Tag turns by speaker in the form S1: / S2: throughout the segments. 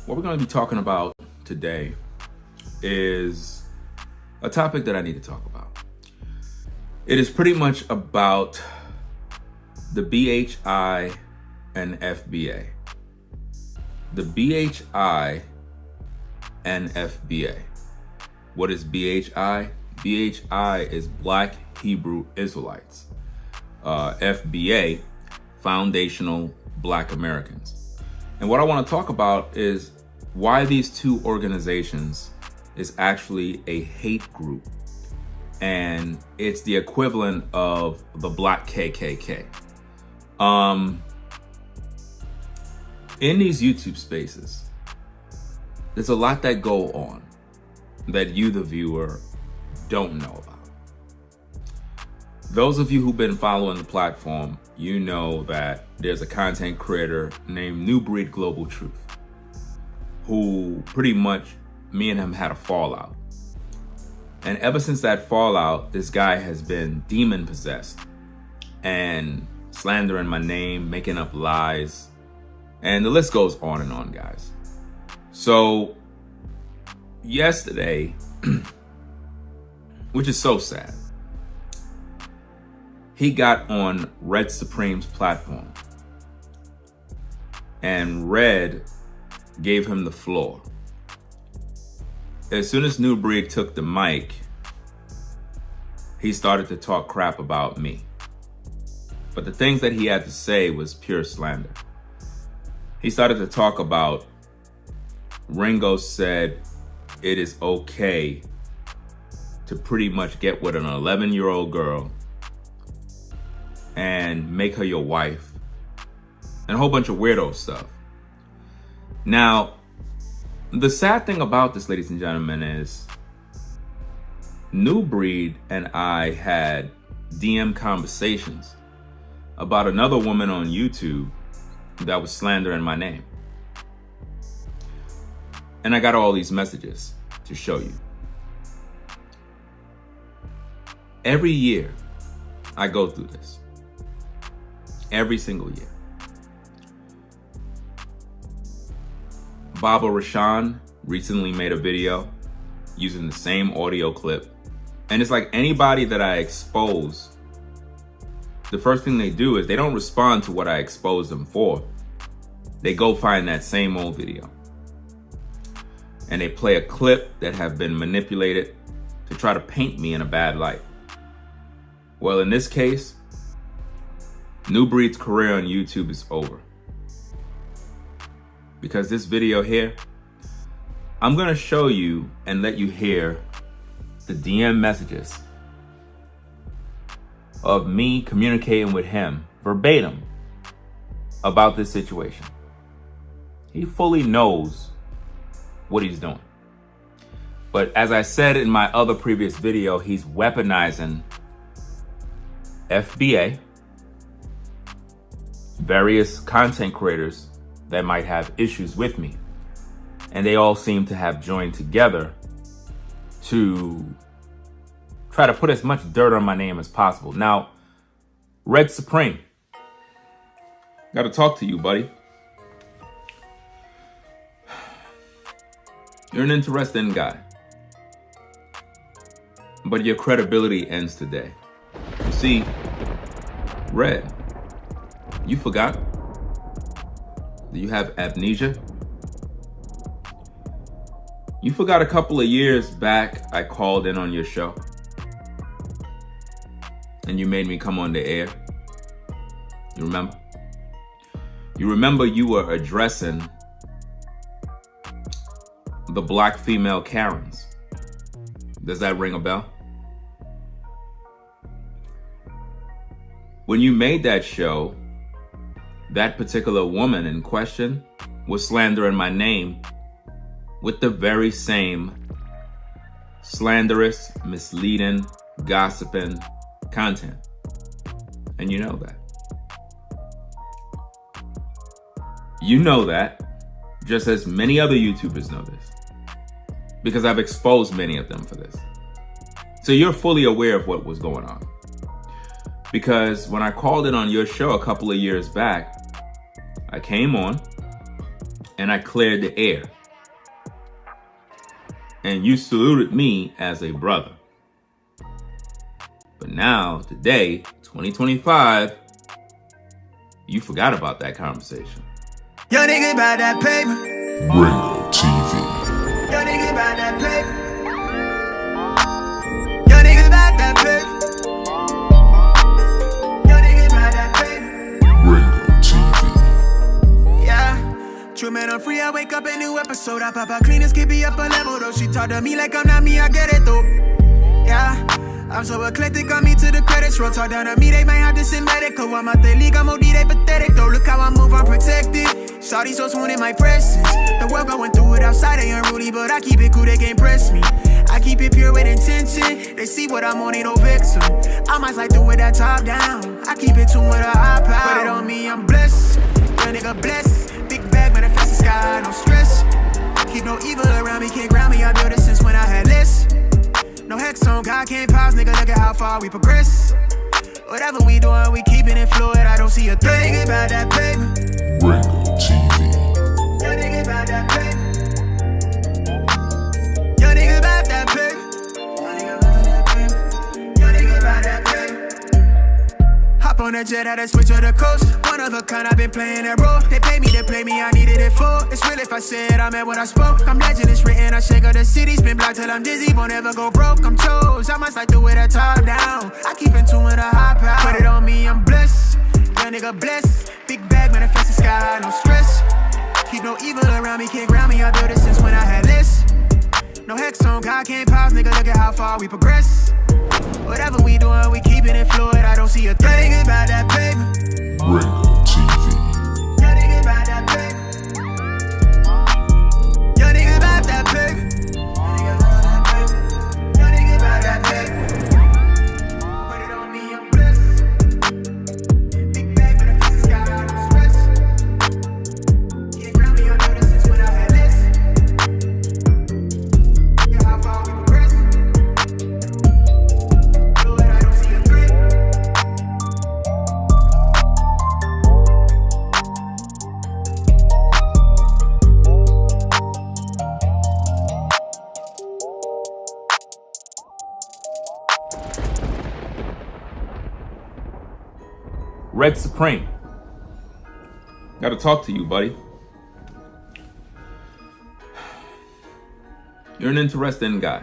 S1: What we're going to be talking about today is a topic that I need to talk about. It is pretty much about the BHI and FBA. The BHI and FBA. What is BHI? BHI is Black Hebrew Israelites. FBA, Foundational Black Americans. And what I want to talk about is why these two organizations is actually a hate group, and it's the equivalent of the Black KKK. In these YouTube spaces, there's a lot that go on that you, the viewer, don't know about. Those of you who've been following the platform, you know that there's a content creator named NubreedGlobalTruth, who pretty much, me and him had a fallout. And ever since that fallout, this guy has been demon possessed and slandering my name, making up lies, and the list goes on, guys. So yesterday, which is so sad, he got on Red Supreme's platform, and Red gave him the floor. As soon as New Breed took the mic, he started to talk crap about me. But the things that he had to say was pure slander. He started to talk about, Ringo said it is okay to pretty much get with an 11-year-old girl and make her your wife, and a whole bunch of weirdo stuff. Now, the sad thing about this, ladies and gentlemen, is New Breed and I had DM conversations about another woman on YouTube that was slandering my name. And I got all these messages to show you. Every year, I go through this. Every single year. Baba Rashan recently made a video using the same audio clip. And it's like anybody that I expose, the first thing they do is they don't respond to what I expose them for. They go find that same old video. And they play a clip that have been manipulated to try to paint me in a bad light. Well, in this case, New Breed's career on YouTube is over. Because this video here, I'm gonna show you and let you hear the DM messages of me communicating with him verbatim about this situation. He fully knows what he's doing. But as I said in my other previous video, he's weaponizing FBA, various content creators that might have issues with me. And they all seem to have joined together to try to put as much dirt on my name as possible. Now, Red Supreme, gotta talk to you, buddy. You're an interesting guy, but your credibility ends today. You see, Red, you forgot? Do you have amnesia? You forgot a couple of years back, I called in on your show and you made me come on the air. You remember? You remember you were addressing the black female Karens. Does that ring a bell? When you made that show, that particular woman in question was slandering my name with the very same slanderous, misleading, gossiping content. And you know that. You know that, just as many other YouTubers know this, because I've exposed many of them for this. So you're fully aware of what was going on. Because when I called in on your show a couple of years back, I came on and I cleared the air. and you saluted me as a brother. But now, today, 2025, you forgot about that conversation.
S2: Yo nigga about that paper.
S3: Ringo TV.
S2: Yo nigga about that paper. Yo nigga about that paper. Yo nigga about that paper.
S3: Ringo TV.
S2: Yeah. True man, I'm free. I wake up a new episode. I pop out clean and skip up a level though. She talk to me like I'm not me. I get it though. Yeah. I'm so eclectic, on me to the credits roll. Talk down to me, they might have to send medical. I'm out the league, I'm OD, they pathetic though. Look how I move, I'm protected. Shawty so swoon in my presence. The world going through it outside, they unruly, but I keep it cool, they can't press me. I keep it pure with intention. They see what I'm on, ain't no vixen. I might slide through with that top down. I keep it tuned with a high power. Put it on me, I'm blessed. Young nigga blessed. Big bag, manifest the sky, no stress. Keep no evil around me, can't ground me. I built it since when I had less. No hex on, God can't pause, nigga, look at how far we progress. Whatever we doing, we keeping it fluid, I don't see a threat. Yo nigga about that paper.
S3: Ringo TV.
S2: Yo nigga about that paper. Yo nigga about that paper. Yo nigga about that paper. Yo nigga about that paper. Hop on the jet, had to switch to the coast. One of a kind, I've been playing that role. They pay me, I needed it for. It's real if I said I meant what I spoke. I'm legend, it's written, I shake of the city. Spin block till I'm dizzy, won't ever go broke. I'm chose, I must like to wear that top down. I keep in tune with a high power. Put it on me, I'm blessed. Young nigga blessed. Big bag, manifest the sky, no stress. Keep no evil around me, can't ground me. I built it since when I had less. No hex on, God can't pause, nigga, look at how far we progress. Whatever we doing, we keeping it fluid, I don't see a threat. Yo nigga about that paper.
S3: Ringo TV.
S2: Yo nigga about that paper. Yo nigga about that paper. Yo nigga about that paper. Put it on me, I'm blessed. Big bag, but I fix the sky, no stress. Can't ground me, I know this since when I had less. Look at how far we progress. Fluid, I don't see a threat.
S1: Red Supreme. Gotta talk to you, buddy. You're an interesting guy.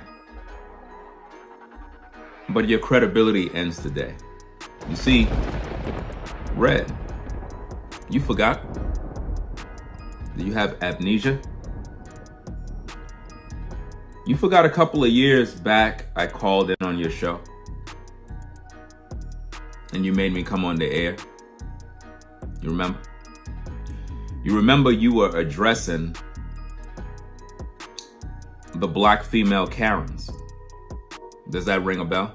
S1: But your credibility ends today. You see, Red, you forgot? Do you have amnesia? You forgot a couple of years back I called in on your show. And you made me come on the air. You remember? You remember you were addressing the black female Karens. Does that ring a bell?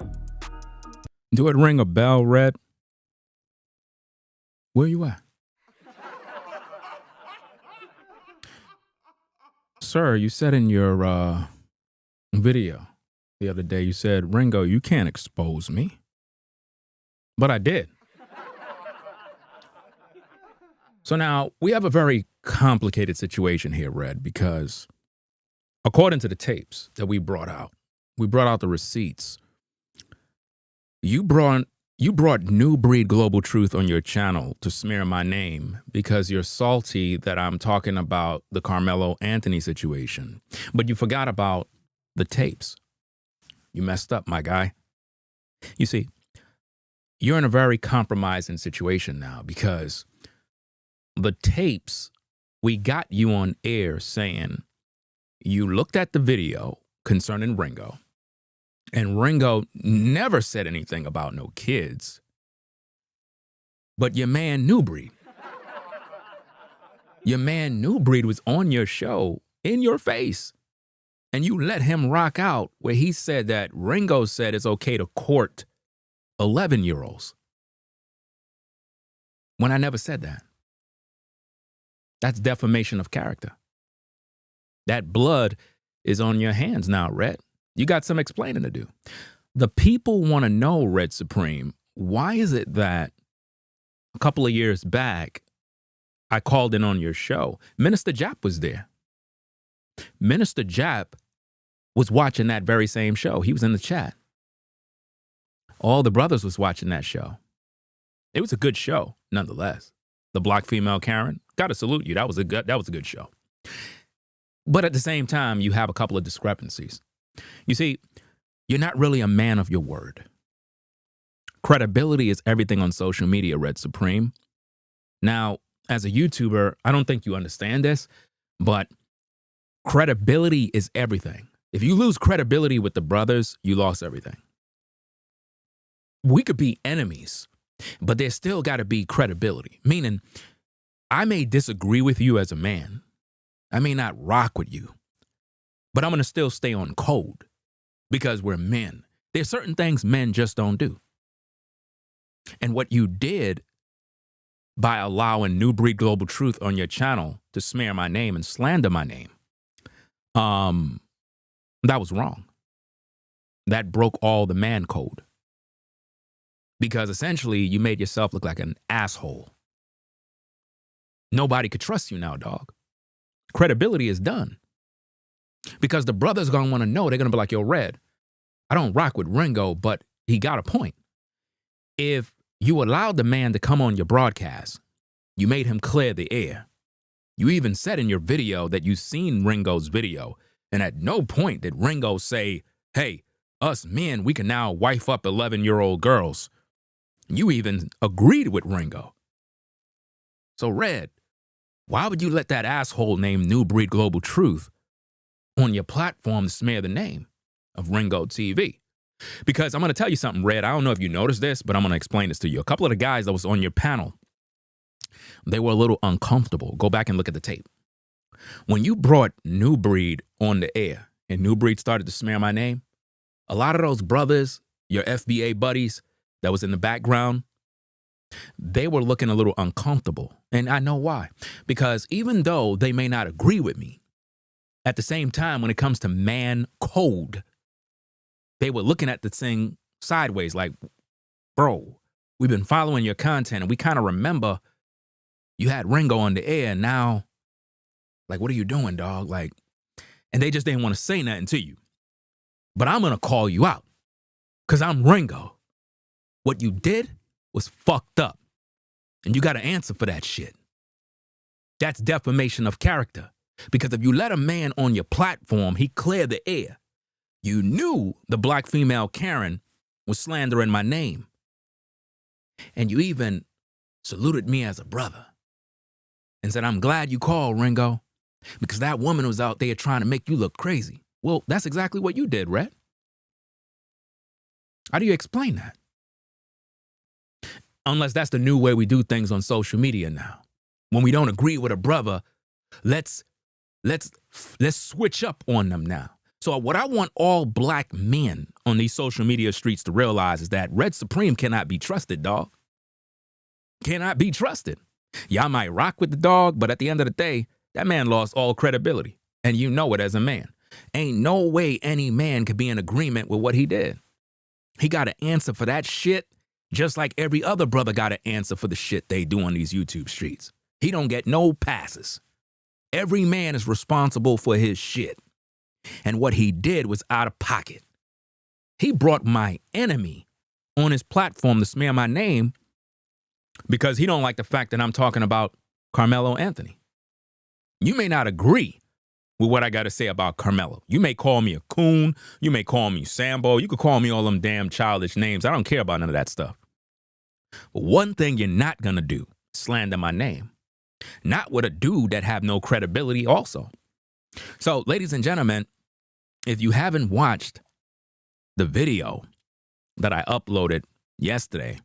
S4: Do it ring a bell, Red? Where you at? Sir, you said in your video the other day, you said, Ringo, you can't expose me. But I did. So now we have a very complicated situation here, Red, because according to the tapes that we brought out the receipts. You brought New Breed Global Truth on your channel to smear my name because you're salty that I'm talking about the Carmelo Anthony situation. But you forgot about the tapes. You messed up, my guy. You see, you're in a very compromising situation now because the tapes, we got you on air saying you looked at the video concerning Ringo, and Ringo never said anything about no kids. But your man New Breed was on your show in your face, and you let him rock out where he said that Ringo said it's okay to court 11-year-olds. When I never said that. That's defamation of character. That blood is on your hands now, Red. You got some explaining to do. The people want to know, Red Supreme, why is it that a couple of years back, I called in on your show. Minister Jap was there. Minister Jap was watching that very same show. He was in the chat. All the brothers was watching that show. It was a good show, nonetheless. The Black Female Karen, gotta salute you. That was a good show. But at the same time, you have a couple of discrepancies. You see, you're not really a man of your word. Credibility is everything on social media, Red Supreme. Now, as a YouTuber, I don't think you understand this, but credibility is everything. If you lose credibility with the brothers, you lost everything. We could be enemies, but there's still got to be credibility. Meaning, I may disagree with you as a man. I may not rock with you, but I'm going to still stay on code because we're men. There's certain things men just don't do. And what you did by allowing New Breed Global Truth on your channel to smear my name and slander my name, that was wrong. That broke all the man code. Because essentially you made yourself look like an asshole. Nobody could trust you now, dog. Credibility is done. Because the brothers are going to want to know. They're going to be like, yo, Red, I don't rock with Ringo, but he got a point. If you allowed the man to come on your broadcast, you made him clear the air. You even said in your video that you've seen Ringo's video, and at no point did Ringo say, hey, us men, we can now wife up 11-year-old girls. You even agreed with Ringo. So, Red, why would you let that asshole named New Breed Global Truth on your platform to smear the name of Ringo TV? Because I'm going to tell you something, Red. I don't know if you noticed this, but I'm going to explain this to you. A couple of the guys that was on your panel, they were a little uncomfortable. Go back and look at the tape. When you brought New Breed on the air and New Breed started to smear my name, a lot of those brothers, your FBA buddies that was in the background, they were looking a little uncomfortable. And I know why. Because even though they may not agree with me, at the same time, when it comes to man code, they were looking at the thing sideways like, bro, we've been following your content and we kind of remember you had Ringo on the air and now, like, what are you doing, dog? Like, and they just didn't want to say nothing to you. But I'm going to call you out because I'm Ringo. What you did was fucked up. And you got to answer for that shit. That's defamation of character. Because if you let a man on your platform, he cleared the air. You knew the Black Female Karen was slandering my name. And you even saluted me as a brother and said, I'm glad you called, Ringo, because that woman was out there trying to make you look crazy. Well, that's exactly what you did, Red. How do you explain that? Unless that's the new way we do things on social media now. When we don't agree with a brother, let's switch up on them now. So what I want all black men on these social media streets to realize is that Red Supreme cannot be trusted, dog. Cannot be trusted. Y'all might rock with the dog, but at the end of the day, that man lost all credibility. And you know it as a man. Ain't no way any man could be in agreement with what he did. He got to answer for that shit, just like every other brother got to answer for the shit they do on these YouTube streets. He don't get no passes. Every man is responsible for his shit. And what he did was out of pocket. He brought my enemy on his platform to smear my name because he don't like the fact that I'm talking about Carmelo Anthony. You may not agree with what I got to say about Carmelo. You may call me a coon. You may call me Sambo. You could call me all them damn childish names. I don't care about none of that stuff. But one thing you're not going to do, slander my name. Not with a dude that have no credibility also. So, ladies and gentlemen, if you haven't watched the video that I uploaded yesterday,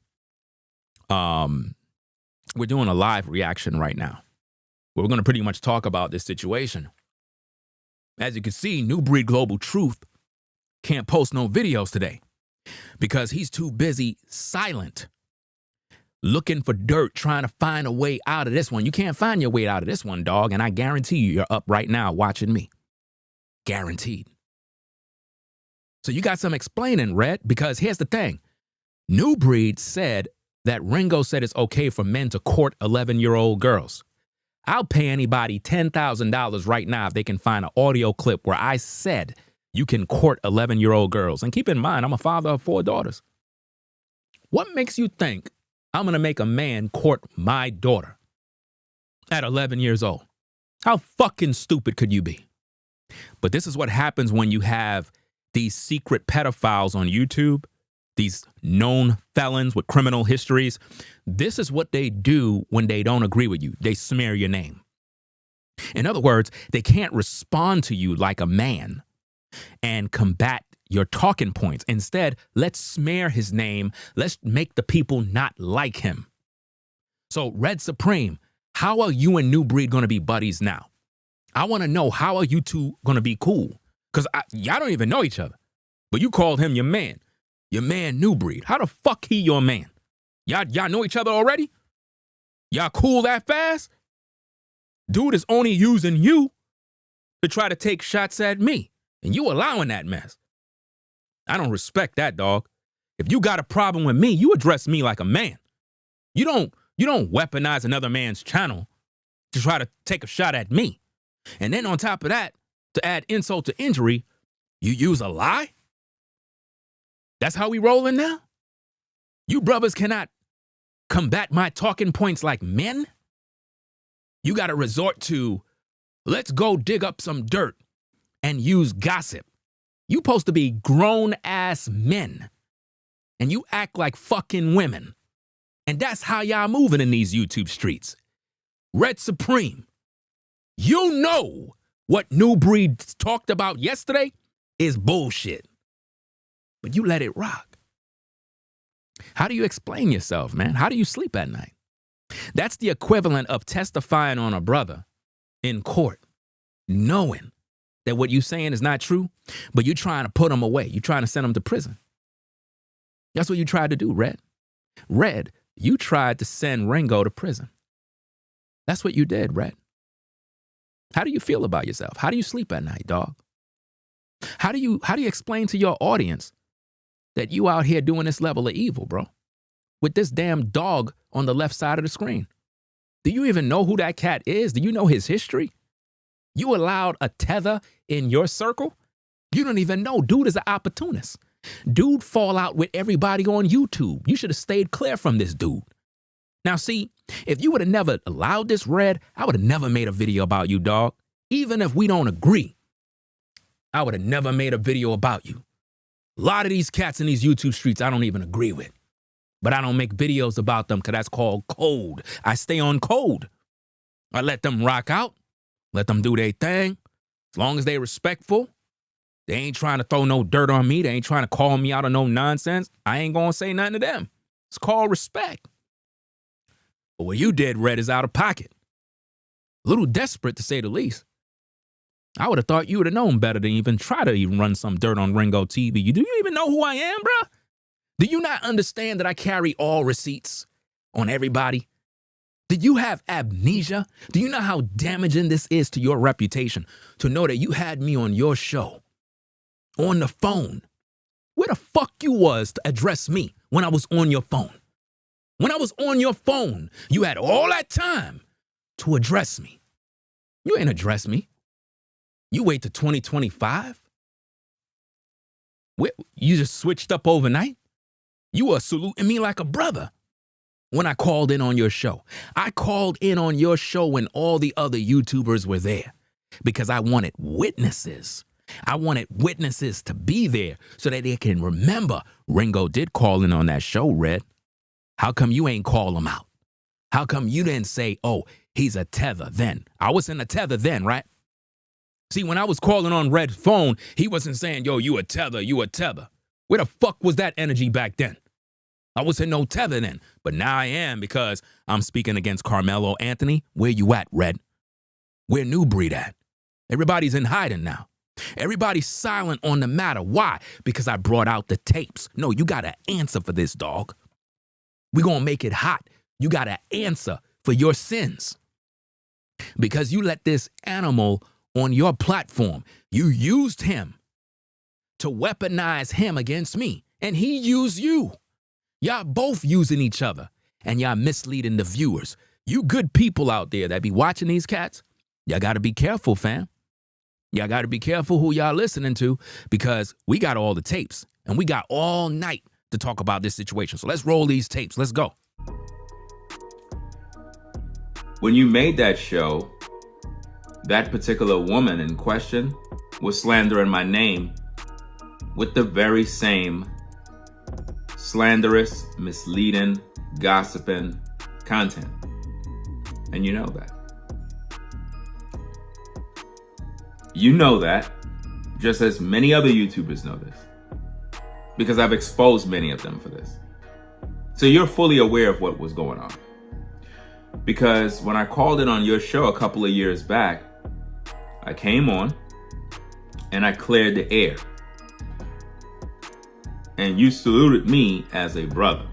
S4: we're doing a live reaction right now. We're going to pretty much talk about this situation. As you can see, New Breed Global Truth can't post no videos today because he's too busy silent, looking for dirt, trying to find a way out of this one. You can't find your way out of this one, dog, and I guarantee you're up right now watching me. Guaranteed. So you got some explaining, Red, because here's the thing. New Breed said that Ringo said it's okay for men to court 11-year-old girls. I'll pay anybody $10,000 right now if they can find an audio clip where I said you can court 11-year-old girls. And keep in mind, I'm a father of 4 daughters. What makes you think I'm going to make a man court my daughter at 11 years old? How fucking stupid could you be? But this is what happens when you have these secret pedophiles on YouTube, these known felons with criminal histories. This is what they do when they don't agree with you. They smear your name. In other words, they can't respond to you like a man and combat your talking points. Instead, let's smear his name. Let's make the people not like him. So, Red Supreme, how are you and New Breed going to be buddies now? I want to know, how are you two going to be cool? Because y'all don't even know each other. But you called him your man New Breed. How the fuck he your man? Y'all know each other already? Y'all cool that fast? Dude is only using you to try to take shots at me. And you allowing that mess. I don't respect that, dog. If you got a problem with me, you address me like a man. You don't weaponize another man's channel to try to take a shot at me. And then on top of that, to add insult to injury, you use a lie? That's how we rolling now? You brothers cannot combat my talking points like men? You got to resort to, let's go dig up some dirt and use gossip. You supposed to be grown-ass men, and you act like fucking women. And that's how y'all moving in these YouTube streets. Red Supreme, you know what New Breed talked about yesterday is bullshit. But you let it rock. How do you explain yourself, man? How do you sleep at night? That's the equivalent of testifying on a brother in court, knowing that what you're saying is not true, but you're trying to put him away. You're trying to send him to prison. That's what you tried to do, Red. Red, you tried to send Ringo to prison. That's what you did, Red. How do you feel about yourself? How do you sleep at night, dog? How do you explain to your audience that you out here doing this level of evil, bro? With this damn dog on the left side of the screen. Do you even know who that cat is? Do you know his history? You allowed a tether in your circle? You don't even know. Dude is an opportunist. Dude fall out with everybody on YouTube. You should have stayed clear from this dude. Now, see, if you would have never allowed this, Red, I would have never made a video about you, dog. Even if we don't agree, I would have never made a video about you. A lot of these cats in these YouTube streets I don't even agree with. But I don't make videos about them because that's called code. I stay on code. I let them rock out. Let them do their thing. As long as they respectful. They ain't trying to throw no dirt on me. They ain't trying to call me out of no nonsense. I ain't going to say nothing to them. It's called respect. But what you did, Red, is out of pocket. A little desperate, to say the least. I would have thought you would have known better than even try to even run some dirt on Ringo TV. Do you even know who I am, bro? Do you not understand that I carry all receipts on everybody? Do you have amnesia? Do you know how damaging this is to your reputation to know that you had me on your show, on the phone? Where the fuck you was to address me when I was on your phone? When I was on your phone, you had all that time to address me. You ain't address me. You wait to 2025? You just switched up overnight? You were saluting me like a brother when I called in on your show. I called in on your show when all the other YouTubers were there because I wanted witnesses. I wanted witnesses to be there so that they can remember Ringo did call in on that show, Red. How come you ain't call him out? How come you didn't say, oh, he's a tether then? I was in a tether then, right? See, when I was calling on Red's phone, he wasn't saying, yo, you a tether, you a tether. Where the fuck was that energy back then? I wasn't no tether then, but now I am because I'm speaking against Carmelo Anthony. Where you at, Red? Where New Breed at? Everybody's in hiding now. Everybody's silent on the matter. Why? Because I brought out the tapes. No, you got to answer for this, dog. We're going to make it hot. You got to answer for your sins. Because you let this animal on your platform, you used him to weaponize him against me, and he used you. Y'all both using each other, and y'all misleading the viewers. You good people out there that be watching these cats, y'all got to be careful, fam. Y'all got to be careful who y'all listening to, because we got all the tapes and we got all night to talk about this situation. So let's roll these tapes. Let's go.
S1: When you made that show, that particular woman in question was slandering my name with the very same slanderous, misleading, gossiping content. And you know that. You know that, just as many other YouTubers know this, because I've exposed many of them for this. So you're fully aware of what was going on. Because when I called in on your show a couple of years back, I came on and I cleared the air. And you saluted me as a brother.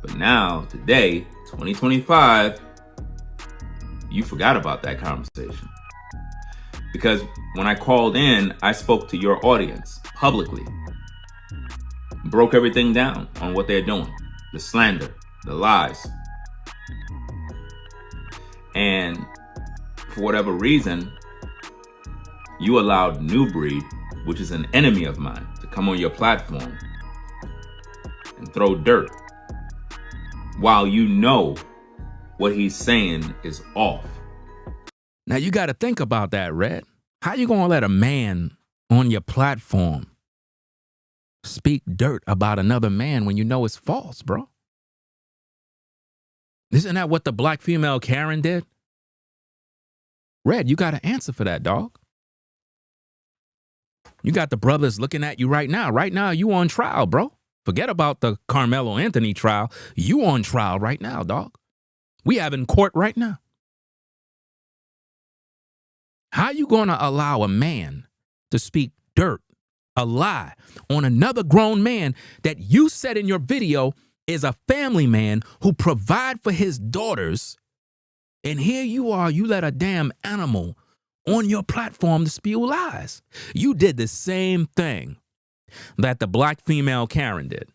S1: But now, today, 2025, you forgot about that conversation. Because when I called in, I spoke to your audience publicly. Broke everything down on what they're doing. The slander, the lies. And for whatever reason, you allowed New Breed, which is an enemy of mine, to come on your platform and throw dirt while you know what he's saying is off.
S4: Now you got to think about that, Red. How you going to let a man on your platform speak dirt about another man when you know it's false, bro? Isn't that what the black female Karen did? Red, you got to answer for that, dog. You got the brothers looking at you right now. Right now, you on trial, bro. Forget about the Carmelo Anthony trial. You on trial right now, dog. We have in court right now. How you going to allow a man to speak dirt, a lie, on another grown man that you said in your video is a family man who provide for his daughters, and here you are, you let a damn animal on your platform to spew lies? You did the same thing that the black female Karen did.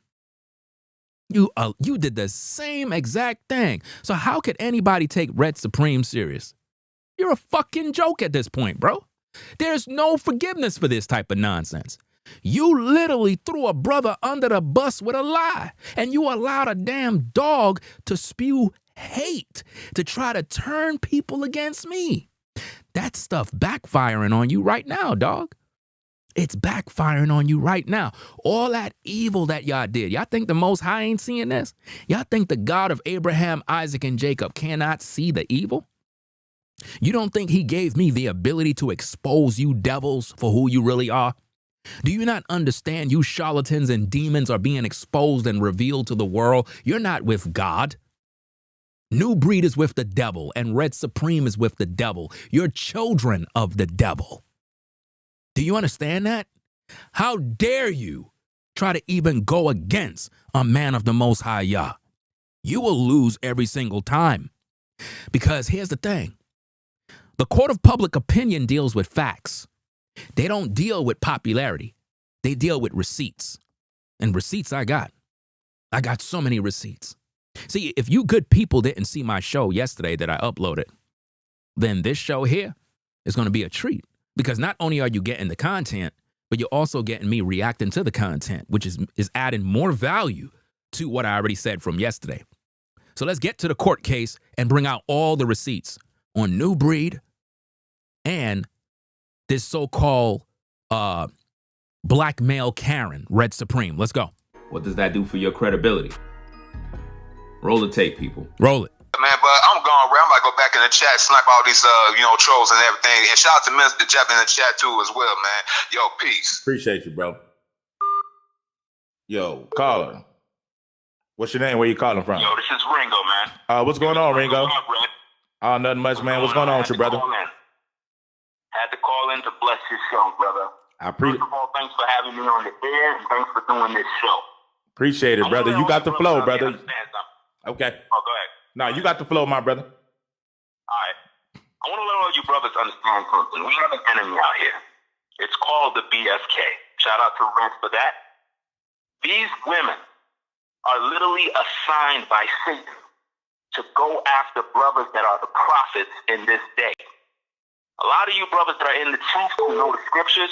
S4: You did the same exact thing. So how could anybody take Red Supreme serious? You're a fucking joke at this point, bro. There's no forgiveness for this type of nonsense. You literally threw a brother under the bus with a lie, and you allowed a damn dog to spew hate to try to turn people against me. That stuff backfiring on you right now, dog. It's backfiring on you right now. All that evil that y'all did. Y'all think the Most High ain't seeing this? Y'all think the God of Abraham, Isaac, and Jacob cannot see the evil? You don't think he gave me the ability to expose you devils for who you really are? Do you not understand you charlatans and demons are being exposed and revealed to the world? You're not with God. New Breed is with the devil, and Red Supreme is with the devil. You're children of the devil. Do you understand that? How dare you try to even go against a man of the Most High Yah? You will lose every single time. Because here's the thing. The court of public opinion deals with facts. They don't deal with popularity. They deal with receipts. And receipts I got. I got so many receipts. See, if you good people didn't see my show yesterday that I uploaded, then this show here is going to be a treat. Because not only are you getting the content, but you're also getting me reacting to the content, which is adding more value to what I already said from yesterday. So let's get to the court case and bring out all the receipts on New Breed and this so-called black male Karen, Red Supreme. Let's go.
S1: What does that do for your credibility? Roll the tape, people.
S4: Roll it.
S5: Man, but I'm going around. I'm about to go back in the chat, snipe all these, trolls and everything. And shout out to Mr. Jeff in the chat too as well, man. Yo, peace.
S6: Appreciate you, bro. Yo, caller. What's your name? Where you calling from?
S5: Yo, this is Ringo, man.
S6: What's going on, Ringo?
S5: What's up, Red?
S6: Nothing much, man. What's going on with you, brother?
S5: Had to call in to bless your show, brother. First of all, thanks for having me on the air, and thanks for doing this show.
S6: Appreciate it, brother. You got the flow, brother. Okay.
S5: Oh, go ahead.
S6: No, you got the flow, my brother.
S5: All right. I want to let all you brothers understand something. We have an enemy out here. It's called the BSK. Shout out to Rent for that. These women are literally assigned by Satan to go after brothers that are the prophets in this day. A lot of you brothers that are in the truth who know the scriptures,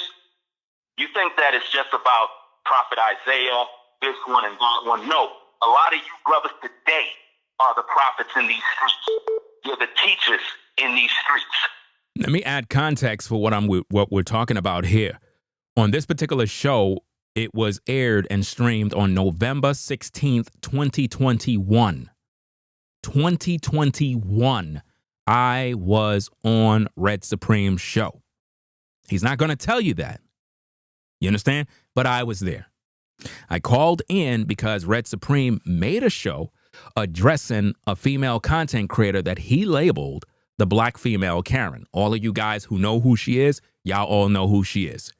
S5: you think that it's just about Prophet Isaiah, this one and that one. No. A lot of you brothers today are the prophets in these streets. You're the teachers in these streets.
S4: Let me add context for what we're talking about here. On this particular show, it was aired and streamed on November 16th, 2021. 2021. I was on Red Supreme's show. He's not going to tell you that. You understand? But I was there. I called in because Red Supreme made a show addressing a female content creator that he labeled the black female Karen. All of you guys who know who she is, y'all all know who she is.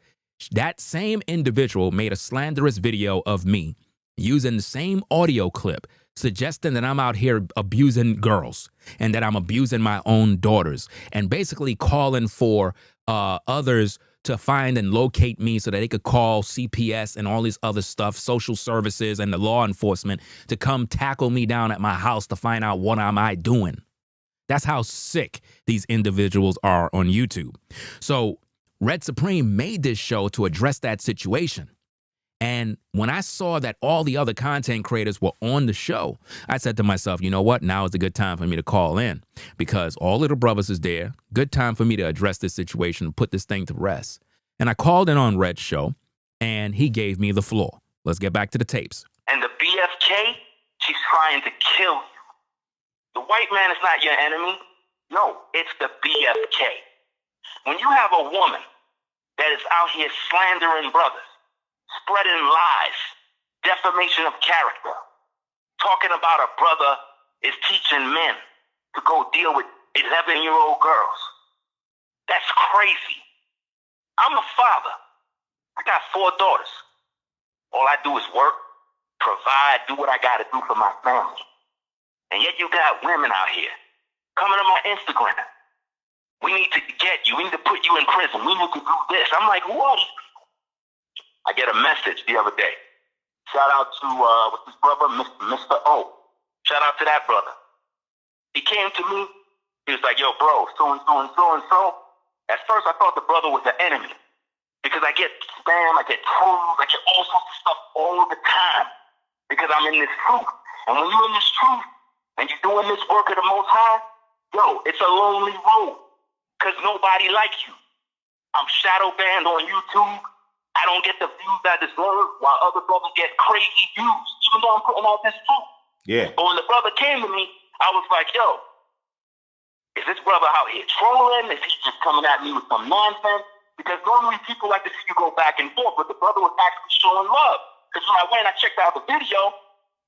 S4: That same individual made a slanderous video of me using the same audio clip, suggesting that I'm out here abusing girls and that I'm abusing my own daughters, and basically calling for others to find and locate me so that they could call CPS and all these other stuff, social services and the law enforcement, to come tackle me down at my house to find out what am I doing. That's how sick these individuals are on YouTube. So Red Supreme made this show to address that situation. And when I saw that all the other content creators were on the show, I said to myself, you know what? Now is a good time for me to call in because all little brothers is there. Good time for me to address this situation and put this thing to rest. And I called in on Red's show and he gave me the floor. Let's get back to the tapes.
S5: And the BFK, she's trying to kill you. The white man is not your enemy. No, it's the BFK. When you have a woman that is out here slandering brothers, spreading lies, defamation of character, talking about a brother is teaching men to go deal with 11-year-old girls. That's crazy. I'm a father. I got 4 daughters. All I do is work, provide, do what I got to do for my family. And yet you got women out here coming to my Instagram. We need to get you. We need to put you in prison. We need to do this. I'm like, what? I get a message the other day. Shout out to what's his brother, Mr. O. Shout out to that brother. He came to me. He was like, yo, bro, so and so and so and so. At first, I thought the brother was the enemy because I get spam, I get trolls, I get all sorts of stuff all the time because I'm in this truth. And when you're in this truth and you're doing this work of the Most High, yo, it's a lonely road because nobody likes you. I'm shadow banned on YouTube. I don't get the views I deserve while other brothers get crazy views, even though I'm putting out this truth.
S6: Yeah.
S5: But when the brother came to me, I was like, yo, is this brother out here trolling? Is he just coming at me with some nonsense? Because normally people like to see you go back and forth, but the brother was actually showing love. Because when I went and I checked out the video,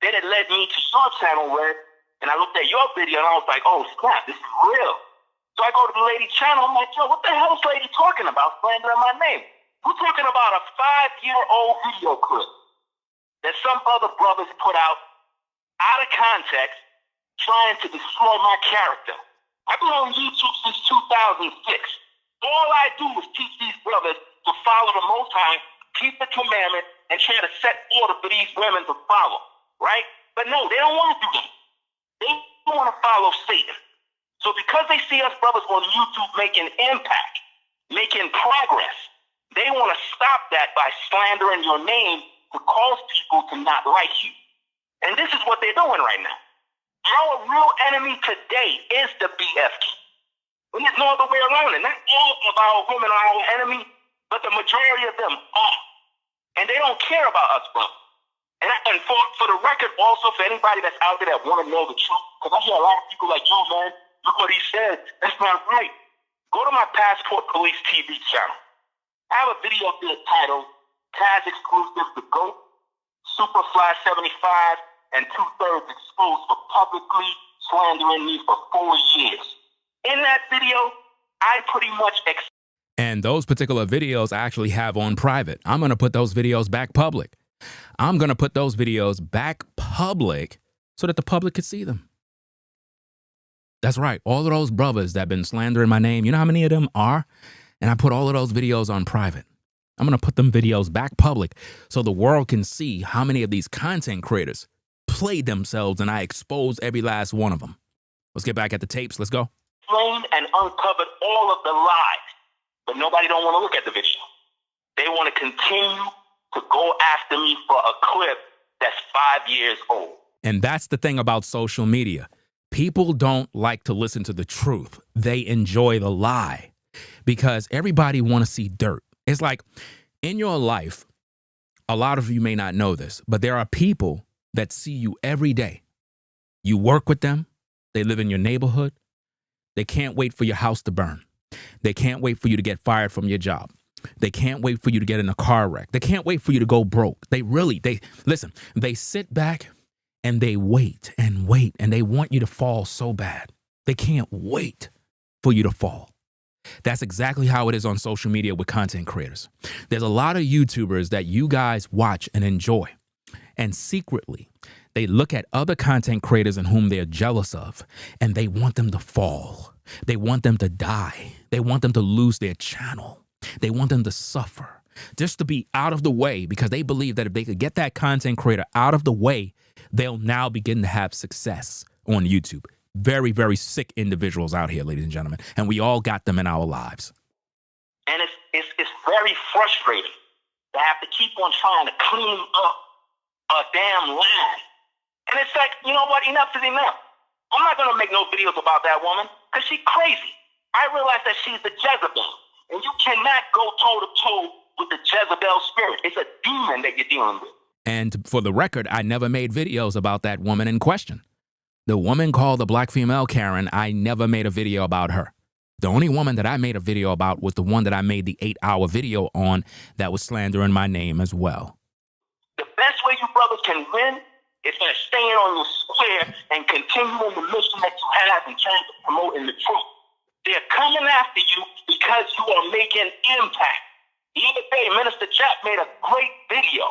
S5: then it led me to your channel, Red, and I looked at your video and I was like, oh, snap, this is real. So I go to the lady's channel, I'm like, yo, what the hell is lady talking about slandering my name? We're talking about a 5-year-old video clip that some other brothers put out of context, trying to destroy my character. I've been on YouTube since 2006. All I do is teach these brothers to follow the Most High, keep the commandment, and try to set order for these women to follow, right? But no, they don't want to do that. They want to follow Satan. So because they see us brothers on YouTube making impact, making progress, they want to stop that by slandering your name to cause people to not like you. And this is what they're doing right now. Our real enemy today is the BFK. And there's no other way around it. Not all of our women are our enemy, but the majority of them are. And they don't care about us, bro. And for the record, also, for anybody that's out there that want to know the truth, because I hear a lot of people like, yo, man, look what he said. That's not right. Go to my Passport Police TV channel. I have a video there titled Taz Exclusive The GOAT, Superfly 75, and 2/3 exposed for publicly slandering me for 4 years. In that video, I pretty much
S4: and those particular videos I actually have on private. I'm going to put those videos back public. I'm going to put those videos back public so that the public could see them. That's right. All of those brothers that have been slandering my name, you know how many of them are? And I put all of those videos on private. I'm going to put them videos back public so the world can see how many of these content creators played themselves, and I exposed every last one of them. Let's get back at the tapes. Let's go.
S5: explained and uncovered all of the lies, but nobody don't want to look at the video. They want to continue to go after me for a clip that's 5 years old.
S4: And that's the thing about social media. People don't like to listen to the truth. They enjoy the lie because everybody want to see dirt. It's like in your life, a lot of you may not know this, but there are people that see you every day. You work with them. They live in your neighborhood. They can't wait for your house to burn. They can't wait for you to get fired from your job. They can't wait for you to get in a car wreck. They can't wait for you to go broke. Listen, they sit back and they wait and wait, and they want you to fall so bad. They can't wait for you to fall. That's exactly how it is on social media with content creators. There's a lot of YouTubers that you guys watch and enjoy, and secretly, they look at other content creators in whom they're jealous of, and they want them to fall. They want them to die. They want them to lose their channel. They want them to suffer just to be out of the way because they believe that if they could get that content creator out of the way, they'll now begin to have success on YouTube. Very, very sick individuals out here, ladies and gentlemen, and we all got them in our lives.
S5: And it's very frustrating to have to keep on trying to clean up a damn lie. And it's like, you know what? Enough is enough. I'm not going to make no videos about that woman because she's crazy. I realize that she's the Jezebel, and you cannot go toe-to-toe with the Jezebel spirit. It's a demon that you're dealing with.
S4: And for the record, I never made videos about that woman in question. The woman called the black female Karen, I never made a video about her. The only woman that I made a video about was the one that I made the 8-hour video on that was slandering my name as well.
S5: The best way you brothers can win is by staying on your square and continuing the mission that you have in terms of promoting the truth. They're coming after you because you are making impact. The other day, Minister Jack made a great video.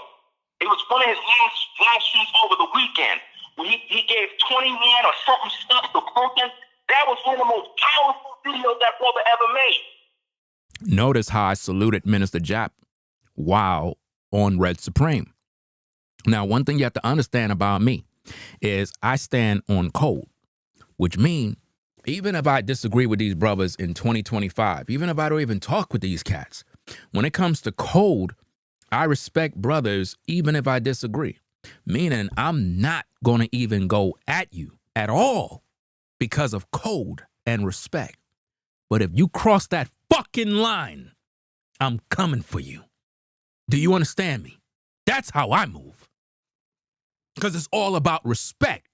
S5: It was one of his last streams over the weekend. When he gave 21 or something stuff to Brooklyn. That was one of the most powerful videos that brother ever made.
S4: Notice how I saluted Minister Jap while on Red Supreme. Now, one thing you have to understand about me is I stand on code, which means even if I disagree with these brothers in 2025, even if I don't even talk with these cats, when it comes to code, I respect brothers even if I disagree. Meaning I'm not going to even go at you at all because of code and respect. But if you cross that fucking line, I'm coming for you. Do you understand me? That's how I move. Because it's all about respect.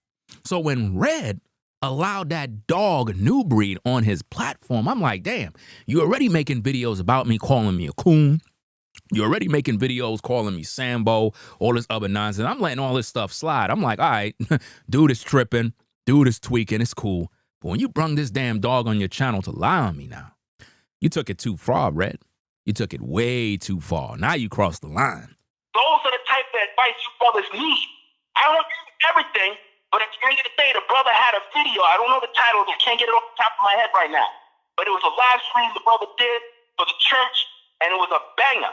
S4: So when Red allowed that dog New Breed on his platform, I'm like, damn, you already making videos about me calling me a coon. You're already making videos calling me Sambo, all this other nonsense. I'm letting all this stuff slide. I'm like, all right, dude is tripping, dude is tweaking, it's cool. But when you brung this damn dog on your channel to lie on me now, you took it too far, Red. You took it way too far. Now you crossed the line.
S5: Those are the type of advice you brothers need. I don't agree with everything, but at the end of the day, the brother had a video. I don't know the title. I can't get it off the top of my head right now. But it was a live stream the brother did for the church, and it was a banger.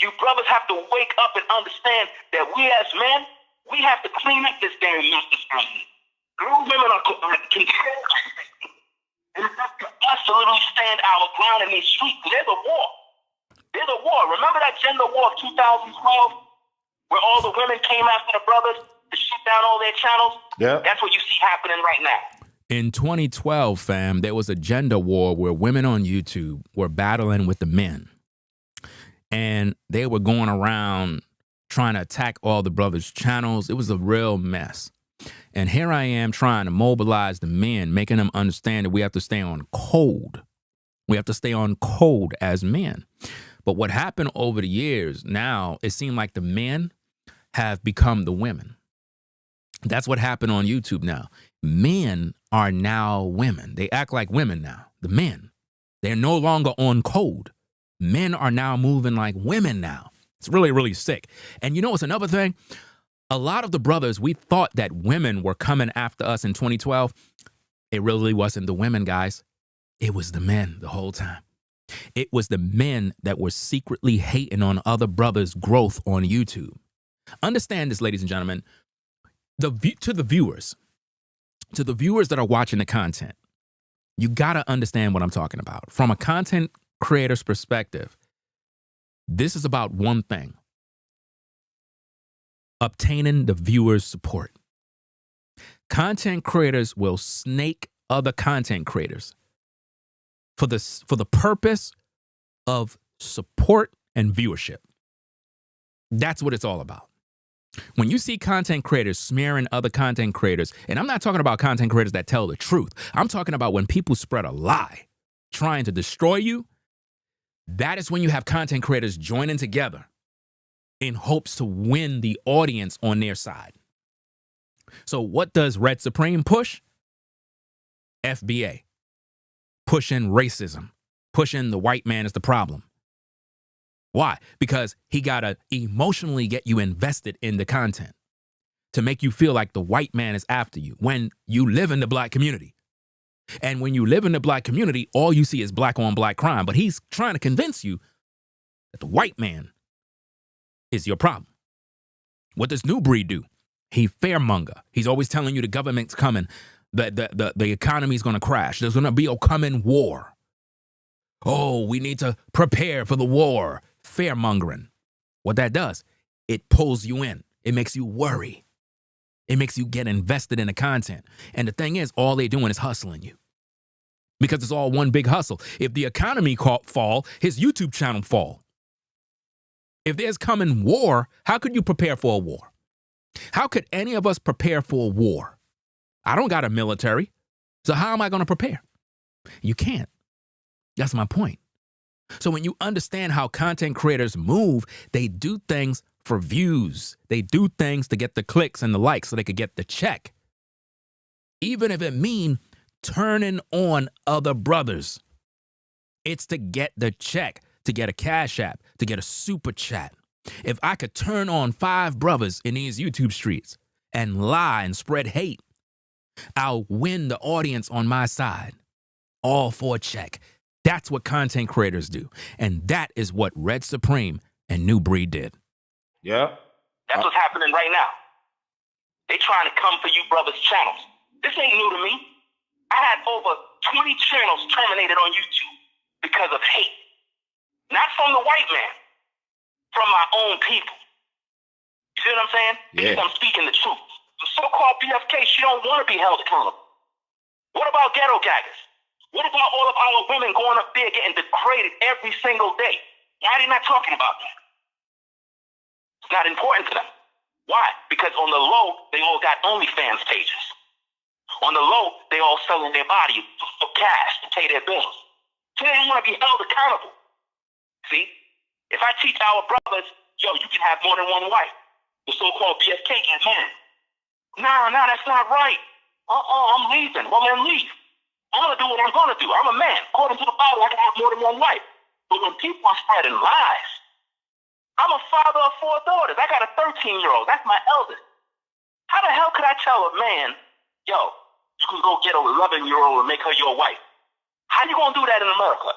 S5: You brothers have to wake up and understand that we as men, we have to clean up this damn mess that's going on. Girls, women are controlled. And it's up to us to literally stand our ground in these streets. There's a war. There's a war. Remember that gender war of 2012? Where all the women came after the brothers to shut down all their channels?
S6: Yeah.
S5: That's what you see happening right now.
S4: In 2012, fam, there was a gender war where women on YouTube were battling with the men. And they were going around trying to attack all the brothers' channels. It was a real mess. And here I am trying to mobilize the men, making them understand that we have to stay on code. We have to stay on code as men. But what happened over the years, now it seemed like the men have become the women. That's what happened on YouTube now. Men are now women. They act like women now. The men. They're no longer on code. Men are now moving like women now. It's really, really sick. And you know what's another thing? A lot of the brothers, we thought that women were coming after us in 2012. It really wasn't the women, guys. It was the men the whole time. It was the men that were secretly hating on other brothers' growth on YouTube. Understand this, ladies and gentlemen. To the viewers that are watching the content, You got to understand what I'm talking about. From a content creator's perspective, this is about one thing: obtaining the viewer's support. Content creators will snake other content creators for the purpose of support and viewership. That's what it's all about. When you see content creators smearing other content creators, and I'm not talking about content creators that tell the truth. I'm talking about when people spread a lie trying to destroy you. That is when you have content creators joining together in hopes to win the audience on their side. So what does Red Supreme push? FBA. Pushing racism. Pushing the white man is the problem. Why? Because he got to emotionally get you invested in the content to make you feel like the white man is after you when you live in the black community. And when you live in the black community, all you see is black on black crime. But he's trying to convince you that the white man is your problem. What does New Breed do? He fearmonger. He's always telling you the government's coming, the economy's going to crash. There's going to be a coming war. Oh, we need to prepare for the war. Fearmongering. What that does, it pulls you in. It makes you worry. It makes you get invested in the content. And the thing is, all they're doing is hustling you. Because it's all one big hustle. If the economy fall, his YouTube channel fall. If there's coming war, how could you prepare for a war? How could any of us prepare for a war? I don't got a military. So how am I going to prepare? You can't. That's my point. So when you understand how content creators move, they do things for views. They do things to get the clicks and the likes so they could get the check. Even if it means turning on other brothers. It's to get the check, to get a cash app, to get a super chat. If I could turn on 5 brothers in these YouTube streets and lie and spread hate, I'll win the audience on my side. All for a check. That's what content creators do. And that is what Red Supreme and New Breed did.
S6: Yeah.
S5: That's what's happening right now. They trying to come for you brothers' channels. This ain't new to me. I had over 20 channels terminated on YouTube because of hate. Not from the white man, from my own people. You see what I'm saying? Because I'm speaking the truth. The so-called BFK, she don't want to be held accountable. What about ghetto gaggers? What about all of our women going up there getting degraded every single day? Why are they not talking about that? It's not important to them. Why? Because on the low, they all got OnlyFans pages. On the low, they all selling their body for cash to pay their bills. So they don't want to be held accountable. See? If I teach our brothers, yo, you can have more than one wife, the so-called BFK get mad. Nah, that's not right. I'm leaving. Well, then leave. I'm going to do what I'm going to do. I'm a man. According to the Bible, I can have more than one wife. But when people are spreading lies, I'm a father of 4 daughters. I got a 13-year-old. That's my eldest. How the hell could I tell a man, yo, you can go get an 11-year-old and make her your wife? How you going to do that in America?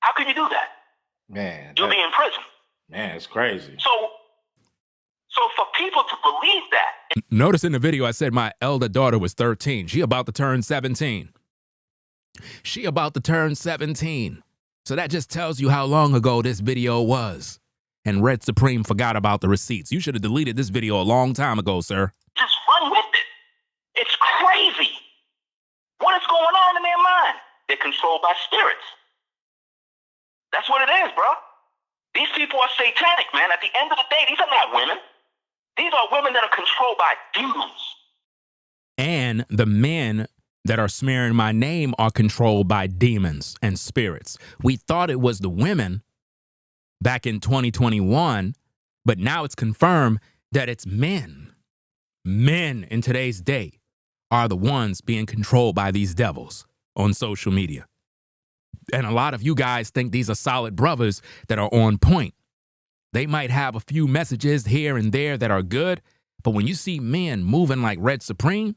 S5: How can you do that?
S6: Man.
S5: You'll be in prison.
S6: Man, it's crazy.
S5: So for people to believe that.
S4: Notice in the video I said my elder daughter was 13. She about to turn 17. She about to turn 17. So that just tells you how long ago this video was. And Red Supreme forgot about the receipts. You should have deleted this video a long time ago, sir.
S5: Just run with it. It's crazy. What is going on in their mind? They're controlled by spirits. That's what it is, bro. These people are satanic, man. At the end of the day, these are not women. These are women that are controlled by demons.
S4: And the men that are smearing my name are controlled by demons and spirits. We thought it was the women back in 2021, but now it's confirmed that it's men. Men in today's day are the ones being controlled by these devils on social media. And a lot of you guys think these are solid brothers that are on point. They might have a few messages here and there that are good, but when you see men moving like Red Supreme,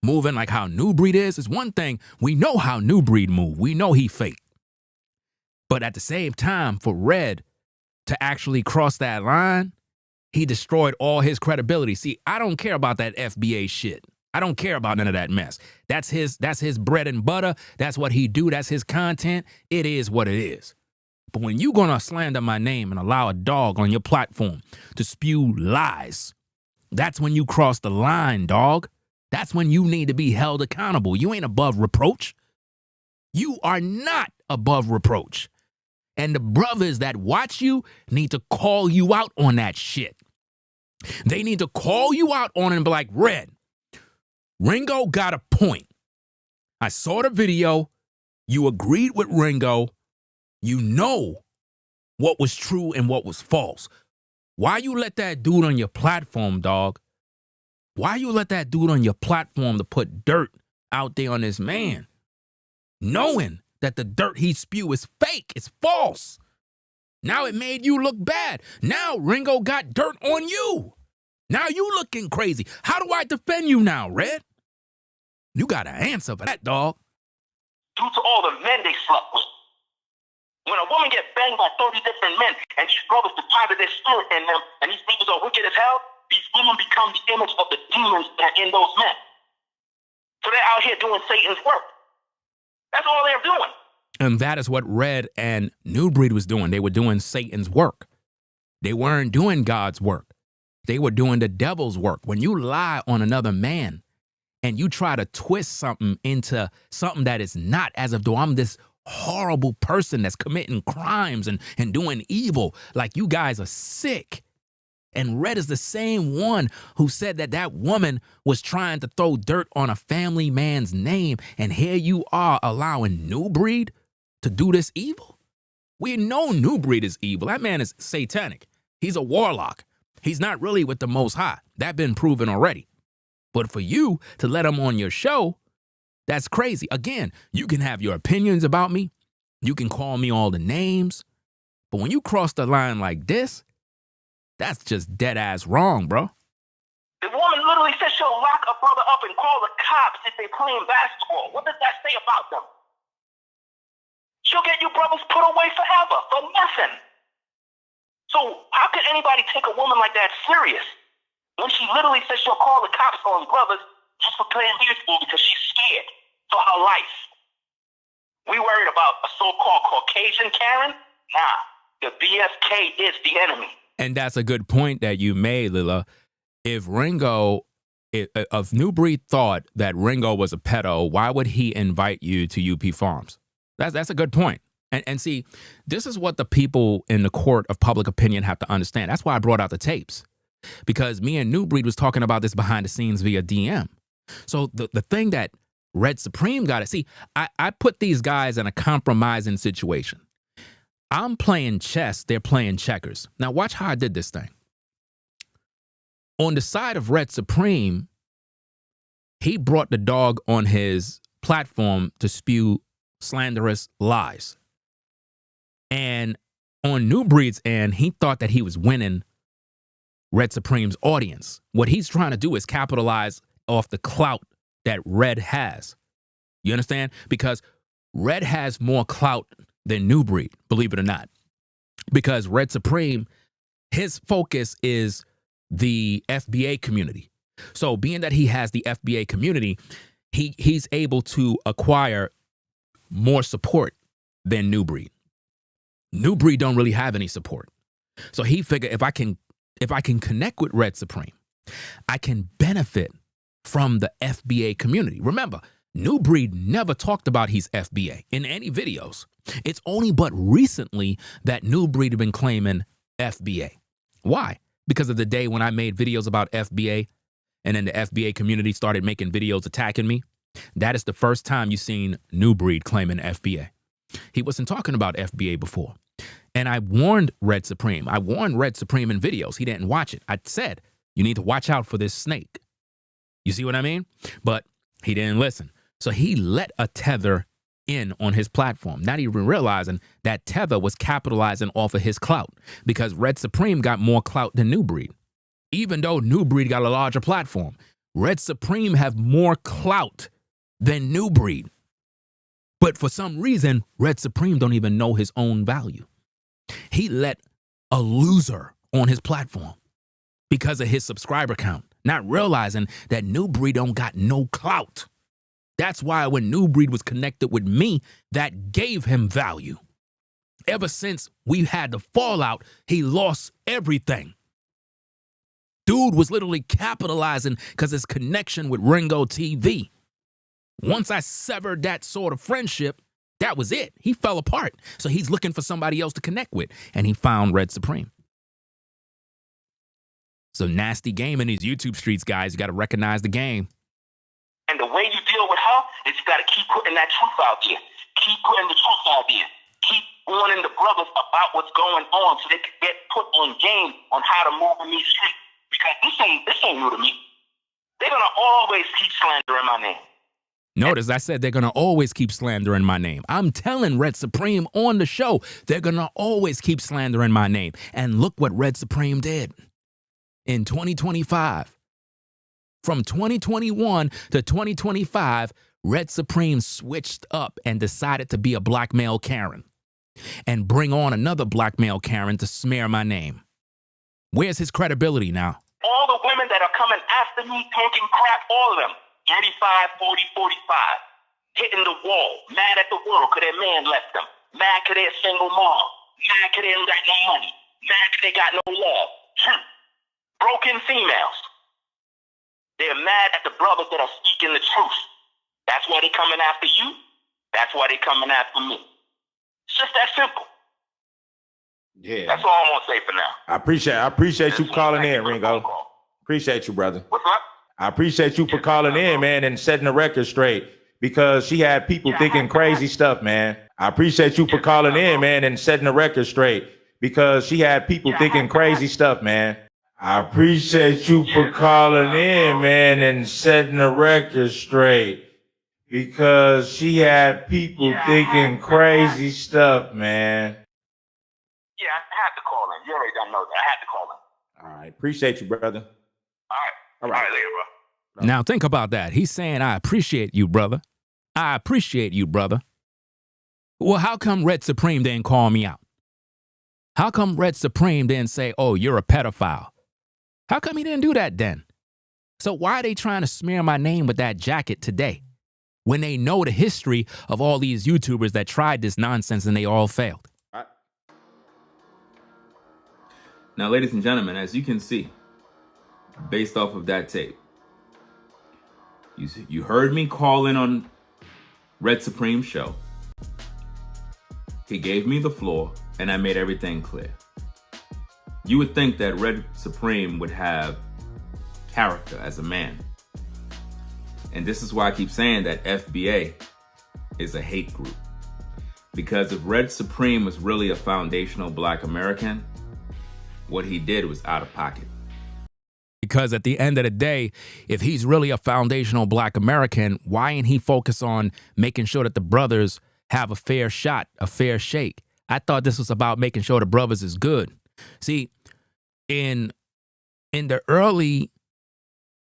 S4: moving like how New Breed is, it's one thing. We know how New Breed move. We know he fake. But at the same time, for Red to actually cross that line, he destroyed all his credibility. See, I don't care about that FBA shit. I don't care about none of that mess. That's his bread and butter. That's what he do. That's his content. It is what it is. But when you gonna slander my name and allow a dog on your platform to spew lies, that's when you cross the line, dog. That's when you need to be held accountable. You ain't above reproach. You are not above reproach. And the brothers that watch you need to call you out on that shit. They need to call you out on it and be like, Red, Ringo got a point. I saw the video. You agreed with Ringo. You know what was true and what was false. Why you let that dude on your platform, dog? Why you let that dude on your platform to put dirt out there on this man? Knowing that the dirt he spew is fake, it's false. Now it made you look bad. Now Ringo got dirt on you. Now you looking crazy. How do I defend you now, Red? You got an answer for that, dog.
S5: Due to all the men they slept with. When a woman gets banged by 30 different men and these brothers deposit their spirit in them and these people are wicked as hell, these women become the image of the demons that are in those men. So they're out here doing Satan's work. That's all they're doing.
S4: And that is what Red and New Breed was doing. They were doing Satan's work. They weren't doing God's work. They were doing the devil's work. When you lie on another man and you try to twist something into something that is not, as if though I'm this horrible person that's committing crimes and doing evil, like you guys are sick. And Red is the same one who said that that woman was trying to throw dirt on a family man's name. And here you are allowing New Breed to do this evil? We know New Breed is evil. That man is satanic. He's a warlock. He's not really with the Most High. That's been proven already. But for you to let him on your show, that's crazy. Again, you can have your opinions about me. You can call me all the names. But when you cross the line like this, that's just dead ass wrong, bro.
S5: The woman literally said she'll lock a brother up and call the cops if they playing basketball. What does that say about them? She'll get you brothers put away forever for nothing. So how could anybody take a woman like that serious when she literally says she'll call the cops on brothers just for playing basketball because she's scared for her life? We worried about a so-called Caucasian Karen? Nah, the BFK is the enemy.
S4: And that's a good point that you made, Lila. If New Breed thought that Ringo was a pedo, why would he invite you to UP Farms? That's a good point. And see, this is what the people in the court of public opinion have to understand. That's why I brought out the tapes. Because me and New Breed was talking about this behind the scenes via DM. So the thing that Red Supreme got to see, I put these guys in a compromising situation. I'm playing chess, they're playing checkers. Now watch how I did this thing. On the side of Red Supreme, he brought the dog on his platform to spew slanderous lies. And on New Breed's end, he thought that he was winning Red Supreme's audience. What he's trying to do is capitalize off the clout that Red has. You understand? Because Red has more clout than New Breed, believe it or not. Because Red Supreme, his focus is the FBA community. So being that he has the FBA community, he's able to acquire more support than New Breed. New Breed don't really have any support. So he figured if I can connect with Red Supreme, I can benefit from the FBA community. Remember, New Breed never talked about his FBA in any videos. It's only but recently that New Breed have been claiming FBA. Why? Because of the day when I made videos about FBA and then the FBA community started making videos attacking me. That is the first time you've seen New Breed claiming FBA. He wasn't talking about FBA before. And I warned Red Supreme. I warned Red Supreme in videos. He didn't watch it. I said, you need to watch out for this snake. You see what I mean? But he didn't listen. So he let a tether in on his platform, not even realizing that tether was capitalizing off of his clout because Red Supreme got more clout than New Breed. Even though New Breed got a larger platform, Red Supreme have more clout than New Breed. But for some reason, Red Supreme don't even know his own value. He let a loser on his platform because of his subscriber count, not realizing that New Breed don't got no clout. That's why when New Breed was connected with me, that gave him value. Ever since we had the fallout, he lost everything. Dude was literally capitalizing because his connection with Ringo TV. Once I severed that sort of friendship, that was it. He fell apart. So he's looking for somebody else to connect with. And he found Red Supreme. So nasty game in these YouTube streets, guys. You got to recognize the game.
S5: And the way you deal with her is you got to keep putting that truth out there. Keep putting the truth out there. Keep warning the brothers about what's going on so they can get put on game on how to move in these streets. Because this ain't new to me. They're going to always keep slandering my name.
S4: Notice I said they're going to always keep slandering my name. I'm telling Red Supreme on the show, they're going to always keep slandering my name. And look what Red Supreme did in 2025. From 2021 to 2025, Red Supreme switched up and decided to be a black male Karen and bring on another black male Karen to smear my name. Where's his credibility now?
S5: All the women that are coming after me, talking crap, all of them, 35, 40, 45, hitting the wall, mad at the world because their man left them, mad because they're a single mom, mad because they ain't got no money, mad because they got no love. Broken females. They're mad at the brothers that are speaking the truth. That's why they're coming after you. That's why they're coming after me. It's just that simple.
S6: Yeah.
S5: That's all I'm going to say for now.
S6: I appreciate you calling in, Ringo. Appreciate you, brother.
S5: What's up?
S6: I appreciate you for calling in, man, and setting the record straight because she had people thinking crazy stuff, man. I appreciate you for calling in, man, and setting the record straight because she had people thinking crazy stuff, man. I appreciate you for calling in, man, and setting the record straight because she had people thinking crazy stuff, man.
S5: Yeah, I had to call in. You already don't know that. I had to call in.
S6: All right. Appreciate you, brother.
S5: All right, later, bro.
S4: Now think about that. He's saying, I appreciate you, brother. I appreciate you, brother. Well, how come Red Supreme didn't call me out? How come Red Supreme didn't say, oh, you're a pedophile? How come he didn't do that then? So why are they trying to smear my name with that jacket today when they know the history of all these YouTubers that tried this nonsense and they all failed?
S1: Now, ladies and gentlemen, as you can see, based off of that tape, you heard me call in on Red Supreme's show. He gave me the floor, and I made everything clear. You would think that Red Supreme would have character as a man. And this is why I keep saying that FBA is a hate group. Because if Red Supreme was really a foundational black American, what he did was out of pocket.
S4: Because at the end of the day, if he's really a foundational black American, why ain't he focus on making sure that the brothers have a fair shot, a fair shake? I thought this was about making sure the brothers is good. See, in the early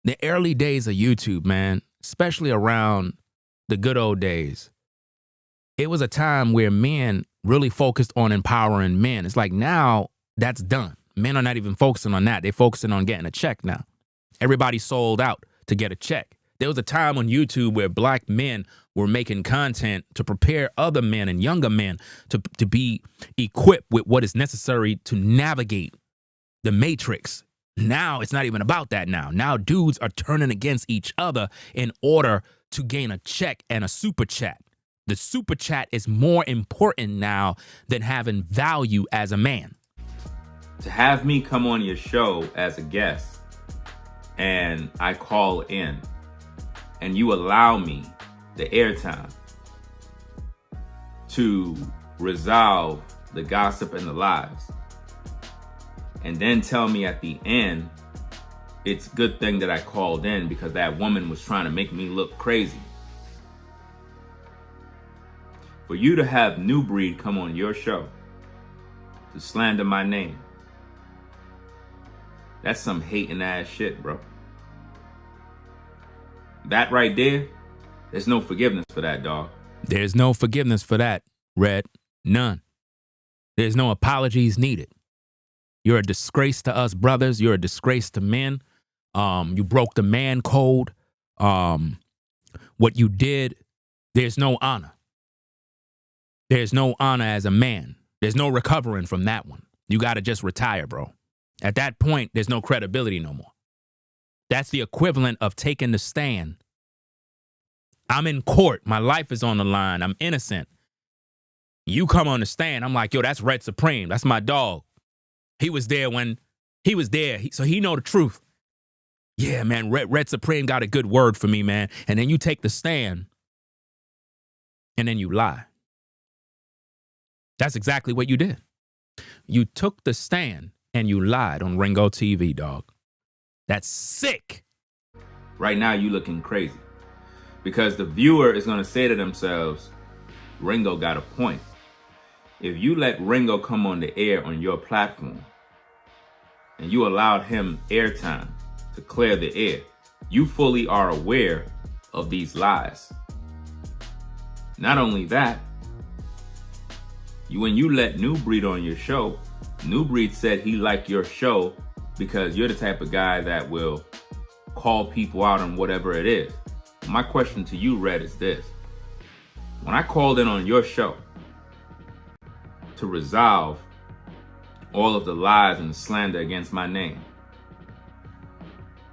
S4: days of YouTube, man, especially around the good old days, it was a time where men really focused on empowering men. It's like now that's done. Men are not even focusing on that. They're focusing on getting a check now. Everybody sold out to get a check. There was a time on YouTube where black men were making content to prepare other men and younger men to be equipped with what is necessary to navigate the matrix. Now it's not even about that now. Now dudes are turning against each other in order to gain a check and a super chat. The super chat is more important now than having value as a man.
S1: To have me come on your show as a guest and I call in and you allow me the airtime to resolve the gossip and the lies, and then tell me at the end it's a good thing that I called in because that woman was trying to make me look crazy. For you to have New Breed come on your show to slander my name, that's some hating ass shit, bro. That right there, there's no forgiveness for that, dog.
S4: There's no forgiveness for that, Red. None. There's no apologies needed. You're a disgrace to us brothers. You're a disgrace to men. You broke the man code. What you did, there's no honor. There's no honor as a man. There's no recovering from that one. You got to just retire, bro. At that point, there's no credibility no more. That's the equivalent of taking the stand. I'm in court. My life is on the line. I'm innocent. You come on the stand. I'm like, yo, that's Red Supreme. That's my dog. He was there when he was there. So he know the truth. Yeah, man, Red Supreme got a good word for me, man. And then you take the stand and then you lie. That's exactly what you did. You took the stand and you lied on Ringo TV, dog. That's sick.
S1: Right now, you looking crazy because the viewer is going to say to themselves, Ringo got a point. If you let Ringo come on the air on your platform and you allowed him airtime to clear the air, you fully are aware of these lies. Not only that, when you let New Breed on your show, New Breed said he liked your show because you're the type of guy that will call people out on whatever it is. My question to you, Red, is this. When I called in on your show to resolve all of the lies and the slander against my name,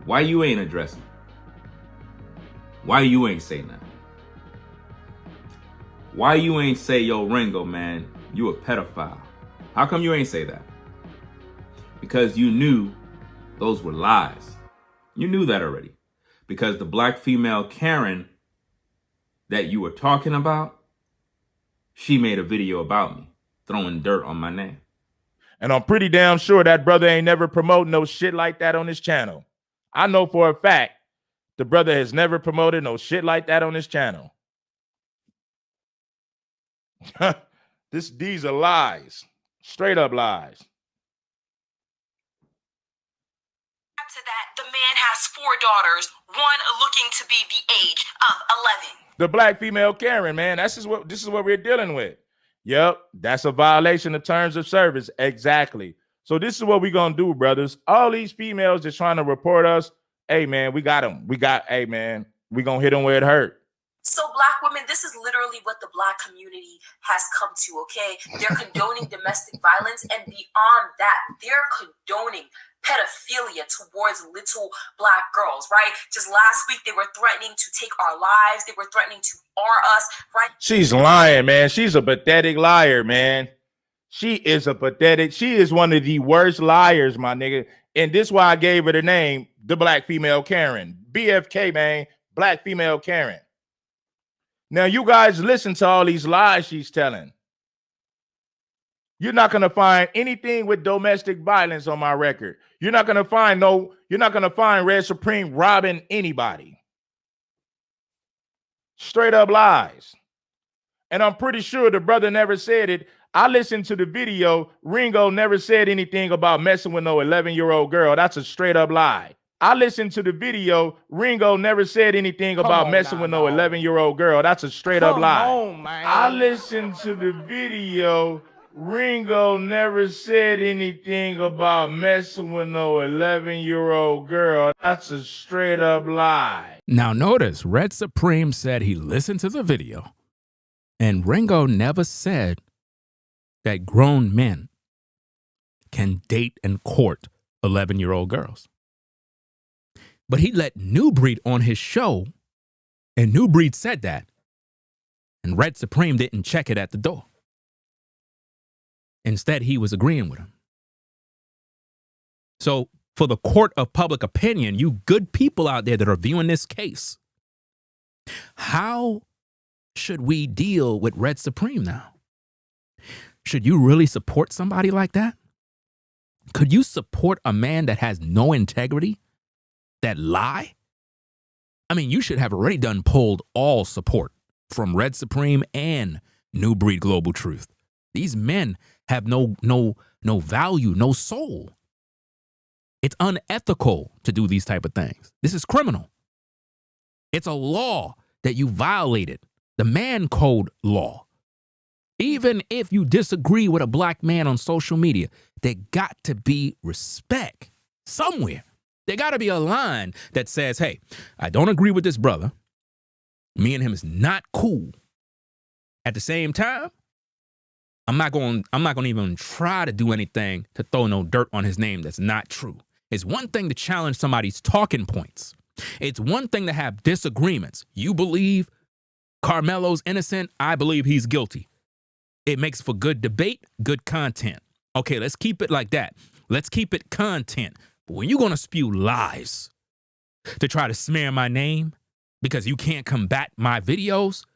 S1: why you ain't addressing? Why you ain't say nothing? Why you ain't say, yo, Ringo, man, you a pedophile? How come you ain't say that? Because you knew those were lies. You knew that already. Because the black female Karen that you were talking about, she made a video about me, throwing dirt on my name.
S6: And I'm pretty damn sure that brother ain't never promoting no shit like that on his channel. I know for a fact the brother has never promoted no shit like that on his channel. These are lies. Straight up lies.
S7: To that, the man has 4 daughters, one looking to be the age of 11.
S6: The black female Karen, man, this is what we're dealing with. Yep, that's a violation of terms of service. Exactly. So this is what we're gonna do, brothers. All these females just trying to report us. Hey, man, we got them. Hey, man, we gonna hit them where it hurt.
S7: So black women, this is literally what the black community has come to, okay? They're condoning domestic violence, and beyond that, they're condoning pedophilia towards little black girls, right? Just last week, they were threatening to take our lives. They were threatening to R us, right?
S6: She's lying, man. She's a pathetic liar, man. She is one of the worst liars, my nigga. And this is why I gave her the name, the black female Karen. BFK, man, black female Karen. Now, you guys listen to all these lies she's telling. You're not going to find anything with domestic violence on my record. You're not going to find Red Supreme robbing anybody. Straight up lies. And I'm pretty sure the brother never said it. I listened to the video. Ringo never said anything about messing with no 11-year-old girl. That's a straight up lie. I listened to the video. Ringo never said anything about messing with no 11-year-old girl. That's a straight up lie. I listened to the video. Ringo never said anything about messing with no 11-year-old girl. That's a straight up lie.
S4: Now notice, Red Supreme said he listened to the video, and Ringo never said that grown men can date and court 11-year-old girls. But he let New Breed on his show, and New Breed said that, and Red Supreme didn't check it at the door. Instead, he was agreeing with him. So for the court of public opinion, you good people out there that are viewing this case, how should we deal with Red Supreme now? Should you really support somebody like that? Could you support a man that has no integrity, that lie? I mean, you should have already pulled all support from Red Supreme and New Breed Global Truth. These men have no value, no soul. It's unethical to do these type of things. This is criminal. It's a law that you violated, the man code law. Even if you disagree with a black man on social media, there got to be respect somewhere. There got to be a line that says, hey, I don't agree with this brother. Me and him is not cool. At the same time, I'm not going to even try to do anything to throw no dirt on his name that's not true. It's one thing to challenge somebody's talking points. It's one thing to have disagreements. You believe Carmelo's innocent. I believe he's guilty. It makes for good debate, good content. Okay, let's keep it like that. Let's keep it content. But when you're going to spew lies to try to smear my name because you can't combat my videos,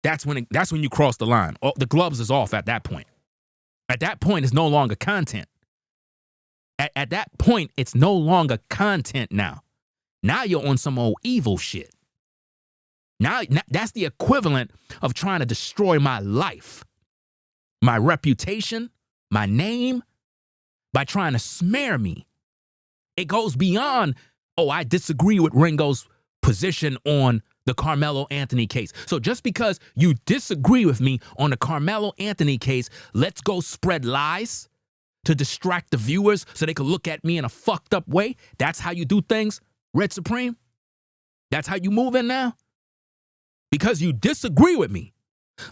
S4: that's when you cross the line. The gloves is off at that point. At that point, it's no longer content. At that point, it's no longer content now. Now you're on some old evil shit. Now that's the equivalent of trying to destroy my life, my reputation, my name, by trying to smear me. It goes beyond, oh, I disagree with Ringo's position on the Carmelo Anthony case. So just because you disagree with me on the Carmelo Anthony case, let's go spread lies to distract the viewers so they can look at me in a fucked up way? That's how you do things, Red Supreme? That's how you move in now? Because you disagree with me,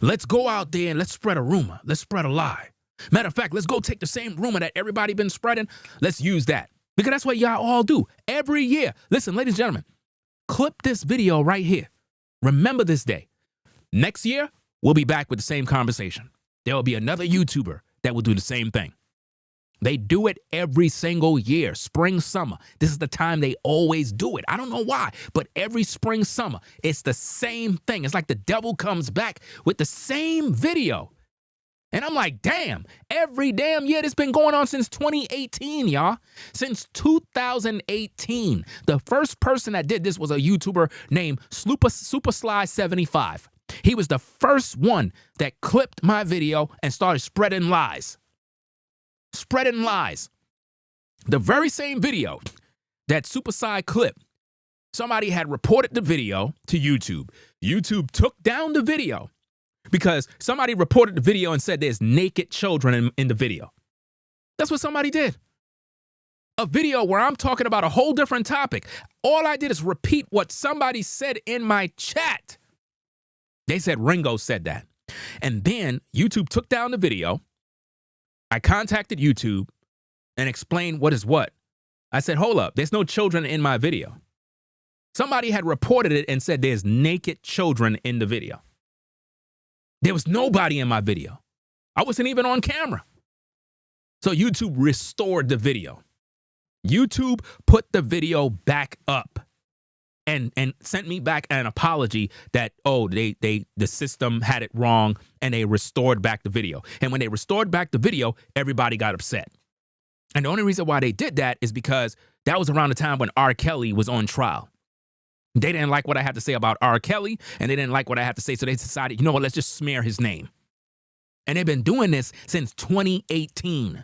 S4: let's go out there and let's spread a rumor. Let's spread a lie. Matter of fact, let's go take the same rumor that everybody been spreading. Let's use that. Because that's what y'all all do every year. Listen, ladies and gentlemen, clip this video right here. Remember this day. Next year, we'll be back with the same conversation. There will be another YouTuber that will do the same thing. They do it every single year, spring, summer. This is the time they always do it. I don't know why, but every spring, summer, it's the same thing. It's like the devil comes back with the same video. And I'm like, damn, every damn year this been going on since 2018, y'all. Since 2018. The first person that did this was a YouTuber named Supersly75. He was the first one that clipped my video and started spreading lies. Spreading lies. The very same video that Supersly clipped, somebody had reported the video to YouTube. YouTube took down the video because somebody reported the video and said there's naked children in the video. That's what somebody did. A video where I'm talking about a whole different topic. All I did is repeat what somebody said in my chat. They said Ringo said that. And then YouTube took down the video. I contacted YouTube and explained what is what. I said, hold up, there's no children in my video. Somebody had reported it and said there's naked children in the video. There was nobody in my video. I wasn't even on camera. So YouTube restored the video. YouTube put the video back up and sent me back an apology that, oh, the system had it wrong and they restored back the video. And when they restored back the video, everybody got upset. And the only reason why they did that is because that was around the time when R. Kelly was on trial. They didn't like what I had to say about R. Kelly, and they didn't like what I had to say, so they decided, you know what, let's just smear his name. And they've been doing this since 2018.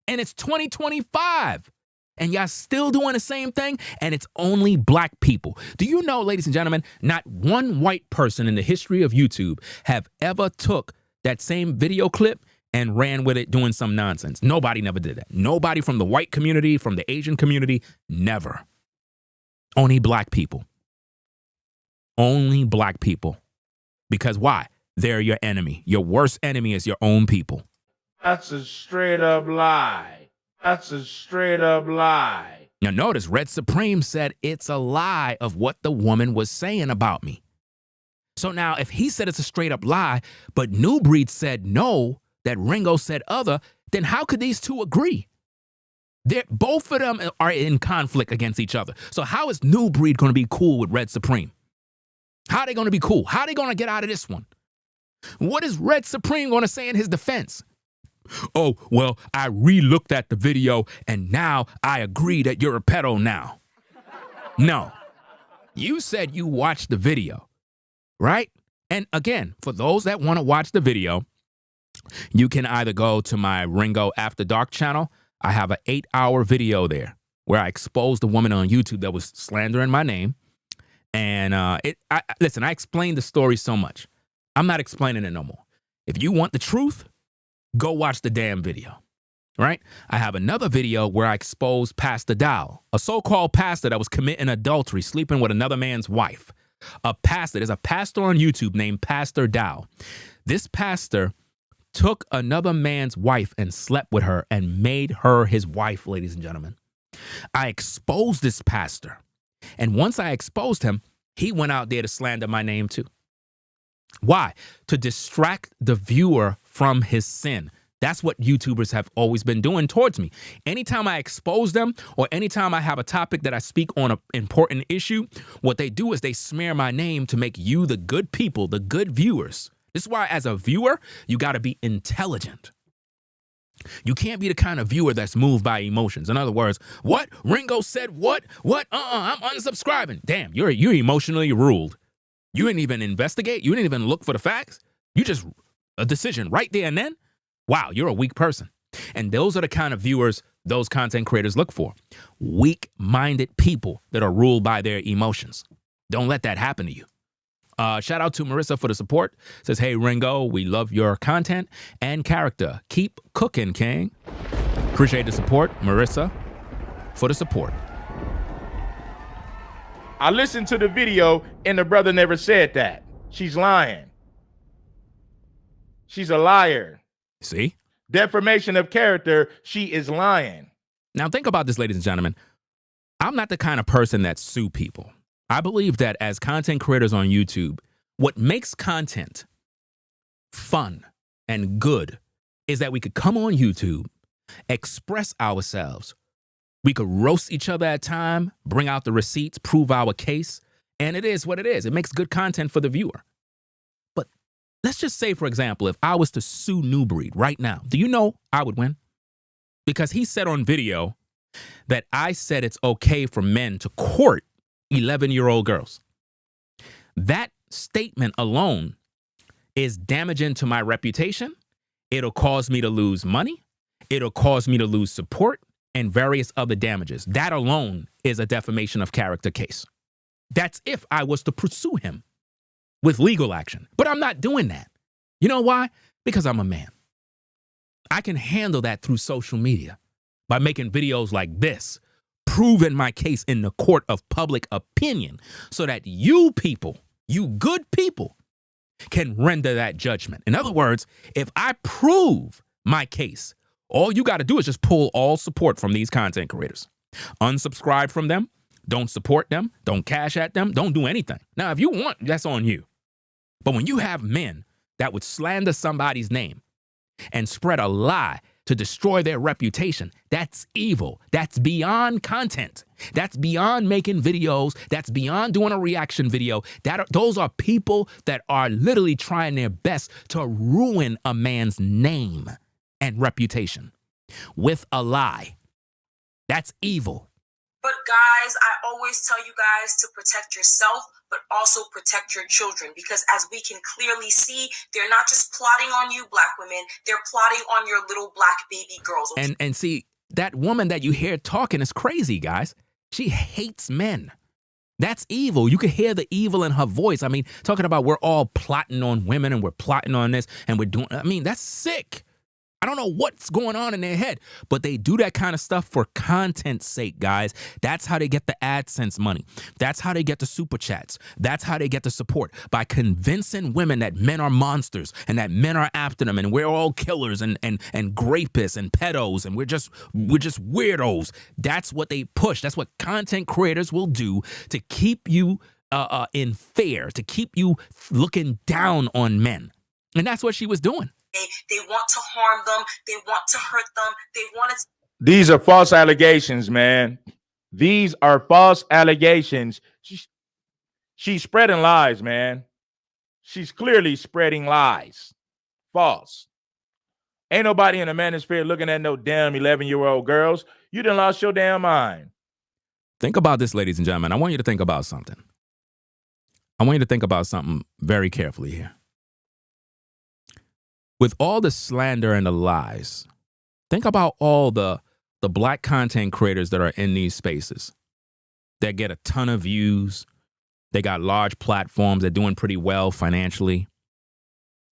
S4: And it's 2025. And y'all still doing the same thing, and it's only black people. Do you know, ladies and gentlemen, not one white person in the history of YouTube have ever took that same video clip and ran with it doing some nonsense? Nobody never did that. Nobody from the white community, from the Asian community, never. Only black people. Only black people. Because why? They're your enemy. Your worst enemy is your own people.
S6: That's a straight up lie. That's a straight up lie.
S4: Now notice, Red Supreme said it's a lie of what the woman was saying about me. So now if he said it's a straight up lie, but New Breed said no, that Ringo said other, then how could these two agree? Both of them are in conflict against each other. So how is New Breed going to be cool with Red Supreme? How are they going to be cool? How are they going to get out of this one? What is Red Supreme going to say in his defense? Oh, well, I re-looked at the video and now I agree that you're a pedo now. No. You said you watched the video, right? And again, for those that want to watch the video, you can either go to my Ringo After Dark channel. I have an 8-hour video there where I exposed the woman on YouTube that was slandering my name. And listen, I explained the story so much. I'm not explaining it no more. If you want the truth, go watch the damn video. right? I have another video where I exposed Pastor Dao, a so-called pastor that was committing adultery, sleeping with another man's wife. There's a pastor on YouTube named Pastor Dao. This pastor took another man's wife and slept with her and made her his wife, ladies and gentlemen. I exposed this pastor. And once I exposed him, he went out there to slander my name too. Why? To distract the viewer from his sin. That's what YouTubers have always been doing towards me. Anytime I expose them or anytime I have a topic that I speak on an important issue, what they do is they smear my name to make you the good people, the good viewers. This is why as a viewer, you got to be intelligent. You can't be the kind of viewer that's moved by emotions. In other words, what? Ringo said what? What? I'm unsubscribing. Damn, you're emotionally ruled. You didn't even investigate. You didn't even look for the facts. You just a decision right there and then. Wow, you're a weak person. And those are the kind of viewers those content creators look for. Weak-minded people that are ruled by their emotions. Don't let that happen to you. Shout out to Marissa for the support. Says, hey, Ringo, we love your content and character. Keep cooking, King. Appreciate the support, Marissa, for the support.
S6: I listened to the video and the brother never said that. She's lying. She's a liar.
S4: See?
S6: Defamation of character. She is lying.
S4: Now think about this, ladies and gentlemen. I'm not the kind of person that sue people. I believe that as content creators on YouTube, what makes content fun and good is that we could come on YouTube, express ourselves. We could roast each other at time, bring out the receipts, prove our case, and it is what it is. It makes good content for the viewer. But let's just say, for example, if I was to sue New Breed right now, do you know I would win? Because he said on video that I said it's okay for men to court 11-year-old girls. That statement alone is damaging to my reputation. It'll cause me to lose money. It'll cause me to lose support and various other damages. That alone is a defamation of character case. That's if I was to pursue him with legal action. But I'm not doing that. You know why? Because I'm a man. I can handle that through social media by making videos like this, proving my case in the court of public opinion so that you people, you good people, can render that judgment. In other words, if I prove my case, all you got to do is just pull all support from these content creators. Unsubscribe from them. Don't support them. Don't cash at them. Don't do anything. Now, if you want, that's on you. But when you have men that would slander somebody's name and spread a lie to destroy their reputation, that's evil. That's beyond content. That's beyond making videos. That's beyond doing a reaction video. Those are people that are literally trying their best to ruin a man's name and reputation with a lie. That's evil.
S7: But guys, I always tell you guys to protect yourself, but also protect your children, because as we can clearly see, they're not just plotting on you, black women, they're plotting on your little black baby girls.
S4: And see, that woman that you hear talking is crazy, guys. She hates men. That's evil. You can hear the evil in her voice. I mean, talking about we're all plotting on women and we're plotting on this and we're doing, I mean, that's sick. I don't know what's going on in their head, but they do that kind of stuff for content's sake, guys. That's how they get the AdSense money. That's how they get the super chats. That's how they get the support, by convincing women that men are monsters and that men are after them and we're all killers and rapists and pedos and we're just weirdos. That's what they push. That's what content creators will do to keep you in fear, to keep you looking down on men. And that's what she was doing.
S7: They want to harm them. They want to hurt them. They want to.
S6: These are false allegations, man. These are false allegations. She's spreading lies, man. She's clearly spreading lies. False. Ain't nobody in the manosphere looking at no damn 11-year-old girls. You done lost your damn mind.
S4: Think about this, ladies and gentlemen. I want you to think about something. I want you to think about something very carefully here. With all the slander and the lies, think about all the black content creators that are in these spaces that get a ton of views. They got large platforms. They're doing pretty well financially.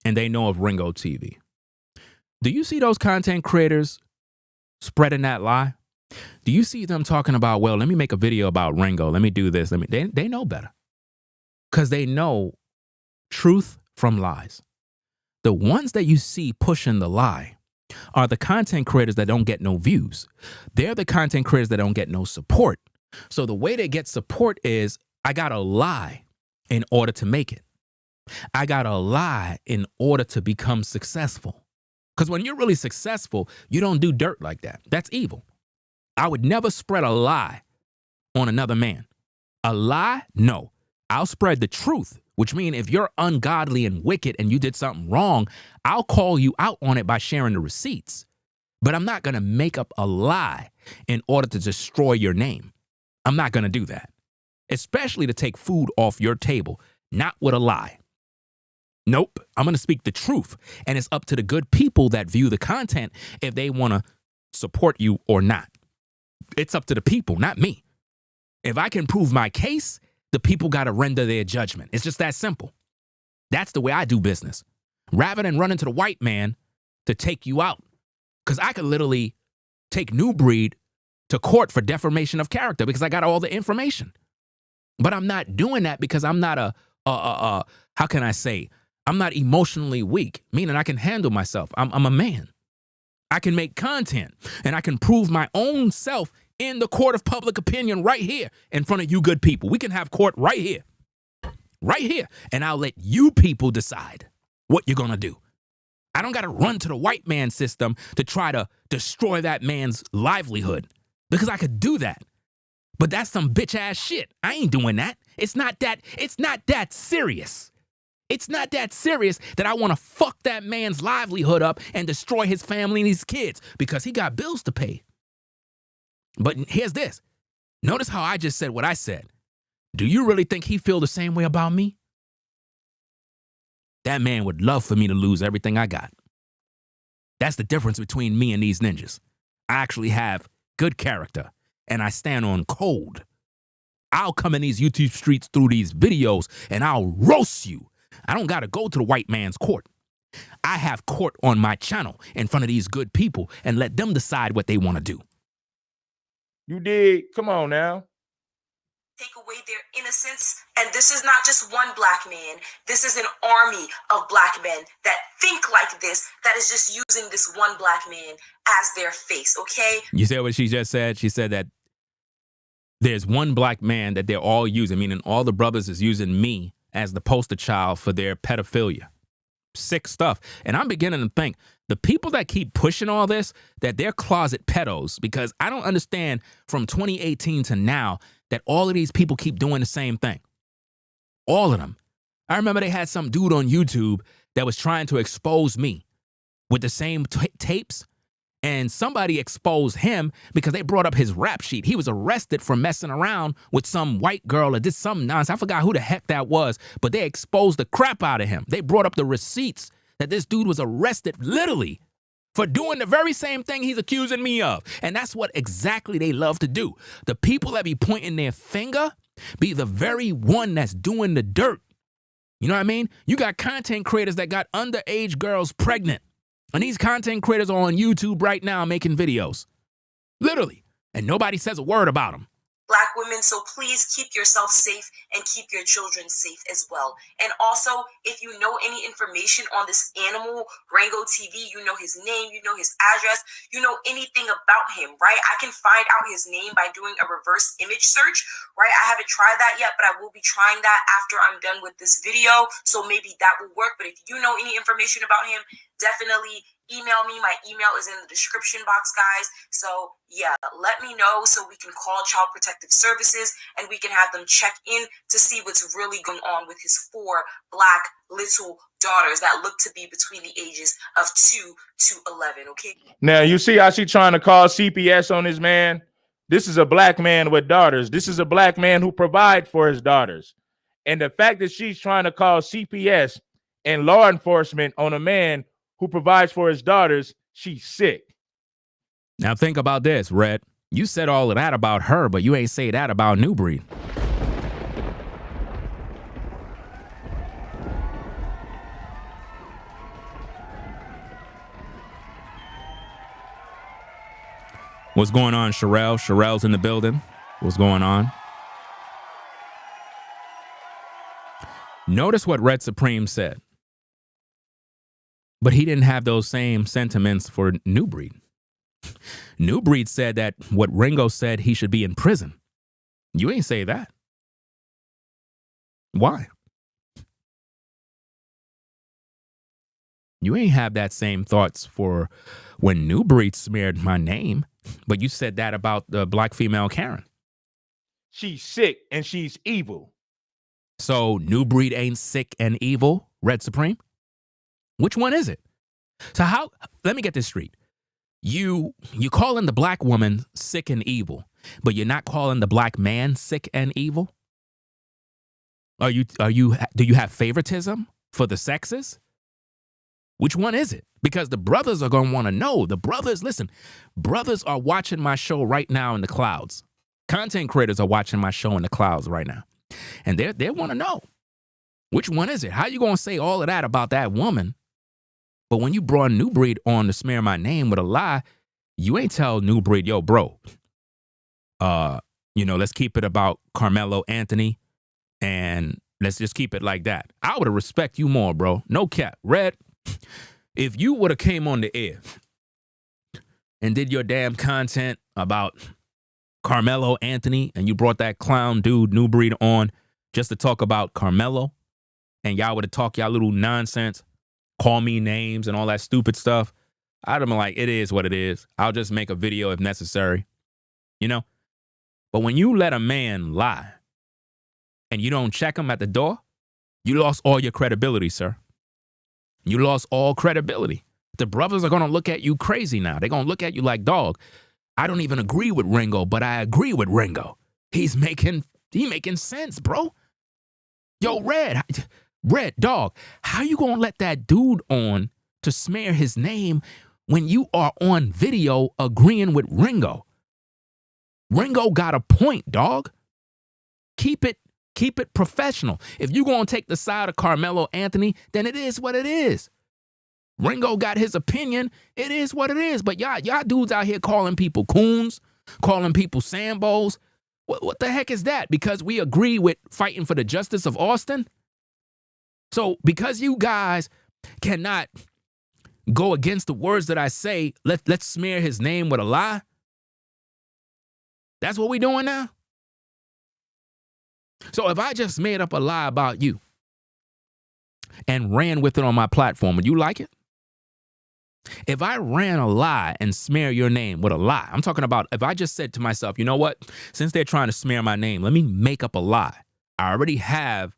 S4: And they know of Ringo TV. Do you see those content creators spreading that lie, do you see them talking about, well, let me make a video about Ringo. Let me do this. They know better because they know truth from lies. The ones that you see pushing the lie are the content creators that don't get no views. They're the content creators that don't get no support. So the way they get support is, I got to lie in order to make it. I got to lie in order to become successful. Because when you're really successful, you don't do dirt like that. That's evil. I would never spread a lie on another man. A lie? No. I'll spread the truth, which means if you're ungodly and wicked and you did something wrong, I'll call you out on it by sharing the receipts. But I'm not going to make up a lie in order to destroy your name. I'm not going to do that, especially to take food off your table, not with a lie. Nope. I'm going to speak the truth. And it's up to the good people that view the content if they want to support you or not. It's up to the people, not me. If I can prove my case, the people got to render their judgment. It's just that simple. That's the way I do business. Rather than running to the white man to take you out. Because I could literally take New Breed to court for defamation of character because I got all the information. But I'm not doing that because I'm not how can I say, I'm not emotionally weak, meaning I can handle myself. I'm a man. I can make content and I can prove my own self in the court of public opinion right here in front of you good people. We can have court right here. Right here. And I'll let you people decide what you're going to do. I don't got to run to the white man system to try to destroy that man's livelihood because I could do that. But that's some bitch ass shit. I ain't doing that. It's not that serious. It's not that serious that I want to fuck that man's livelihood up and destroy his family and his kids because he got bills to pay. But here's this. Notice how I just said what I said. Do you really think he feel the same way about me? That man would love for me to lose everything I got. That's the difference between me and these ninjas. I actually have good character and I stand on code. I'll come in these YouTube streets through these videos and I'll roast you. I don't got to go to the white man's court. I have court on my channel in front of these good people and let them decide what they want to do.
S6: You did. Come on now.
S7: Take away their innocence. And this is not just one black man. This is an army of black men that think like this, that is just using this one black man as their face, okay?
S4: You said what she just said? She said that there's one black man that they're all using, meaning all the brothers is using me as the poster child for their pedophilia. Sick stuff. And I'm beginning to think the people that keep pushing all this, that they're closet pedos, because I don't understand from 2018 to now that all of these people keep doing the same thing. All of them. I remember they had some dude on YouTube that was trying to expose me with the same tapes, and somebody exposed him because they brought up his rap sheet. He was arrested for messing around with some white girl or did some nonsense. I forgot who the heck that was, but they exposed the crap out of him. They brought up the receipts that this dude was arrested literally for doing the very same thing he's accusing me of. And that's what exactly they love to do. The people that be pointing their finger be the very one that's doing the dirt. You know what I mean? You got content creators that got underage girls pregnant. And these content creators are on YouTube right now making videos. Literally. And nobody says a word about them.
S7: Black women, so please keep yourself safe and keep your children safe as well. And also, if you know any information on this animal, Rango TV, you know his name, you know his address, you know anything about him, right? I can find out his name by doing a reverse image search, right? I haven't tried that yet, but I will be trying that after I'm done with this video. So maybe that will work. But if you know any information about him, definitely email me. My email is in the description box, guys. So yeah, let me know so we can call Child Protective Services and we can have them check in to see what's really going on with his 4 black little daughters that look to be between the ages of 2 to 11, okay?
S6: Now, you see how she trying to call CPS on this man? This is a black man with daughters. This is a black man who provides for his daughters. And the fact that she's trying to call CPS and law enforcement on a man who provides for his daughters, she's sick.
S4: Now think about this, Red. You said all of that about her, but you ain't say that about New Breed. What's going on, Sherelle? Sherelle's in the building. What's going on? Notice what Red Supreme said. But he didn't have those same sentiments for New Breed. New Breed said that what Ringo said, he should be in prison. You ain't say that. Why? You ain't have that same thoughts for when New Breed smeared my name, but you said that about the black female Karen.
S6: She's sick and she's evil.
S4: So New Breed ain't sick and evil, Red Supreme? Which one is it? So how, let me get this straight. You calling the black woman sick and evil, but you're not calling the black man sick and evil? Do you have favoritism for the sexes? Which one is it? Because the brothers are going to want to know. The brothers, listen, brothers are watching my show right now in the clouds. Content creators are watching my show in the clouds right now. And they want to know, which one is it? How you going to say all of that about that woman? But when you brought New Breed on to smear my name with a lie, you ain't tell New Breed, yo, bro, let's keep it about Carmelo Anthony and let's just keep it like that. I would have respect you more, bro. No cap. Red, if you would have came on the air and did your damn content about Carmelo Anthony and you brought that clown dude New Breed on just to talk about Carmelo and y'all would have talked y'all little nonsense, call me names and all that stupid stuff, I'd have been like, it is what it is. I'll just make a video if necessary, But when you let a man lie and you don't check him at the door, you lost all your credibility, sir. You lost all credibility. The brothers are going to look at you crazy now. They're going to look at you like, dog, I don't even agree with Ringo, but I agree with Ringo. He making sense, bro. Yo, Red, dog, how you going to let that dude on to smear his name when you are on video agreeing with Ringo? Ringo got a point, dog. Keep it professional. If you're going to take the side of Carmelo Anthony, then it is what it is. Ringo got his opinion. It is what it is. But y'all dudes out here calling people coons, calling people Sambos. What the heck is that? Because we agree with fighting for the justice of Austin? So because you guys cannot go against the words that I say, let's smear his name with a lie? That's what we doing now? So if I just made up a lie about you and ran with it on my platform, would you like it? If I ran a lie and smear your name with a lie, I'm talking about if I just said to myself, you know what? Since they're trying to smear my name, let me make up a lie. I already have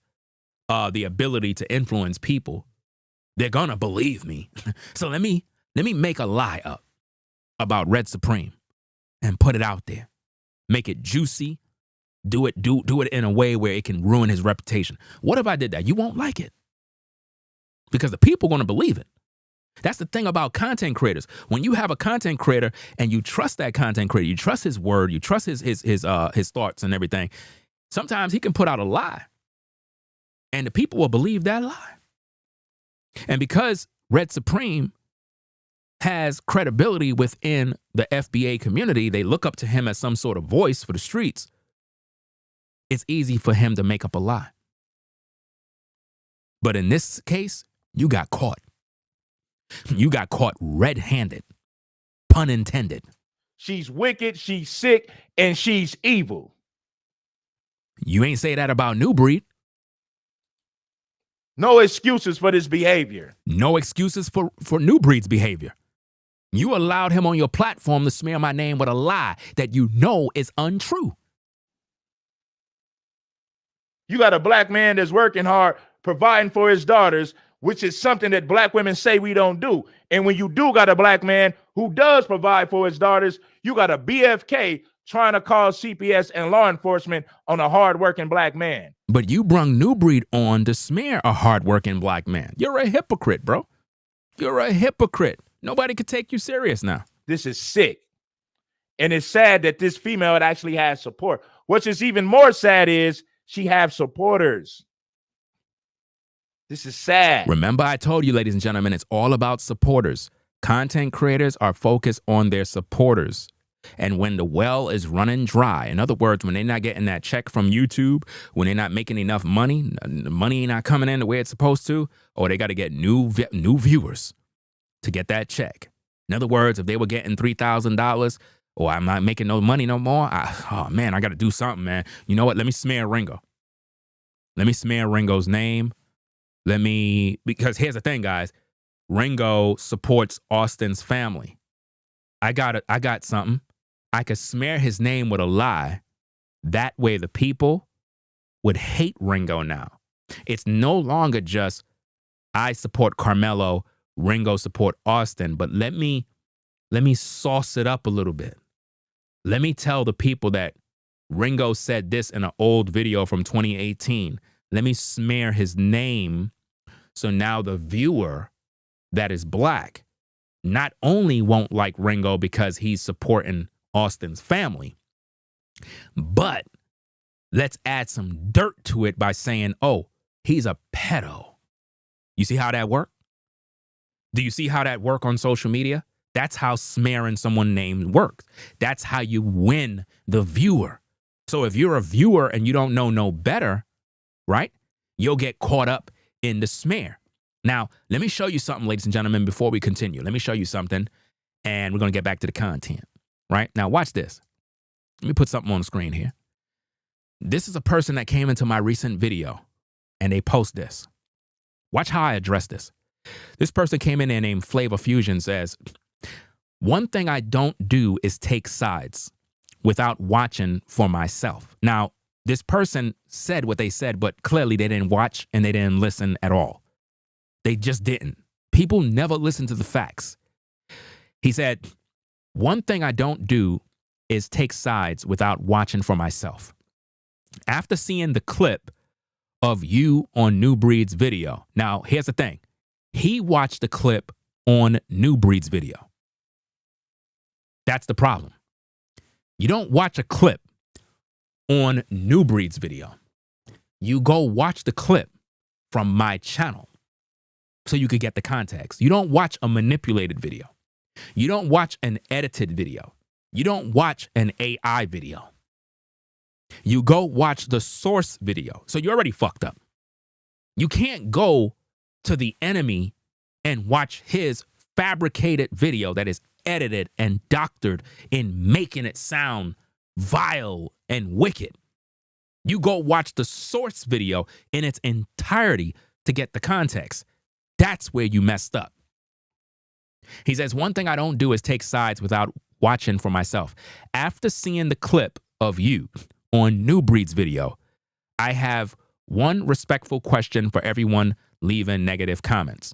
S4: the ability to influence people. They're going to believe me. So let me make a lie up about Red Supreme and put it out there. Make it juicy. Do it in a way where it can ruin his reputation. What if I did that? You won't like it. Because the people are going to believe it. That's the thing about content creators. When you have a content creator and you trust that content creator, you trust his word, you trust his thoughts and everything, sometimes he can put out a lie. And the people will believe that lie. And because Red Supreme has credibility within the FBA community, they look up to him as some sort of voice for the streets. It's easy for him to make up a lie. But in this case, you got caught. You got caught red-handed. Pun intended.
S6: She's wicked, she's sick, and she's evil.
S4: You ain't say that about New Breed.
S6: No excuses for this behavior.
S4: No excuses for New Breed's behavior. You allowed him on your platform to smear my name with a lie that you know is untrue.
S6: You got a black man that's working hard, providing for his daughters, which is something that black women say we don't do. And when you do got a black man who does provide for his daughters, you got a BFK trying to call CPS and law enforcement on a hardworking black man.
S4: But you brung New Breed on to smear a hardworking black man. You're a hypocrite, bro. You're a hypocrite. Nobody could take you serious now.
S6: This is sick. And it's sad that this female actually has support. What's is even more sad is she has supporters. This is sad.
S4: Remember, I told you, ladies and gentlemen, it's all about supporters. Content creators are focused on their supporters. And when the well is running dry, in other words, when they're not getting that check from YouTube, when they're not making enough money, the money ain't not coming in the way it's supposed to, or they got to get new viewers to get that check. In other words, if they were getting $3,000, or I'm not making no money no more, oh man, I got to do something, man. You know what? Let me smear Ringo. Let me smear Ringo's name. Because here's the thing, guys. Ringo supports Austin's family. I got something. I could smear his name with a lie. That way the people would hate Ringo now. It's no longer just I support Carmelo, Ringo support Austin, but let me sauce it up a little bit. Let me tell the people that Ringo said this in an old video from 2018. Let me smear his name so now the viewer that is black not only won't like Ringo because he's supporting Austin's family, but let's add some dirt to it by saying, oh, he's a pedo. You see how that works? Do you see how that works on social media? That's how smearing someone's name works. That's how you win the viewer. So if you're a viewer and you don't know no better, right, you'll get caught up in the smear. Now, let me show you something, ladies and gentlemen, before we continue. Let me show you something, and we're going to get back to the content, right? Now, watch this. Let me put something on the screen here. This is a person that came into my recent video, and they post this. Watch how I address this. This person came in there named Flavor Fusion, says, one thing I don't do is take sides without watching for myself. Now, this person said what they said, but clearly they didn't watch and they didn't listen at all. They just didn't. People never listen to the facts. He said, one thing I don't do is take sides without watching for myself. After seeing the clip of you on New Breed's video. Now, here's the thing. He watched the clip on New Breed's video. That's the problem. You don't watch a clip on New Breed's video. You go watch the clip from my channel so you could get the context. You don't watch a manipulated video. You don't watch an edited video. You don't watch an AI video. You go watch the source video. So you're already fucked up. You can't go to the enemy and watch his fabricated video that is edited and doctored in making it sound vile and wicked. You go watch the source video in its entirety to get the context. That's where you messed up. He says, one thing I don't do is take sides without watching for myself. After seeing the clip of you on New Breed's video, I have one respectful question for everyone leaving negative comments.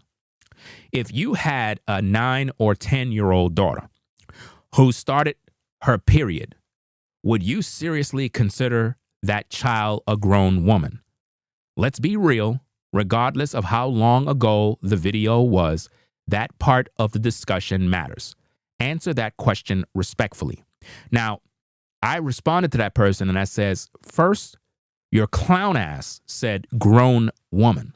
S4: If you had a 9 or 10-year-old daughter who started her period, would you seriously consider that child a grown woman? Let's be real. Regardless of how long ago the video was, that part of the discussion matters. Answer that question respectfully. Now, I responded to that person and I says, first, your clown ass said grown woman.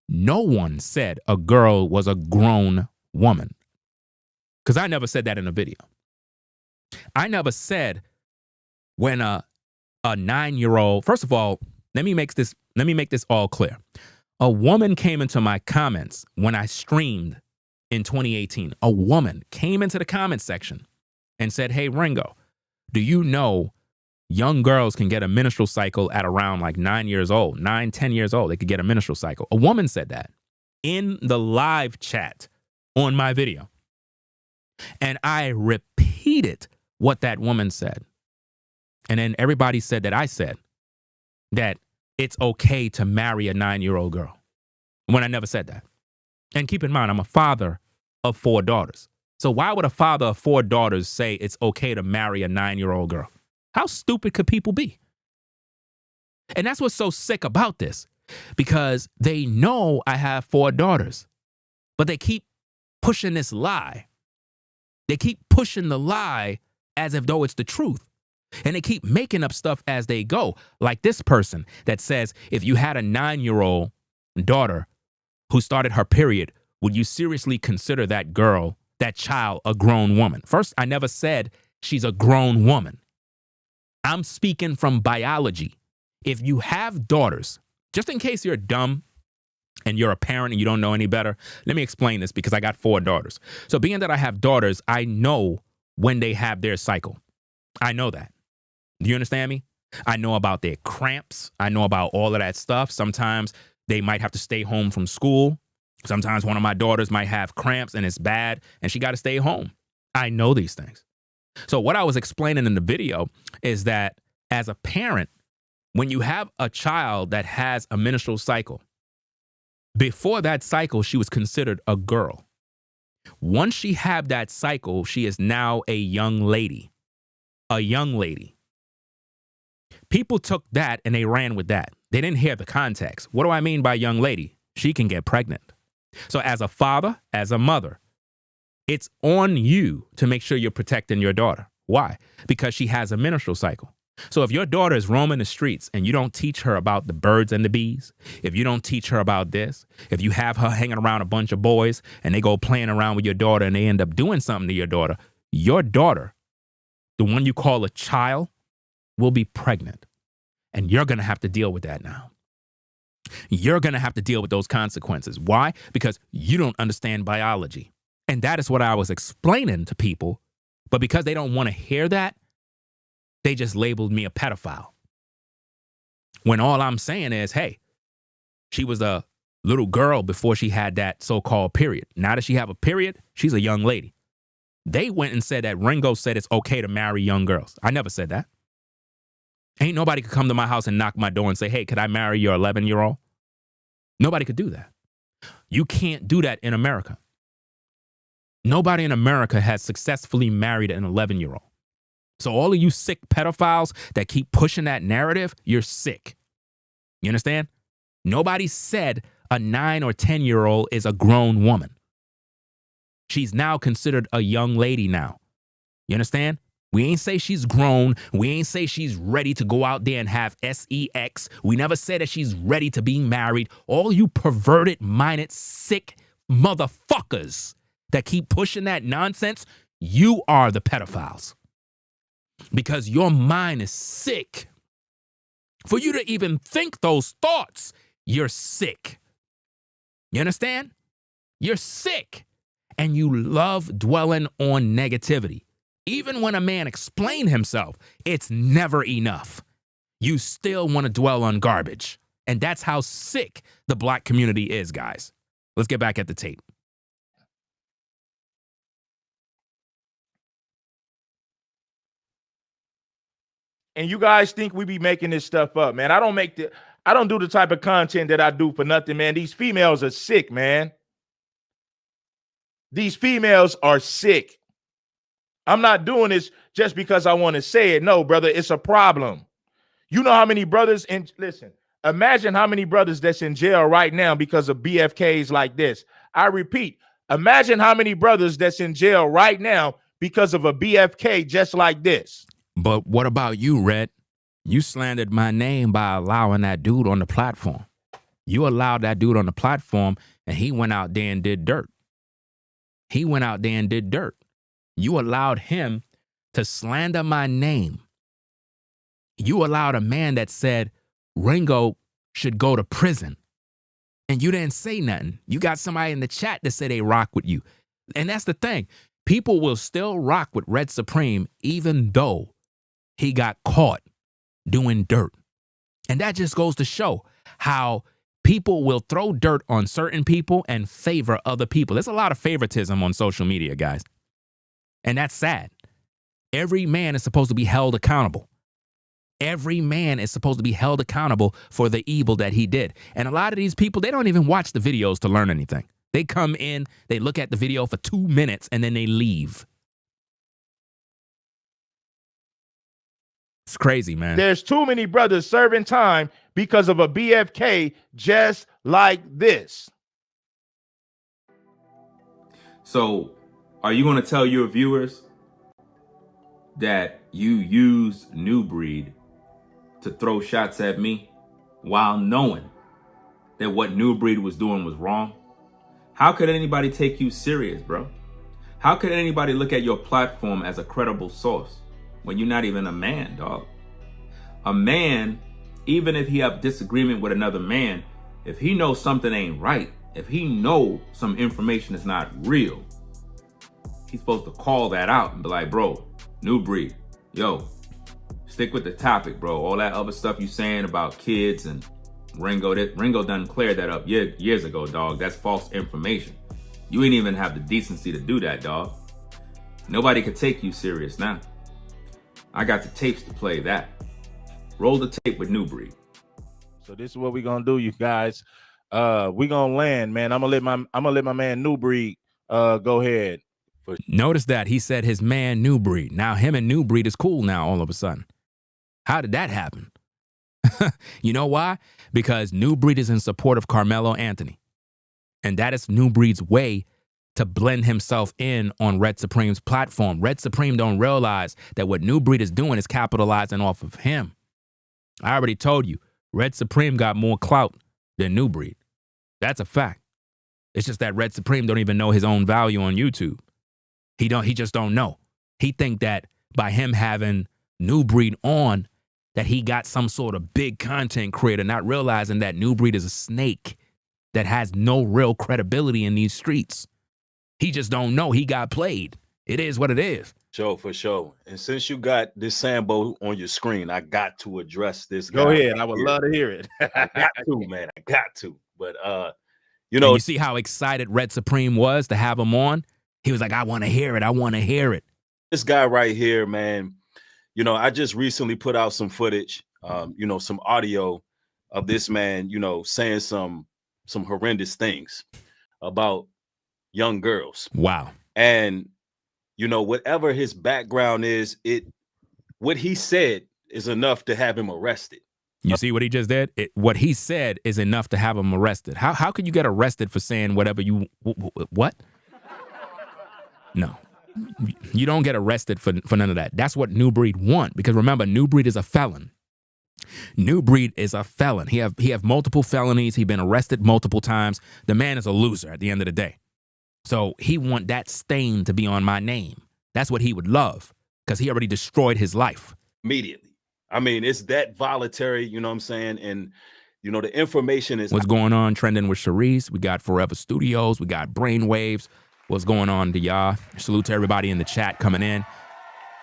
S4: No one said a girl was a grown woman. Because I never said that in a video. I never said when a 9-year-old, first of all, let me make this all clear. A woman came into my comments when I streamed in 2018. A woman came into the comment section and said, hey, Ringo, do you know young girls can get a menstrual cycle at around like 9 years old, 9, 10 years old? They could get a menstrual cycle. A woman said that in the live chat on my video. And I repeated what that woman said. And then everybody said that I said that it's okay to marry a 9-year-old girl, when I never said that. And keep in mind, I'm a father of 4 daughters. So why would a father of 4 daughters say it's okay to marry a 9-year-old girl? How stupid could people be? And that's what's so sick about this, because they know I have 4 daughters, but they keep pushing this lie. They keep pushing the lie as if though it's the truth. And they keep making up stuff as they go. Like this person that says, if you had a 9-year-old daughter who started her period, would you seriously consider that girl, that child, a grown woman? First, I never said She's a grown woman. I'm speaking from biology. If you have daughters, just in case you're dumb and you're a parent and you don't know any better, let me explain this because I got 4 daughters. So being that I have daughters, I know when they have their cycle. I know that. Do you understand me? I know about their cramps. I know about all of that stuff. Sometimes they might have to stay home from school. Sometimes one of my daughters might have cramps and it's bad and she got to stay home. I know these things. So what I was explaining in the video is that as a parent, when you have a child that has a menstrual cycle, before that cycle, she was considered a girl. Once she had that cycle, she is now a young lady. A young lady. People took that and they ran with that. They didn't hear the context. What do I mean by young lady? She can get pregnant. So as a father, as a mother, it's on you to make sure you're protecting your daughter. Why? Because she has a menstrual cycle. So if your daughter is roaming the streets and you don't teach her about the birds and the bees, if you don't teach her about this, if you have her hanging around a bunch of boys and they go playing around with your daughter and they end up doing something to your daughter, the one you call a child, will be pregnant. And you're going to have to deal with that now. You're going to have to deal with those consequences. Why? Because you don't understand biology. And that is what I was explaining to people. But because they don't want to hear that, they just labeled me a pedophile. When all I'm saying is, hey, she was a little girl before she had that so-called period. Now that she have a period, she's a young lady. They went and said that Ringo said it's okay to marry young girls. I never said that. Ain't nobody could come to my house and knock my door and say, hey, could I marry your 11-year-old? Nobody could do that. You can't do that in America. Nobody in America has successfully married an 11-year-old. So all of you sick pedophiles that keep pushing that narrative, you're sick. You understand? Nobody said a 9 or 10-year-old is a grown woman. She's now considered a young lady now. You understand? We ain't say she's grown. We ain't say she's ready to go out there and have sex. We never said that she's ready to be married. All you perverted, minded, sick motherfuckers that keep pushing that nonsense, you are the pedophiles. Because your mind is sick. For you to even think those thoughts, you're sick. You understand? You're sick. And you love dwelling on negativity. Even when a man explains himself, it's never enough. You still want to dwell on garbage. And that's how sick the black community is, guys. Let's get back at the tape.
S6: And you guys think we be making this stuff up, man. I don't do the type of content that I do for nothing, man. These females are sick, man. These females are sick. I'm not doing this just because I want to say it. No, brother, it's a problem. You know how many brothers listen, imagine how many brothers that's in jail right now because of BFKs like this. I repeat, imagine how many brothers that's in jail right now because of a BFK just like this.
S4: But what about you, Red? You slandered my name by allowing that dude on the platform. You allowed that dude on the platform and he went out there and did dirt. He went out there and did dirt. You allowed him to slander my name. You allowed a man that said Ringo should go to prison. And you didn't say nothing. You got somebody in the chat that said they rock with you. And that's the thing. People will still rock with Red Supreme even though he got caught doing dirt. And that just goes to show how people will throw dirt on certain people and favor other people. There's a lot of favoritism on social media, guys. And that's sad. Every man is supposed to be held accountable. Every man is supposed to be held accountable for the evil that he did. And a lot of these people, they don't even watch the videos to learn anything. They come in, they look at the video for 2 minutes, and then they leave. It's crazy, man.
S6: There's too many brothers serving time because of a BFK just like this.
S1: So, are you going to tell your viewers that you used New Breed to throw shots at me while knowing that what New Breed was doing was wrong? How could anybody take you serious, bro? How could anybody look at your platform as a credible source when you're not even a man, dog? A man, even if he have disagreement with another man, if he knows something ain't right, if he know some information is not real, he's supposed to call that out and be like, bro, New Breed, yo, stick with the topic, bro. All that other stuff you saying about kids and Ringo done cleared that up years ago, dog. That's false information. You ain't even have the decency to do that, dog. Nobody could take you serious now. I got the tapes to play that. Roll the tape with New Breed.
S6: So this is what we're gonna do, you guys. We're gonna land, man. I'm gonna let my man New Breed go ahead.
S4: Notice that he said his man New Breed. Now him and New Breed is cool now all of a sudden. How did that happen? You know why? Because New Breed is in support of Carmelo Anthony. And that is New Breed's way to blend himself in on Red Supreme's platform. Red Supreme don't realize that what New Breed is doing is capitalizing off of him. I already told you, Red Supreme got more clout than New Breed. That's a fact. It's just that Red Supreme don't even know his own value on YouTube. He just don't know. He think that by him having New Breed on, that he got some sort of big content creator, not realizing that New Breed is a snake that has no real credibility in these streets. He just don't know. He got played. It is what it is.
S8: Sure, for sure. And since you got this Sambo on your screen, I got to address this guy.
S6: Go ahead. I would love to hear it.
S8: I got to, man. I got to. But you
S4: And
S8: know,
S4: you see how excited Red Supreme was to have him on? He was like, I want to hear it. I want to hear it.
S8: this guy right here, man, you know, I just recently put out some footage, you know, some audio of this man, you know, saying some horrendous things about young girls.
S4: Wow.
S8: And, you know, whatever his background is, what he said is enough to have him arrested.
S4: You see what he just did? What he said is enough to have him arrested. How could you get arrested for saying whatever you, what? No. You don't get arrested for none of that. That's what New Breed want. Because remember, New Breed is a felon. New Breed is a felon. He have multiple felonies. He's been arrested multiple times. The man is a loser at the end of the day. So he want that stain to be on my name. That's what he would love, because he already destroyed his life.
S8: Immediately. I mean, it's that voluntary, you know what I'm saying? And, you know, the information is...
S4: What's going on trending with Sharice? We got Forever Studios. We got Brainwaves. What's going on to y'all? Salute to everybody in the chat coming in.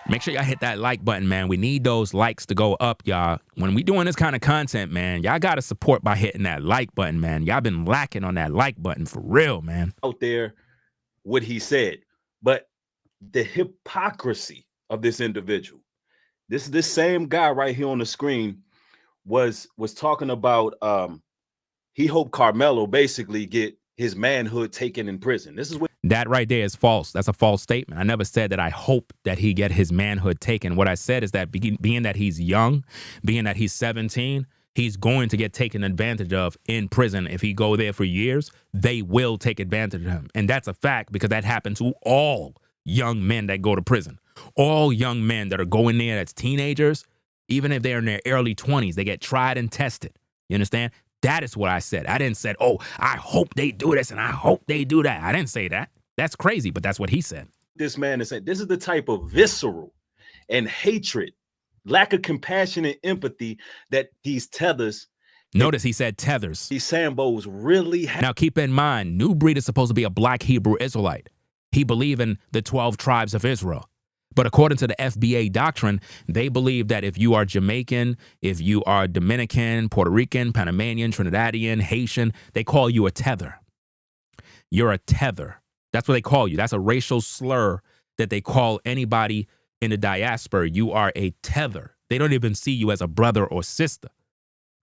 S4: Make sure y'all hit that like button, man. We need those likes to go up, y'all. When we doing this kind of content, man, y'all got to support by hitting that like button, man. Y'all been lacking on that like button for real, man.
S8: Out there, what he said. But the hypocrisy of this individual. This same guy right here on the screen was talking about he hoped Carmelo basically get his manhood taken in prison. This is what
S4: that right there is false. That's a false statement. I never said that I hope that he get his manhood taken. What I said is that being that he's young, being that he's 17, he's going to get taken advantage of in prison. If he go there for years, they will take advantage of him. And that's a fact, because that happens to all young men that go to prison. All young men that are going there as teenagers, even if they're in their early 20s, they get tried and tested. You understand? That is what I said. I didn't say, oh, I hope they do this and I hope they do that. I didn't say that. That's crazy, but that's what he said.
S8: This man is saying. This is the type of visceral and hatred, lack of compassion and empathy that these tethers.
S4: Notice he said tethers.
S8: These Sambos really have.
S4: Now keep in mind, New Breed is supposed to be a black Hebrew Israelite. He believe in the 12 tribes of Israel. But according to the FBA doctrine, they believe that if you are Jamaican, if you are Dominican, Puerto Rican, Panamanian, Trinidadian, Haitian, they call you a tether. You're a tether. That's what they call you. That's a racial slur that they call anybody in the diaspora. You are a tether. They don't even see you as a brother or sister.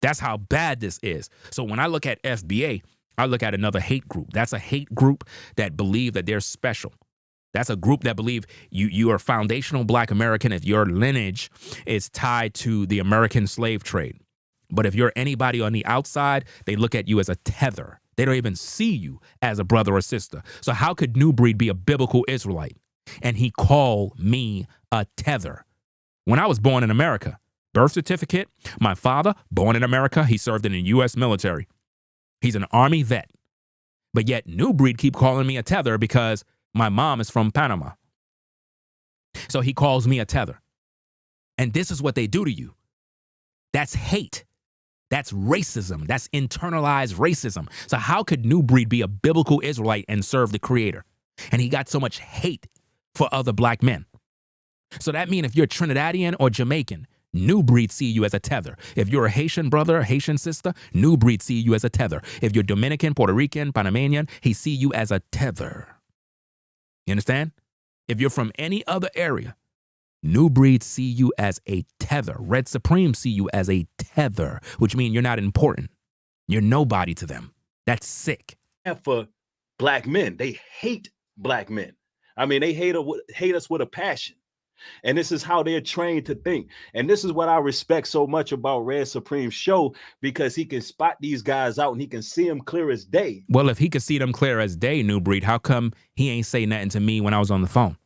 S4: That's how bad this is. So when I look at FBA, I look at another hate group. That's a hate group that believe that they're special. That's a group that believe you are foundational black American if your lineage is tied to the American slave trade. But if you're anybody on the outside, they look at you as a tether. They don't even see you as a brother or sister. So how could New Breed be a biblical Israelite and he call me a tether? When I was born in America, birth certificate, my father, born in America, he served in the U.S. military. He's an Army vet. But yet New Breed keep calling me a tether because My mom is from Panama. So he calls me a tether. And this is what they do to you. That's hate. That's racism. That's internalized racism. So how could New Breed be a biblical Israelite and serve the Creator? And he got so much hate for other black men. So that means if you're Trinidadian or Jamaican, New Breed see you as a tether. If you're a Haitian brother, a Haitian sister, New Breed see you as a tether. If you're Dominican, Puerto Rican, Panamanian, he see you as a tether. You understand? If you're from any other area, New Breed see you as a tether. Red Supreme see you as a tether, which means you're not important. You're nobody to them. That's sick.
S8: For black men, they hate black men. I mean, they hate us with a passion. And this is how they're trained to think. And this is what I respect so much about Red Supreme's show, because he can spot these guys out and he can see them clear as day.
S4: Well, if he could see them clear as day, New Breed, how come he ain't say nothing to me when I was on the phone?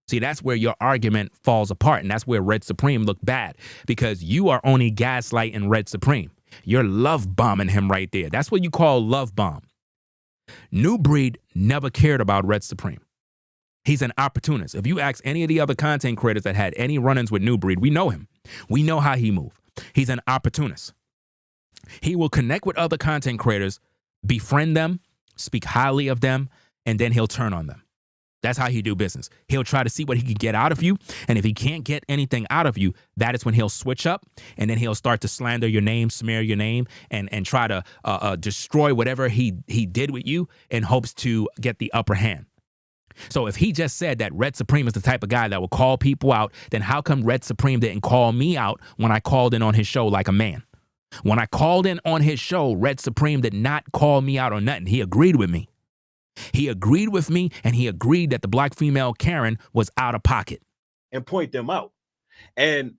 S4: See, that's where your argument falls apart, and that's where Red Supreme looked bad, because you are only gaslighting Red Supreme. You're love bombing him right there. That's what you call love bomb. New Breed never cared about Red Supreme. He's an opportunist. If you ask any of the other content creators that had any run-ins with New Breed, we know him. We know how he moves. He's an opportunist. He will connect with other content creators, befriend them, speak highly of them, and then he'll turn on them. That's how he do business. He'll try to see what he can get out of you. And if he can't get anything out of you, that is when he'll switch up. And then he'll start to slander your name, smear your name, and try to destroy whatever he did with you in hopes to get the upper hand. So if he just said that Red Supreme is the type of guy that will call people out, then how come Red Supreme didn't call me out when I called in on his show like a man? When I called in on his show, Red Supreme did not call me out on nothing. He agreed with me. He agreed with me, and he agreed that the black female Karen was out of pocket.
S8: And point them out. And,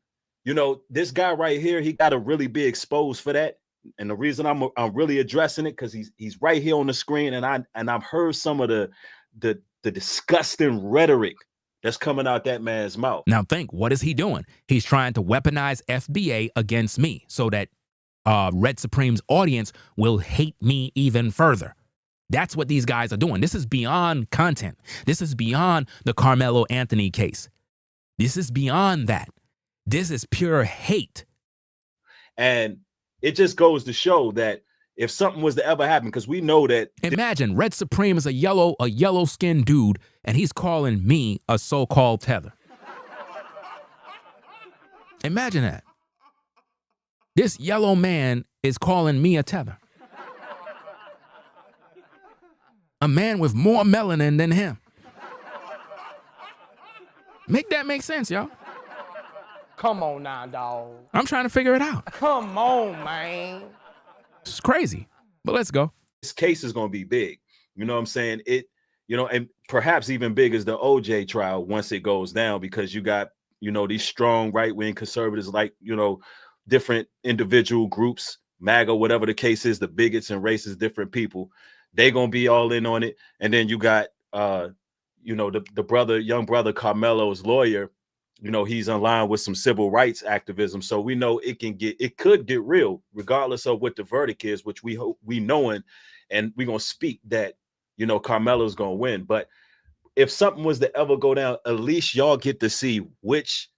S8: you know, this guy right here, he got to really be exposed for that. And the reason I'm really addressing it, because he's right here on the screen, and I've heard some of the disgusting rhetoric that's coming out that man's mouth.
S4: Now think, what is he doing? He's trying to weaponize FBA against me so that Red Supreme's audience will hate me even further. That's what these guys are doing. This is beyond content. This is beyond the Carmelo Anthony case. This is beyond that. This is pure hate.
S8: And it just goes to show that if something was to ever happen, because we know that.
S4: Imagine Red Supreme is a yellow-skinned dude, and he's calling me a so-called tether. Imagine that. This yellow man is calling me a tether. A man with more melanin than him. Make that make sense, y'all.
S9: Come on now, dog.
S4: I'm trying to figure it out.
S9: Come on, man.
S4: It's crazy, but let's go.
S8: This case is going to be big. You know what I'm saying? And perhaps even big as the OJ trial once it goes down, because you got, these strong right-wing conservatives, like, different individual groups, MAGA, whatever the case is, the bigots and racist, different people. They're going to be all in on it. And then you got, the young brother Carmelo's lawyer, he's in line with some civil rights activism. So we know it could get real, regardless of what the verdict is, which we hope we knowing, and we're going to speak that, Carmelo's going to win. But if something was to ever go down, at least y'all get to see which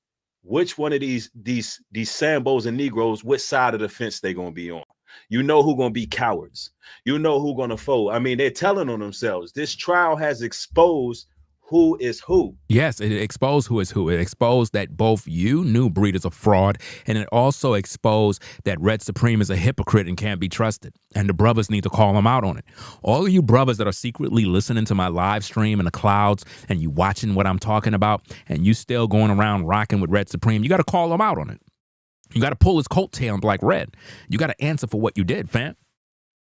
S8: one of these Sambos and Negroes, which side of the fence they're going to be on. Who's going to be cowards. Who's going to fold. I mean, they're telling on themselves. This trial has exposed who is who.
S4: Yes, it exposed who is who. It exposed that both you, New Breed, is a fraud, and it also exposed that Red Supreme is a hypocrite and can't be trusted. And the brothers need to call him out on it. All of you brothers that are secretly listening to my live stream in the clouds and you watching what I'm talking about, and you still going around rocking with Red Supreme, you got to call him out on it. You got to pull his coattail and be like, Red, you got to answer for what you did, fam.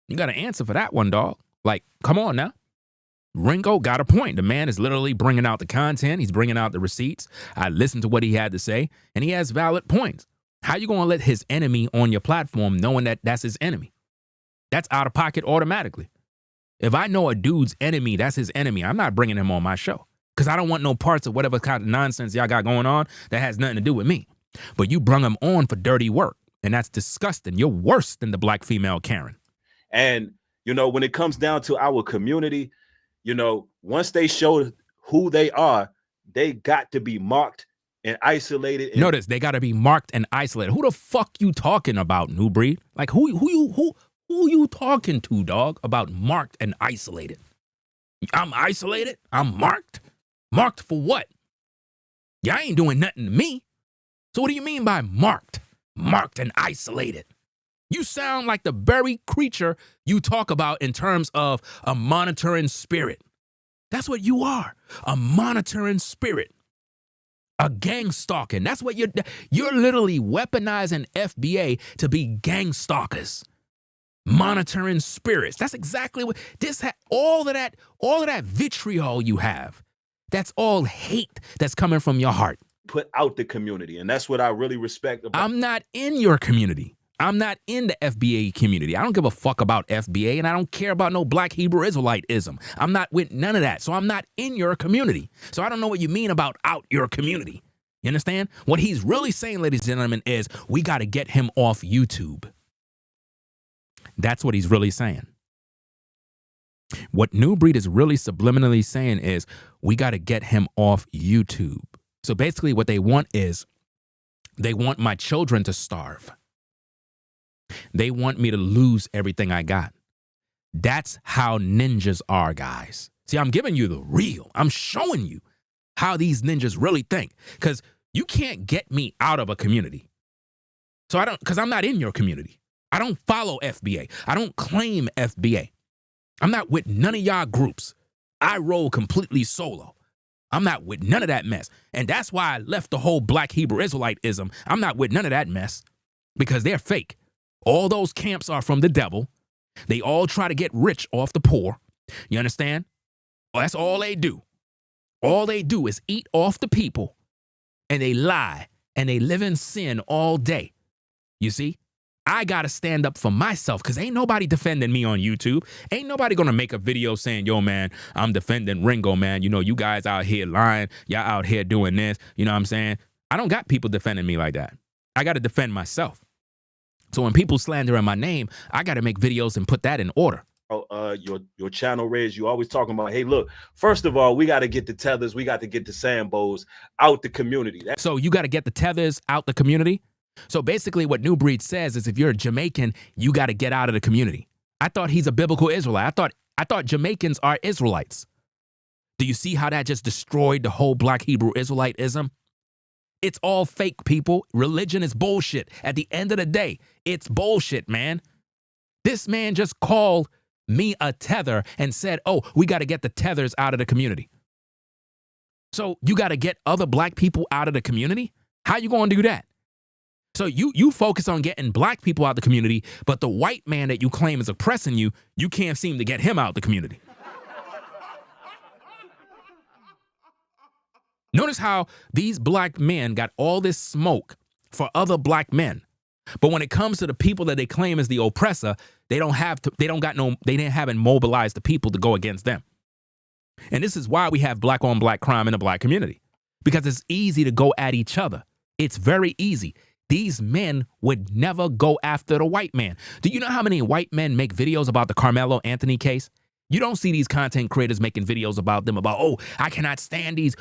S4: You got to answer for that one, dog. Like, come on now. Ringo got a point. The man is literally bringing out the content. He's bringing out the receipts. I listened to what he had to say, and he has valid points. How you going to let his enemy on your platform knowing that that's his enemy? That's out of pocket automatically. If I know a dude's enemy, that's his enemy, I'm not bringing him on my show because I don't want no parts of whatever kind of nonsense y'all got going on that has nothing to do with me. But you brung him on for dirty work, and that's disgusting. You're worse than the black female Karen.
S8: And, when it comes down to our community, you know, once they show who they are, they got to be marked and isolated. And
S4: notice they got to be marked and isolated. Who the fuck you talking about, New Breed? Like who you talking to, dog? About marked and isolated? I'm isolated. I'm marked. Marked for what? Y'all ain't doing nothing to me. So what do you mean by marked? Marked and isolated. You sound like the very creature you talk about in terms of a monitoring spirit. That's what you are, a monitoring spirit, a gang stalking. That's what you're literally weaponizing FBA to be gang stalkers, monitoring spirits. That's exactly what all of that vitriol you have. That's all hate that's coming from your heart.
S8: Put out the community, and that's what I really respect about.
S4: I'm not in your community. I'm not in the FBA community. I don't give a fuck about FBA, and I don't care about no Black Hebrew Israelite-ism. I'm not with none of that, so I'm not in your community. So I don't know what you mean about out your community. You understand? What he's really saying, ladies and gentlemen, is we got to get him off YouTube. That's what he's really saying. What New Breed is really subliminally saying is we got to get him off YouTube. So basically what they want is they want my children to starve. They want me to lose everything I got. That's how ninjas are, guys. See, I'm giving you the real. I'm showing you how these ninjas really think, because you can't get me out of a community. So because I'm not in your community. I don't follow FBA. I don't claim FBA. I'm not with none of y'all groups. I roll completely solo. I'm not with none of that mess. And that's why I left the whole Black Hebrew Israelite-ism. I'm not with none of that mess because they're fake. All those camps are from the devil. They all try to get rich off the poor. You understand? Well, that's all they do. All they do is eat off the people, and they lie, and they live in sin all day. You see? I got to stand up for myself because ain't nobody defending me on YouTube. Ain't nobody going to make a video saying, yo, man, I'm defending Ringo, man. You know, you guys out here lying. Y'all out here doing this. You know what I'm saying? I don't got people defending me like that. I got to defend myself. So when people slandering my name, I got to make videos and put that in order.
S8: Your channel, Reds, you always talking about, hey, look, first of all, we got to get the tethers. We got to get the Sambos out the community.
S4: So you got to get the tethers out the community? So basically what New Breed says is if you're a Jamaican, you got to get out of the community. I thought he's a biblical Israelite. I thought Jamaicans are Israelites. Do you see how that just destroyed the whole Black Hebrew Israelite-ism? It's all fake, people. Religion is bullshit. At the end of the day, it's bullshit, man. This man just called me a tether and said, oh, we got to get the tethers out of the community. So you got to get other Black people out of the community? How you going to do that? So you focus on getting Black people out the community, but the white man that you claim is oppressing you, you can't seem to get him out the community. Notice how these Black men got all this smoke for other Black men. But when it comes to the people that they claim is the oppressor, they haven't mobilized the people to go against them. And this is why we have Black on Black crime in the Black community, because it's easy to go at each other. It's very easy. These men would never go after the white man. Do you know how many white men make videos about the Carmelo Anthony case? You don't see these content creators making videos about them about, oh, I cannot stand these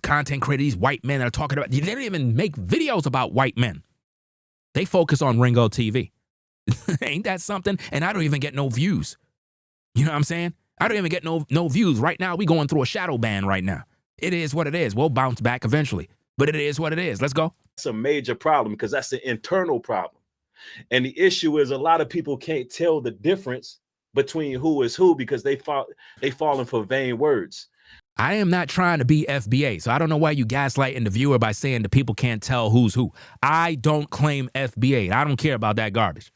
S4: content creators, these white men that are talking about. They don't even make videos about white men. They focus on Ringo TV. Ain't that something? And I don't even get no views. You know what I'm saying? I don't even get no views. Right now, we going through a shadow ban right now. It is what it is. We'll bounce back eventually. But it is what it is. Let's go.
S8: It's a major problem because that's an internal problem. And the issue is a lot of people can't tell the difference between who is who because they falling for vain words.
S4: I am not trying to be FBA, so I don't know why you gaslighting the viewer by saying the people can't tell who's who. I don't claim FBA. I don't care about that garbage.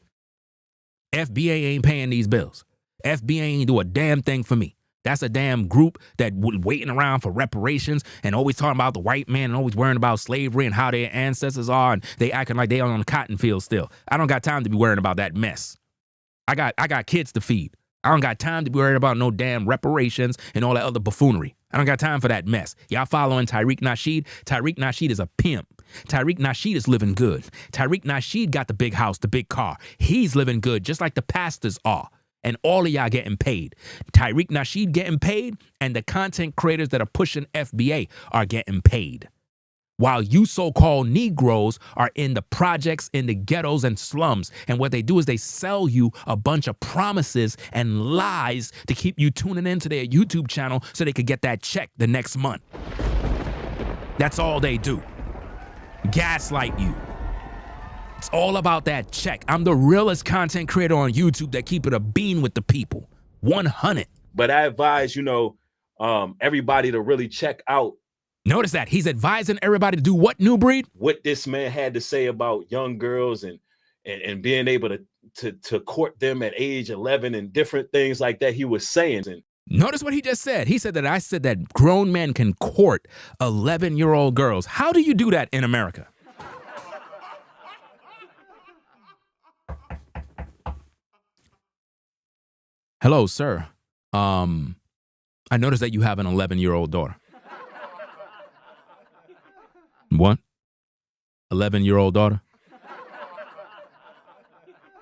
S4: FBA ain't paying these bills. FBA ain't do a damn thing for me. That's a damn group that waiting around for reparations and always talking about the white man and always worrying about slavery and how their ancestors are and they acting like they on the cotton field still. I don't got time to be worrying about that mess. I got kids to feed. I don't got time to be worried about no damn reparations and all that other buffoonery. I don't got time for that mess. Y'all following Tariq Nasheed? Tariq Nasheed is a pimp. Tariq Nasheed is living good. Tariq Nasheed got the big house, the big car. He's living good just like the pastors are. And all of y'all getting paid. Tariq Nasheed getting paid, and the content creators that are pushing FBA are getting paid. While you so-called Negroes are in the projects, in the ghettos and slums. And what they do is they sell you a bunch of promises and lies to keep you tuning into their YouTube channel so they could get that check the next month. That's all they do. Gaslight you. It's all about that check. I'm the realest content creator on YouTube that keep it a bean with the people. 100.
S8: But I advise, everybody to really check out.
S4: Notice that he's advising everybody to do what, New Breed?
S8: What this man had to say about young girls and being able to court them at age 11 and different things like that he was saying. And
S4: notice what he just said. He said that I said that grown men can court 11-year-old girls. How do you do that in America? Hello, sir. I noticed that you have an 11-year-old daughter. What? 11-year-old daughter?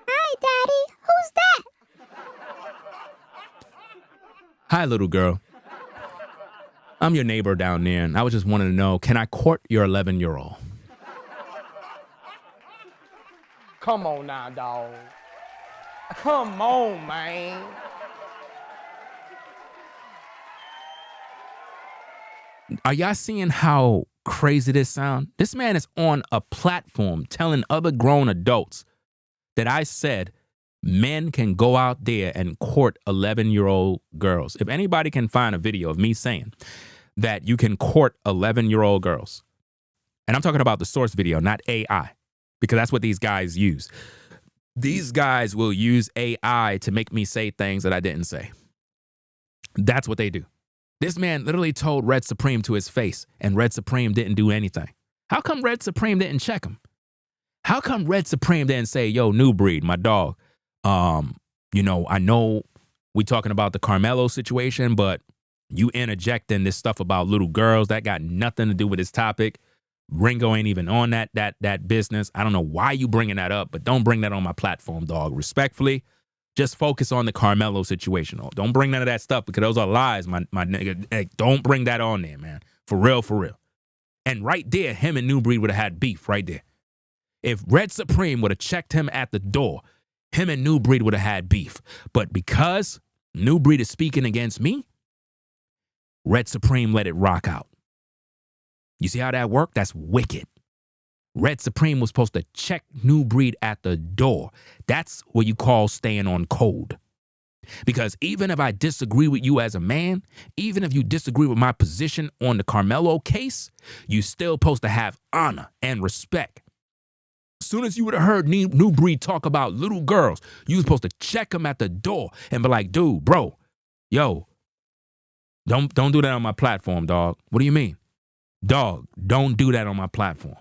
S10: Hi, Daddy. Who's that?
S4: Hi, little girl. I'm your neighbor down there, and I was just wanting to know, can I court your 11-year-old?
S9: Come on now, dog. Come on, man.
S4: Are y'all seeing how crazy this sound? This man is on a platform telling other grown adults that I said men can go out there and court 11-year-old girls. If anybody can find a video of me saying that you can court 11-year-old girls, and I'm talking about the source video, not AI, because that's what these guys use. These guys will use AI to make me say things that I didn't say. That's what they do. This man literally told Red Supreme to his face, and Red Supreme didn't do anything. How come Red Supreme didn't check him? How come Red Supreme didn't say, yo, New Breed, my dog, I know we talking about the Carmelo situation, but you interjecting this stuff about little girls, that got nothing to do with this topic. Ringo ain't even on that business. I don't know why you bringing that up, but don't bring that on my platform, dog. Respectfully. Just focus on the Carmelo situation. Don't bring none of that stuff because those are lies, my nigga. Hey, don't bring that on there, man. For real, for real. And right there, him and New Breed would have had beef right there. If Red Supreme would have checked him at the door, him and New Breed would have had beef. But because New Breed is speaking against me, Red Supreme let it rock out. You see how that worked? That's wicked. Red Supreme was supposed to check New Breed at the door. That's what you call staying on code. Because even if I disagree with you as a man, even if you disagree with my position on the Carmelo case, you still supposed to have honor and respect. As soon as you would have heard New Breed talk about little girls, you was supposed to check him at the door and be like, dude, bro, yo, don't do that on my platform, dog. What do you mean? Dog, don't do that on my platform.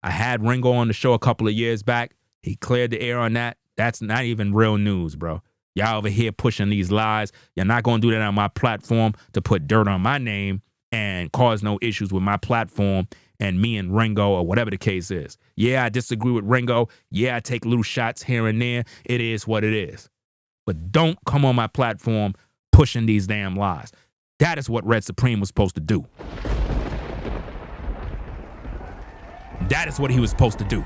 S4: I had Ringo on the show a couple of years back. He cleared the air on that. That's not even real news, bro. Y'all over here pushing these lies. You're not going to do that on my platform to put dirt on my name and cause no issues with my platform and me and Ringo or whatever the case is. Yeah, I disagree with Ringo. Yeah, I take little shots here and there. It is what it is. But don't come on my platform pushing these damn lies. That is what Red Supreme was supposed to do. That is what he was supposed to do.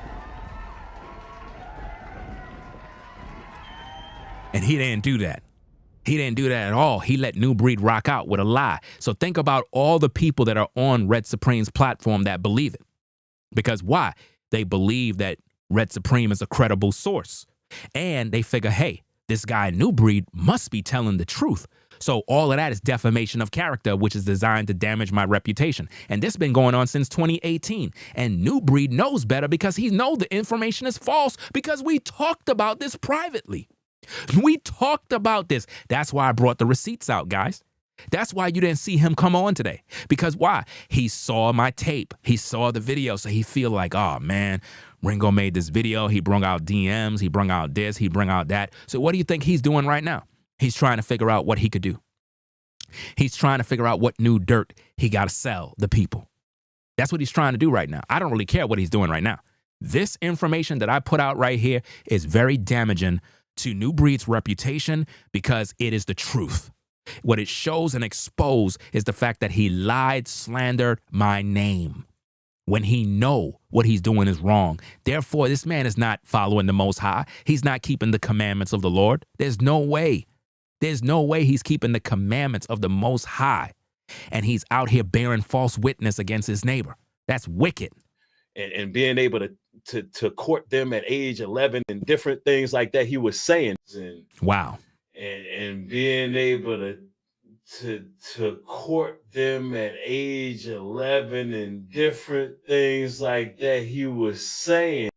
S4: And he didn't do that. He didn't do that at all. He let New Breed rock out with a lie. So think about all the people that are on Red Supreme's platform that believe it. Because why? They believe that Red Supreme is a credible source. And they figure, hey, this guy New Breed must be telling the truth. So all of that is defamation of character, which is designed to damage my reputation. And this has been going on since 2018. And New Breed knows better because he knows the information is false because we talked about this privately. We talked about this. That's why I brought the receipts out, guys. That's why you didn't see him come on today. Because why? He saw my tape. He saw the video. So he feel like, oh, man, Ringo made this video. He brung out DMs. He brung out this. He brung out that. So what do you think he's doing right now? He's trying to figure out what he could do. He's trying to figure out what new dirt he got to sell the people. That's what he's trying to do right now. I don't really care what he's doing right now. This information that I put out right here is very damaging to New Breed's reputation because it is the truth. What it shows and exposes is the fact that he lied, slandered my name when he know what he's doing is wrong. Therefore, this man is not following the Most High. He's not keeping the commandments of the Lord. There's no way. There's no way he's keeping the commandments of the Most High. And he's out here bearing false witness against his neighbor. That's wicked.
S8: And being able to court them at age 11 and different things like that he was saying. And,
S4: wow.
S8: And being able to court them at age 11 and different things like that he was saying.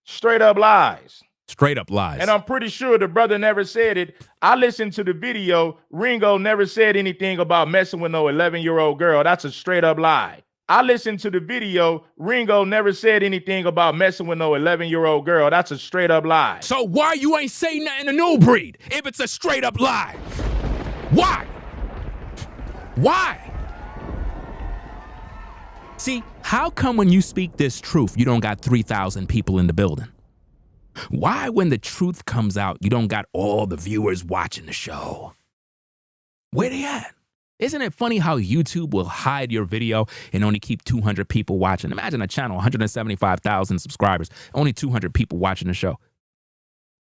S6: Straight up lies.
S4: Straight up lies.
S6: And I'm pretty sure the brother never said it. I listened to the video. Ringo never said anything about messing with no 11-year-old girl. That's a straight up lie. I listened to the video. Ringo never said anything about messing with no 11-year-old girl. That's a straight up lie.
S4: So why you ain't say nothing to New Breed if it's a straight up lie? Why? Why? See, how come when you speak this truth, you don't got 3,000 people in the building? Why, when the truth comes out, you don't got all the viewers watching the show? Where they at? Isn't it funny how YouTube will hide your video and only keep 200 people watching? Imagine a channel, 175,000 subscribers, only 200 people watching the show.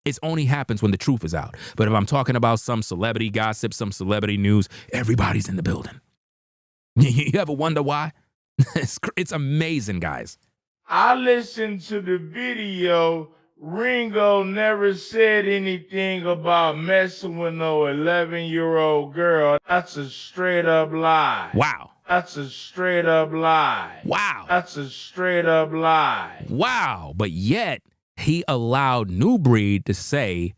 S4: It only happens when the truth is out. But if I'm talking about some celebrity gossip, some celebrity news, everybody's in the building. You ever wonder why? It's amazing, guys.
S6: I listened to the video. Ringo never said anything about messing with no 11-year-old girl. That's a straight up lie.
S4: Wow.
S6: That's a straight up lie.
S4: Wow.
S6: That's a straight up lie.
S4: Wow. But yet, he allowed New Breed to say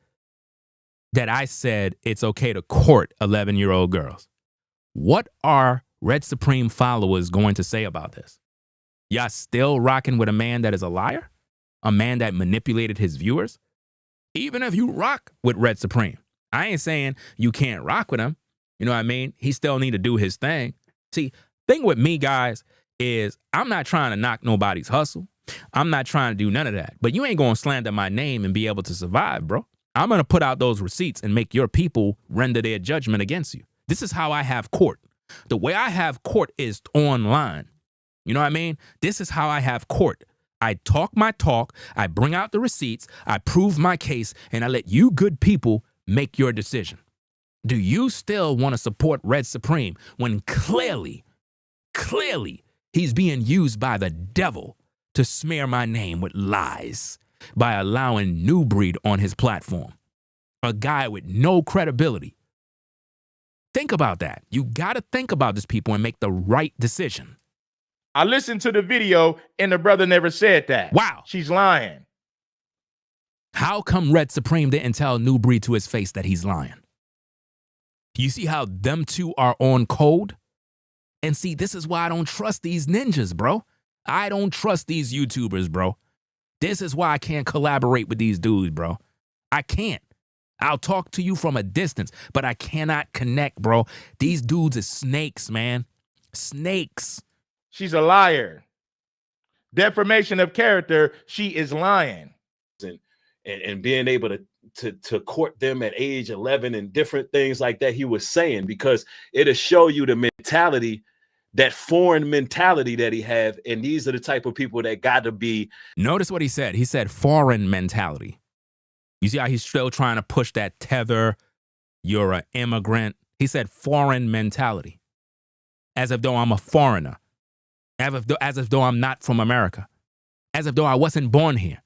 S4: that I said it's okay to court 11-year-old girls. What are Red Supreme followers going to say about this? Y'all still rocking with a man that is a liar? A man that manipulated his viewers? Even if you rock with Red Supreme, I ain't saying you can't rock with him. You know what I mean? He still need to do his thing. See, thing with me, guys, is I'm not trying to knock nobody's hustle. I'm not trying to do none of that. But you ain't going to slander my name and be able to survive, bro. I'm going to put out those receipts and make your people render their judgment against you. This is how I have court. The way I have court is online. You know what I mean? This is how I have court. I talk my talk, I bring out the receipts, I prove my case, and I let you good people make your decision. Do you still want to support Red Supreme when clearly, he's being used by the devil to smear my name with lies by allowing New Breed on his platform? A guy with no credibility. Think about that. You got to think about this, people, and make the right decision.
S6: I listened to the video and the brother never said that.
S4: Wow.
S6: She's lying.
S4: How come Red Supreme didn't tell New Breed to his face that he's lying? You see how them two are on code? And see, this is why I don't trust these ninjas, bro. I don't trust these YouTubers, bro. This is why I can't collaborate with these dudes, bro. I can't. I'll talk to you from a distance, but I cannot connect, bro. These dudes are snakes, man. Snakes.
S6: She's a liar. Defamation of character. She is lying.
S8: And being able to court them at age 11 and different things like that he was saying, because it'll show you the mentality, that foreign mentality that he have. And these are the type of people that got to be.
S4: Notice what he said. He said foreign mentality. You see how he's still trying to push that tether, you're an immigrant. He said foreign mentality. As if though I'm a foreigner. As if though I'm not from America. As if though I wasn't born here.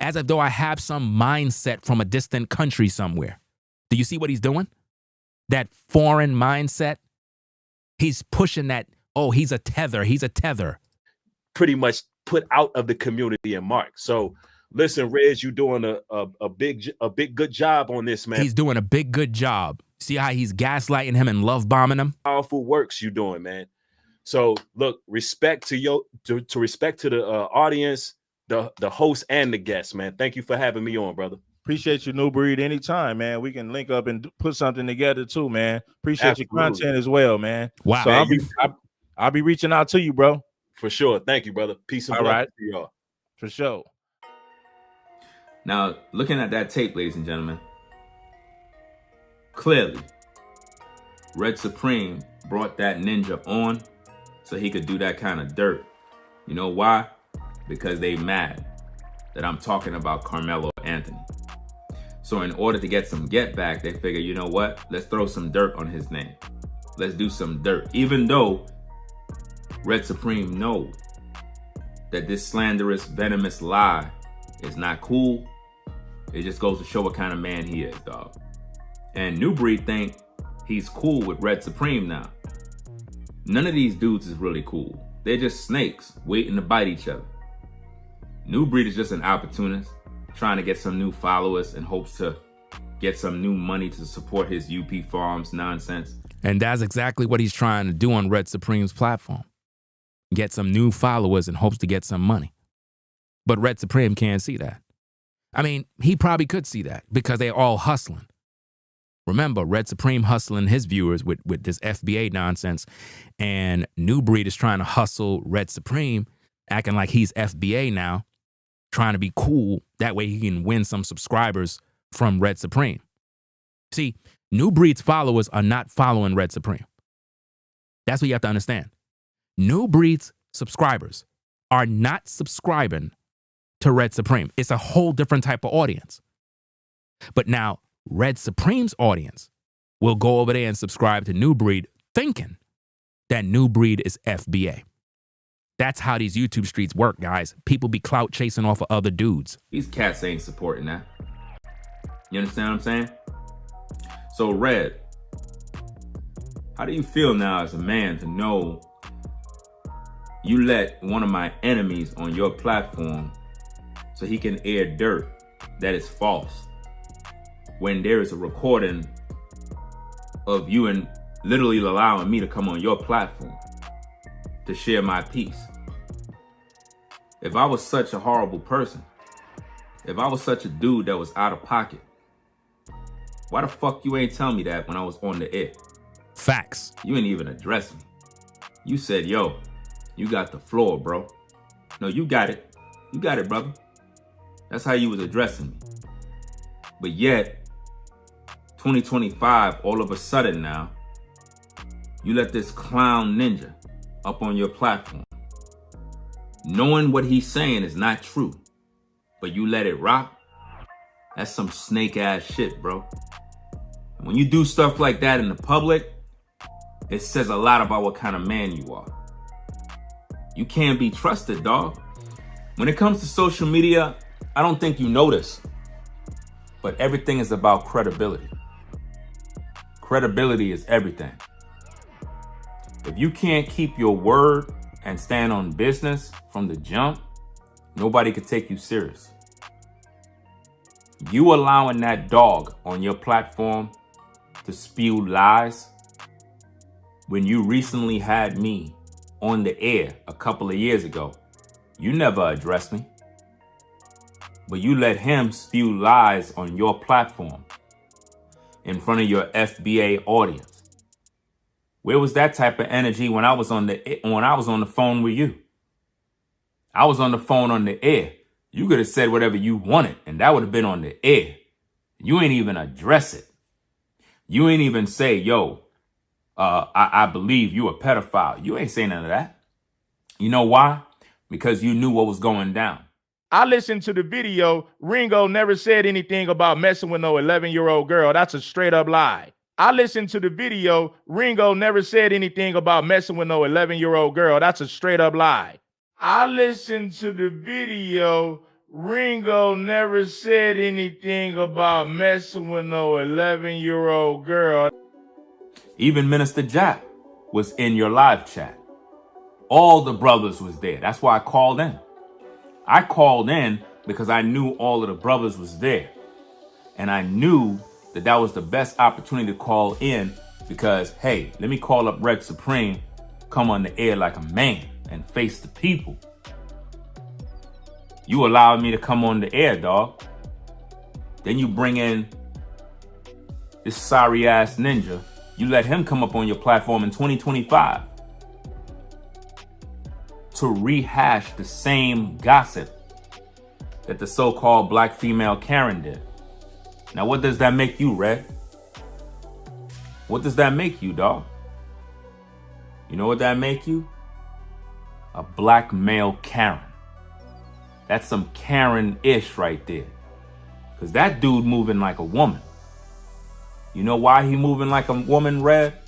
S4: As if though I have some mindset from a distant country somewhere. Do you see what he's doing? That foreign mindset. He's pushing that, oh, he's a tether.
S8: Pretty much put out of the community and mark. So listen, Reg, you doing a big good job on this, man.
S4: He's doing a big good job. See how he's gaslighting him and love bombing him?
S8: Powerful works you doing, man. So look, respect to the audience, the host and the guests, man. Thank you for having me on, brother.
S6: Appreciate you, New Breed. Anytime, man. We can link up and put something together too, man. Appreciate your content as well, man.
S4: Wow.
S6: So I'll be reaching out to you, bro.
S8: For sure. Thank you, brother. Peace and blessings to y'all.
S6: For sure.
S1: Now, looking at that tape, ladies and gentlemen, clearly, Red Supreme brought that ninja on so he could do that kind of dirt. You know why? Because they mad that I'm talking about Carmelo Anthony. So in order to get some get back, they figure, you know what? Let's throw some dirt on his name. Let's do some dirt. Even though Red Supreme knows that this slanderous, venomous lie is not cool. It just goes to show what kind of man he is, dog. And New Breed think he's cool with Red Supreme now. None of these dudes is really cool. They're just snakes waiting to bite each other. New Breed is just an opportunist trying to get some new followers in hopes to get some new money to support his UP Farms nonsense.
S4: And that's exactly what he's trying to do on Red Supreme's platform. Get some new followers in hopes to get some money. But Red Supreme can't see that. I mean, he probably could see that because they're all hustling. Remember, Red Supreme hustling his viewers with this FBA nonsense, and New Breed is trying to hustle Red Supreme, acting like he's FBA now, trying to be cool. That way he can win some subscribers from Red Supreme. See, New Breed's followers are not following Red Supreme. That's what you have to understand. New Breed's subscribers are not subscribing to Red Supreme. It's a whole different type of audience. But now Red Supreme's audience will go over there and subscribe to New Breed thinking that New Breed is FBA. That's how these YouTube streets work, guys. People be clout chasing off of other dudes.
S1: These cats ain't supporting that. You understand what I'm saying? So Red, how do you feel now as a man to know you let one of my enemies on your platform so he can air dirt that is false when there is a recording of you and literally allowing me to come on your platform to share my piece? If I was such a horrible person, if I was such a dude that was out of pocket, why the fuck you ain't tell me that when I was on the air?
S4: Facts.
S1: You ain't even address me. You said, yo, you got the floor, bro. No, you got it. You got it, brother. That's how you was addressing me. But yet, 2025, all of a sudden now, you let this clown ninja up on your platform, knowing what he's saying is not true, but you let it rock. That's some snake ass shit, bro. And when you do stuff like that in the public, it says a lot about what kind of man you are. You can't be trusted, dog. When it comes to social media, I don't think you notice, but everything is about credibility. Credibility is everything. If you can't keep your word and stand on business from the jump, nobody could take you serious. You allowing that dog on your platform to spew lies when you recently had me on the air a couple of years ago, you never addressed me. But you let him spew lies on your platform in front of your FBA audience. Where was that type of energy when I was on the phone with you? I was on the phone on the air. You could have said whatever you wanted, and that would have been on the air. You ain't even address it. You ain't even say, yo, I believe you a pedophile. You ain't say none of that. You know why? Because you knew what was going down.
S6: I listened to the video. Ringo never said anything about messing with no 11-year-old girl. That's a straight up lie. I listened to the video. Ringo never said anything about messing with no 11-year-old girl. That's a straight up lie. I listened to the video. Ringo never said anything about messing with no 11-year-old girl.
S1: Even Minister Jack was in your live chat. All the brothers was there. That's why I called in. I called in because I knew all of the brothers was there. And I knew that that was the best opportunity to call in because, hey, let me call up Red Supreme, come on the air like a man and face the people. You allowed me to come on the air, dog. Then you bring in this sorry ass ninja. You let him come up on your platform in 2025 to rehash the same gossip that the so-called black female Karen did. Now, what does that make you, Red? What does that make you, dog? You know what that make you? A black male Karen. That's some Karen-ish right there. Because that dude moving like a woman. You know why he moving like a woman, Red?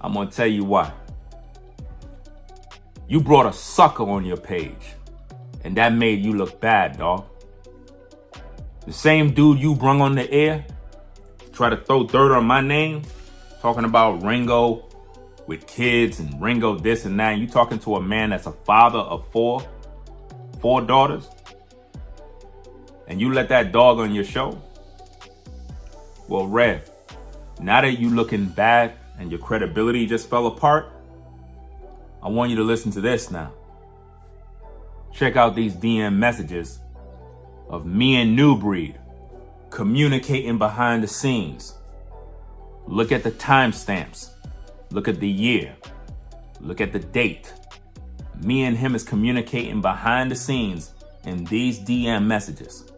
S1: I'm going to tell you why. You brought a sucker on your page. And that made you look bad, dog. The same dude you brung on the air, try to throw dirt on my name, talking about Ringo with kids and Ringo this and that. And you talking to a man that's a father of four daughters, and you let that dog on your show? Well, Red, now that you looking bad and your credibility just fell apart, I want you to listen to this now. Check out these DM messages of me and New Breed communicating behind the scenes. Look at the timestamps. Look at the year. Look at the date. Me and him is communicating behind the scenes in these DM messages.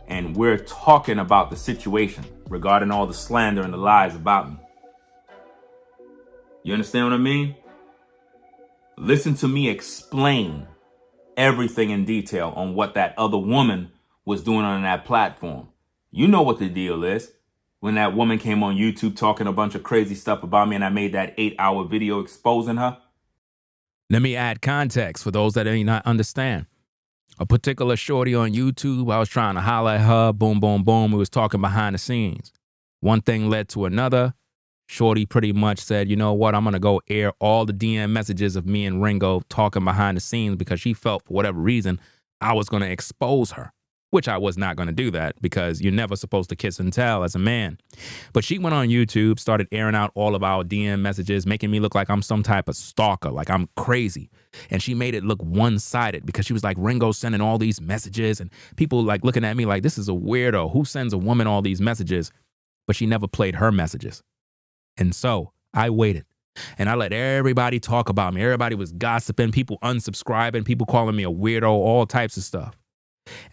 S1: And we're talking about the situation regarding all the slander and the lies about me. You understand what I mean? Listen to me explain everything in detail on what that other woman was doing on that platform. You know what the deal is. When that woman came on YouTube talking a bunch of crazy stuff about me and I made that 8-hour video exposing her.
S4: Let me add context for those that may not understand. A particular shorty on YouTube, I was trying to holler at her, boom, boom, boom. We was talking behind the scenes. One thing led to another. Shorty pretty much said, you know what, I'm going to go air all the DM messages of me and Ringo talking behind the scenes because she felt for whatever reason I was going to expose her, which I was not going to do that because you're never supposed to kiss and tell as a man. But she went on YouTube, started airing out all of our DM messages, making me look like I'm some type of stalker, like I'm crazy. And she made it look one-sided because she was like, Ringo's sending all these messages and people like looking at me like this is a weirdo. Who sends a woman all these messages? But she never played her messages. And so I waited and I let everybody talk about me. Everybody was gossiping, people unsubscribing, people calling me a weirdo, all types of stuff.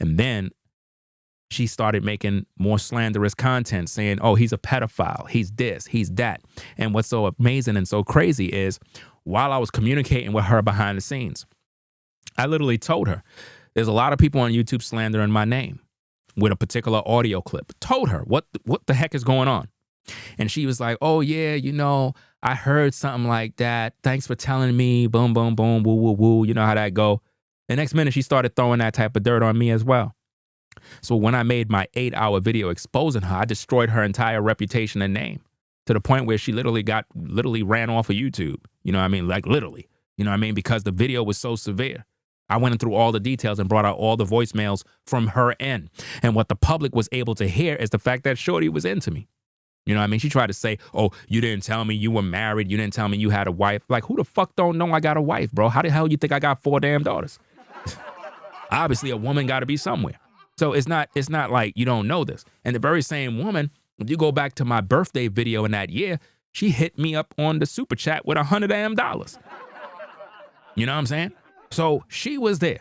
S4: And then she started making more slanderous content saying, oh, he's a pedophile. He's this, he's that. And what's so amazing and so crazy is while I was communicating with her behind the scenes, I literally told her, there's a lot of people on YouTube slandering my name with a particular audio clip. Told her what the heck is going on. And she was like, oh, yeah, you know, I heard something like that. Thanks for telling me. Boom, boom, boom, woo, woo, woo. You know how that go. The next minute, she started throwing that type of dirt on me as well. So when I made my 8-hour video exposing her, I destroyed her entire reputation and name to the point where she literally ran off of YouTube. You know what I mean? Like literally, you know what I mean? Because the video was so severe. I went through all the details and brought out all the voicemails from her end. And what the public was able to hear is the fact that Shorty was into me. You know what I mean? She tried to say, oh, you didn't tell me you were married. You didn't tell me you had a wife. Like, who the fuck don't know I got a wife, bro? How the hell you think I got 4 damn daughters? Obviously, a woman got to be somewhere. So it's not like you don't know this. And the very same woman, if you go back to my birthday video in that year, she hit me up on the super chat with $100 damn. You know what I'm saying? So she was there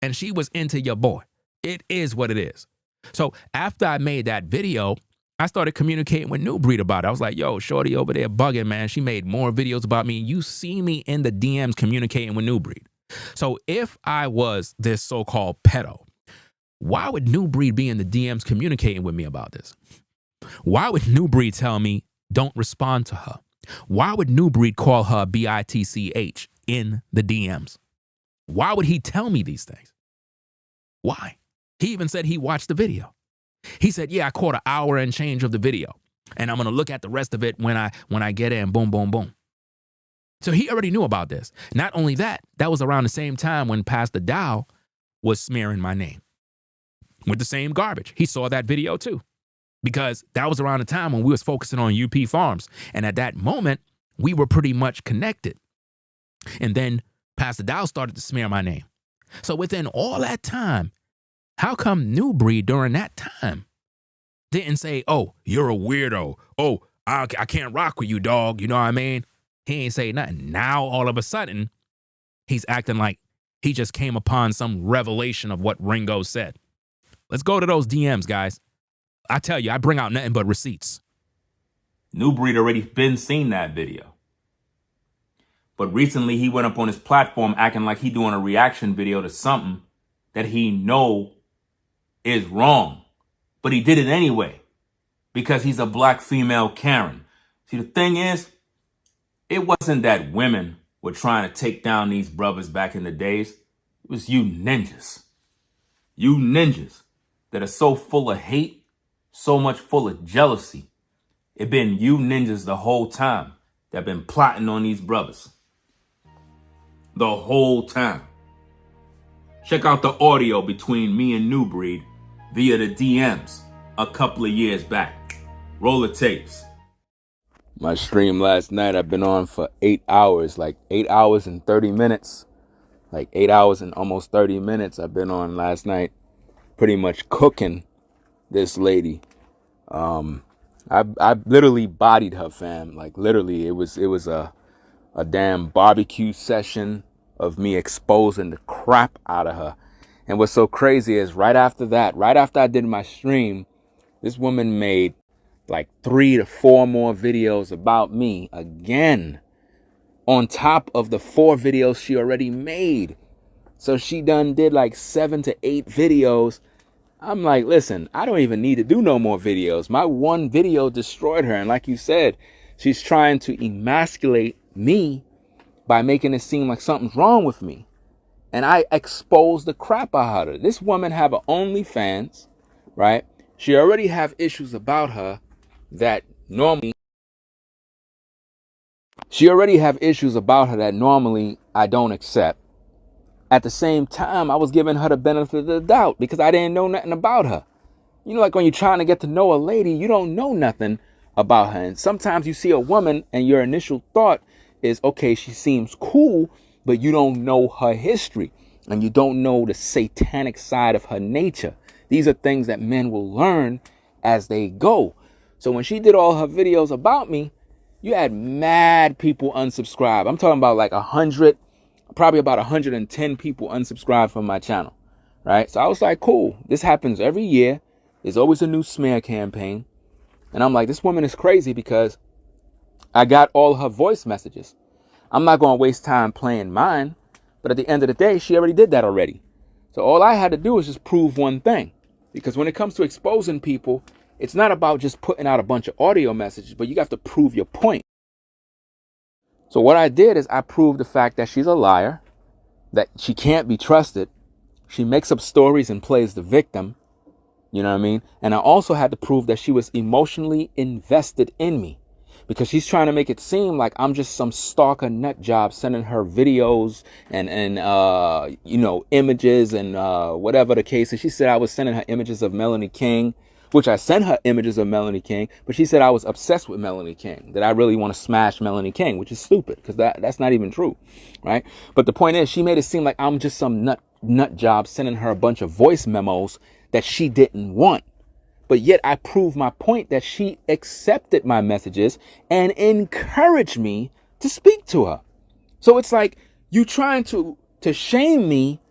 S4: and she was into your boy. It is what it is. So after I made that video, I started communicating with New Breed about it. I was like, yo, Shorty over there bugging, man. She made more videos about me. You see me in the DMs communicating with New Breed. So if I was this so-called pedo, why would New Breed be in the DMs communicating with me about this? Why would New Breed tell me don't respond to her? Why would New Breed call her bitch in the DMs? Why would he tell me these things? Why? He even said he watched the video. He said, yeah, I caught an hour and change of the video and I'm going to look at the rest of it when I get in, boom, boom, boom. So he already knew about this. Not only that, that was around the same time when Pastor Dao was smearing my name with the same garbage. He saw that video too, because that was around the time when we was focusing on UP Farms. And at that moment, we were pretty much connected. And then Pastor Dao started to smear my name. So within all that time, how come New Breed during that time didn't say, oh, you're a weirdo. Oh, I can't rock with you, dog. You know what I mean? He ain't say nothing. Now, all of a sudden, he's acting like he just came upon some revelation of what Ringo said. Let's go to those DMs, guys. I tell you, I bring out nothing but receipts.
S1: New Breed already been seen that video. But recently he went up on his platform acting like he doing a reaction video to something that he know is wrong. But he did it anyway because he's a black female Karen. See, the thing is, it wasn't that women were trying to take down these brothers back in the days. It was you ninjas. You ninjas that are so full of hate, so much full of jealousy. It been you ninjas the whole time that been plotting on these brothers. The whole time. Check out the audio between me and New Breed via the DMs a couple of years back. Roll the tapes. My stream last night, I've been on for 8 hours, like 8 hours and 30 minutes. Like 8 hours and almost 30 minutes I've been on last night, pretty much cooking this lady. I literally bodied her, fam. Like literally, it was a damn barbecue session of me exposing the crap out of her. And what's so crazy is right after that, right after I did my stream, this woman made like 3 to 4 more videos about me again, on top of the 4 videos she already made. So she done did like 7 to 8 videos. I'm like, listen, I don't even need to do no more videos. My one video destroyed her. And like you said, she's trying to emasculate me by making it seem like something's wrong with me. And I exposed the crap out of her. This woman have an OnlyFans, right? She already have issues about her that normally I don't accept. At the same time, I was giving her the benefit of the doubt because I didn't know nothing about her. You know, like when you're trying to get to know a lady, you don't know nothing about her. And sometimes you see a woman and your initial thought is, okay, she seems cool, but you don't know her history and you don't know the satanic side of her nature. These are things that men will learn as they go. So when she did all her videos about me, you had mad people unsubscribe. I'm talking about like 100, probably about 110 people unsubscribe from my channel, right? So I was like, cool. This happens every year. There's always a new smear campaign. And I'm like, this woman is crazy because I got all her voice messages. I'm not going to waste time playing mine. But at the end of the day, she already did that already. So all I had to do is just prove one thing. Because when it comes to exposing people, it's not about just putting out a bunch of audio messages, but you have to prove your point. So what I did is I proved the fact that she's a liar, that she can't be trusted. She makes up stories and plays the victim. You know what I mean? And I also had to prove that she was emotionally invested in me, because she's trying to make it seem like I'm just some stalker nut job sending her videos and images and whatever the case is. She said I was sending her images of Melanie King, which I sent her images of Melanie King, but she said I was obsessed with Melanie King, that I really want to smash Melanie King, which is stupid because that's not even true, right? But the point is, she made it seem like I'm just some nut job sending her a bunch of voice memos that she didn't want. But yet I proved my point that she accepted my messages and encouraged me to speak to her. So it's like you trying to shame me.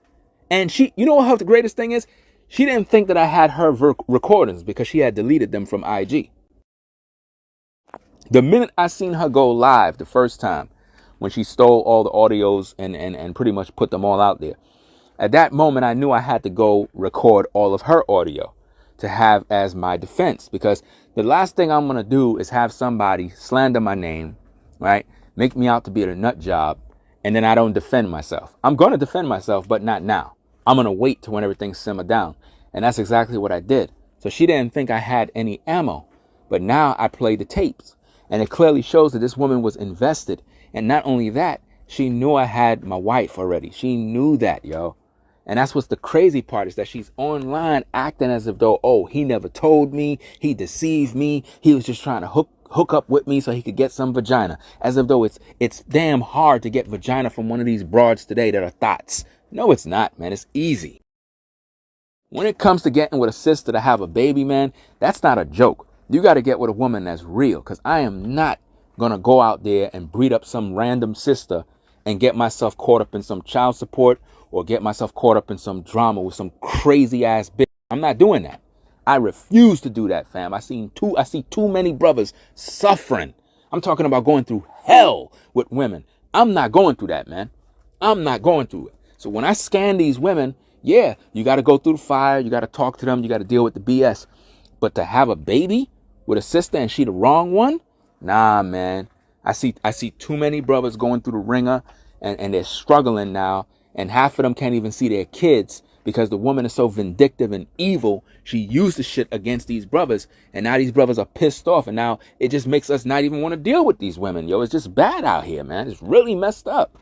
S1: And she, you know what the greatest thing is? She didn't think that I had her recordings because she had deleted them from IG. The minute I seen her go live the first time, when she stole all the audios and pretty much put them all out there, at that moment I knew I had to go record all of her audio to have as my defense, because the last thing I'm going to do is have somebody slander my name, right? Make me out to be a nut job, and then I don't defend myself. I'm going to defend myself, but not now. I'm going to wait till when everything simmer down. And that's exactly what I did. So she didn't think I had any ammo, but now I played the tapes, and it clearly shows that this woman was invested. And not only that, she knew I had my wife already. She knew that, yo. And that's what's the crazy part, is that she's online acting as if though, oh, he never told me, he deceived me, he was just trying to hook up with me so he could get some vagina. As if though it's damn hard to get vagina from one of these broads today that are thoughts. No, it's not, man. It's easy. When it comes to getting with a sister to have a baby, man, that's not a joke. You got to get with a woman that's real, because I am not going to go out there and breed up some random sister and get myself caught up in some child support or get myself caught up in some drama with some crazy ass bitch. I'm not doing that.
S4: I refuse to do that, fam. I see too many brothers suffering. I'm talking about going through hell with women. I'm not going through that, man. I'm not going through it. So when I scan these women, yeah, you got to go through the fire. You got to talk to them. You got to deal with the BS. But to have a baby with a sister and she the wrong one? Nah, man. I see too many brothers going through the ringer and they're struggling now. And half of them can't even see their kids because the woman is so vindictive and evil. She used the shit against these brothers. And now these brothers are pissed off. And now it just makes us not even want to deal with these women. Yo, it's just bad out here, man. It's really messed up.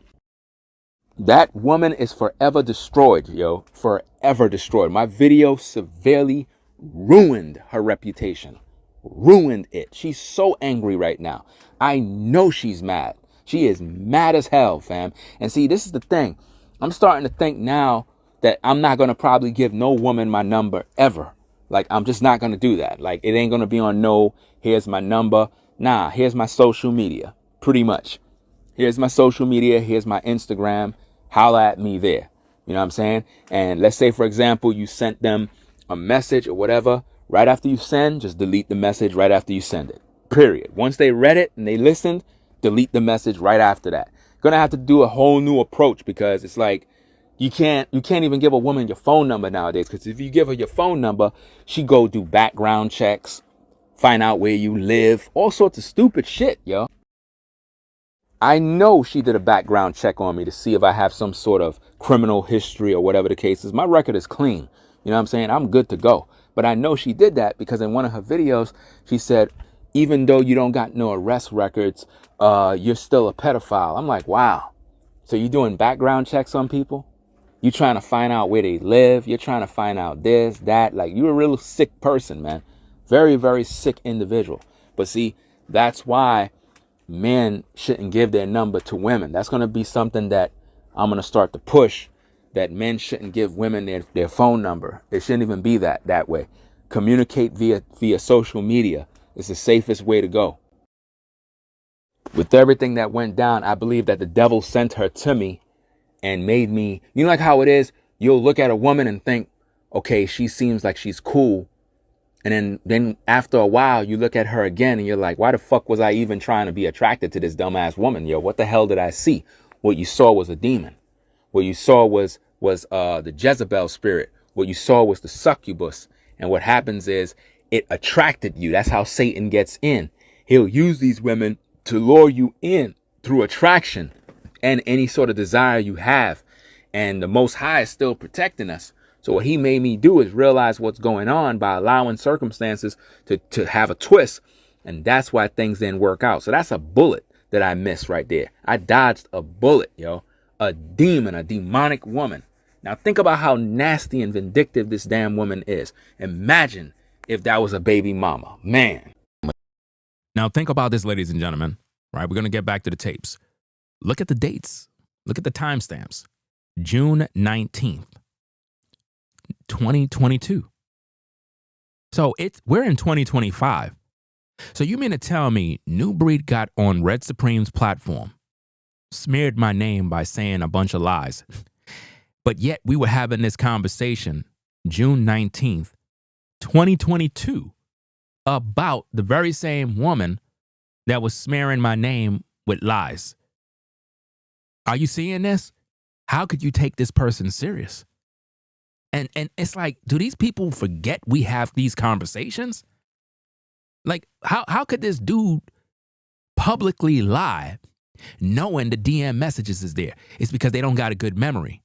S4: That woman is forever destroyed, yo. Forever destroyed. My video severely ruined her reputation. Ruined it. She's so angry right now. I know she's mad. She is mad as hell, fam. And see, this is the thing. I'm starting to think now that I'm not going to probably give no woman my number ever. Like, I'm just not going to do that. Like, it ain't going to be on no, here's my number. Nah, here's my social media. Pretty much. Here's my social media. Here's my Instagram. Holla at me there. You know what I'm saying? And let's say, for example, you sent them a message or whatever. Right after you send, just delete the message right after you send it. Period. Once they read it and they listened, delete the message right after that. Gonna have to do a whole new approach because it's like you can't even give a woman your phone number nowadays. Because if you give her your phone number, she go do background checks, find out where you live, all sorts of stupid shit, yo. I know she did a background check on me to see if I have some sort of criminal history or whatever the case is. My record is clean. You know what I'm saying? I'm good to go. But I know she did that because in one of her videos, she said, even though you don't got no arrest records, you're still a pedophile. I'm like, wow. So you doing background checks on people? You trying to find out where they live? You're trying to find out this, that. Like, you're a real sick person, man. Very, very sick individual. But see, that's why men shouldn't give their number to women. That's going to be something that I'm going to start to push, that men shouldn't give women their phone number. It shouldn't even be that way. Communicate via social media. It's the safest way to go. With everything that went down, I believe that the devil sent her to me and made me, you know, like how it is, you'll look at a woman and think, okay, she seems like she's cool. And then after a while, you look at her again and you're like, why the fuck was I even trying to be attracted to this dumbass woman? Yo, what the hell did I see? What you saw was a demon. What you saw was the Jezebel spirit. What you saw was the succubus. And what happens is it attracted you. That's how Satan gets in. He'll use these women to lure you in through attraction and any sort of desire you have. And the Most High is still protecting us. So what he made me do is realize what's going on by allowing circumstances to have a twist. And that's why things didn't work out. So that's a bullet that I missed right there. I dodged a bullet, yo. A demon, a demonic woman. Now think about how nasty and vindictive this damn woman is. Imagine if that was a baby mama. Man. Now think about this, ladies and gentlemen. Right? We're going to get back to the tapes. Look at the dates. Look at the timestamps. June 19th. 2022. So we're in 2025. So you mean to tell me New Breed got on Red Supreme's platform, smeared my name by saying a bunch of lies, but yet we were having this conversation June 19th, 2022 about the very same woman that was smearing my name with lies. Are you seeing this? How could you take this person serious? And it's like, do these people forget we have these conversations? Like, how could this dude publicly lie knowing the DM messages is there? It's because they don't got a good memory.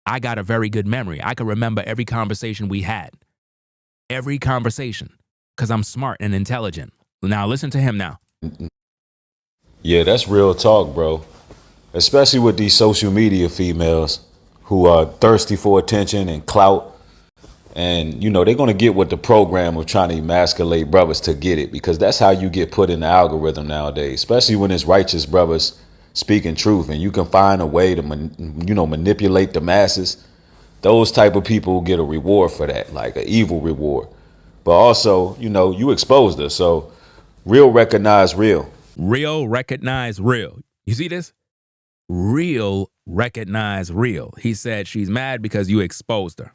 S4: I got a very good memory. I can remember every conversation we had. Every conversation. Because I'm smart and intelligent. Now listen to him now.
S6: Yeah, that's real talk, bro. Especially with these social media females who are thirsty for attention and clout. And, you know, they're going to get with the program of trying to emasculate brothers to get it, because that's how you get put in the algorithm nowadays, especially when it's righteous brothers speaking truth and you can find a way to, manipulate the masses. Those type of people get a reward for that, like an evil reward. But also, you exposed us. So real recognize real.
S4: Real recognize real. You see this? Real recognize real. He said she's mad because you exposed her.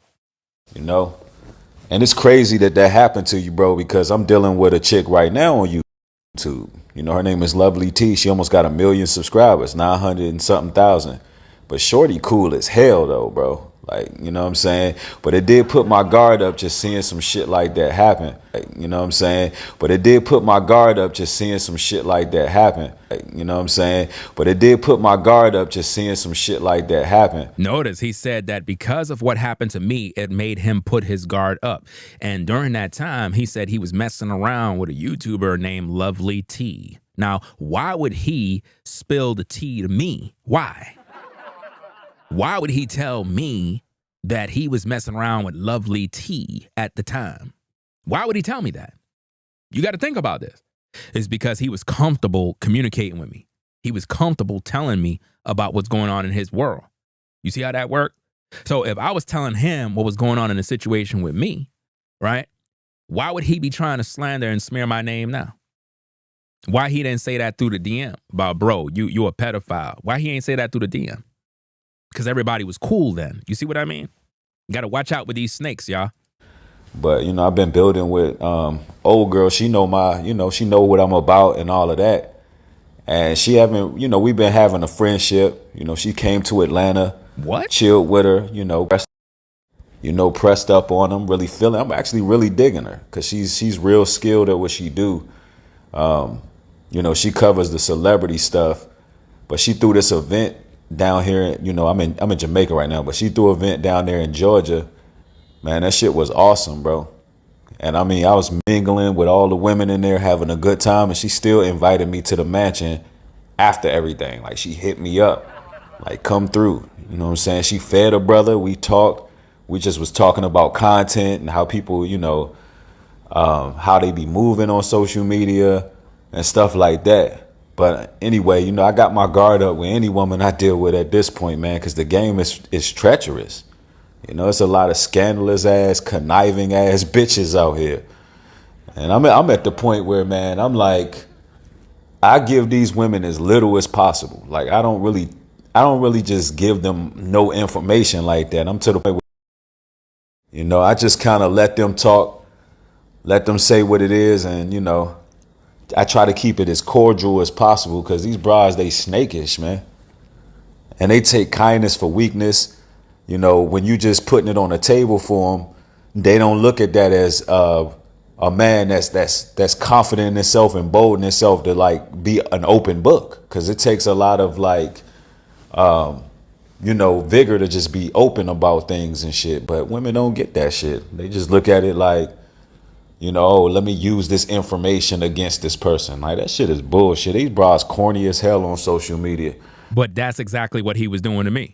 S6: And it's crazy that that happened to you, bro, because I'm dealing with a chick right now on YouTube. You know, her name is Lovely T. She almost got 1 million subscribers, 900 and something thousand. But shorty cool as hell though, bro. Like, you know what I'm saying? But it did put my guard up just seeing some shit like that happen. Like, you know what I'm saying? But it did put my guard up just seeing some shit like that happen. Like, you know what I'm saying? But it did put my guard up just seeing some shit like that happen.
S4: Notice he said that because of what happened to me, it made him put his guard up. And during that time, he said he was messing around with a YouTuber named Lovely T. Now, why would he spill the tea to me? Why? Why would he tell me that he was messing around with Lovely T at the time? Why would he tell me that? You got to think about this. It's because he was comfortable communicating with me. He was comfortable telling me about what's going on in his world. You see how that worked? So if I was telling him what was going on in the situation with me, right? Why would he be trying to slander and smear my name now? Why he didn't say that through the DM about, bro, you a pedophile? Why he ain't say that through the DM? Because everybody was cool then. You see what I mean? You got to watch out with these snakes, y'all.
S6: But, you know, I've been building with old girl. She know my, you know, she know what I'm about and all of that. And she haven't, you know, we've been having a friendship. You know, she came to Atlanta.
S4: What?
S6: Chilled with her, you know, pressed up on them, really feeling. I'm actually really digging her because she's real skilled at what she do. You know, she covers the celebrity stuff, but she threw this event down here. You know, I'm in Jamaica right now, but she threw an event down there in Georgia. Man, that shit was awesome, bro. And I mean, I was mingling with all the women in there, having a good time, and she still invited me to the mansion after everything. Like, she hit me up, like, come through. You know what I'm saying? She fed her brother. We talked. We just was talking about content and how people, you know, how they be moving on social media and stuff like that. But anyway, you know, I got my guard up with any woman I deal with at this point, man, because the game is treacherous. You know, it's a lot of scandalous ass, conniving ass bitches out here. And I'm at the point where, man, I'm like, I give these women as little as possible. Like, I don't really just give them no information like that. I'm to the point where, you know, I just kind of let them talk, let them say what it is. And, you know, I try to keep it as cordial as possible because these bras, they snakish, man. And they take kindness for weakness. You know, when you just putting it on a table for them, they don't look at that as a man that's confident in himself and bold in himself to like be an open book, because it takes a lot of like, you know, vigor to just be open about things and shit. But women don't get that shit. They just look at it like, you know, oh, let me use this information against this person. Like, that shit is bullshit. These bras corny as hell on social media.
S4: But that's exactly what he was doing to me.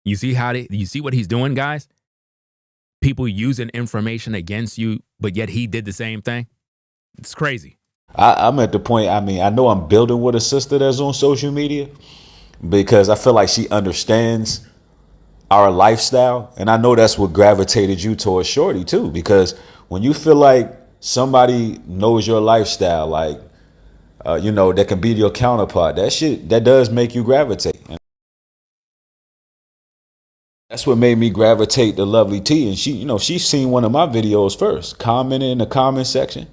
S4: You see you see what he's doing, guys? People using information against you, but yet he did the same thing. It's crazy.
S6: I'm at the point, I mean, I know I'm building with a sister that's on social media because I feel like she understands our lifestyle. And I know that's what gravitated you towards Shorty too, because when you feel like somebody knows your lifestyle, like, you know, that can be your counterpart, that does make you gravitate. That's what made me gravitate to Lovely T. And she, you know, she's seen one of my videos first, commented in the comment section.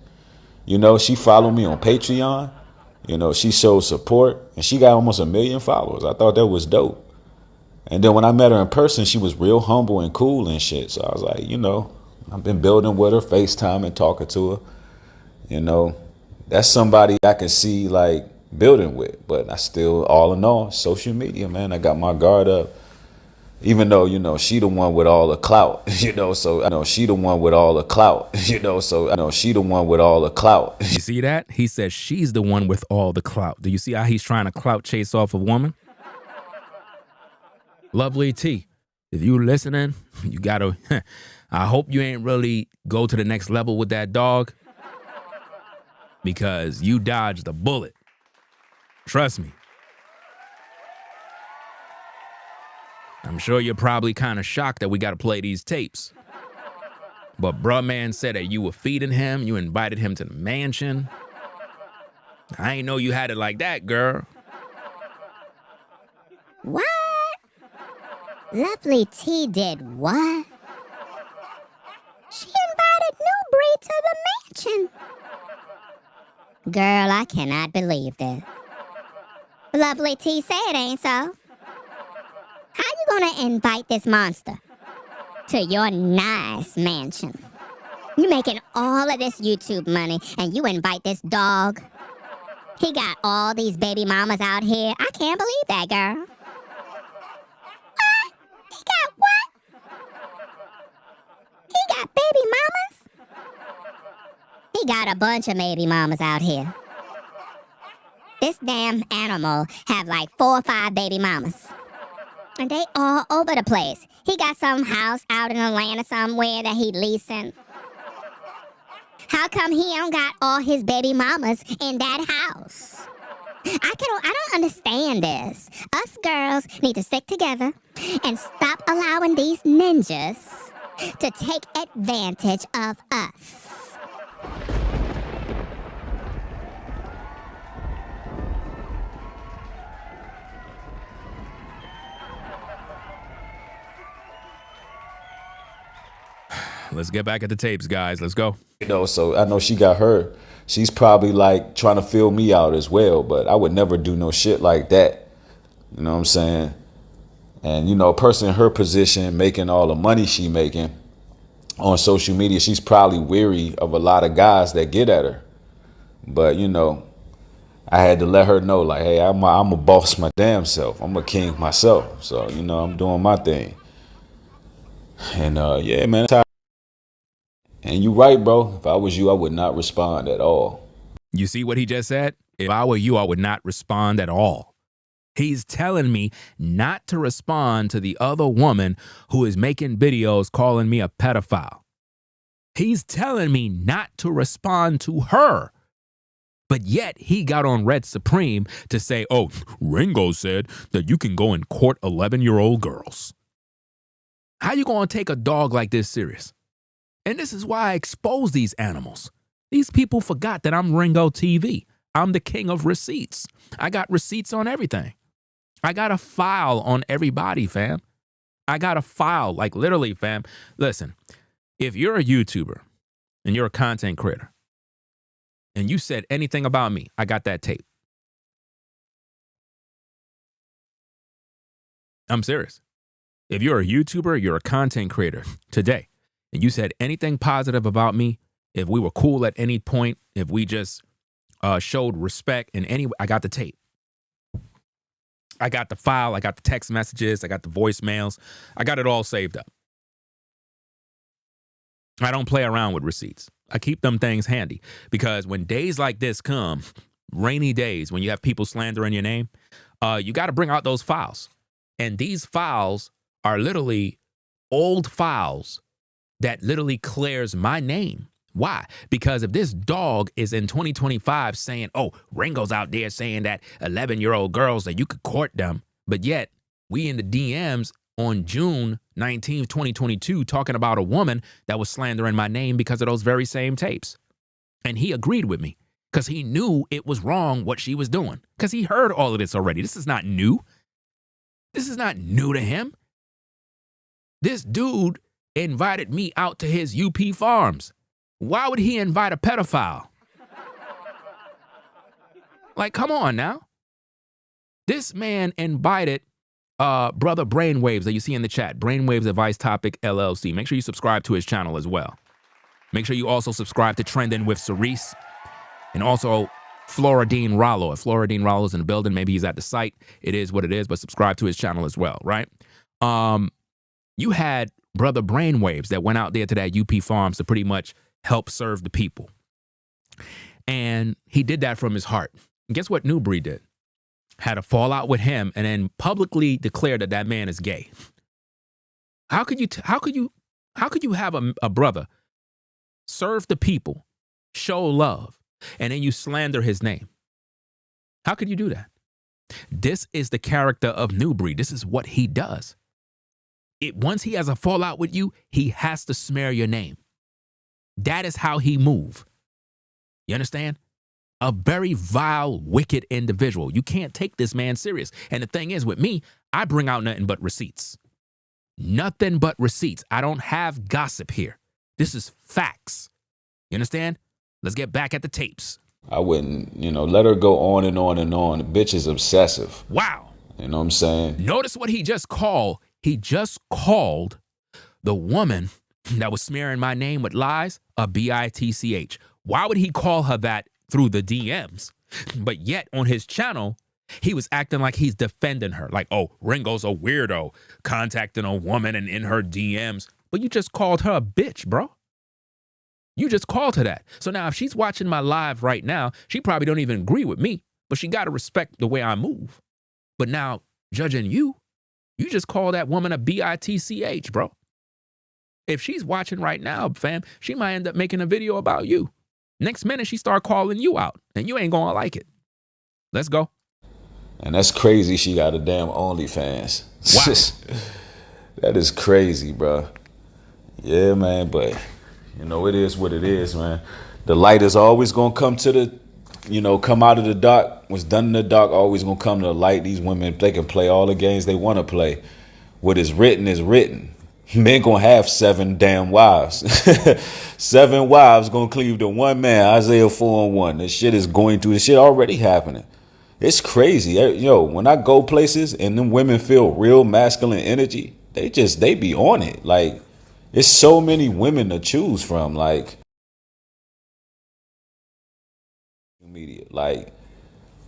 S6: You know, she followed me on Patreon. You know, she showed support and she got almost 1 million followers. I thought that was dope. And then when I met her in person, she was real humble and cool and shit. So I was like, you know, I've been building with her, FaceTime and talking to her. You know, that's somebody I can see like building with. But I still, all in all, social media, man, I got my guard up. Even though, you know, she the one with all the clout, you know, so I know she the one with all the clout, you know, so I know she the one with all the clout.
S4: You see that? He says she's the one with all the clout. Do you see how he's trying to clout chase off a woman? Lovely T, if you listening, you gotta, I hope you ain't really go to the next level with that dog, because you dodged a bullet. Trust me. I'm sure you're probably kind of shocked that we got to play these tapes. But bruh man said that you were feeding him. You invited him to the mansion. I ain't know you had it like that, girl.
S10: What? Lovely T did what? She invited to the mansion. Girl, I cannot believe that. Lovely T say it ain't so. How you gonna invite this monster to your nice mansion? You making all of this YouTube money and you invite this dog? He got all these baby mamas out here. I can't believe that, girl. What? He got what? He got baby mamas? He got a bunch of baby mamas out here. This damn animal have like 4 or 5 baby mamas. And they all over the place. He got some house out in Atlanta somewhere that he leasing. How come he don't got all his baby mamas in that house? I don't understand this. Us girls need to stick together and stop allowing these ninjas to take advantage of us.
S4: Let's get back at the tapes, guys. Let's go.
S11: So I know she got her. She's probably like trying to fill me out as well, but I would never do no shit like that. You know what I'm saying? And, a person in her position, making all the money she making on social media, she's probably weary of a lot of guys that get at her. But, I had to let her know, like, hey, I'm a boss my damn self. I'm a king myself. So, I'm doing my thing. And, yeah, man. And you right, bro. If I was you, I would not respond at all.
S4: You see what he just said? If I were you, I would not respond at all. He's telling me not to respond to the other woman who is making videos calling me a pedophile. He's telling me not to respond to her. But yet he got on Red Supreme to say, oh, Ringo said that you can go and court 11-year-old girls. How you going to take a dog like this serious? And this is why I expose these animals. These people forgot that I'm Ringo TV. I'm the king of receipts. I got receipts on everything. I got a file on everybody, fam. I got a file, like literally, fam. Listen, if you're a YouTuber and you're a content creator and you said anything about me, I got that tape. I'm serious. If you're a YouTuber, you're a content creator today, and you said anything positive about me, if we were cool at any point, if we just showed respect in any way, I got the tape. I got the file, I got the text messages, I got the voicemails, I got it all saved up. I don't play around with receipts. I keep them things handy because when days like this come, rainy days, when you have people slandering your name, you got to bring out those files. And these files are literally old files that literally clears my name. Why? Because if this dog is in 2025 saying, oh, Ringo's out there saying that 11-year-old girls, that you could court them, but yet we in the DMs on June 19th, 2022, talking about a woman that was slandering my name because of those very same tapes. And he agreed with me because he knew it was wrong what she was doing because he heard all of this already. This is not new. This is not new to him. This dude invited me out to his UP farms. Why would he invite a pedophile? Like, come on now. This man invited Brother Brainwaves that you see in the chat. Brainwaves Advice Topic LLC. Make sure you subscribe to his channel as well. Make sure you also subscribe to Trending with Cerise. And also Floridine Rollo. If Floridine Rollo's in the building, maybe he's at the site. It is what it is, but subscribe to his channel as well, right? You had Brother Brainwaves that went out there to that UP Farms to pretty much help serve the people. And he did that from his heart. And guess what NubreedGlobalTruth did? Had a fallout with him and then publicly declared that that man is gay. How could you have a brother serve the people, show love, and then you slander his name? How could you do that? This is the character of NubreedGlobalTruth. This is what he does. Once he has a fallout with you, he has to smear your name. That is how he move. You understand? A very vile, wicked individual. You can't take this man serious. And the thing is, with me, I bring out nothing but receipts. Nothing but receipts. I don't have gossip here. This is facts. You understand? Let's get back at the tapes.
S11: I wouldn't, let her go on and on and on. The bitch is obsessive.
S4: Wow.
S11: You know what I'm saying?
S4: Notice what he just called. He just called the woman that was smearing my name with lies a bitch. Why would he call her that through the DMs? But yet on his channel, he was acting like he's defending her. Like, oh, Ringo's a weirdo contacting a woman and in her DMs. But you just called her a bitch, bro. You just called her that. So now if she's watching my live right now, she probably don't even agree with me, but she got to respect the way I move. But now, judging you, you just call that woman a bitch, bro. If she's watching right now, fam, she might end up making a video about you. Next minute, she start calling you out, and you ain't gonna like it. Let's go.
S11: And that's crazy. She got a damn OnlyFans.
S4: Wow.
S11: That is crazy, bro. Yeah, man, but, it is what it is, man. The light is always gonna come to the, come out of the dark. What's done in the dark always gonna come to the light. These women, they can play all the games they want to play. What is written is written. Men gonna have 7 damn wives. 7 wives gonna cleave to one man. Isaiah 4:1. This shit already happening. It's crazy. When I go places and them women feel real masculine energy, they be on it. Like, it's so many women to choose from. Like, media. Like,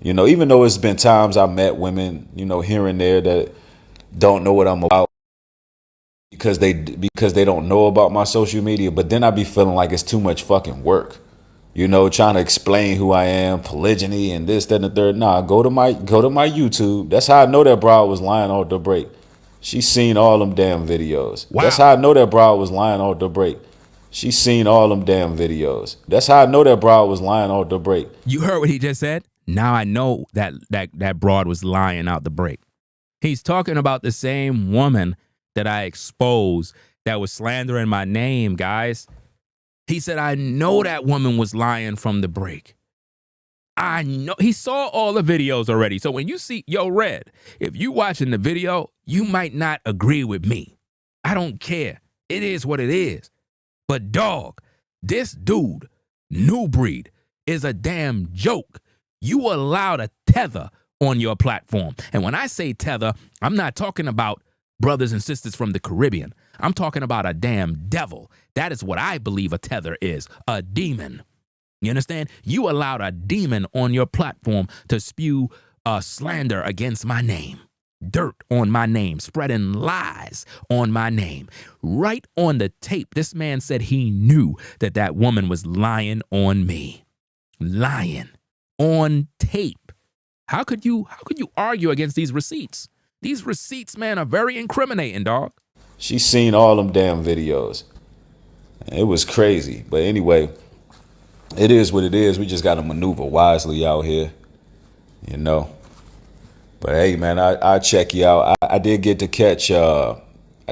S11: even though it's been times I met women, here and there that don't know what I'm about. Because they don't know about my social media, but then I be feeling like it's too much fucking work, trying to explain who I am, polygyny and this, that, and the third. Nah, go to my YouTube. That's how I know that broad was lying off the break. She seen all them damn videos.
S4: Wow.
S11: That's how I know that broad was lying off the break. She seen all them damn videos. That's how I know that broad was lying off the break.
S4: You heard what he just said? Now I know that broad was lying out the break. He's talking about the same woman that I exposed that was slandering my name, guys. He said, I know that woman was lying from the break. I know. He saw all the videos already. So when you see, Red, if you watching the video, you might not agree with me. I don't care. It is what it is. But dog, this dude, New Breed, is a damn joke. You allowed a tether on your platform. And when I say tether, I'm not talking about brothers and sisters from the Caribbean. I'm talking about a damn devil. That is what I believe a tether is, a demon. You understand? You allowed a demon on your platform to spew slander against my name, dirt on my name, spreading lies on my name. Right on the tape, this man said he knew that woman was lying on me. Lying on tape. How could you argue against these receipts? These receipts, man, are very incriminating, dog.
S11: She seen all them damn videos. It was crazy. But anyway, it is what it is. We just got to maneuver wisely out here, But hey, man, I check you out. I did get to catch, I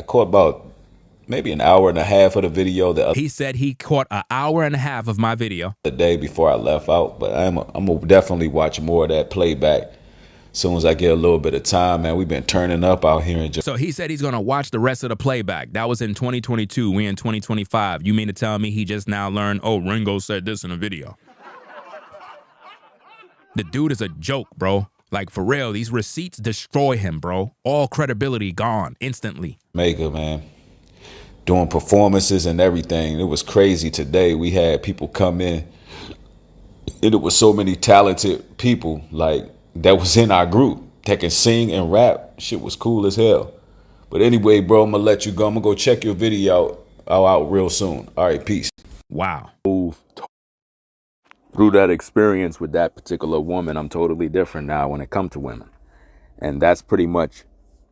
S11: caught about maybe an hour and a half of the video.
S4: He said he caught an hour and a half of my video
S11: the day before I left out. But I'm going to definitely watch more of that playback. As soon as I get a little bit of time, man. We've been turning up out here in
S4: So he said he's going to watch the rest of the playback. That was in 2022. We in 2025. You mean to tell me he just now learned, oh, Ringo said this in a video? The dude is a joke, bro. Like, for real, these receipts destroy him, bro. All credibility gone instantly.
S11: Maker, man. Doing performances and everything. It was crazy today. We had people come in. And it was so many talented people, like, that was in our group that can sing and rap. Shit was cool as hell. But anyway, bro, I'm going to let you go. I'm going to go check your video out real soon. All right, peace.
S4: Wow.
S1: Through that experience with that particular woman, I'm totally different now when it comes to women. And that's pretty much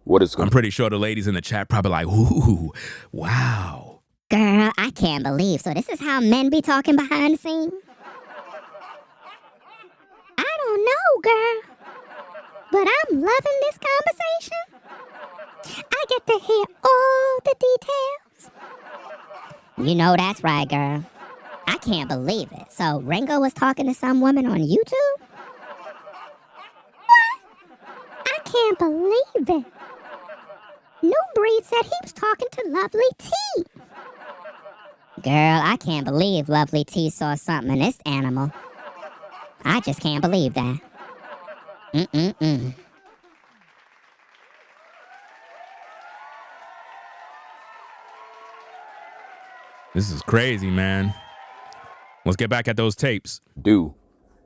S1: what it's going to be.
S4: I'm pretty sure the ladies in the chat probably like, ooh, wow.
S10: Girl, I can't believe. So this is how men be talking behind the scenes? I don't know, girl. But I'm loving this conversation. I get to hear all the details. You know that's right, girl. I can't believe it. So Ringo was talking to some woman on YouTube? What? I can't believe it. New Breed said he was talking to Lovely T. Girl, I can't believe Lovely T saw something in this animal. I just can't believe that. Mm-mm-mm.
S4: This is crazy, man. Let's get back at those tapes.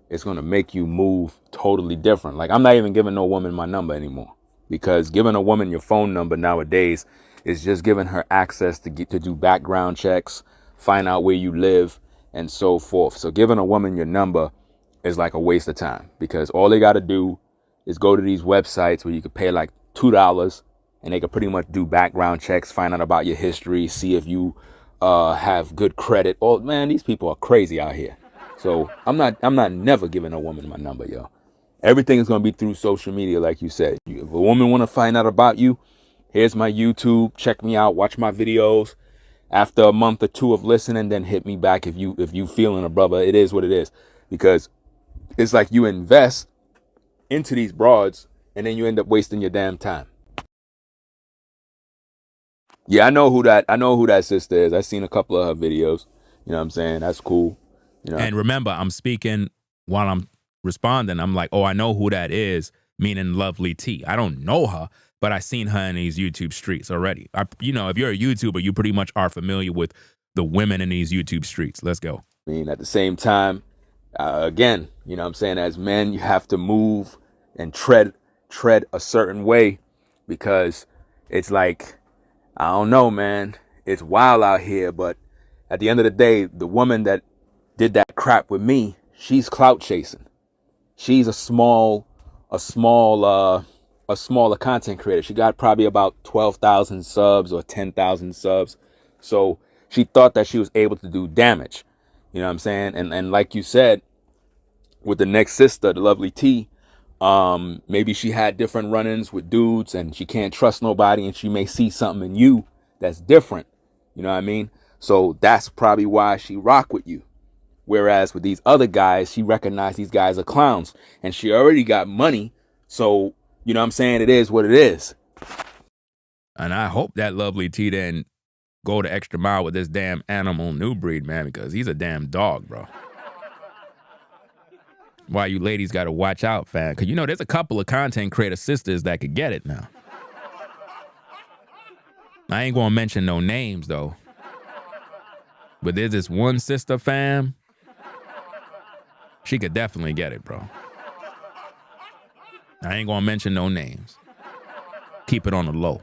S1: It's going to make you move totally different. Like, I'm not even giving no woman my number anymore, because giving a woman your phone number nowadays is just giving her access to do background checks, find out where you live, and so forth. So giving a woman your number is like a waste of time, because all they got to do is go to these websites where you could pay like $2 and they could pretty much do background checks, find out about your history, see if you have good credit. Oh man, these people are crazy out here. So I'm not never giving a woman my number, yo. Everything is going to be through social media, like you said. If a woman want to find out about you, here's my YouTube. Check me out. Watch my videos. After a month or two of listening, then hit me back if you feeling a brother. It is what it is, because it's like you invest into these broads and then you end up wasting your damn time. Yeah, I know who that sister is. I've seen a couple of her videos. You know what I'm saying? That's cool. You know?
S4: And remember, I'm speaking while I'm responding. I'm like, oh, I know who that is, meaning Lovely T. I don't know her, but I seen her in these YouTube streets already. If you're a YouTuber, you pretty much are familiar with the women in these YouTube streets. Let's go.
S1: I mean, at the same time, again, you know what I'm saying? As men, you have to move and tread a certain way, because it's like, I don't know, man. It's wild out here, but at the end of the day, the woman that did that crap with me, she's clout chasing. She's a smaller content creator. She got probably about 12,000 subs or 10,000 subs. So she thought that she was able to do damage. You know what I'm saying? And like you said, with the next sister, the Lovely T, maybe she had different run-ins with dudes and she can't trust nobody, and she may see something in you that's different. You know what I mean? So that's probably why she rock with you. Whereas with these other guys, she recognized these guys are clowns, and she already got money. So, you know what I'm saying? It is what it is.
S4: And I hope that Lovely T didn't go the extra mile with this damn animal new breed, man, because he's a damn dog, bro. Why you ladies got to watch out, fam. Because, there's a couple of content creator sisters that could get it now. I ain't going to mention no names, though. But there's this one sister, fam. She could definitely get it, bro. I ain't going to mention no names. Keep it on the low.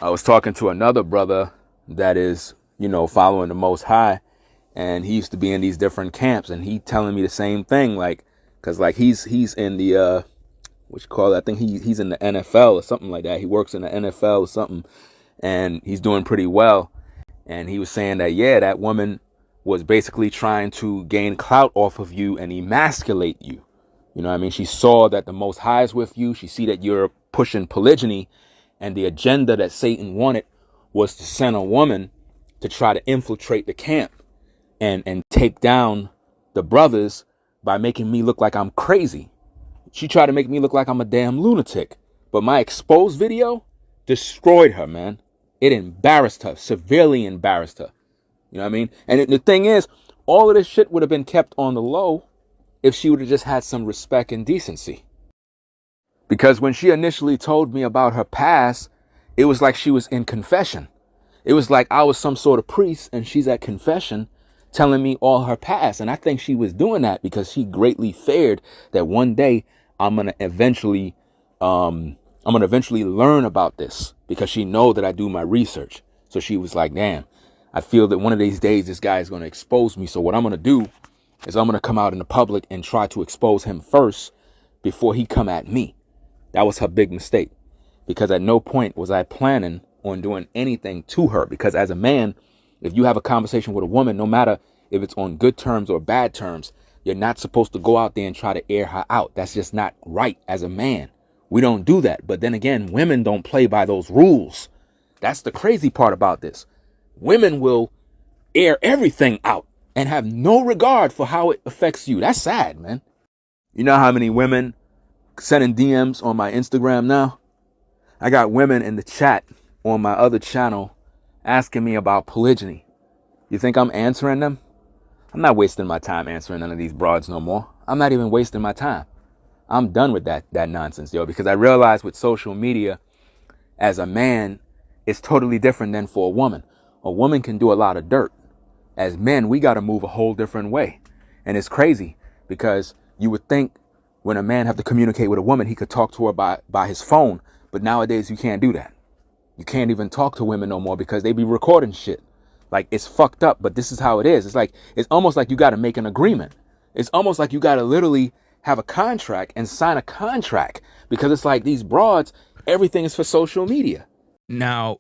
S1: I was talking to another brother that is, following the Most High, and he used to be in these different camps, and he telling me the same thing, because he's in the I think he's in the NFL or something like that. He works in the NFL or something, and he's doing pretty well. And he was saying that, yeah, that woman was basically trying to gain clout off of you and emasculate you. You know what I mean? She saw that the Most High is with you. She see that you're pushing polygyny, and the agenda that Satan wanted was to send a woman to try to infiltrate the camp and take down the brothers by making me look like I'm crazy. She tried to make me look like I'm a damn lunatic. But my exposed video destroyed her, man. It embarrassed her, severely embarrassed her. You know what I mean? And the thing is, all of this shit would have been kept on the low if she would have just had some respect and decency. Because when she initially told me about her past, it was like she was in confession. It was like I was some sort of priest and she's at confession telling me all her past. And I think she was doing that because she greatly feared that one day I'm going to eventually learn about this, because she know that I do my research. So she was like, damn, I feel that one of these days this guy is going to expose me. So what I'm going to do is I'm going to come out in the public and try to expose him first before he come at me. That was her big mistake, because at no point was I planning on doing anything to her. Because as a man, if you have a conversation with a woman, no matter if it's on good terms or bad terms, you're not supposed to go out there and try to air her out. That's just not right as a man. We don't do that. But then again, women don't play by those rules. That's the crazy part about this. Women will air everything out and have no regard for how it affects you. That's sad, man. You know how many women sending DMs on my Instagram now? I got women in the chat on my other channel asking me about polygyny. You think I'm answering them? I'm not wasting my time answering none of these broads no more. I'm not even wasting my time. I'm done with that nonsense, yo, because I realize with social media, as a man, it's totally different than for a woman. A woman can do a lot of dirt. As men, we got to move a whole different way. And it's crazy because you would think when a man have to communicate with a woman, he could talk to her by his phone. But nowadays, you can't do that. You can't even talk to women no more because they be recording shit. Like, it's fucked up, but this is how it is. It's almost like you got to make an agreement. It's almost like you got to literally have a contract and sign a contract because it's like these broads, everything is for social media.
S4: Now,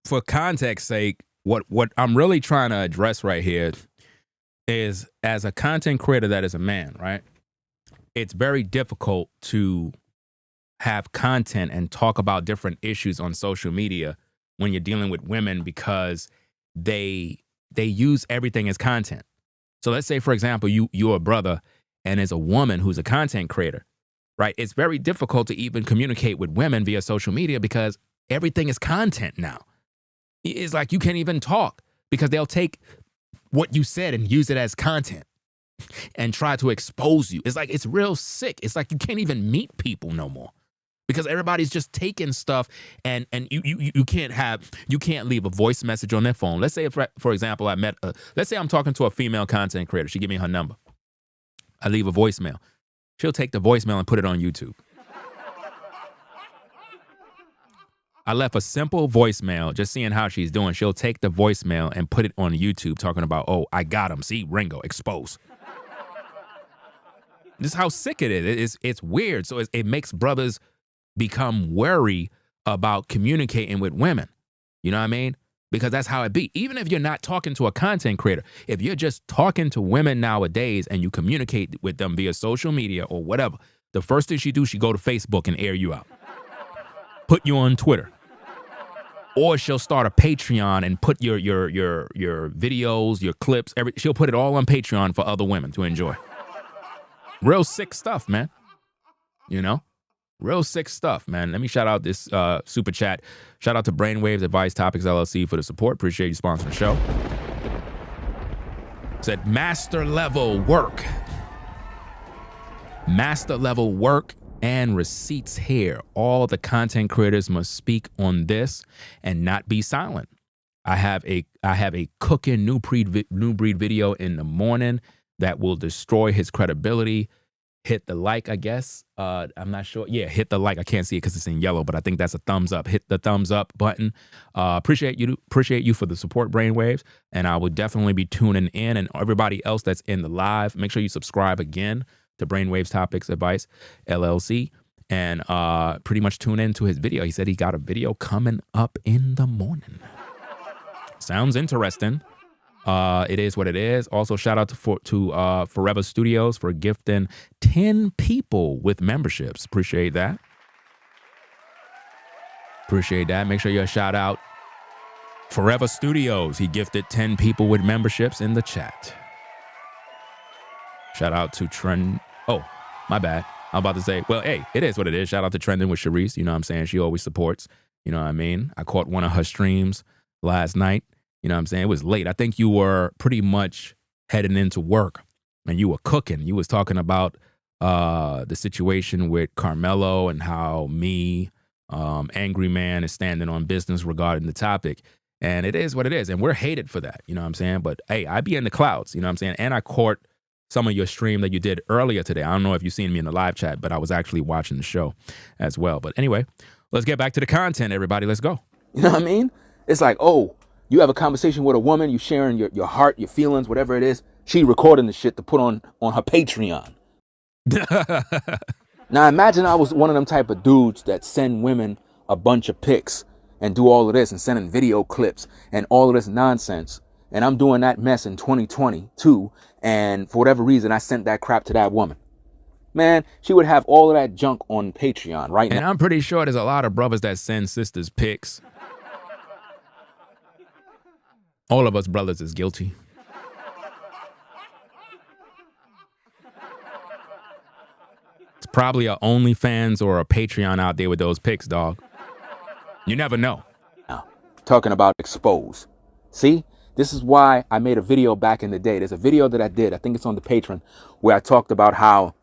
S4: for context sake, what I'm really trying to address right here is, as a content creator that is a man, right? It's very difficult to have content and talk about different issues on social media when you're dealing with women because they use everything as content. So let's say, for example, you're a brother and there's a woman who's a content creator, right? It's very difficult to even communicate with women via social media because everything is content now. It's like you can't even talk because they'll take what you said and use it as content and try to expose you. It's like, it's real sick. It's like you can't even meet people no more because everybody's just taking stuff and you can't leave a voice message on their phone. Let's say, if, for example, let's say I'm talking to a female content creator. She give me her number. I leave a voicemail. She'll take the voicemail and put it on YouTube. I left a simple voicemail, just seeing how she's doing. She'll take the voicemail and put it on YouTube talking about, oh, I got him. See, Ringo, exposed. This is how sick it is. It's weird. So it makes brothers become wary about communicating with women. You know what I mean? Because that's how it be. Even if you're not talking to a content creator, if you're just talking to women nowadays and you communicate with them via social media or whatever, the first thing she do, she go to Facebook and air you out. Put you on Twitter. Or she'll start a Patreon and put your videos, your clips, she'll put it all on Patreon for other women to enjoy. Real sick stuff, man. You know? Real sick stuff, man. Let me shout out this super chat. Shout out to Brainwaves Advice Topics LLC for the support. Appreciate you sponsoring the show. Said master level work. Master level work and receipts here. All the content creators must speak on this and not be silent. I have a cooking new breed video in the morning that will destroy his credibility. Hit the like, I guess. I'm not sure. Yeah, hit the like. I can't see it because it's in yellow, but I think that's a thumbs up. Hit the thumbs up button. Appreciate you for the support, Brainwaves. And I will definitely be tuning in. And everybody else that's in the live, make sure you subscribe again to Brainwaves Topics Advice LLC and pretty much tune into his video. He said he got a video coming up in the morning. Sounds interesting. It is what it is. Also, shout out to Forever Studios for gifting 10 people with memberships. Appreciate that. Appreciate that. Make sure you shout out Forever Studios. He gifted 10 people with memberships in the chat. Shout out to Trend. Oh, my bad. I'm about to say, well, hey, it is what it is. Shout out to Trending with Sharice. You know what I'm saying? She always supports. You know what I mean? I caught one of her streams last night. You know what I'm saying? It was late. I think you were pretty much heading into work and you were cooking. You was talking about the situation with Carmelo and how me, Angry Man, is standing on business regarding the topic. And it is what it is. And we're hated for that. You know what I'm saying? But hey, I be in the clouds. You know what I'm saying? And I caught some of your stream that you did earlier today. I don't know if you've seen me in the live chat, but I was actually watching the show as well. But anyway, let's get back to the content, everybody. Let's go.
S1: You know what I mean? It's like, oh, you have a conversation with a woman, you sharing your heart, your feelings, whatever it is. She recording the shit to put on her Patreon. Now imagine I was one of them type of dudes that send women a bunch of pics and do all of this and sending video clips and all of this nonsense. And I'm doing that mess in 2022. And for whatever reason, I sent that crap to that woman. Man, she would have all of that junk on Patreon right now.
S4: And I'm pretty sure there's a lot of brothers that send sisters pics. All of us brothers is guilty. It's probably a OnlyFans or a Patreon out there with those pics, dog. You never know.
S1: Now, talking about expose. See, this is why I made a video back in the day. There's a video that I did, I think it's on the Patreon, where I talked about how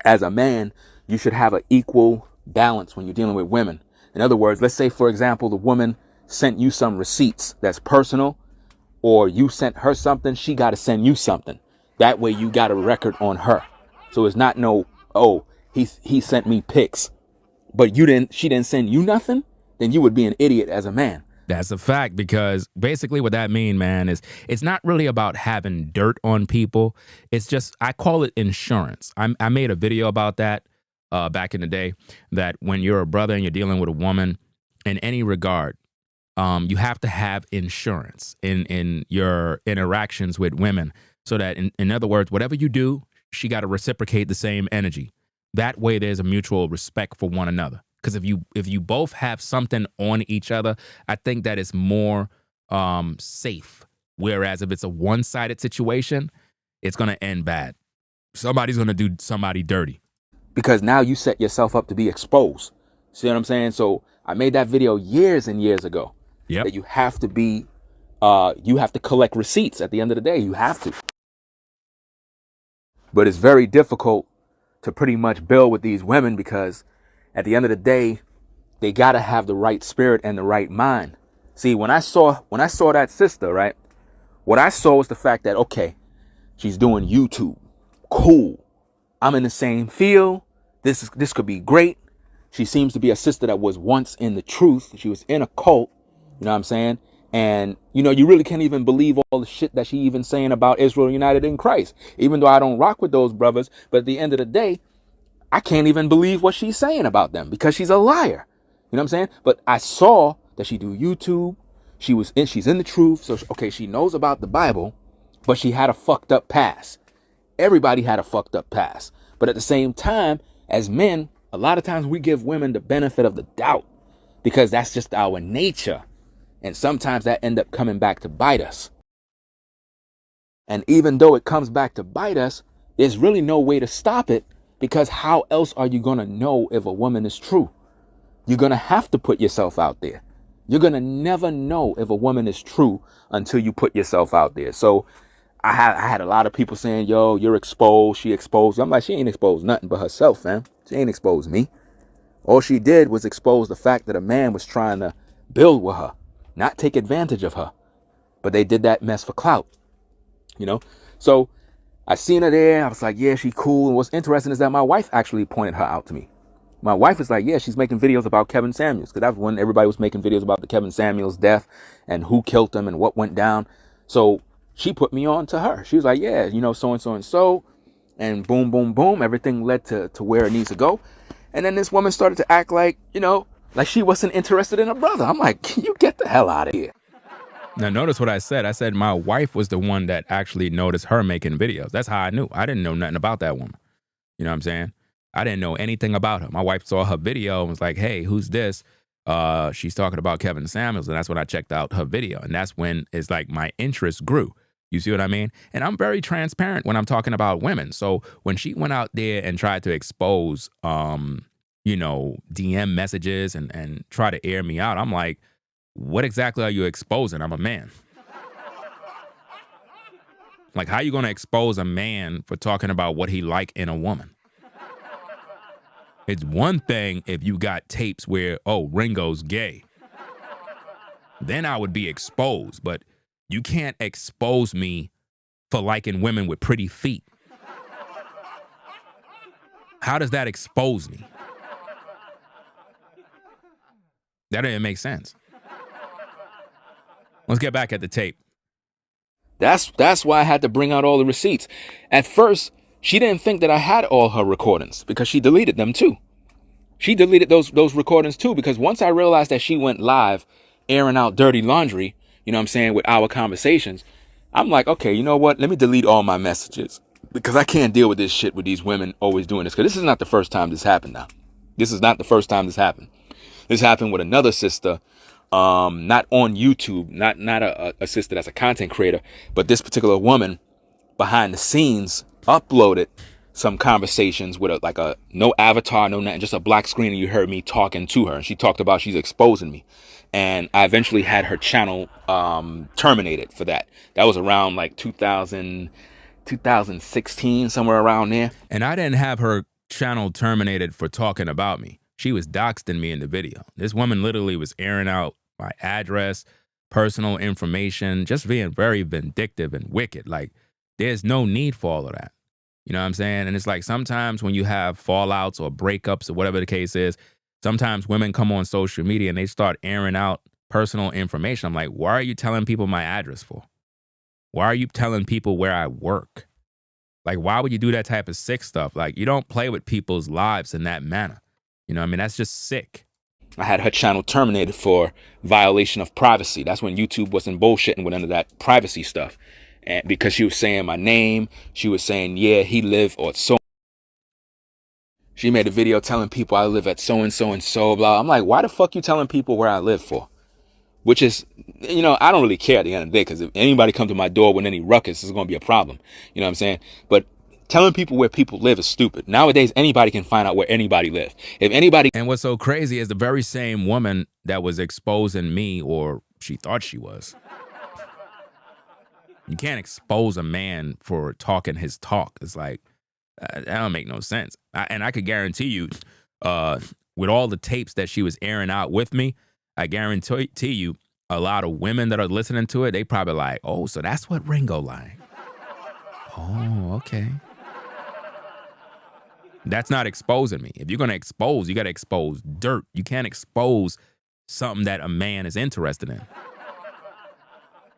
S1: as a man, you should have an equal balance when you're dealing with women. In other words, let's say, for example, the woman sent you some receipts that's personal, or you sent her something, she got to send you something. That way you got a record on her. So it's not no, oh, he sent me pics, but she didn't send you nothing. Then you would be an idiot as a man.
S4: That's a fact, because basically what that means, man, is it's not really about having dirt on people. It's just, I call it insurance. I made a video about that back in the day, that when you're a brother and you're dealing with a woman in any regard, you have to have insurance in your interactions with women, so that in other words, whatever you do, she got to reciprocate the same energy. That way there's a mutual respect for one another. Because if you both have something on each other, I think that is more safe. Whereas if it's a one-sided situation, it's going to end bad. Somebody's going to do somebody dirty.
S1: Because now you set yourself up to be exposed. See what I'm saying? So I made that video years and years ago.
S4: Yep.
S1: That you have to be, you have to collect receipts at the end of the day. You have to. But it's very difficult to pretty much build with these women, because at the end of the day, they got to have the right spirit and the right mind. See, when I saw that sister, right, what I saw was the fact that, okay, she's doing YouTube. Cool. I'm in the same field. This could be great. She seems to be a sister that was once in the truth. She was in a cult. You know what I'm saying? And, you know, you really can't even believe all the shit that she even saying about Israel United in Christ. Even though I don't rock with those brothers. But at the end of the day, I can't even believe what she's saying about them, because she's a liar. You know what I'm saying? But I saw that she do YouTube. She's in the truth. So, okay, she knows about the Bible, but she had a fucked up past. Everybody had a fucked up past. But at the same time, as men, a lot of times we give women the benefit of the doubt, because that's just our nature. And sometimes that end up coming back to bite us. And even though it comes back to bite us, there's really no way to stop it, because how else are you going to know if a woman is true? You're going to have to put yourself out there. You're going to never know if a woman is true until you put yourself out there. So I had a lot of people saying, yo, you're exposed. She exposed. I'm like, she ain't exposed nothing but herself, man. She ain't exposed me. All she did was expose the fact that a man was trying to build with her, not take advantage of her. But they did that mess for clout, you know? So I seen her there. I was like, yeah, she cool. And what's interesting is that my wife actually pointed her out to me. My wife was like, yeah, she's making videos about Kevin Samuels. Because that was when everybody was making videos about the Kevin Samuels death and who killed him and what went down. So she put me on to her. She was like, yeah, you know, so-and-so and so. And boom, boom, boom. Everything led to where it needs to go. And then this woman started to act like, you know, like she wasn't interested in her brother. I'm like, you get the hell out of here.
S4: Now, notice what I said. I said my wife was the one that actually noticed her making videos. That's how I knew. I didn't know nothing about that woman. You know what I'm saying? I didn't know anything about her. My wife saw her video and was like, hey, who's this? She's talking about Kevin Samuels. And that's when I checked out her video. And that's when it's like my interest grew. You see what I mean? And I'm very transparent when I'm talking about women. So when she went out there and tried to expose, you know, DM messages and try to air me out, I'm like, what exactly are you exposing? I'm a man. Like, how you going to expose a man for talking about what he like in a woman? It's one thing if you got tapes where, oh, Ringo's gay. Then I would be exposed. But you can't expose me for liking women with pretty feet. How does that expose me? That didn't make sense. Let's get back at the tape.
S1: That's why I had to bring out all the receipts. At first, she didn't think that I had all her recordings, because she deleted them too. She deleted those recordings too, because once I realized that she went live airing out dirty laundry, you know what I'm saying, with our conversations, I'm like, okay, you know what? Let me delete all my messages, because I can't deal with this shit with these women always doing this. Because this is not the first time this happened now. This is not the first time this happened. This happened with another sister, not on YouTube, not a sister that's a content creator, but this particular woman behind the scenes uploaded some conversations with a no avatar, no nothing, just a black screen, and you heard me talking to her, and she talked about she's exposing me. and I eventually had her channel terminated for that. That was around like 2016, somewhere around there.
S4: And I didn't have her channel terminated for talking about me. She was doxing me in the video. This woman literally was airing out my address, personal information, just being very vindictive and wicked. Like, there's no need for all of that. You know what I'm saying? And it's like sometimes when you have fallouts or breakups or whatever the case is, sometimes women come on social media and they start airing out personal information. I'm like, why are you telling people my address for? Why are you telling people where I work? Like, why would you do that type of sick stuff? Like, you don't play with people's lives in that manner. You know what I mean? That's just sick.
S1: I had her channel terminated for violation of privacy. That's when YouTube wasn't bullshitting with none of that privacy stuff. And because she was saying my name, she was saying, yeah, he lived or so. She made a video telling people I live at so-and-so and so, blah. I'm like, why the fuck you telling people where I live for? Which is, you know, I don't really care at the end of the day, because if anybody come to my door with any ruckus, it's going to be a problem. You know what I'm saying? But telling people where people live is stupid. Nowadays, anybody can find out where anybody lives. If anybody...
S4: And what's so crazy is the very same woman that was exposing me, or she thought she was. You can't expose a man for talking his talk. It's like, that don't make no sense. And I could guarantee you, with all the tapes that she was airing out with me, I guarantee you a lot of women that are listening to it, they probably like, oh, so that's what Ringo like. Oh, okay. That's not exposing me. If you're going to expose, you got to expose dirt. You can't expose something that a man is interested in.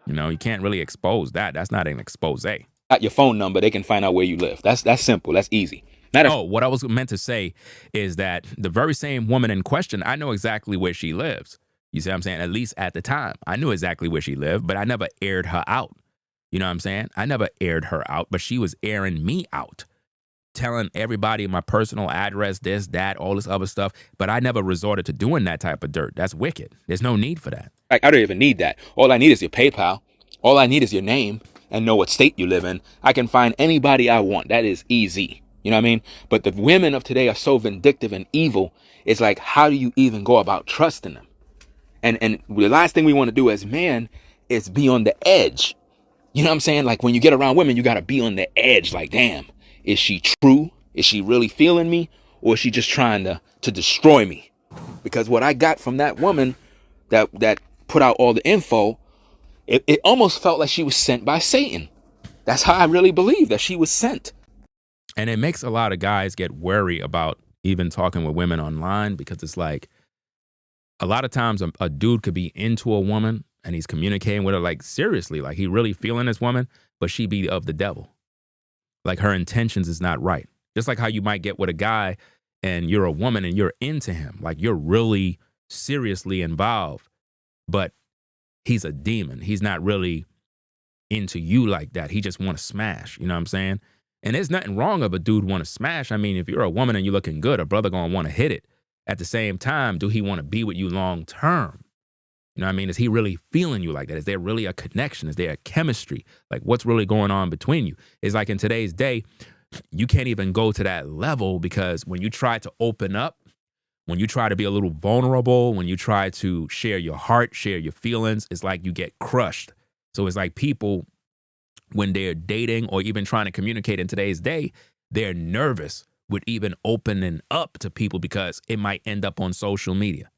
S4: You know, you can't really expose that. That's not an expose.
S1: Got your phone number, they can find out where you live. That's simple. That's easy.
S4: What I was meant to say is that the very same woman in question, I know exactly where she lives. You see what I'm saying? At least at the time, I knew exactly where she lived, but I never aired her out. You know what I'm saying? I never aired her out, but she was airing me out, telling everybody my personal address, this, that, all this other stuff. But I never resorted to doing that type of dirt. That's wicked. There's no need for that.
S1: I don't even need that. All I need is your PayPal. All I need is your name and know what state you live in. I can find anybody I want. That is easy. You know what I mean? But the women of today are so vindictive and evil. It's like, how do you even go about trusting them? And the last thing we want to do as men is be on the edge. You know what I'm saying? Like, when you get around women, you got to be on the edge. Like, damn, is she true? Is she really feeling me? Or is she just trying to destroy me? Because what I got from that woman that put out all the info, it almost felt like she was sent by Satan. That's how I really believe that she was sent.
S4: And it makes a lot of guys get wary about even talking with women online, because it's like, a lot of times a dude could be into a woman and he's communicating with her, like, seriously, like he really feeling this woman, but she be of the devil. Like, her intentions is not right. Just like how you might get with a guy and you're a woman and you're into him, like you're really seriously involved, but he's a demon. He's not really into you like that. He just want to smash, you know what I'm saying? And there's nothing wrong of a dude want to smash. I mean, if you're a woman and you're looking good, a brother gonna want to hit it. At the same time, do he want to be with you long term? You know what I mean? Is he really feeling you like that? Is there really a connection? Is there a chemistry? Like, what's really going on between you? It's like in today's day, you can't even go to that level, because when you try to open up, when you try to be a little vulnerable, when you try to share your heart, share your feelings, it's like you get crushed. So it's like people, when they're dating or even trying to communicate in today's day, they're nervous with even opening up to people because it might end up on social media.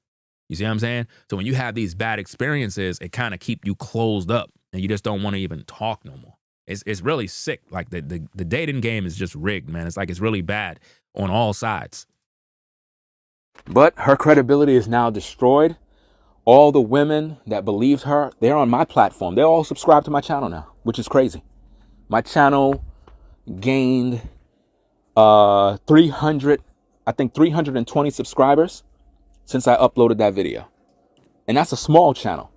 S4: You see what I'm saying? So when you have these bad experiences, it kind of keep you closed up and you just don't want to even talk no more. It's really sick. Like the dating game is just rigged, man. It's like it's really bad on all sides.
S1: But her credibility is now destroyed. All the women that believed her, they're on my platform. They're all subscribed to my channel now, which is crazy. My channel gained 320 subscribers since I uploaded that video. And that's a small channel.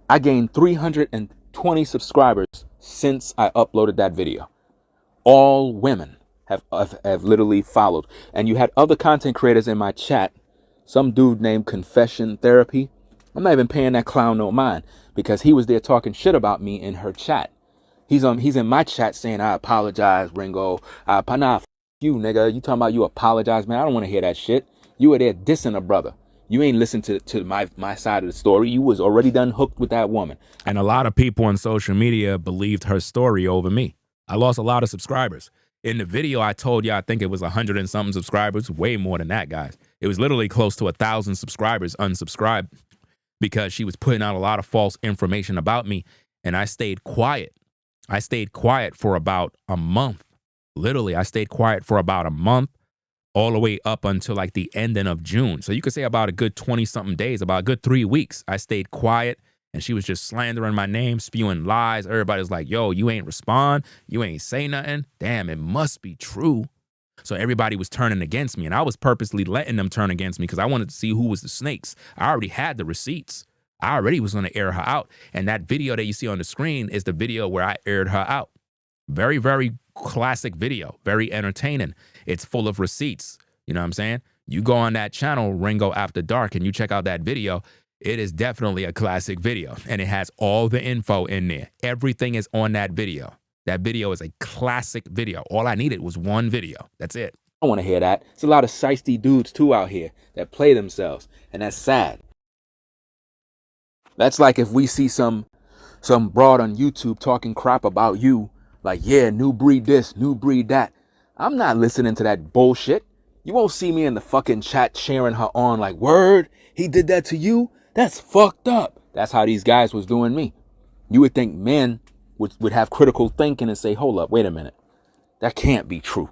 S1: I gained 320 subscribers since I uploaded that video. All women have literally followed. And you had other content creators in my chat. Some dude named Confession Therapy. I'm not even paying that clown no mind, because he was there talking shit about me in her chat. He's in my chat saying, I apologize, Ringo. Nah, you, nigga. You talking about you apologize, man. I don't want to hear that shit. You were there dissing a brother. You ain't listened to my side of the story. You was already done hooked with that woman.
S4: And a lot of people on social media believed her story over me. I lost a lot of subscribers. In the video, I told you, I think it was 100 and something subscribers, way more than that, guys. It was literally close to 1,000 subscribers unsubscribed because she was putting out a lot of false information about me. And I stayed quiet. I stayed quiet for about a month. Literally, I stayed quiet for about a month, all the way up until like the ending of June. So you could say about a good 20 something days, about a good 3 weeks. I stayed quiet. And she was just slandering my name, spewing lies. Everybody's like, yo, you ain't respond. You ain't say nothing. Damn, it must be true. So everybody was turning against me. And I was purposely letting them turn against me because I wanted to see who was the snakes. I already had the receipts. I already was going to air her out. And that video that you see on the screen is the video where I aired her out. Very, very classic video. Very entertaining. It's full of receipts. You know what I'm saying? You go on that channel, Ringo After Dark, and you check out that video. It is definitely a classic video, and it has all the info in there. Everything is on that video. That video is a classic video. All I needed was one video. That's it.
S1: I don't want to hear that. It's a lot of shiesty dudes, too, out here that play themselves, and that's sad. That's like if we see some broad on YouTube talking crap about you, like, yeah, new breed this, new breed that. I'm not listening to that bullshit. You won't see me in the fucking chat cheering her on like, word, he did that to you? That's fucked up. That's how these guys was doing me. You would think men would have critical thinking and say, hold up, wait a minute. That can't be true.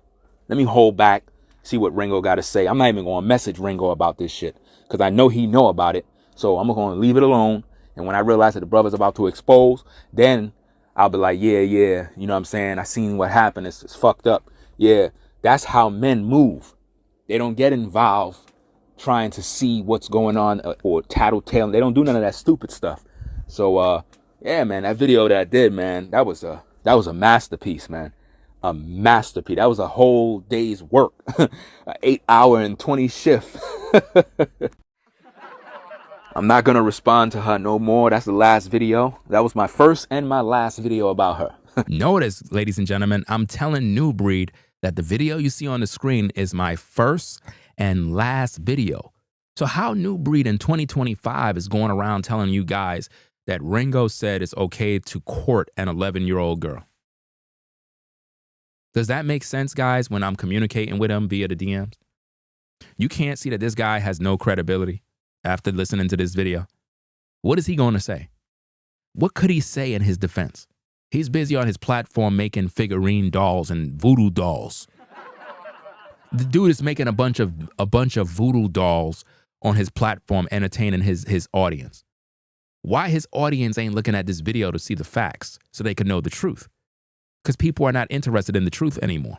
S1: Let me hold back, see what Ringo got to say. I'm not even going to message Ringo about this shit because I know he know about it. So I'm going to leave it alone. And when I realize that the brother's about to expose, then I'll be like, yeah, you know what I'm saying? I seen what happened. It's fucked up. Yeah, that's how men move. They don't get involved trying to see what's going on or tattletale. They don't do none of that stupid stuff. So, yeah, man, that video that I did, man, that was a masterpiece, man. A masterpiece. That was a whole day's work. An 8-hour and 20 shift. I'm not going to respond to her no more. That's the last video. That was my first and my last video about her.
S4: Notice, ladies and gentlemen, I'm telling New Breed that the video you see on the screen is my first and last video. So how New Breed in 2025 is going around telling you guys that Ringo said it's okay to court an 11-year-old girl? Does that make sense, guys, when I'm communicating with him via the DMs? You can't see that this guy has no credibility after listening to this video. What is he going to say? What could he say in his defense? He's busy on his platform making figurine dolls and voodoo dolls. The dude is making a bunch of voodoo dolls on his platform, entertaining his audience. Why his audience ain't looking at this video to see the facts so they can know the truth? Because people are not interested in the truth anymore.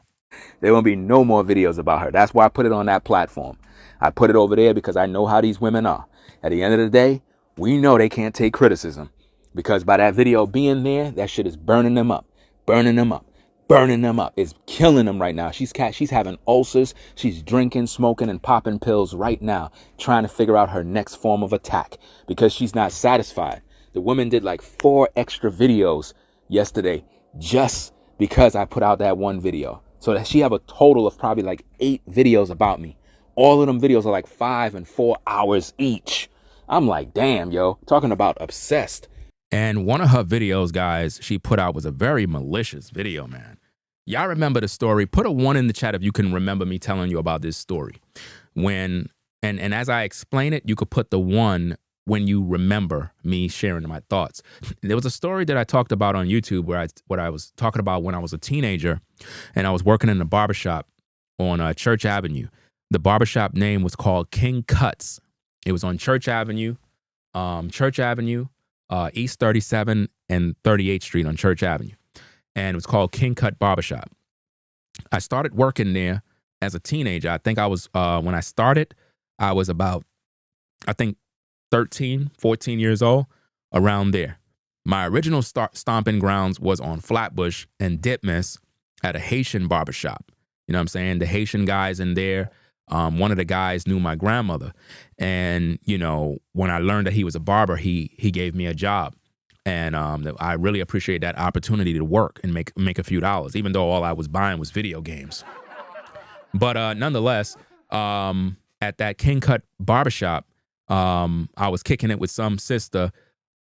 S1: There won't be no more videos about her. That's why I put it on that platform. I put it over there because I know how these women are. At the end of the day, we know they can't take criticism. Because by that video being there, that shit is burning them up, burning them up, burning them up. It's killing them right now. She's having ulcers. She's drinking, smoking, and popping pills right now, trying to figure out her next form of attack because she's not satisfied. The woman did like 4 extra videos yesterday just because I put out that one video. So that she have a total of probably like 8 videos about me. All of them videos are like 5 and 4 hours each. I'm like, damn, yo, talking about obsessed.
S4: And one of her videos, guys, she put out was a very malicious video, man. Y'all remember the story? Put a 1 in the chat if you can remember me telling you about this story. And as I explain it, you could put the 1 when you remember me sharing my thoughts. There was a story that I talked about on YouTube where I was talking about when I was a teenager and I was working in a barbershop on Church Avenue. The barbershop name was called King Cuts. It was on Church Avenue, East 37 and 38th Street on Church Avenue. And it was called King Cut Barbershop. I started working there as a teenager. I think I was, when I started, I was about, 13, 14 years old, around there. My original stomping grounds was on Flatbush and Ditmas at a Haitian barbershop. You know what I'm saying? The Haitian guys in there, one of the guys knew my grandmother. And, you know, when I learned that he was a barber, he gave me a job. And I really appreciate that opportunity to work and make a few dollars, even though all I was buying was video games. But nonetheless, at that King Cut barbershop, I was kicking it with some sister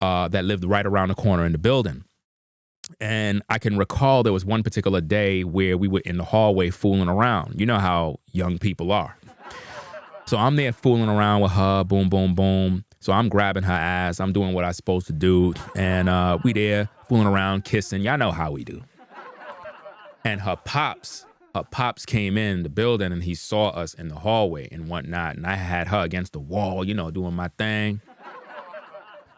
S4: that lived right around the corner in the building. And I can recall there was one particular day where we were in the hallway fooling around. You know how young people are. So I'm there fooling around with her, boom, boom, boom. So I'm grabbing her ass. I'm doing what I'm supposed to do. And we there fooling around, kissing. Y'all know how we do. And her pops came in the building and he saw us in the hallway and whatnot. And I had her against the wall, you know, doing my thing.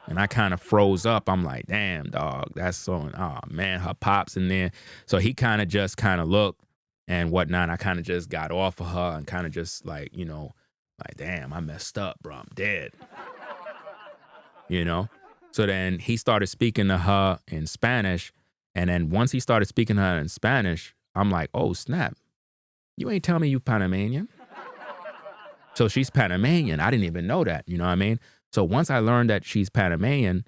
S4: And I kind of froze up. I'm like, damn, dog, that's so, oh man, her pops in there. So he kind of just looked and whatnot. I kind of just got off of her and kind of just like, you know, like, damn, I messed up, bro. I'm dead. You know? So then he started speaking to her in Spanish. And then once he started speaking to her in Spanish, I'm like, oh, snap. You ain't tell me you Panamanian. So she's Panamanian. I didn't even know that. You know what I mean? So once I learned that she's Panamanian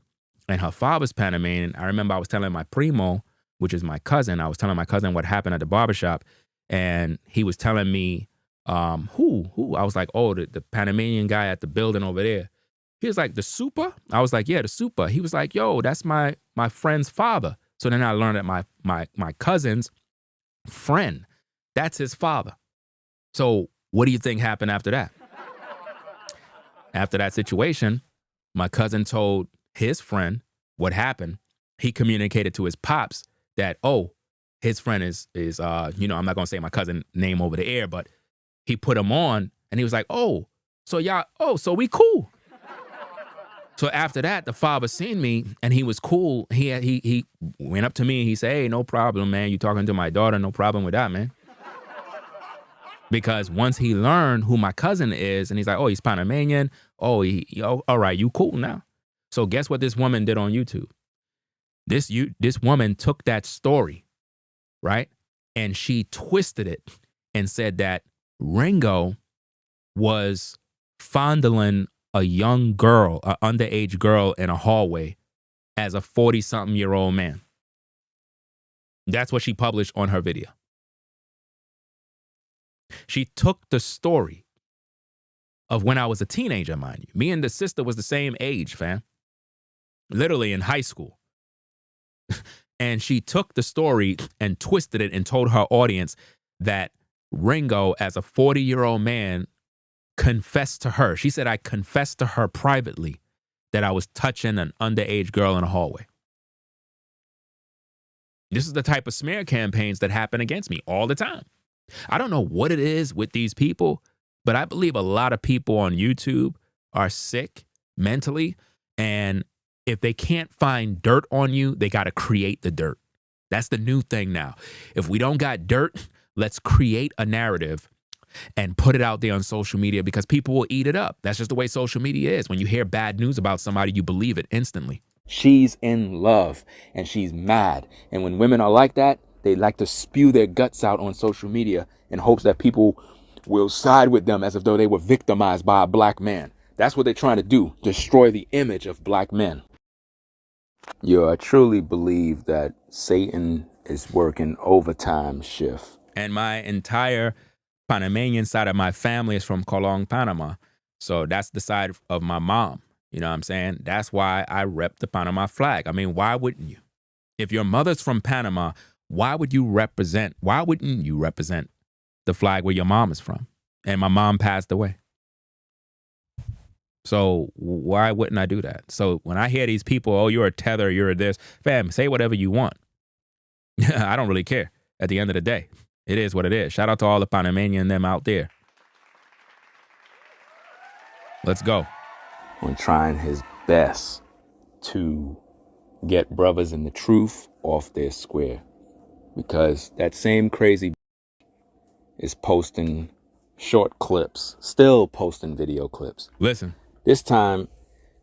S4: and her father's Panamanian, I remember I was telling my primo, which is my cousin, I was telling my cousin what happened at the barbershop. And he was telling me, who? I was like, oh, the Panamanian guy at the building over there. He was like, the super? I was like, yeah, the super. He was like, yo, that's my friend's father. So then I learned that my cousin's friend, that's his father. So what do you think happened after that? After that situation, my cousin told his friend what happened. He communicated to his pops that, oh, his friend is you know, I'm not going to say my cousin name over the air, but he put him on and he was like, oh, so we cool. So after that, the father seen me and he was cool. He went up to me and he said, hey, no problem, man. You talking to my daughter. No problem with that, man. Because once he learned who my cousin is and he's like, oh, he's Panamanian. Oh, all right, you cool now. So guess what this woman did on YouTube? This woman took that story, right? And she twisted it and said that Ringo was fondling a young girl, an underage girl in a hallway as a 40-something-year-old man. That's what she published on her video. She took the story of when I was a teenager, mind you. Me and the sister was the same age, fam. Literally in high school. And she took the story and twisted it and told her audience that Ringo, as a 40-year-old man, confessed to her. She said, I confessed to her privately that I was touching an underage girl in a hallway. This is the type of smear campaigns that happen against me all the time. I don't know what it is with these people, but I believe a lot of people on YouTube are sick mentally. And if they can't find dirt on you, they got to create the dirt. That's the new thing now. If we don't got dirt, let's create a narrative and put it out there on social media because people will eat it up. That's just the way social media is. When you hear bad news about somebody, you believe it instantly. She's in love and she's mad. And when women are like that, they like to spew their guts out on social media in hopes that people will side with them as if though they were victimized by a black man. That's what they're trying to do, destroy the image of black men. Yo, I truly believe that Satan is working overtime shift. And my entire Panamanian side of my family is from Colón, Panama. So that's the side of my mom. You know what I'm saying? That's why I rep the Panama flag. I mean, why wouldn't you? If your mother's from Panama, why wouldn't you represent the flag where your mom is from? And my mom passed away. So why wouldn't I do that? So when I hear these people, oh, you're a tether, you're a this, fam, say whatever you want. I don't really care. At the end of the day, it is what it is. Shout out to all the Panamanian and them out there. Let's go. On trying his best to get brothers in the truth off their square. Because that same crazy is posting short clips, still posting video clips. Listen. This time,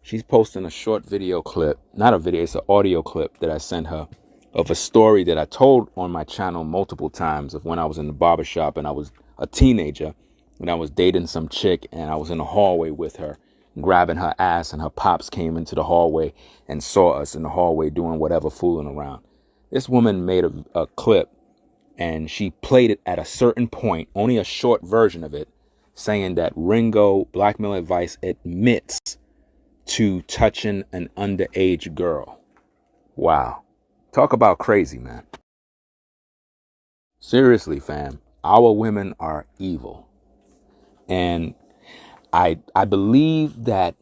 S4: she's posting a short video clip, not a video, it's an audio clip that I sent her of a story that I told on my channel multiple times of when I was in the barbershop and I was a teenager and I was dating some chick and I was in the hallway with her, grabbing her ass, and her pops came into the hallway and saw us in the hallway doing whatever, fooling around. This woman made a clip and she played it at a certain point, only a short version of it, saying that Ringo, Blackmail Advice, admits to touching an underage girl. Wow. Talk about crazy, man. Seriously, fam, our women are evil. And I believe that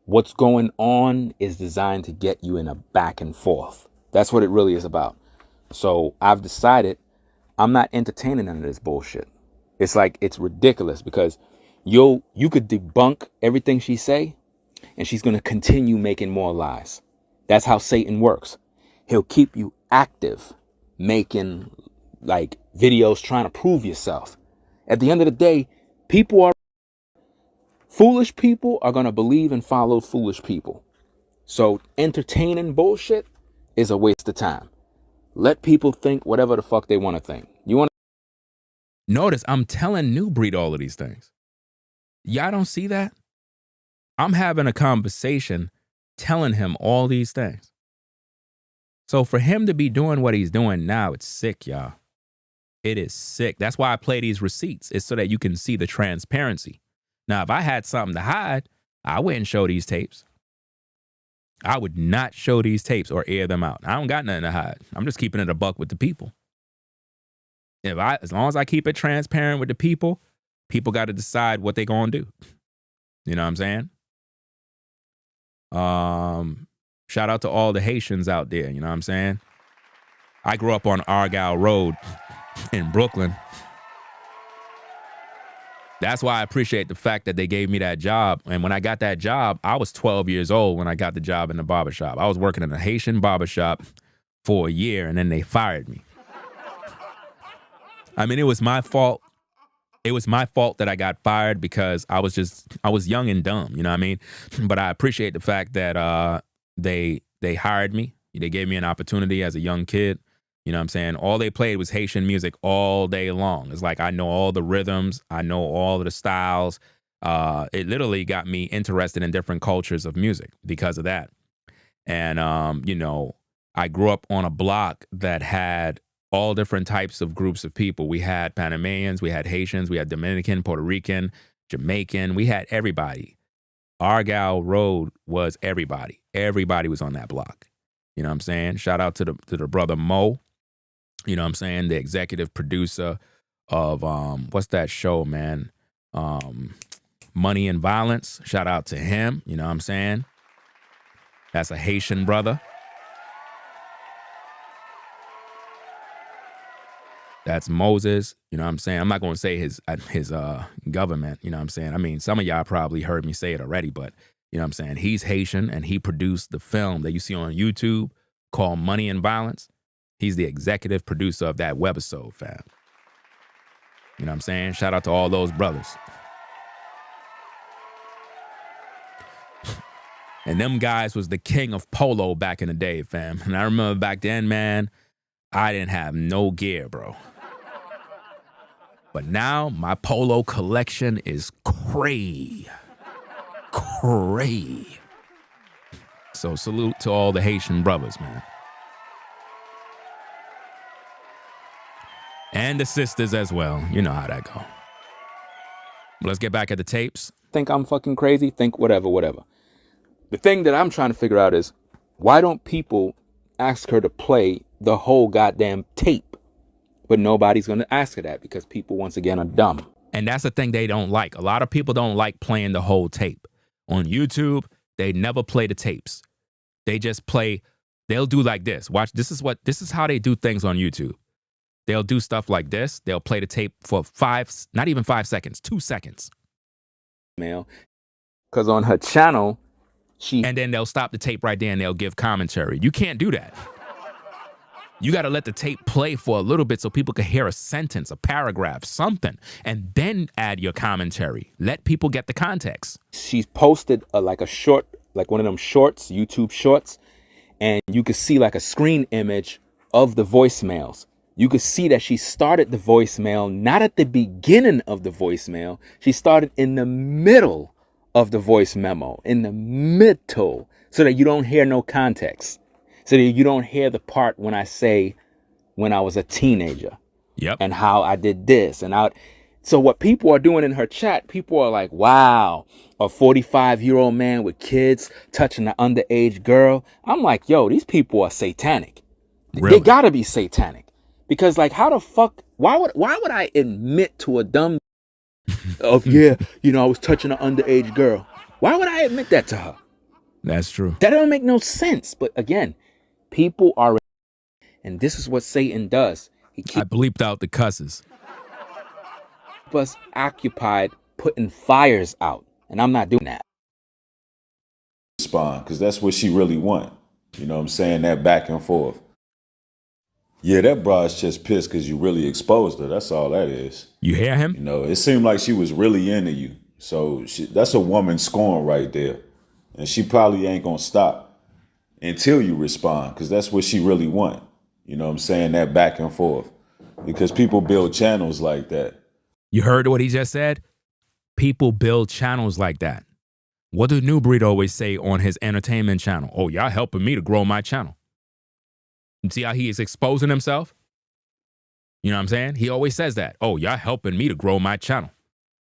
S4: what's going on is designed to get you in a back and forth. That's what it really is about. So I've decided I'm not entertaining none of this bullshit. It's like, it's ridiculous because you could debunk everything she say and she's going to continue making more lies. That's how Satan works. He'll keep you active, making like videos trying to prove yourself. At the end of the day, foolish people are going to believe and follow foolish people. So entertaining bullshit is a waste of time. Let people think whatever the fuck they want to think. You want to notice I'm telling New Breed all of these things. Y'all don't see that? I'm having a conversation telling him all these things. So for him to be doing what he's doing now, it's sick, y'all. It is sick. That's why I play these receipts. It's so that you can see the transparency. Now, if I had something to hide, I wouldn't show these tapes. I would not show these tapes or air them out. I don't got nothing to hide. I'm just keeping it a buck with the people. As long as I keep it transparent with the people got to decide what they gonna do. You know what I'm saying? Shout out to all the Haitians out there. You know what I'm saying? I grew up on Argyle Road in Brooklyn. That's why I appreciate the fact that they gave me that job. And when I got that job, I was 12 years old when I got the job in the barbershop. I was working in a Haitian barbershop for a year, and then they fired me. I mean, it was my fault. It was my fault that I got fired because I was young and dumb, you know what I mean? But I appreciate the fact that they hired me. They gave me an opportunity as a young kid. You know what I'm saying? All they played was Haitian music all day long. It's like I know all the rhythms. I know all of the styles. It literally got me interested in different cultures of music because of that. And, I grew up on a block that had all different types of groups of people. We had Panamanians, we had Haitians, we had Dominican, Puerto Rican, Jamaican. We had everybody. Argyle Road was everybody. Everybody was on that block. You know what I'm saying? Shout out to the brother Mo. You know what I'm saying? The executive producer of, what's that show, man? Money and Violence. Shout out to him. You know what I'm saying? That's a Haitian brother. That's Moses. You know what I'm saying? I'm not going to say his government. You know what I'm saying? I mean, some of y'all probably heard me say it already, but you know what I'm saying? He's Haitian, and he produced the film that you see on YouTube called Money and Violence. He's the executive producer of that webisode, fam. You know what I'm saying? Shout out to all those brothers. And them guys was the king of polo back in the day, fam. And I remember back then, man, I didn't have no gear, bro. But now my polo collection is cray. So salute to all the Haitian brothers, man. And the sisters as well. You know how that go. But let's get back at the tapes. Think I'm fucking crazy? Think whatever. The thing that I'm trying to figure out is, why don't people ask her to play the whole goddamn tape? But nobody's going to ask her that because people, once again, are dumb. And that's the thing they don't like. A lot of people don't like playing the whole tape. On YouTube, they never play the tapes. They just play, they'll do like this. Watch, this is how they do things on YouTube. They'll do stuff like this. They'll play the tape for not even 5 seconds, 2 seconds. Because on her channel, and then they'll stop the tape right there and they'll give commentary. You can't do that. You got to let the tape play for a little bit so people can hear a sentence, a paragraph, something, and then add your commentary. Let people get the context. She's posted like a short, like one of them shorts, YouTube shorts, and you could see like a screen image of the voicemails. You could see that she started the voicemail not at the beginning of the voicemail. She started in the middle of the voice memo, in the middle, so that you don't hear no context. So that you don't hear the part when I say when I was a teenager. Yep. And how I did this. And So what people are doing in her chat, people are like, wow, a 45-year-old man with kids touching an underage girl. I'm like, yo, these people are satanic.
S1: Really?
S4: They gotta be satanic. Because like, how the fuck, why would I admit to a dumb of, yeah, you know, I was touching an underage girl. Why would I admit that to her?
S1: That's true.
S4: That don't make no sense. But again, people are, and this is what Satan does.
S1: I bleeped out the cusses.
S4: Us occupied putting fires out, and I'm not doing that.
S11: Respond, because that's what she really want. You know what I'm saying? That back and forth. Yeah, that broad's just pissed because you really exposed her. That's all that is.
S1: You hear him?
S11: You know, it seemed like she was really into you. So that's a woman scorn right there. And she probably ain't going to stop until you respond, because that's what she really want. You know what I'm saying? That back and forth. Because people build channels like that.
S1: You heard what he just said? People build channels like that. What did New Breed always say on his entertainment channel? Oh, y'all helping me to grow my channel. You see how he is exposing himself? You know what I'm saying? He always says that. Oh, y'all helping me to grow my channel.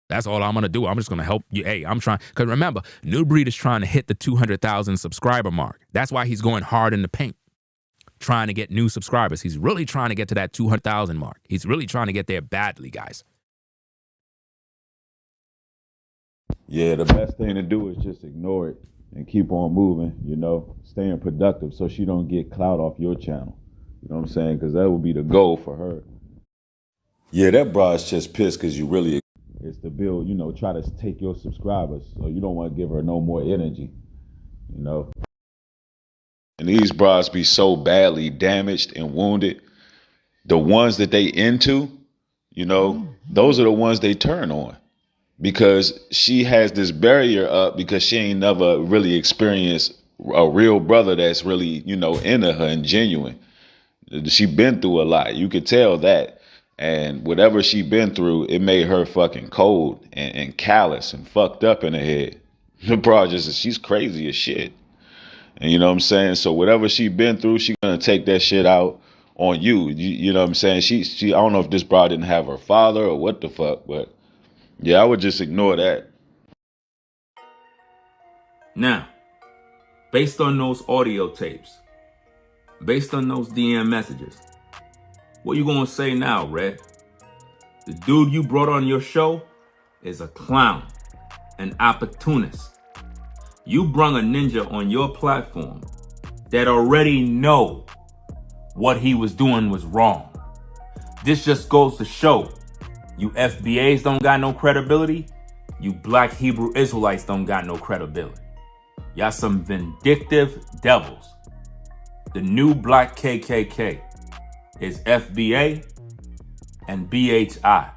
S1: That's all I'm going to do. I'm just going to help you. Hey, I'm trying. Because remember, New Breed is trying to hit the 200,000 subscriber mark. That's why he's going hard in the paint. Trying to get new subscribers. He's really trying to get to that 200,000 mark. He's really trying to get there badly, guys.
S11: Yeah, the best thing to do is just ignore it and keep on moving, you know, staying productive so she don't get clout off your channel. You know what I'm saying? Because that would be the goal for her. Yeah, that broad's just pissed because you really, it's to build, you know, try to take your subscribers. So you don't want to give her no more energy, you know. And these broads be so badly damaged and wounded. The ones that they into, you know, those are the ones they turn on. Because she has this barrier up because she ain't never really experienced a real brother that's really, you know, into her and genuine. She been through a lot. You could tell that. And whatever she been through, it made her fucking cold and callous and fucked up in the head. The bro she's crazy as shit. And you know what I'm saying? So whatever she been through, she gonna take that shit out on you. You know what I'm saying? She I don't know if this bro didn't have her father or what the fuck, but yeah, I would just ignore that.
S1: Now, based on those audio tapes, based on those DM messages, what you gonna say now, Red? The dude you brought on your show is a clown, an opportunist. You brung a ninja on your platform that already know what he was doing was wrong. This just goes to show you FBAs don't got no credibility. You black Hebrew Israelites don't got no credibility. Y'all some vindictive devils. The new black KKK is FBA and BHI.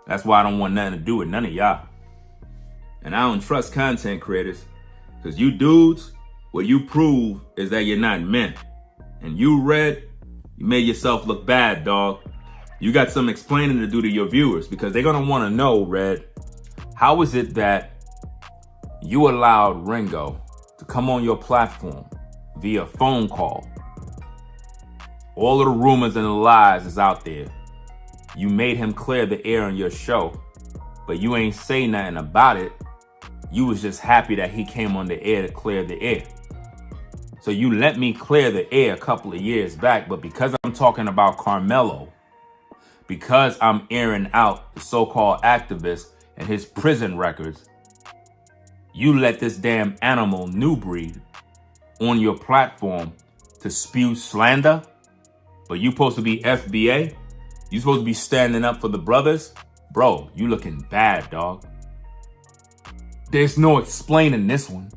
S1: That's why I don't want nothing to do with none of y'all. And I don't trust content creators because you dudes, what you prove is that you're not men. And you, Red, you made yourself look bad, dog. You got some explaining to do to your viewers because they're going to want to know, Red, how is it that you allowed Ringo to come on your platform via phone call? All of the rumors and the lies is out there. You made him clear the air on your show, but you ain't say nothing about it. You was just happy that he came on the air to clear the air. So you let me clear the air a couple of years back, but because I'm talking about Carmelo, because I'm airing out the so-called activist and his prison records, you let this damn animal New Breed on your platform to spew slander, but you supposed to be FBA? You supposed to be standing up for the brothers? Bro, you looking bad, dog. There's no explaining this one.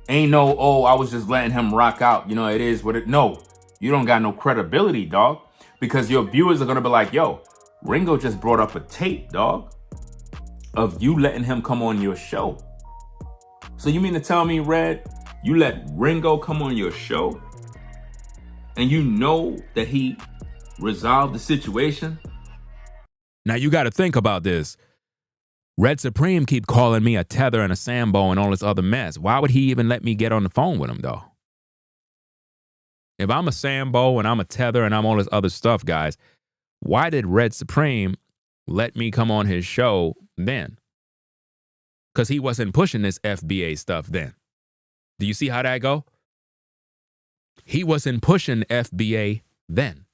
S1: Ain't no, oh, I was just letting him rock out. You know, it is what it, no. You don't got no credibility, dog. Because your viewers are going to be like, yo, Ringo just brought up a tape, dog, of you letting him come on your show. So you mean to tell me, Red, you let Ringo come on your show and you know that he resolved the situation?
S4: Now you got to think about this. Red Supreme keep calling me a tether and a Sambo and all this other mess. Why would he even let me get on the phone with him, though? If I'm a Sambo and I'm a tether and I'm all this other stuff, guys, why did Red Supreme let me come on his show then. Because he wasn't pushing this FBA stuff then. Do you see how that go? He wasn't pushing FBA then.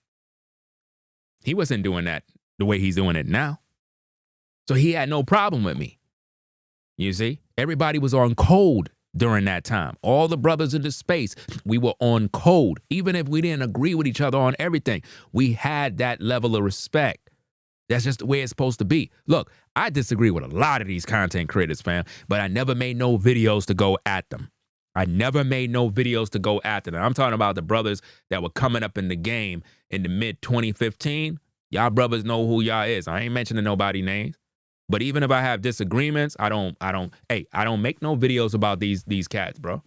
S4: He wasn't doing that the way he's doing it now. So he had no problem with me. You see? Everybody was on code during that time. All the brothers in the space, we were on code. Even if we didn't agree with each other on everything, we had that level of respect. That's just the way it's supposed to be. Look, I disagree with a lot of these content creators, fam, but I never made no videos to go at them. I never made no videos to go after them. I'm talking about the brothers that were coming up in the game in the mid-2015. Y'all brothers know who y'all is. I ain't mentioning nobody's names. But even if I have disagreements, I don't make no videos about these cats, bro.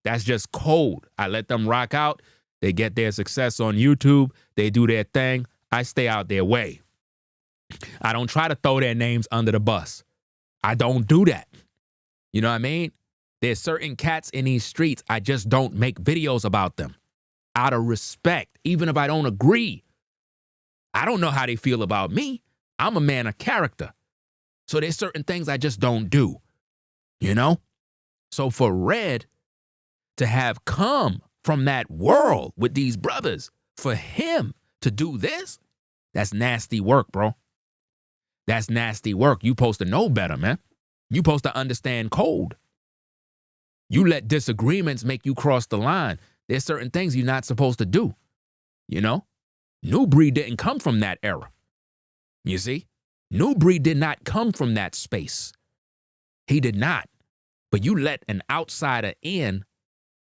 S4: That's just cold. I let them rock out. They get their success on YouTube. They do their thing. I stay out their way. I don't try to throw their names under the bus. I don't do that. You know what I mean? There's certain cats in these streets, I just don't make videos about them. Out of respect, even if I don't agree. I don't know how they feel about me. I'm a man of character. So there's certain things I just don't do, you know? So for Red to have come from that world with these brothers, for him to do this, that's nasty work, bro. That's nasty work. You supposed to know better, man. You supposed to understand code. You let disagreements make you cross the line. There's certain things you're not supposed to do, you know? New Breed didn't come from that era, you see? New Breed did not come from that space. He did not. But you let an outsider in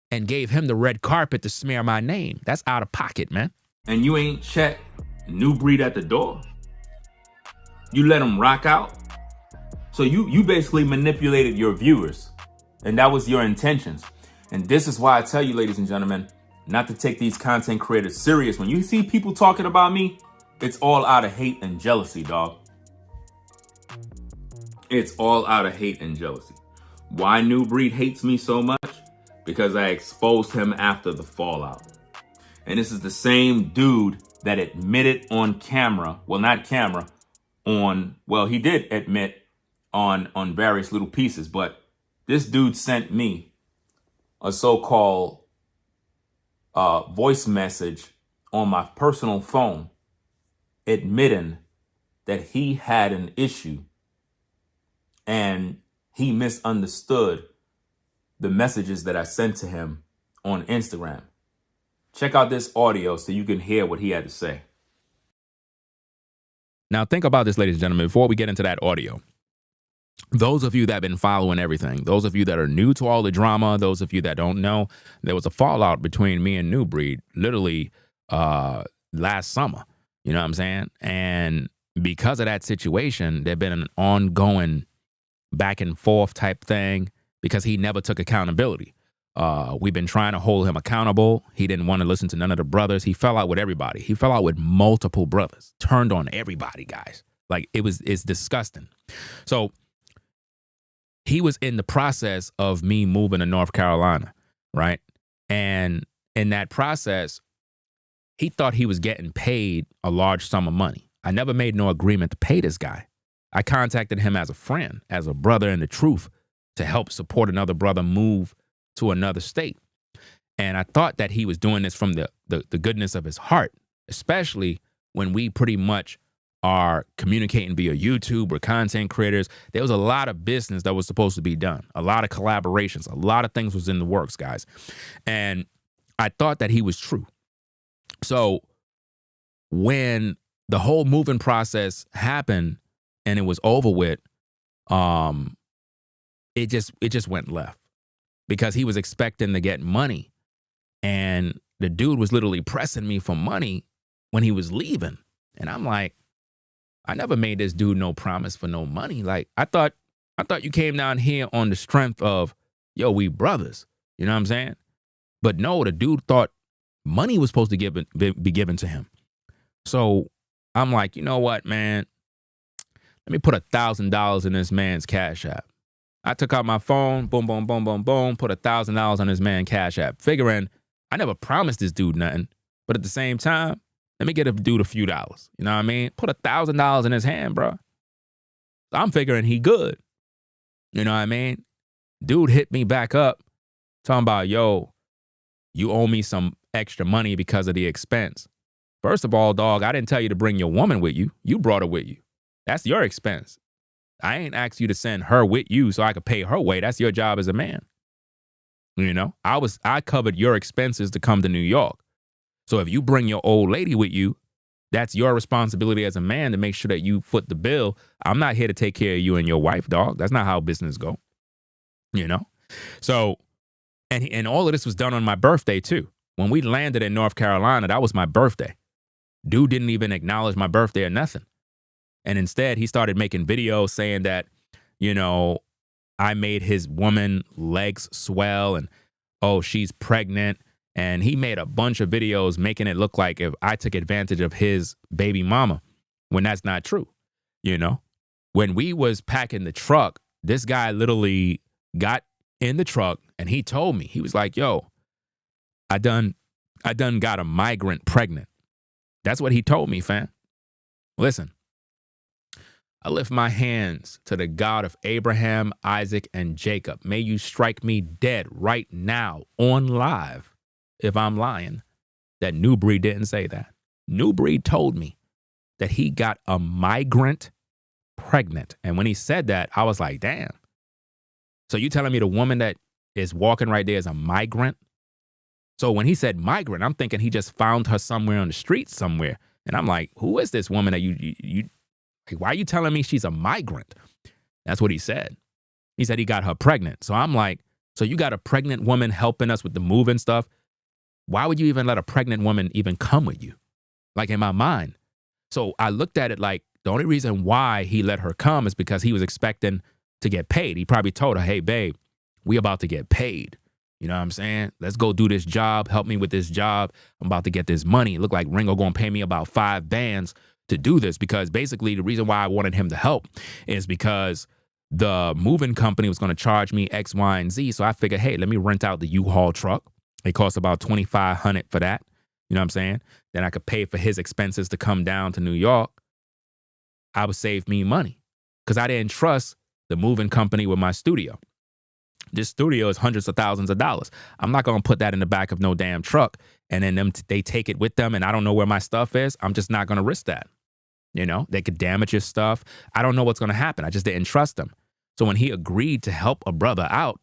S4: and gave him the red carpet to smear my name. That's out of pocket, man.
S1: And you ain't check New Breed at the door. You let him rock out. So you basically manipulated your viewers. And that was your intentions. And this is why I tell you, ladies and gentlemen, not to take these content creators serious. When you see people talking about me, it's all out of hate and jealousy, dog. It's all out of hate and jealousy. Why New Breed hates me so much? Because I exposed him after the fallout. And this is the same dude that admitted on camera, well, not camera, he did admit on various little pieces, but this dude sent me a so-called voice message on my personal phone admitting that he had an issue and he misunderstood the messages that I sent to him on Instagram. Check out this audio so you can hear what he had to say.
S4: Now think about this, ladies and gentlemen, before we get into that audio. Those of you that have been following everything, those of you that are new to all the drama, those of you that don't know, there was a fallout between me and New Breed literally last summer. You know what I'm saying? And because of that situation, there's been an ongoing back and forth type thing because he never took accountability. We've been trying to hold him accountable. He didn't want to listen to none of the brothers. He fell out with everybody. He fell out with multiple brothers, turned on everybody, guys. Like it's disgusting. So he was in the process of me moving to North Carolina, right? And in that process, he thought he was getting paid a large sum of money. I never made no agreement to pay this guy. I contacted him as a friend, as a brother in the truth, to help support another brother move to another state. And I thought that he was doing this from the goodness of his heart, especially when we pretty much are communicating via YouTube or content creators. There was a lot of business that was supposed to be done, a lot of collaborations, a lot of things was in the works, guys. And I thought that he was true. So when the whole moving process happened and it was over with, it just went left because he was expecting to get money. And the dude was literally pressing me for money when he was leaving. And I'm like, I never made this dude no promise for no money. Like, I thought you came down here on the strength of, yo, we brothers. You know what I'm saying? But no, the dude thought money was supposed to be given to him. So I'm like, you know what, man? Let me put $1,000 in this man's Cash App. I took out my phone, boom, boom, boom, boom, boom, put $1,000 on this man's Cash App, figuring I never promised this dude nothing. But at the same time, Let me get a dude a few dollars. You know what I mean? Put $1,000 in his hand, bro. I'm figuring he good. You know what I mean? Dude hit me back up talking about, yo, you owe me some extra money because of the expense. First of all, dog, I didn't tell you to bring your woman with you. You brought her with you. That's your expense. I ain't asked you to send her with you so I could pay her way. That's your job as a man. You know, I covered your expenses to come to New York. So if you bring your old lady with you, that's your responsibility as a man to make sure that you foot the bill. I'm not here to take care of you and your wife, dog. That's not how business go. You know? So, and all of this was done on my birthday too. When we landed in North Carolina, that was my birthday. Dude didn't even acknowledge my birthday or nothing. And instead, he started making videos saying that, you know, I made his woman legs swell and, oh, she's pregnant. And he made a bunch of videos making it look like if I took advantage of his baby mama, when that's not true. You know, when we was packing the truck, this guy literally got in the truck and he told me, he was like, yo, I done got a migrant pregnant. That's what he told me, fam. Listen, I lift my hands to the God of Abraham, Isaac, and Jacob. May you strike me dead right now on live if I'm lying that New Breed didn't say that. New Breed told me that he got a migrant pregnant. And when he said that, I was like, damn. So you telling me the woman that is walking right there is a migrant? So when he said migrant, I'm thinking he just found her somewhere on the street somewhere. And I'm like, who is this woman that you like, why are you telling me she's a migrant? That's what he said. He said he got her pregnant. So I'm like, so you got a pregnant woman helping us with the move and stuff? Why would you even let a pregnant woman even come with you? Like, in my mind. So I looked at it like the only reason why he let her come is because he was expecting to get paid. He probably told her, hey, babe, we about to get paid. You know what I'm saying? Let's go do this job. Help me with this job. I'm about to get this money. It looked like Ringo going to pay me about 5 bands to do this, because basically the reason why I wanted him to help is because the moving company was going to charge me X, Y, and Z. So I figured, hey, let me rent out the U-Haul truck. It costs about $2,500 for that. You know what I'm saying? Then I could pay for his expenses to come down to New York. I would save me money because I didn't trust the moving company with my studio. This studio is hundreds of thousands of dollars. I'm not going to put that in the back of no damn truck and then they take it with them and I don't know where my stuff is. I'm just not going to risk that. You know, they could damage your stuff. I don't know what's going to happen. I just didn't trust them. So when he agreed to help a brother out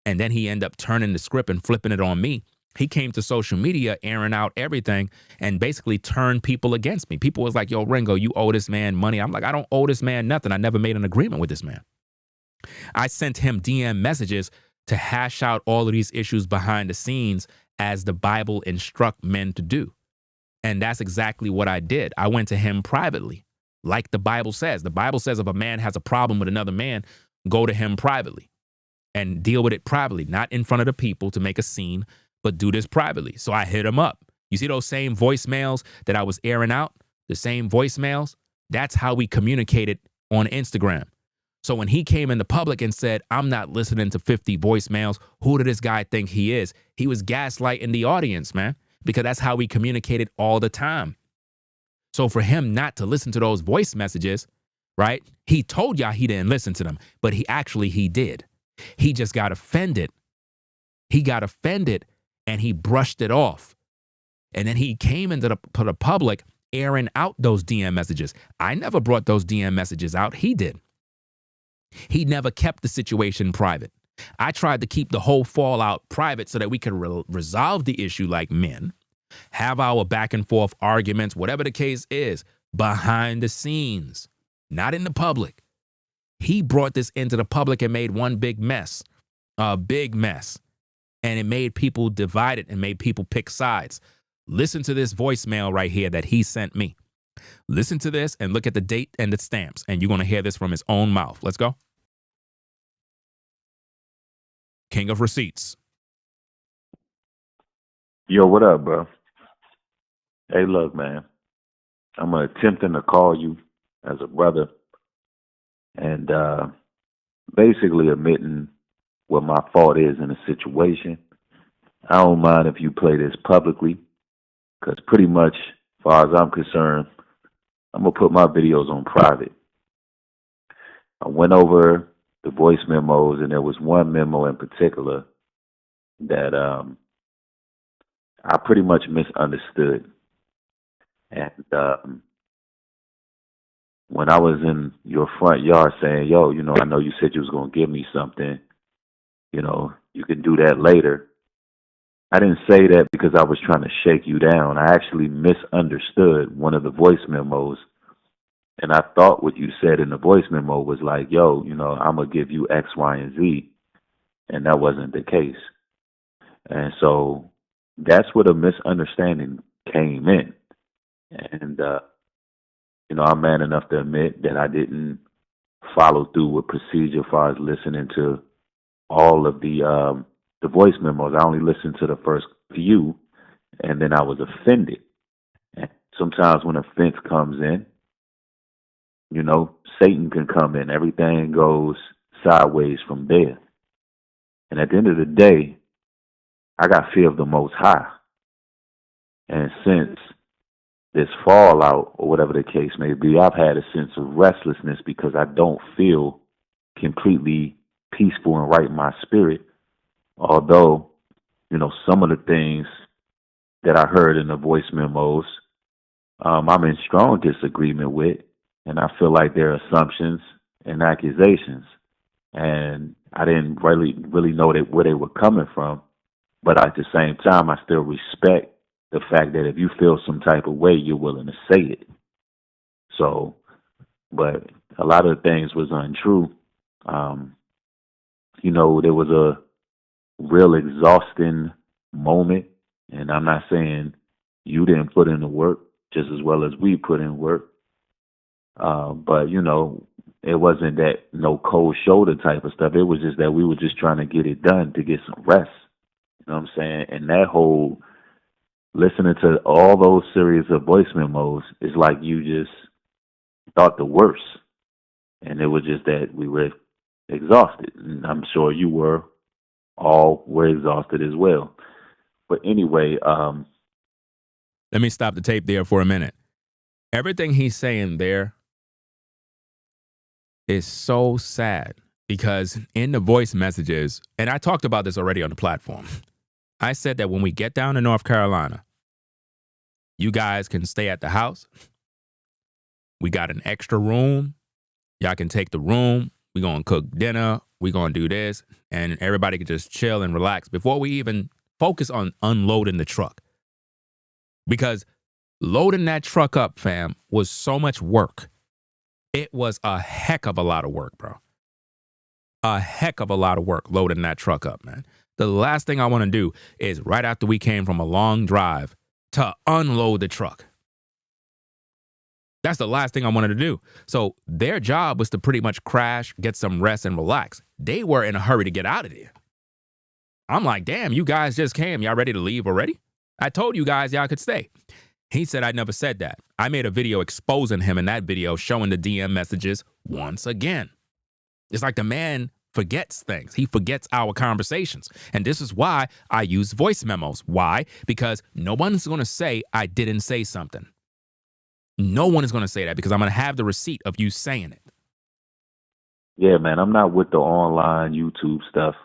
S4: and then he ended up turning the script and flipping it on me, he came to social media airing out everything and basically turned people against me. People was like, yo, Ringo, you owe this man money. I'm like, I don't owe this man nothing. I never made an agreement with this man. I sent him DM messages to hash out all of these issues behind the scenes as the Bible instruct men to do. And that's exactly what I did. I went to him privately, like the Bible says. The Bible says if a man has a problem with another man, go to him privately and deal with it privately, not in front of the people to make a scene, but do this privately. So I hit him up. You see those same voicemails that I was airing out, the same voicemails? That's how we communicated on Instagram. So when he came into public and said, I'm not listening to 50 voicemails, who did this guy think he is? He was gaslighting the audience, man, because that's how we communicated all the time. So for him not to listen to those voice messages, right? He told y'all he didn't listen to them, but he did. He just got offended. He got offended and he brushed it off. And then he came into the public airing out those DM messages. I never brought those DM messages out. He did. He never kept the situation private. I tried to keep the whole fallout private so that we could resolve the issue like men, have our back and forth arguments, whatever the case is, behind the scenes, not in the public. He brought this into the public and made one big mess, a big mess. And it made people divided and made people pick sides. Listen to this voicemail right here that he sent me. Listen to this and look at the date and the stamps, and you're going to hear this from his own mouth. Let's go. King of receipts.
S12: Yo, what up, bro? Hey, look, man. I'm attempting to call you as a brother and basically admitting what my fault is in the situation. I don't mind if you play this publicly because pretty much far as I'm concerned, I'm going to put my videos on private. I went over the voice memos, and there was one memo in particular that I pretty much misunderstood. And when I was in your front yard saying, yo, you know, I know you said you was going to give me something, you know, you can do that later. I didn't say that because I was trying to shake you down. I actually misunderstood one of the voice memos. And I thought what you said in the voice memo was like, yo, you know, I'm going to give you X, Y, and Z. And that wasn't the case. And so that's where the misunderstanding came in. And, you know, I'm man enough to admit that I didn't follow through with procedure as far as listening to all of the voice memos. I only listened to the first few, and then I was offended. And sometimes when offense comes in, you know, Satan can come in. Everything goes sideways from there. And at the end of the day, I got fear of the Most High. And since this fallout, or whatever the case may be, I've had a sense of restlessness because I don't feel completely peaceful and right in my spirit. Although, you know, some of the things that I heard in the voice memos, I'm in strong disagreement with. And I feel like they're assumptions and accusations. And I didn't really know where they were coming from. But at the same time, I still respect the fact that if you feel some type of way, you're willing to say it. So, but a lot of things was untrue. You know, there was a real exhausting moment. And I'm not saying you didn't put in the work just as well as we put in work. But, you know, it wasn't that no cold shoulder type of stuff. It was just that we were just trying to get it done to get some rest. You know what I'm saying? And that whole listening to all those series of voice memos is like you just thought the worst. And it was just that we were exhausted. And I'm sure you were exhausted as well. But anyway,
S4: let me stop the tape there for a minute. Everything he's saying there is so sad because in the voice messages, and I talked about this already on the platform, I said that when we get down to North Carolina, you guys can stay at the house. We got an extra room. Y'all can take the room. We're going to cook dinner. We're going to do this. And everybody can just chill and relax before we even focus on unloading the truck. Because loading that truck up, fam, was so much work. It was a heck of a lot of work, bro. A heck of a lot of work loading that truck up, man. The last thing I want to do is right after we came from a long drive to unload the truck. That's the last thing I wanted to do. So their job was to pretty much crash, get some rest, and relax. They were in a hurry to get out of there. I'm like, damn, you guys just came. Y'all ready to leave already? I told you guys y'all could stay. He said I never said that. I made a video exposing him in that video, showing the DM messages once again. It's like the man forgets things. He forgets our conversations. And this is why I use voice memos. Why? Because no one's going to say I didn't say something. No one is going to say that because I'm going to have the receipt of you saying it.
S12: Yeah, man, I'm not with the online YouTube stuff.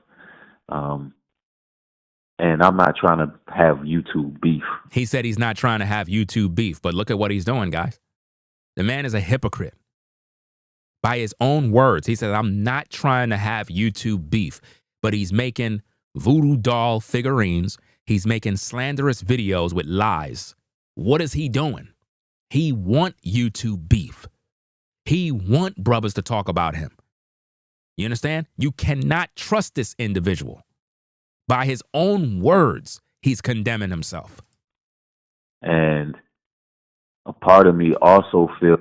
S12: And I'm not trying to have YouTube beef.
S4: He said he's not trying to have YouTube beef, but look at what he's doing, guys. The man is a hypocrite. By his own words, he said, I'm not trying to have YouTube beef, but he's making voodoo doll figurines. He's making slanderous videos with lies. What is he doing? He want YouTube beef. He want brothers to talk about him. You understand? You cannot trust this individual. By his own words, he's condemning himself.
S12: And a part of me also feels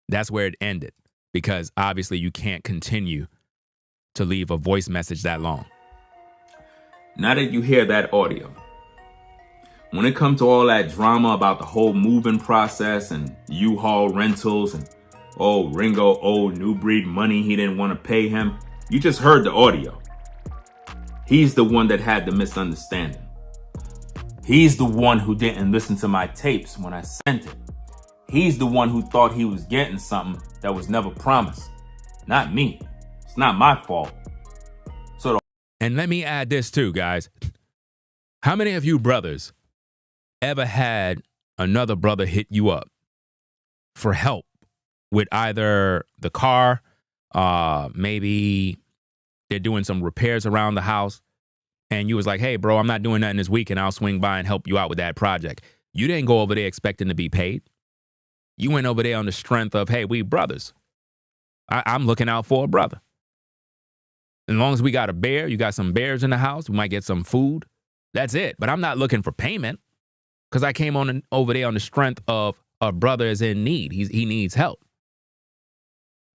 S4: that's where it ended, because obviously you can't continue to leave a voice message that long.
S1: Now that you hear that audio, when it comes to all that drama about the whole moving process and U-Haul rentals and, oh, Ringo owed New Breed money he didn't want to pay him, you just heard the audio. He's the one that had the misunderstanding. He's the one who didn't listen to my tapes when I sent it. He's the one who thought he was getting something that was never promised. Not me. It's not my fault.
S4: And let me add this too, guys. How many of you brothers ever had another brother hit you up for help with either the car, maybe they're doing some repairs around the house, and you was like, hey, bro, I'm not doing nothing this weekend. I'll swing by and help you out with that project. You didn't go over there expecting to be paid. You went over there on the strength of, hey, we brothers. I'm looking out for a brother. As long as we got a bear, you got some bears in the house, we might get some food. That's it. But I'm not looking for payment because I came over there on the strength of a brother is in need. He needs help.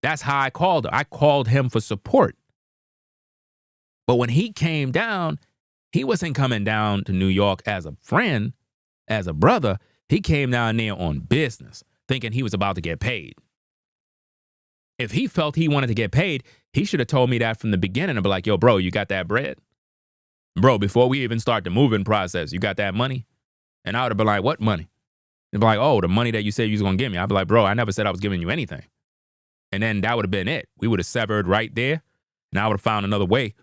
S4: That's how I called him. I called him for support. But when he came down, he wasn't coming down to New York as a friend, as a brother. He came down there on business, thinking he was about to get paid. If he felt he wanted to get paid, he should have told me that from the beginning and be like, yo, bro, you got that bread? Bro, before we even start the moving process, you got that money? And I would have been like, what money? They'd be like, oh, the money that you said you was going to give me. I'd be like, bro, I never said I was giving you anything. And then that would have been it. We would have severed right there. And I would have found another way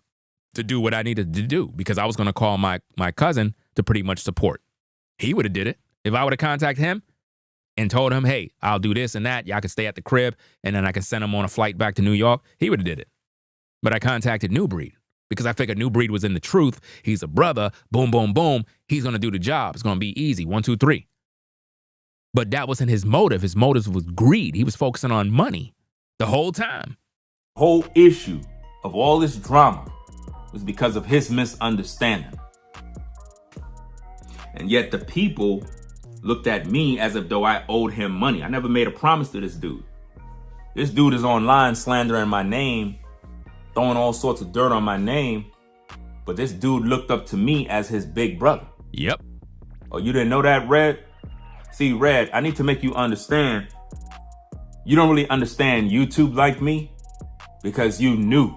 S4: to do what I needed to do because I was going to call my cousin to pretty much support. He would have did it. If I would have contacted him and told him, hey, I'll do this and that. Y'all can stay at the crib and then I can send him on a flight back to New York. He would have did it. But I contacted New Breed because I figured New Breed was in the truth. He's a brother. Boom, boom, boom. He's going to do the job. It's going to be easy. 1, 2, 3. But that wasn't his motive. His motive was greed. He was focusing on money the whole time.
S1: The whole issue of all this drama was because of his misunderstanding. And yet the people looked at me as if though I owed him money. I never made a promise to this dude. This dude is online slandering my name, throwing all sorts of dirt on my name. But this dude looked up to me as his big brother.
S4: Yep.
S1: Oh, you didn't know that, Red? See, Red, I need to make you understand. You don't really understand YouTube like me because you new.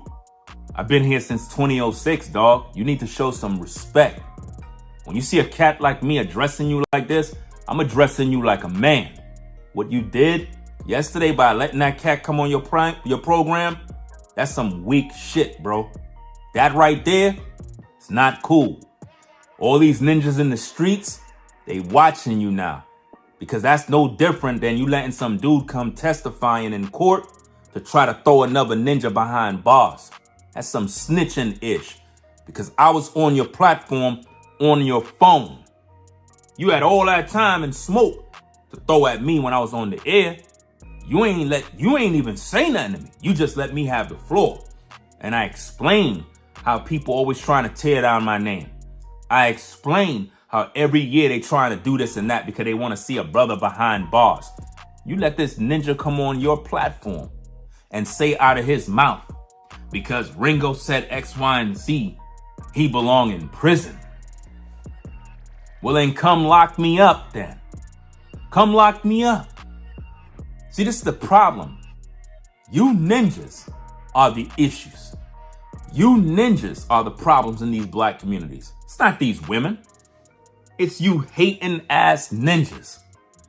S1: I've been here since 2006, dog. You need to show some respect. When you see a cat like me addressing you like this, I'm addressing you like a man. What you did yesterday by letting that cat come on your program, that's some weak shit, bro. That right there, it's not cool. All these ninjas in the streets, they watching you now. Because that's no different than you letting some dude come testifying in court to try to throw another ninja behind bars. That's some snitching-ish. Because I was on your platform, on your phone. You had all that time and smoke to throw at me when I was on the air. You ain't even say nothing to me. You just let me have the floor. And I explained how people always trying to tear down my name. I explained how every year they trying to do this and that because they want to see a brother behind bars. You let this ninja come on your platform and say out of his mouth, because Ringo said X, Y, and Z, he belong in prison. Well, then come lock me up then. Come lock me up. See, this is the problem. You ninjas are the issues. You ninjas are the problems in these black communities. It's not these women. It's you hating ass ninjas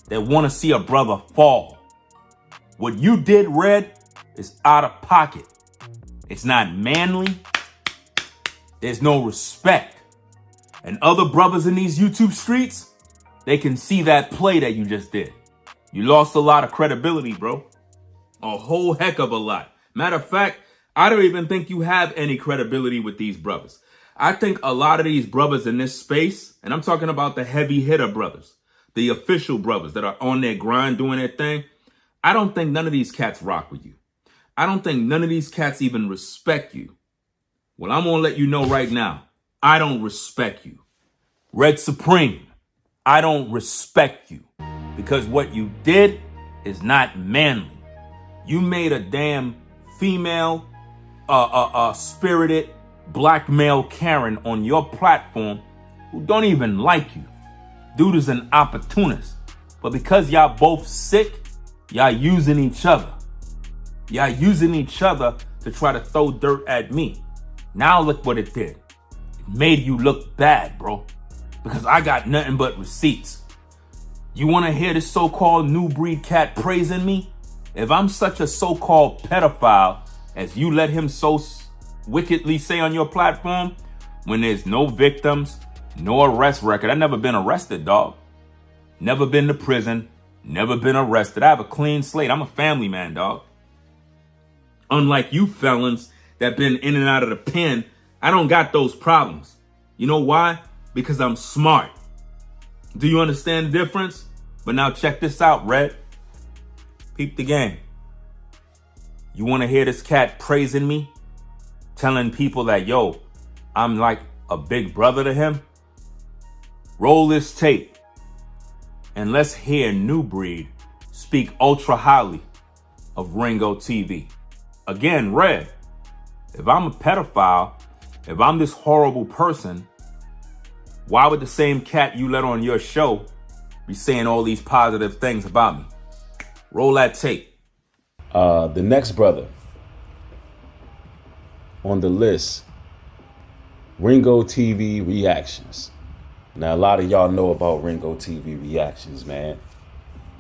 S1: that want to see a brother fall. What you did, Red, is out of pocket. It's not manly. There's no respect. And other brothers in these YouTube streets, they can see that play that you just did. You lost a lot of credibility, bro. A whole heck of a lot. Matter of fact, I don't even think you have any credibility with these brothers. I think a lot of these brothers in this space, and I'm talking about the heavy hitter brothers, the official brothers that are on their grind doing their thing, I don't think none of these cats rock with you. I don't think none of these cats even respect you. Well, I'm going to let you know right now, I don't respect you. Red Supreme, I don't respect you because what you did is not manly. You made a damn female, spirited, black male Karen on your platform who don't even like you. Dude is an opportunist. But because y'all both sick, y'all using each other. Y'all using each other to try to throw dirt at me. Now look what it did. It made you look bad, bro. because I got nothing but receipts. You want to hear this so-called new breed cat praising me? If I'm such a so-called pedophile as you let him so wickedly say on your platform, when there's no victims, no arrest record. I've never been arrested, dog. Never been to prison, never been arrested. I have a clean slate. I'm a family man, dog. Unlike you felons that been in and out of the pen, I don't got those problems. You know why? Because I'm smart. Do you understand the difference? But now check this out, Red. Peep the game. You want to hear this cat praising me? Telling people that, yo, I'm like a big brother to him? Roll this tape and let's hear New Breed speak ultra highly of Ringo TV. Again, Red, if I'm a pedophile, if I'm this horrible person, why would the same cat you let on your show be saying all these positive things about me? Roll that tape.
S11: The next brother on the list, Ringo TV Reactions. Now, a lot of y'all know about Ringo TV Reactions, man.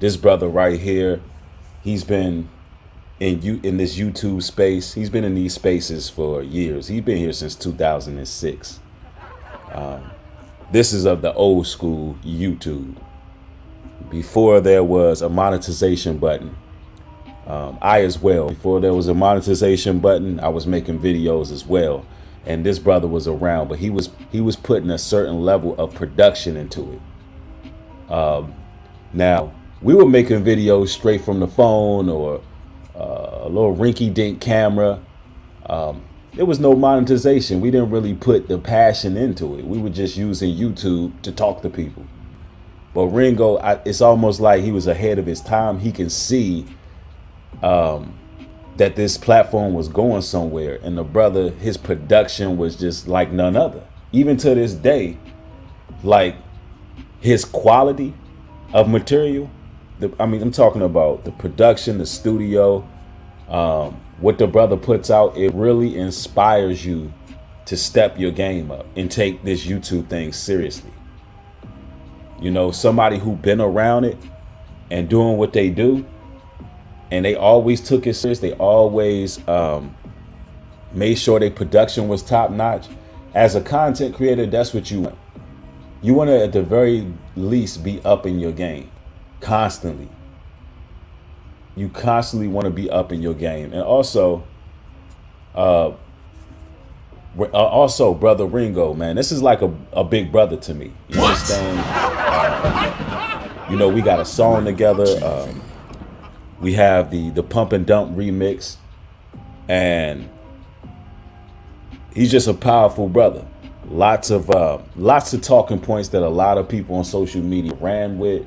S11: This brother right here, he's been in this YouTube space. He's been in these spaces for years. He's been here since 2006. This is of the old school YouTube. Before there was a monetization button. Before there was a monetization button, I was making videos as well. And this brother was around, but he was putting a certain level of production into it. Now, we were making videos straight from the phone or a little rinky-dink camera. There was no monetization. We didn't really put the passion into it. We were just using YouTube to talk to people. But Ringo, it's almost like he was ahead of his time. He can see that this platform was going somewhere, and the brother, his production was just like none other. Even to this day, like his quality of material, I'm talking about the production, the studio, what the brother puts out, it really inspires you to step your game up and take this YouTube thing seriously. You know, somebody who been around it and doing what they do, and they always took it serious. They always made sure their production was top notch. As a content creator, that's what you want. You want to, at the very least, be up in your game constantly. You constantly want to be up in your game. And also, brother Ringo, man, this is like a big brother to me. You understand? You know, we got a song together. We have the Pump and Dump remix, and he's just a powerful brother. Lots of talking points that a lot of people on social media ran with.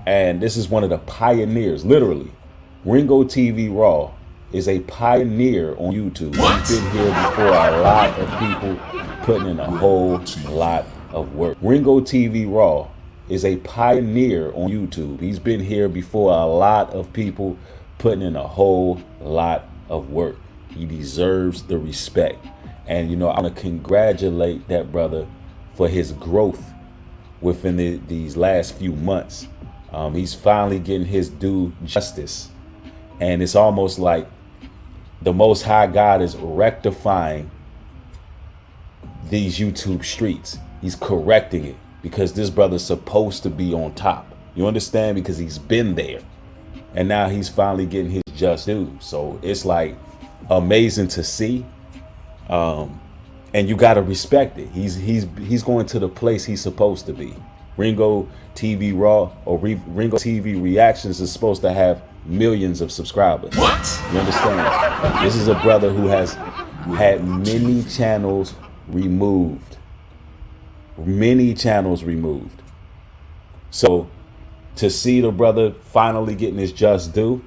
S11: And this is one of the pioneers, literally. Ringo TV Raw is a pioneer on YouTube. He's been here before a lot of people putting in a whole lot of work. Ringo TV Raw is a pioneer on YouTube. He's been here before a lot of people putting in a whole lot of work. He deserves the respect. And, you know, I want to congratulate that brother for his growth within these last few months. He's finally getting his due justice. And it's almost like the Most High God is rectifying these YouTube streets. He's correcting it. Because this brother's supposed to be on top. You understand? Because he's been there. And now he's finally getting his just due. So it's like amazing to see. And you got to respect it. He's going to the place he's supposed to be. Ringo TV Raw or Ringo TV Reactions is supposed to have millions of subscribers. What? You understand? This is a brother who has had many channels removed. So to see the brother finally getting his just due,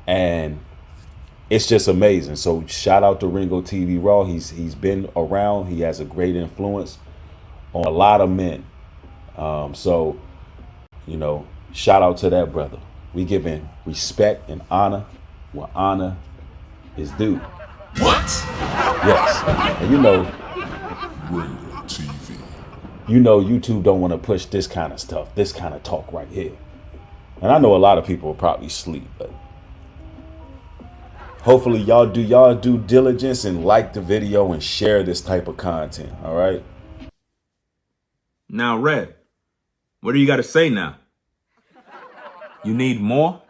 S11: and it's just amazing. So shout out to Ringo TV Raw. He's been around. He has a great influence on a lot of men. So, you know, shout out to that brother. We giving respect and honor where honor is due. What? Yes. And you know,
S3: Ringo TV.
S11: you know, YouTube don't want to push this kind of stuff, this kind of talk right here. And I know a lot of people will probably sleep, but hopefully y'all do y'all due diligence and like the video and share this type of content. All right.
S1: Now, Red, what do you got to say now? You need more?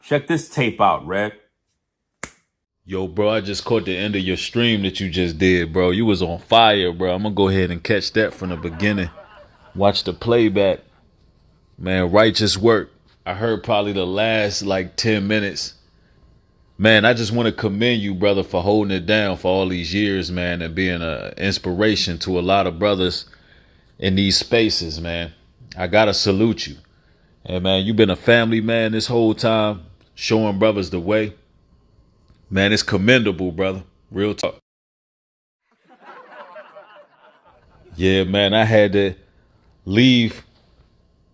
S1: Check this tape out, Red.
S11: Yo, bro, I just caught the end of your stream that you just did, bro. You was on fire, bro. I'm gonna go ahead and catch that from the beginning. Watch the playback. Man, righteous work. I heard probably the last like 10 minutes. Man, I just want to commend you, brother, for holding it down for all these years, man, and being an inspiration to a lot of brothers in these spaces, man. I gotta salute you. And man, you've been a family man this whole time, showing brothers the way. Man, it's commendable, brother. Real talk. Yeah, man, I had to leave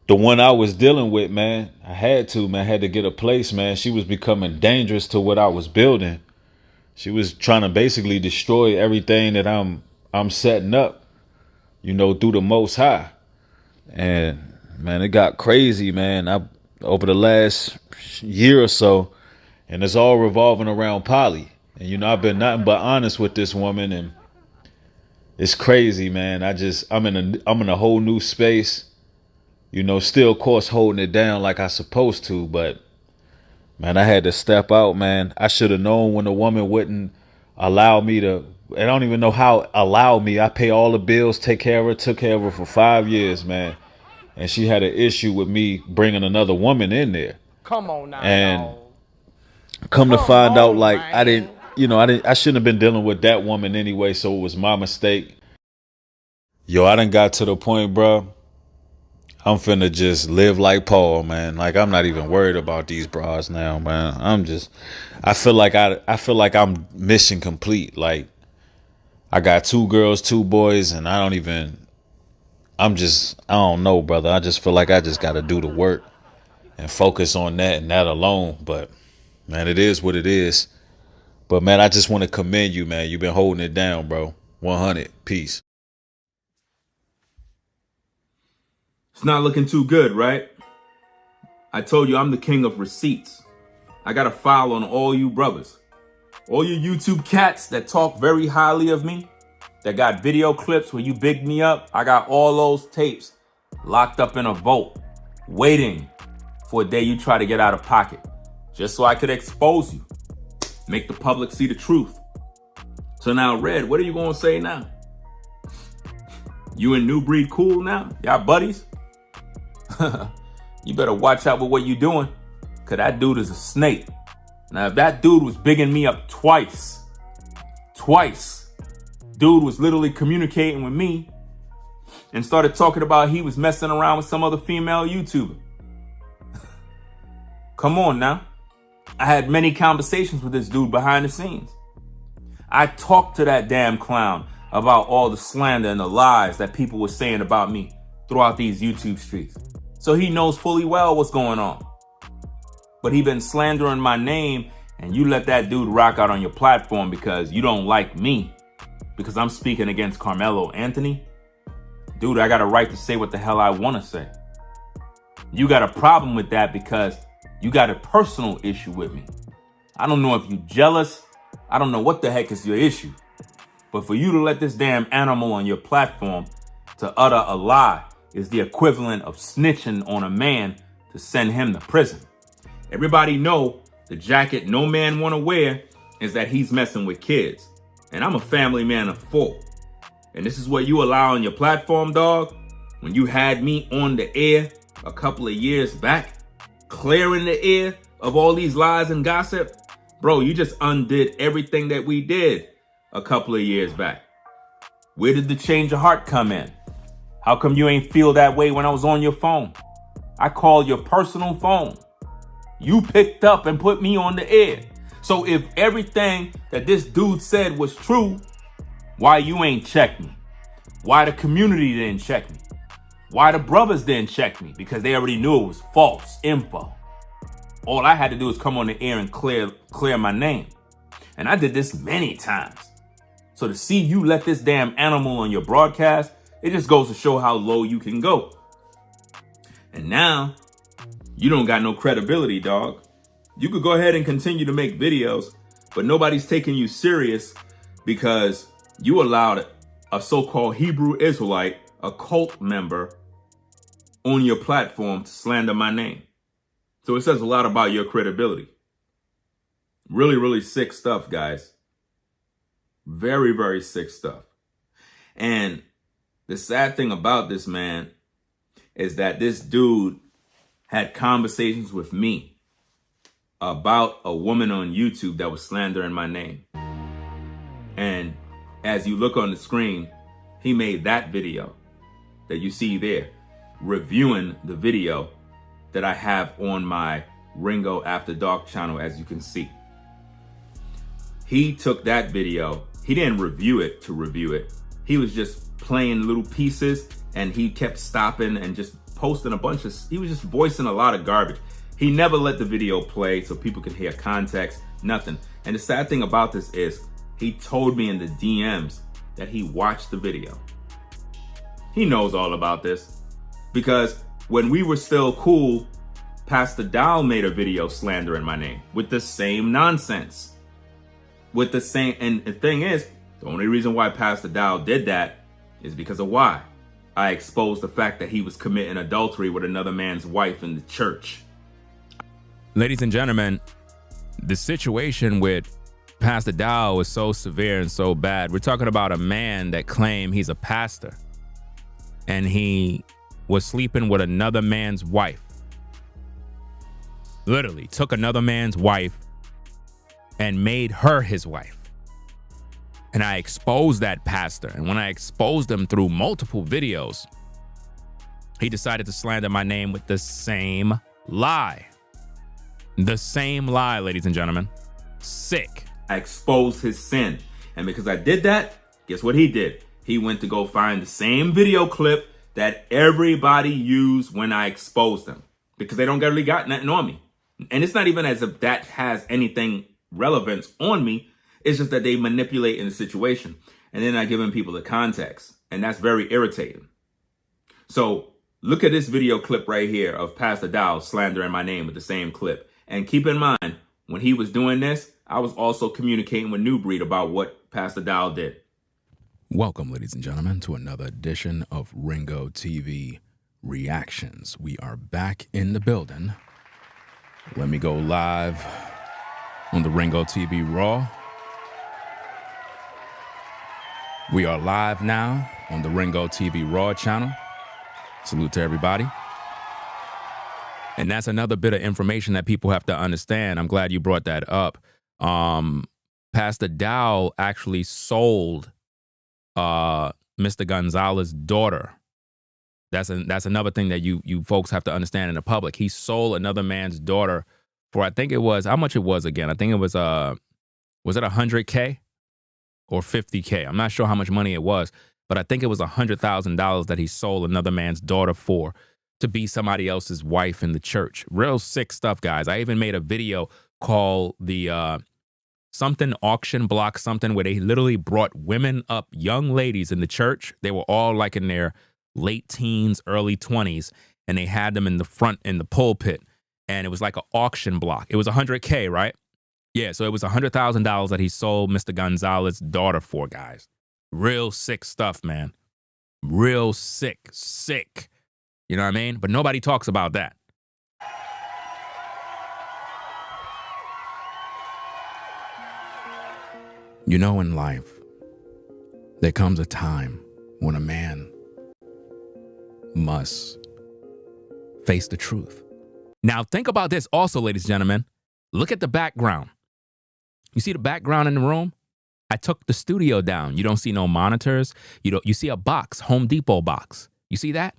S11: the one I was dealing with, man. I had to, man. I had to get a place, man. She was becoming dangerous to what I was building. She was trying to basically destroy everything that I'm setting up, you know, through the Most High. And man, it got crazy, man. Over the last year or so, and it's all revolving around Polly. And you know, I've been nothing but honest with this woman, and it's crazy, man. I'm in a whole new space. You know, still, of course, holding it down like I supposed to, but man, I had to step out, man. I should have known when a woman wouldn't allow me to. I don't even know how allow me. I pay all the bills, take care of her, took care of her for 5 years, man. And she had an issue with me bringing another woman in there.
S9: Come on now.
S11: And come to find out, like, man. I shouldn't have been dealing with that woman anyway, so it was my mistake. Yo, I done got to the point, bro. I'm finna just live like Paul, man. Like, I'm not even worried about these bras now, man. I feel like I'm mission complete. Like, I got 2 girls, 2 boys, and I don't know, brother. I just feel like I just got to do the work and focus on that and that alone. But man, it is what it is. But man, I just want to commend you, man. You've been holding it down, bro. 100. Peace.
S1: It's not looking too good, right? I told you I'm the king of receipts. I got a file on all you brothers. All you YouTube cats that talk very highly of me, that got video clips where you bigged me up, I got all those tapes locked up in a vault, waiting for a day you try to get out of pocket, just so I could expose you, make the public see the truth. So now, Red, what are you going to say now? You and New Breed cool now? Y'all buddies? You better watch out with what you doing, because that dude is a snake. Now, if that dude was bigging me up twice, dude was literally communicating with me and started talking about he was messing around with some other female YouTuber. Come on now. I had many conversations with this dude behind the scenes. I talked to that damn clown about all the slander and the lies that people were saying about me throughout these YouTube streets. So he knows fully well what's going on. But he been slandering my name, and you let that dude rock out on your platform because you don't like me, because I'm speaking against Carmelo Anthony. Dude, I got a right to say what the hell I want to say. You got a problem with that because you got a personal issue with me. I don't know if you jealous. I don't know what the heck is your issue. But for you to let this damn animal on your platform to utter a lie is the equivalent of snitching on a man to send him to prison. Everybody know the jacket no man want to wear is that he's messing with kids. And I'm a family man of 4. And this is what you allow on your platform, dog? When you had me on the air a couple of years back, clearing the air of all these lies and gossip? Bro, you just undid everything that we did a couple of years back. Where did the change of heart come in? How come you ain't feel that way when I was on your phone? I called your personal phone. You picked up and put me on the air. So if everything that this dude said was true, why you ain't checked me? Why the community didn't check me? Why the brothers didn't check me? Because they already knew it was false info. All I had to do was come on the air and clear my name. And I did this many times. So to see you let this damn animal on your broadcast It just goes to show how low you can go. And now, you don't got no credibility, dog. You could go ahead and continue to make videos, but nobody's taking you serious because you allowed a so-called Hebrew Israelite, a cult member, on your platform to slander my name. So it says a lot about your credibility. Really, really sick stuff, guys. Very, very sick stuff. And the sad thing about this, man, is that this dude had conversations with me about a woman on YouTube that was slandering my name. And as you look on the screen, he made that video that you see there, reviewing the video that I have on my Ringo After Dark channel, as you can see. He took that video, he didn't review it to review it. He was just playing little pieces, and he kept stopping and just posting a bunch of, he was just voicing a lot of garbage. He never let the video play so people could hear context, nothing. And the sad thing about this is, he told me in the DMs that he watched the video. He knows all about this because when we were still cool, Pastor Dao made a video slandering my name with the same nonsense. With the same, and the thing is, the only reason why Pastor Dao did that is because of why? I exposed the fact that he was committing adultery with another man's wife in the church.
S4: Ladies and gentlemen, the situation with Pastor Dao is so severe and so bad. We're talking about a man that claimed he's a pastor and he was sleeping with another man's wife. Literally took another man's wife and made her his wife. And I exposed that pastor. And when I exposed him through multiple videos, he decided to slander my name with the same lie. The same lie, ladies and gentlemen. Sick.
S1: I exposed his sin. And because I did that, guess what he did? He went to go find the same video clip that everybody used when I exposed them. Because they don't really got nothing on me. And it's not even as if that has anything relevance on me. It's just that they manipulate in the situation. And they're not giving people the context. And that's very irritating. So look at this video clip right here of Pastor Dao slandering my name with the same clip. And keep in mind, when he was doing this, I was also communicating with New Breed about what Pastor Dao did.
S4: Welcome, ladies and gentlemen, to another edition of Ringo TV Reactions. We are back in the building. Let me go live on the Ringo TV Raw. We are live now on the Ringo TV Raw channel. Salute to everybody. And that's another bit of information that people have to understand. I'm glad you brought that up. Pastor Dao actually sold Mr. Gonzalez's daughter. That's another thing that you folks have to understand in the public. He sold another man's daughter for, I think it was, how much it was again? I think it was it $100K or $50K? I'm not sure how much money it was, but I think it was $100,000 that he sold another man's daughter for, to be somebody else's wife in the church. Real sick stuff, guys. I even made a video called the something auction block something, where they literally brought women up, young ladies in the church. They were all like in their late teens, early 20s, and they had them in the front in the pulpit, and it was like an auction block. It was $100K, right? Yeah, so it was $100,000 that he sold Mr. Gonzalez's daughter for, guys. Real sick stuff, man. Real sick. You know what I mean? But nobody talks about that. You know, in life, there comes a time when a man must face the truth. Now, think about this also, ladies and gentlemen. Look at the background. You see the background in the room? I took the studio down. You don't see no monitors. You see a box, Home Depot box. You see that?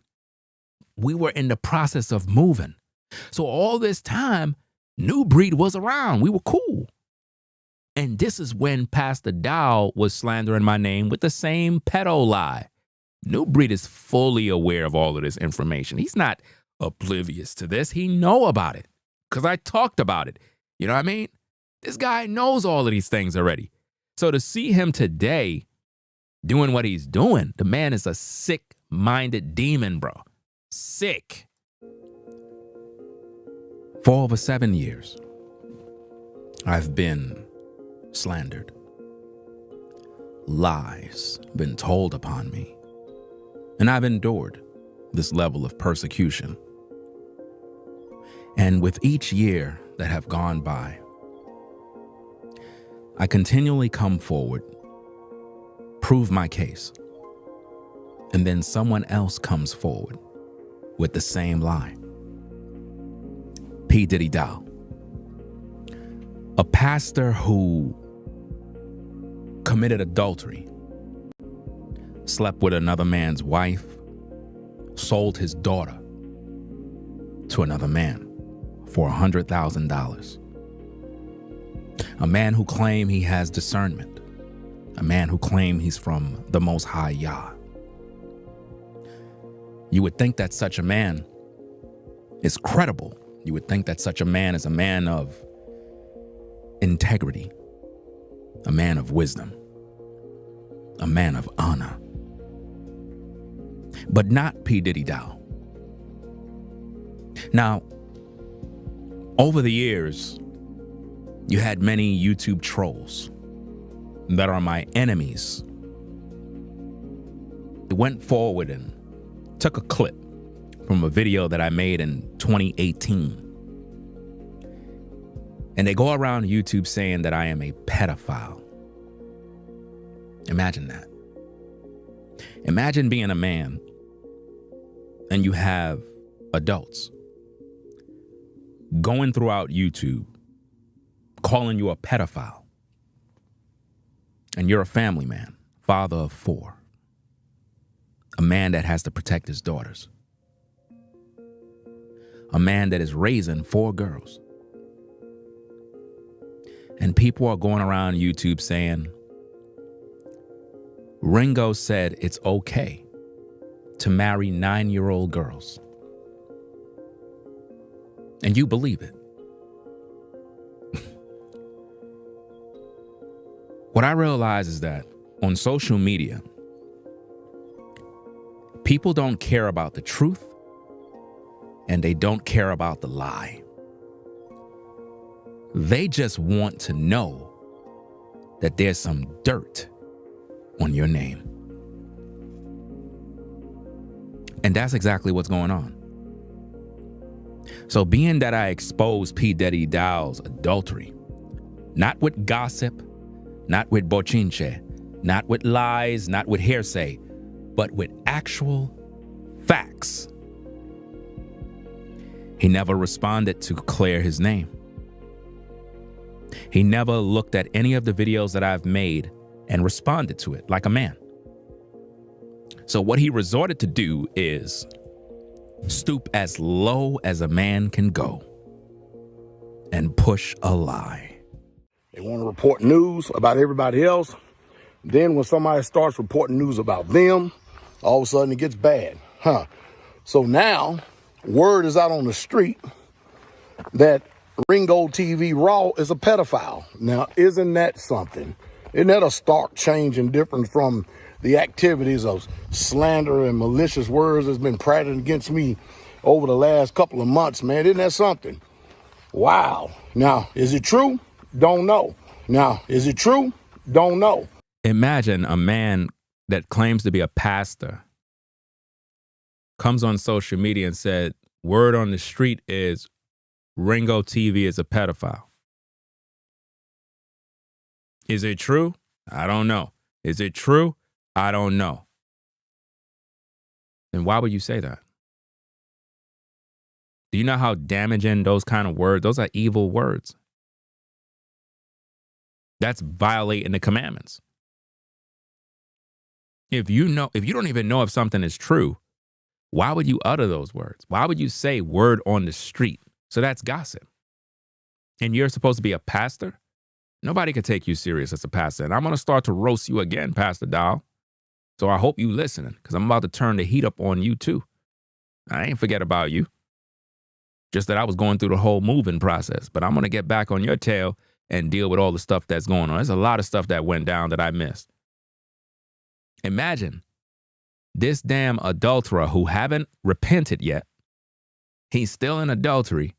S4: We were in the process of moving. So all this time, New Breed was around. We were cool. And this is when Pastor Dao was slandering my name with the same pedo lie. New Breed is fully aware of all of this information. He's not oblivious to this. He know about it because I talked about it. You know what I mean? This guy knows all of these things already. So to see him today doing what he's doing, the man is a sick sick-minded demon, bro. Sick. For over 7 years, I've been slandered. Lies been told upon me. And I've endured this level of persecution. And with each year that have gone by, I continually come forward, prove my case, and then someone else comes forward with the same lie. P. Diddy Dao, a pastor who committed adultery, slept with another man's wife, sold his daughter to another man for $100,000. A man who claimed he has discernment. A man who claimed he's from the Most High Yah. You would think that such a man is credible. You would think that such a man is a man of integrity, a man of wisdom, a man of honor. But not P. Diddy Dao. Now, over the years, you had many YouTube trolls that are my enemies. They went forward and took a clip from a video that I made in 2018. And they go around YouTube saying that I am a pedophile. Imagine that. Imagine being a man and you have adults going throughout YouTube calling you a pedophile. And you're a family man, father of 4. A man that has to protect his daughters. A man that is raising 4 girls. And people are going around YouTube saying, Ringo said it's okay to marry 9-year-old girls. And you believe it. What I realize is that on social media, people don't care about the truth and they don't care about the lie. They just want to know that there's some dirt on your name. And that's exactly what's going on. So being that I exposed P. Diddy Dao's adultery, not with gossip, not with bochinche, not with lies, not with hearsay, but with actual facts, he never responded to clear his name. He never looked at any of the videos that I've made and responded to it like a man. So what he resorted to do is stoop as low as a man can go and push a lie.
S13: They want to report news about everybody else. Then when somebody starts reporting news about them, all of a sudden it gets bad. So now word is out on the street that Ringo TV Raw is a pedophile. Now, isn't that something? Isn't that a stark change and different from the activities of slander and malicious words that's been prattled against me over the last couple of months, man? Isn't that something? Wow. Now, is it true? Don't know. Now, is it true? Don't know.
S4: Imagine a man that claims to be a pastor comes on social media and said, word on the street is Ringo TV is a pedophile. Is it true? I don't know. Is it true? I don't know. Then why would you say that? Do you know how damaging those kind of words, those are evil words. That's violating the commandments. If you don't even know if something is true, why would you utter those words? Why would you say word on the street? So that's gossip. And you're supposed to be a pastor? Nobody can take you serious as a pastor. And I'm going to start to roast you again, Pastor Dao. So I hope you listening, because I'm about to turn the heat up on you too. I ain't forget about you. Just that I was going through the whole moving process. But I'm going to get back on your tail and deal with all the stuff that's going on. There's a lot of stuff that went down that I missed. Imagine this damn adulterer who haven't repented yet, he's still in adultery,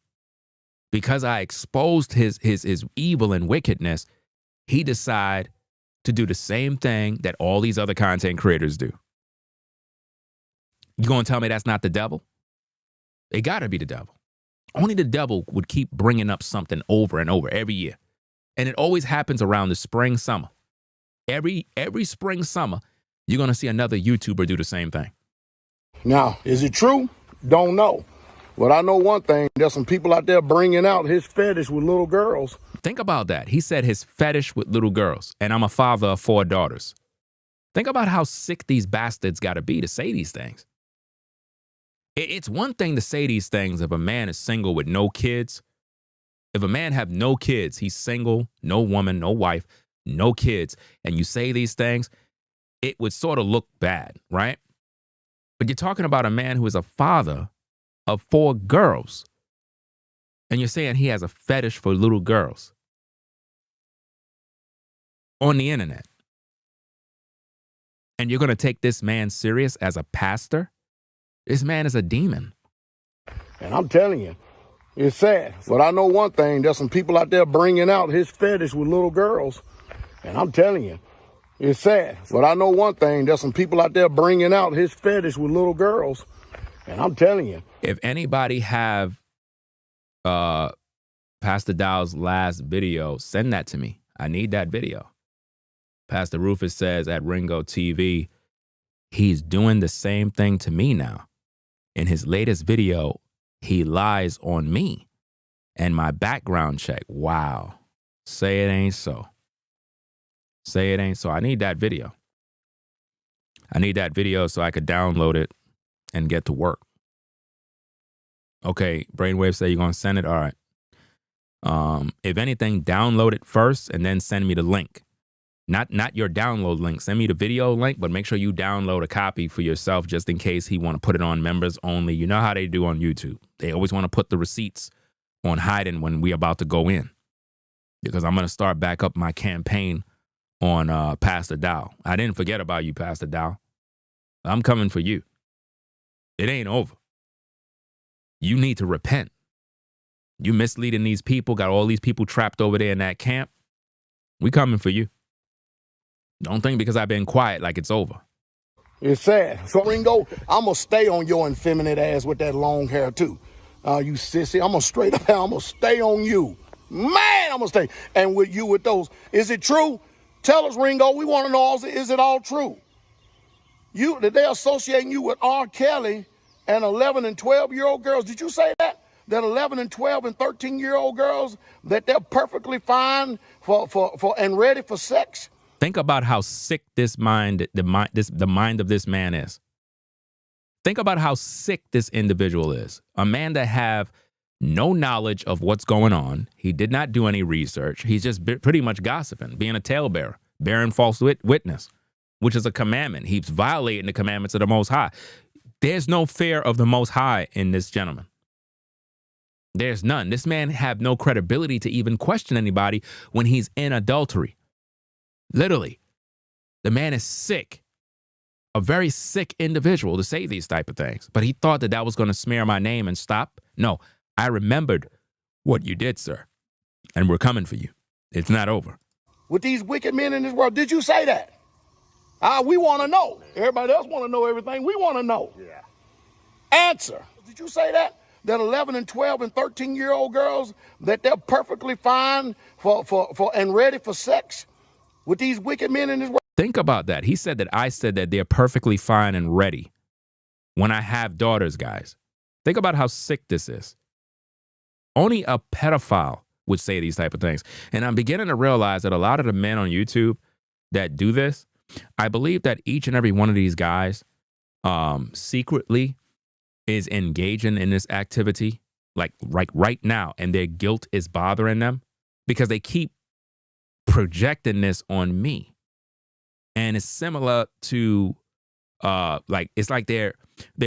S4: because I exposed his evil and wickedness, he decide to do the same thing that all these other content creators do. You gonna tell me that's not the devil? It gotta be the devil. Only the devil would keep bringing up something over and over every year. And it always happens around the spring, summer. Every spring, summer, you're going to see another YouTuber do the same thing.
S13: Now, is it true? Don't know. But I know one thing. There's some people out there bringing out his fetish with little girls.
S4: Think about that. He said his fetish with little girls. And I'm a father of 4 daughters. Think about how sick these bastards got to be to say these things. It's one thing to say these things if a man is single with no kids. If a man have no kids, he's single, no woman, no wife, no kids, and you say these things, it would sort of look bad, right? But you're talking about a man who is a father of 4 girls, and you're saying he has a fetish for little girls on the internet. And you're going to take this man serious as a pastor? This man is a demon.
S13: And I'm telling you, it's sad. But I know one thing. There's some people out there bringing out his fetish with little girls. And I'm telling you, it's sad. But I know one thing. There's some people out there bringing out his fetish with little girls. And I'm telling you.
S4: If anybody have Pastor Dao's last video, send that to me. I need that video. Pastor Rufus says at Ringo TV, he's doing the same thing to me now. In his latest video, he lies on me and my background check. Wow. Say it ain't so. Say it ain't so. I need that video. I need that video so I could download it and get to work. Okay, Brainwave say you're going to send it? All right. If anything, download it first and then send me the link. Not your download link. Send me the video link, but make sure you download a copy for yourself just in case he want to put it on members only. You know how they do on YouTube. They always want to put the receipts on hiding when we about to go in. Because I'm going to start back up my campaign on Pastor Dao. I didn't forget about you, Pastor Dao. I'm coming for you. It ain't over. You need to repent. You misleading these people, got all these people trapped over there in that camp. We coming for you. Don't think because I've been quiet like it's over.
S13: It's sad. So, Ringo, I'm going to stay on your effeminate ass with that long hair, too. You sissy. I'm going to stay on you. Man, I'm going to stay. And with you with those. Is it true? Tell us, Ringo. We want to know, is it all true? That they're associating you with R. Kelly and 11 and 12-year-old girls. Did you say that? That 11 and 12 and 13-year-old girls, that they're perfectly fine for and ready for sex?
S4: Think about how sick the mind of this man is. Think about how sick this individual is. A man that have no knowledge of what's going on. He did not do any research. He's just pretty much gossiping, being a talebearer, bearing false witness, which is a commandment. He's violating the commandments of the Most High. There's no fear of the Most High in this gentleman. There's none. This man have no credibility to even question anybody when he's in adultery. Literally, the man is sick, a very sick individual to say these type of things. But he thought that was going to smear my name and stop. No, I remembered what you did, sir. And we're coming for you. It's not over.
S13: With these wicked men in this world, did you say that? We want to know. Everybody else want to know everything. We want to know. Yeah. Answer. Did you say that? That 11 and 12 and 13-year-old girls, that they're perfectly fine for and ready for sex? With these wicked men in this world.
S4: Think about that. He said that I said that they're perfectly fine and ready when I have daughters, guys. Think about how sick this is. Only a pedophile would say these type of things. And I'm beginning to realize that a lot of the men on YouTube that do this, I believe that each and every one of these guys secretly is engaging in this activity like right now. And their guilt is bothering them because they keep projecting this on me. And it's similar to it's like they're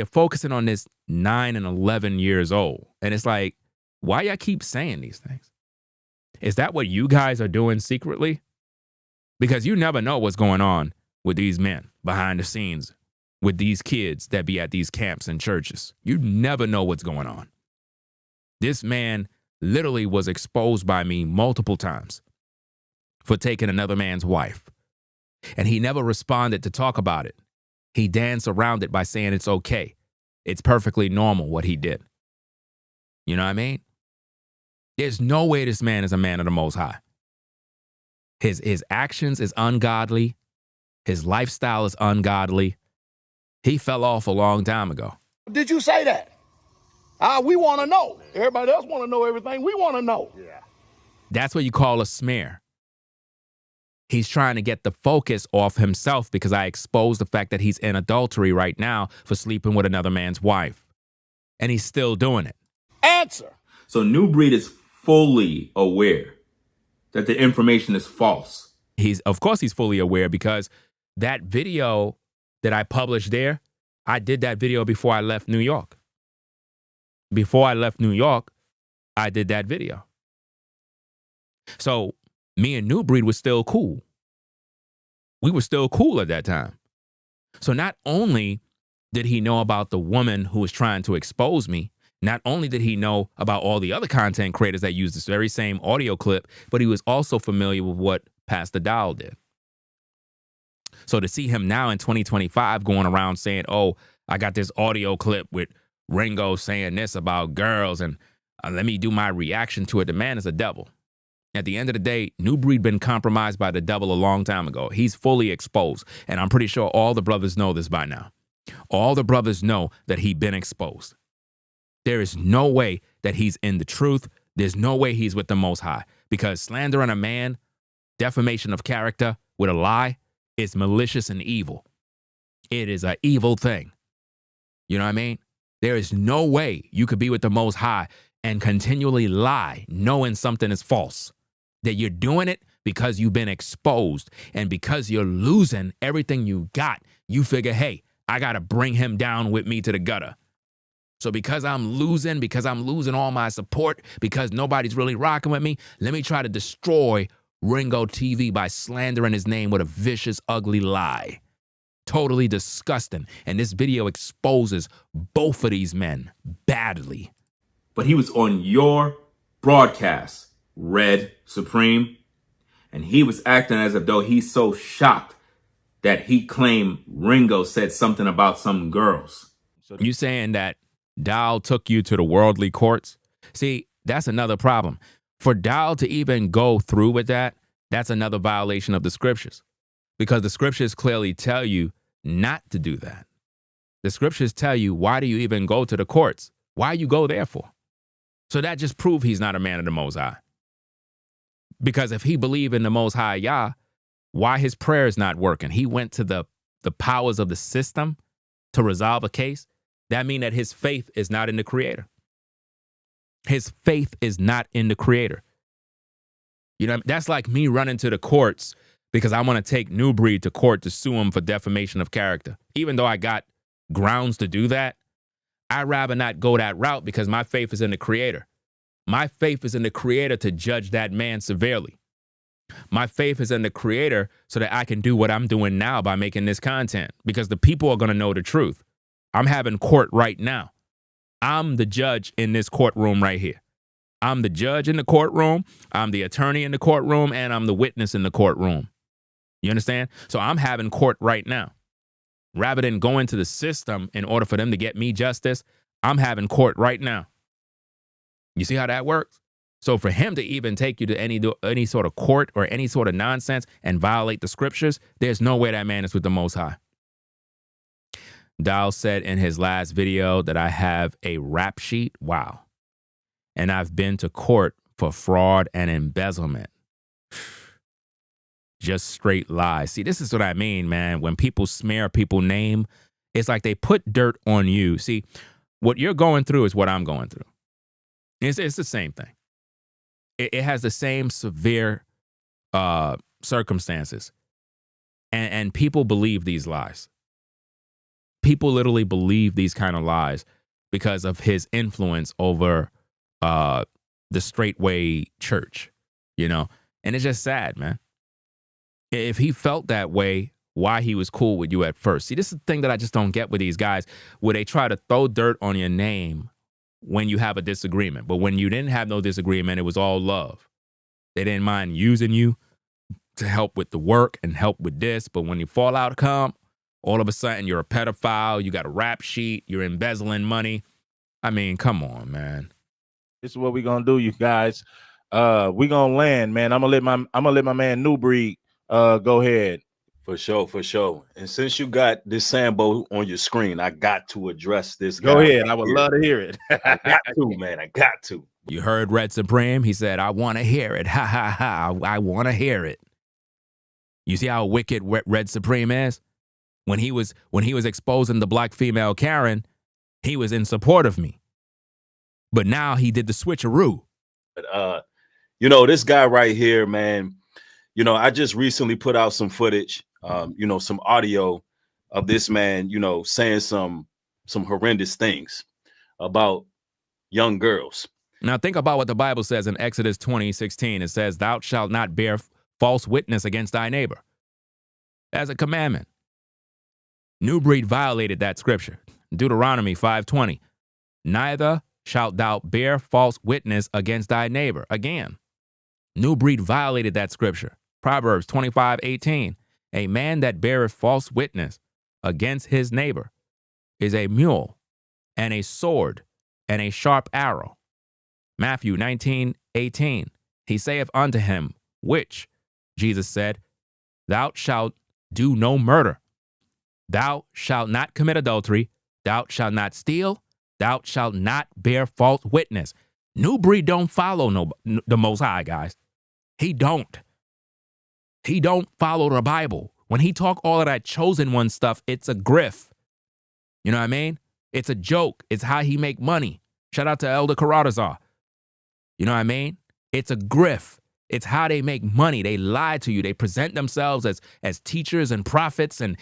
S4: focusing on this 9 and 11 years old. And it's like, why y'all keep saying these things? Is that what you guys are doing secretly? Because you never know what's going on with these men behind the scenes with these kids that be at these camps and churches. You never know what's going on. This man literally was exposed by me multiple times for taking another man's wife. And he never responded to talk about it. He danced around it by saying it's okay. It's perfectly normal what he did. You know what I mean? There's no way this man is a man of the Most High. His actions is ungodly. His lifestyle is ungodly. He fell off a long time ago.
S13: Did you say that? We want to know. Everybody else want to know everything. We want to know. Yeah.
S4: That's what you call a smear. He's trying to get the focus off himself because I exposed the fact that he's in adultery right now for sleeping with another man's wife. And he's still doing it.
S13: Answer.
S1: So New Breed is fully aware that the information is false.
S4: Of course he's fully aware, because that video that I published there, I did that video before I left New York. Before I left New York, I did that video. So me and New Breed was still cool. We were still cool at that time. So not only did he know about the woman who was trying to expose me, not only did he know about all the other content creators that used this very same audio clip, but he was also familiar with what Pastor Dao did. So to see him now in 2025 going around saying, oh, I got this audio clip with Ringo saying this about girls and let me do my reaction to it, the man is a devil. At the end of the day, New Breed been compromised by the devil a long time ago. He's fully exposed. And I'm pretty sure all the brothers know this by now. All the brothers know that he's been exposed. There is no way that he's in the truth. There's no way he's with the Most High, because slandering a man, defamation of character with a lie is malicious and evil. It is an evil thing. You know what I mean? There is no way you could be with the Most High and continually lie knowing something is false. That you're doing it because you've been exposed, and because you're losing everything you got, you figure, hey, I got to bring him down with me to the gutter. So because I'm losing all my support, because nobody's really rocking with me, let me try to destroy Ringo TV by slandering his name with a vicious, ugly lie. Totally disgusting. And this video exposes both of these men badly.
S1: But he was on your broadcast, Red Supreme, and he was acting as if though he's so shocked that he claimed Ringo said something about some girls.
S4: So you saying that Dao took you to the worldly courts? See, that's another problem. For Dao to even go through with that, that's another violation of the scriptures, because the scriptures clearly tell you not to do that. The scriptures tell you, why do you even go to the courts? Why you go there for? So that just proves he's not a man of the Most High. Because if he believed in the Most High Yah, why his prayer is not working? He went to the powers of the system to resolve a case. That means that his faith is not in the Creator. His faith is not in the Creator. You know, that's like me running to the courts because I want to take New Breed to court to sue him for defamation of character. Even though I got grounds to do that, I'd rather not go that route because my faith is in the Creator. My faith is in the Creator to judge that man severely. My faith is in the Creator so that I can do what I'm doing now by making this content, because the people are going to know the truth. I'm having court right now. I'm the judge in this courtroom right here. I'm the judge in the courtroom, I'm the attorney in the courtroom, and I'm the witness in the courtroom. You understand? So I'm having court right now. Rather than going to the system in order for them to get me justice, I'm having court right now. You see how that works? So for him to even take you to any sort of court or any sort of nonsense and violate the scriptures, there's no way that man is with the Most High. Dao said in his last video that I have a rap sheet. Wow. And I've been to court for fraud and embezzlement. Just straight lies. See, this is what I mean, man. When people smear people's name, it's like they put dirt on you. See, what you're going through is what I'm going through. It's the same thing. It has the same severe circumstances. And people believe these lies. People literally believe these kind of lies because of his influence over the straightway church, you know? And it's just sad, man. If he felt that way, why he was cool with you at first. See, this is the thing that I just don't get with these guys, where they try to throw dirt on your name when you have a disagreement. But when you didn't have no disagreement, it was all love. They didn't mind using you to help with the work and help with this. But when you fall out come, all of a sudden you're a pedophile, you got a rap sheet, you're embezzling money. I mean, come on, man.
S6: This is what we're gonna do, you guys. We're gonna land, man. I'm gonna let my man New Breed go ahead.
S8: For sure, for sure. And since you got this Sambo on your screen, I got to address this guy.
S6: Go ahead. I would love to hear it.
S8: I got to, man. I got to.
S4: You heard Red Supreme? He said, I want to hear it. Ha, ha, ha. I want to hear it. You see how wicked Red Supreme is? When he was exposing the black female Karen, he was in support of me. But now he did the switcheroo.
S8: But, you know, this guy right here, man, you know, I just recently put out some footage, you know, some audio of this man, you know, saying some horrendous things about young girls.
S4: Now think about what the Bible says in Exodus 20:16. It says, thou shalt not bear false witness against thy neighbor. As a commandment. New Breed violated that scripture. Deuteronomy 5:20. Neither shalt thou bear false witness against thy neighbor. Again, New Breed violated that scripture. Proverbs 25:18. A man that beareth false witness against his neighbor is a mule and a sword and a sharp arrow. Matthew 19:18. He saith unto him, which, Jesus said, thou shalt do no murder. Thou shalt not commit adultery. Thou shalt not steal. Thou shalt not bear false witness. New Breed don't follow the Most High, guys. He don't. He don't follow the Bible. When he talk all of that chosen one stuff, it's a grift. You know what I mean? It's a joke. It's how he make money. Shout out to Elder Karadazar. You know what I mean? It's a grift. It's how they make money. They lie to you. They present themselves as teachers and prophets and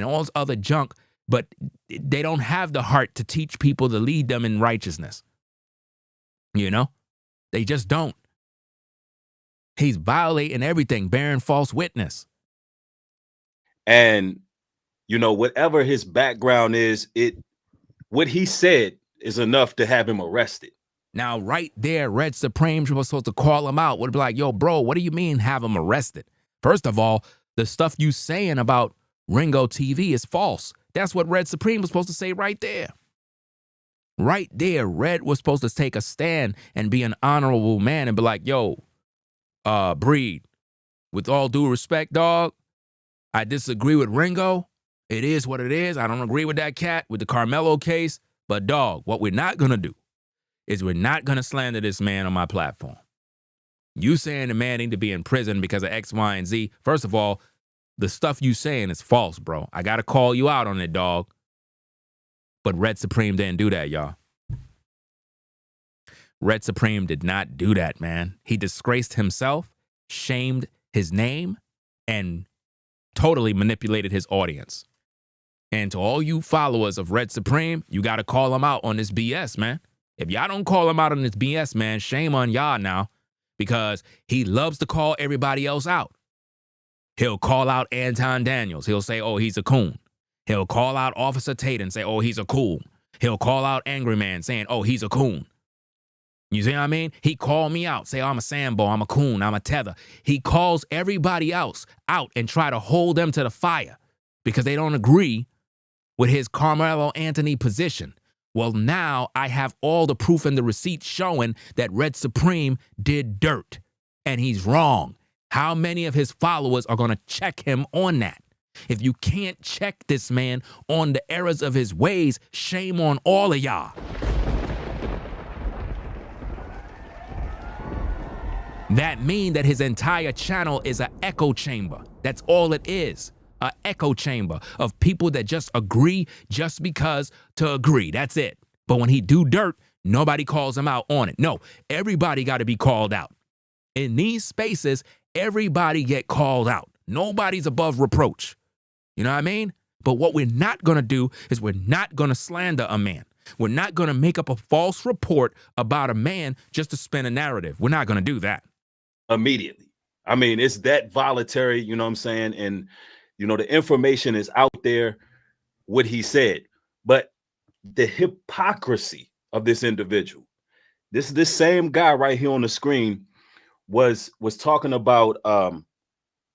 S4: all this other junk, but they don't have the heart to teach people to lead them in righteousness. You know? They just don't. He's violating everything, bearing false witness.
S8: And, you know, whatever his background is, what he said is enough to have him arrested.
S4: Now, right there, Red Supreme was supposed to call him out. Would be like, yo, bro, what do you mean have him arrested? First of all, the stuff you saying about Ringo TV is false. That's what Red Supreme was supposed to say right there. Right there, Red was supposed to take a stand and be an honorable man and be like, yo, Breed, with all due respect, dog, I disagree with Ringo. It is what it is. I don't agree with that cat, with the Carmelo case. But, dog, what we're not going to do is we're not going to slander this man on my platform. You saying the man need to be in prison because of X, Y, and Z. First of all, the stuff you saying is false, bro. I got to call you out on it, dog. But Red Supreme didn't do that, y'all. Red Supreme did not do that, man. He disgraced himself, shamed his name, and totally manipulated his audience. And to all you followers of Red Supreme, you got to call him out on this BS, man. If y'all don't call him out on this BS, man, shame on y'all now, because he loves to call everybody else out. He'll call out Anton Daniels. He'll say, oh, he's a coon. He'll call out Officer Tate and say, oh, he's a coon. He'll call out Angry Man saying, oh, he's a coon. You see what I mean? He called me out, say, oh, I'm a Sambo, I'm a coon, I'm a tether. He calls everybody else out and try to hold them to the fire because they don't agree with his Carmelo Anthony position. Well, now I have all the proof and the receipts showing that Red Supreme did dirt, and he's wrong. How many of his followers are going to check him on that? If you can't check this man on the errors of his ways, shame on all of y'all. That means that his entire channel is an echo chamber. That's all it is. An echo chamber of people that just agree just because to agree. That's it. But when he do dirt, nobody calls him out on it. No, everybody got to be called out. In these spaces, everybody get called out. Nobody's above reproach. You know what I mean? But what we're not going to do is we're not going to slander a man. We're not going to make up a false report about a man just to spin a narrative. We're not going to do that.
S8: Immediately. I mean, it's that voluntary, you know what I'm saying? And You know, the information is out there, what he said, but the hypocrisy of this individual, this same guy right here on the screen was talking about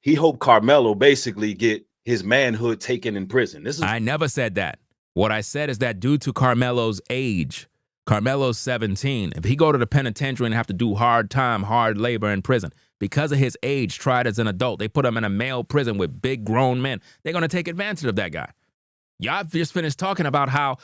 S8: he hoped Carmelo basically get his manhood taken in prison.
S4: I never said that. What I said is that due to Carmelo's age, Carmelo's 17. If he go to the penitentiary and have to do hard time, hard labor in prison, because of his age, tried as an adult, they put him in a male prison with big grown men. They're going to take advantage of that guy. Y'all just finished talking about how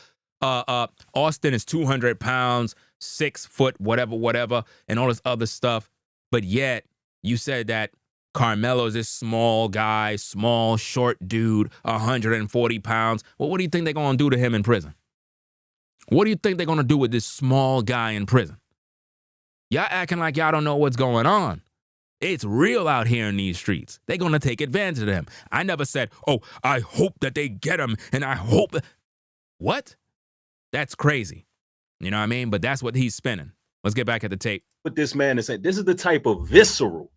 S4: Austin is 200 pounds, 6 foot, whatever, and all this other stuff. But yet you said that Carmelo is this small guy, small, short dude, 140 pounds. Well, what do you think they're going to do to him in prison? What do you think they're going to do with this small guy in prison? Y'all acting like y'all don't know what's going on. It's real out here in these streets. They're going to take advantage of him. I never said, oh, I hope that they get him, and I hope. What? That's crazy. You know what I mean? But that's what he's spinning. Let's get back at the tape.
S8: What this man is saying, this is the type of visceral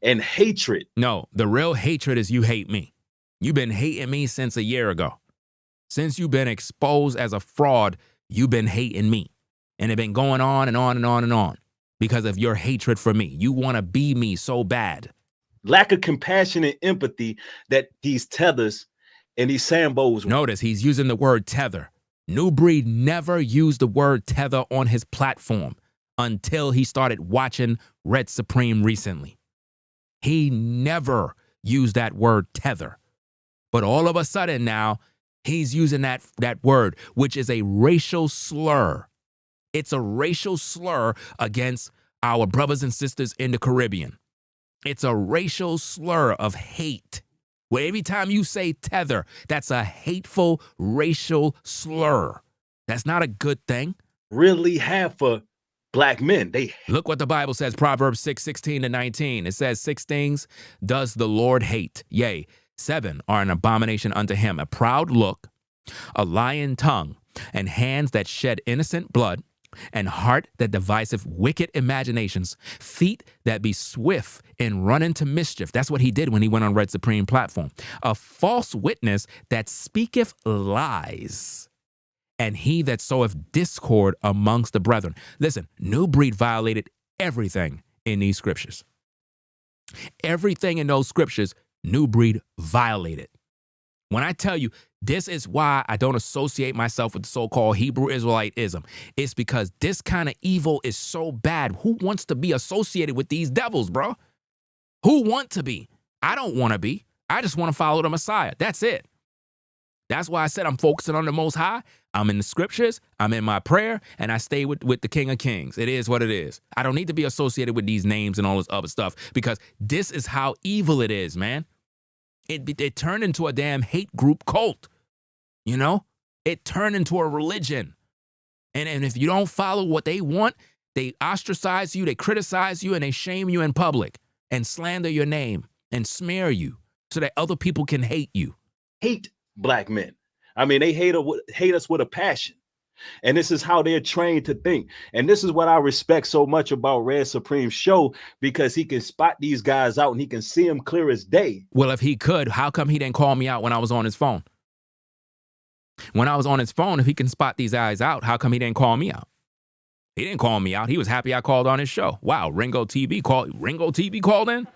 S8: and hatred.
S4: No, the real hatred is you hate me. You've been hating me since a year ago. Since you've been exposed as a fraud, you've been hating me. And it's been going on and on and on and on because of your hatred for me. You want to be me so bad.
S8: Lack of compassion and empathy that these tethers and these Sambos.
S4: Notice he's using the word tether. New Breed never used the word tether on his platform until he started watching Red Supreme recently. He never used that word tether. But all of a sudden now, he's using that word, which is a racial slur. It's a racial slur against our brothers and sisters in the Caribbean. It's a racial slur of hate. Where every time you say tether, that's a hateful racial slur. That's not a good thing.
S8: Really have for black men.
S4: Look what the Bible says, Proverbs 6:16-19. It says, 6 things does the Lord hate. Yea, 7 are an abomination unto him. A proud look, a lying tongue, and hands that shed innocent blood, and heart that deviseth wicked imaginations, feet that be swift in running to mischief. That's what he did when he went on Red Supreme platform. A false witness that speaketh lies, and he that soweth discord amongst the brethren. Listen, New Breed violated everything in these scriptures. Everything in those scriptures, New Breed violated. When I tell you, this is why I don't associate myself with the so-called Hebrew Israelitism. It's because this kind of evil is so bad. Who wants to be associated with these devils, bro? Who want to be? I don't want to be. I just want to follow the Messiah. That's it. That's why I said I'm focusing on the Most High. I'm in the scriptures. I'm in my prayer, and I stay with the King of Kings. It is what it is. I don't need to be associated with these names and all this other stuff because this is how evil it is, man. It turned into a damn hate group cult, you know? It turned into a religion. And if you don't follow what they want, they ostracize you, they criticize you, and they shame you in public and slander your name and smear you so that other people can hate you.
S8: Hate black men. I mean, they hate us with a passion. And this is how they're trained to think. And this is what I respect so much about Red Supreme's show, because he can spot these guys out and he can see them clear as day.
S4: Well, if he could, how come he didn't call me out when I was on his phone? When I was on his phone, if he can spot these guys out, how come he didn't call me out? He didn't call me out. He was happy I called on his show. Wow, Ringo TV called in?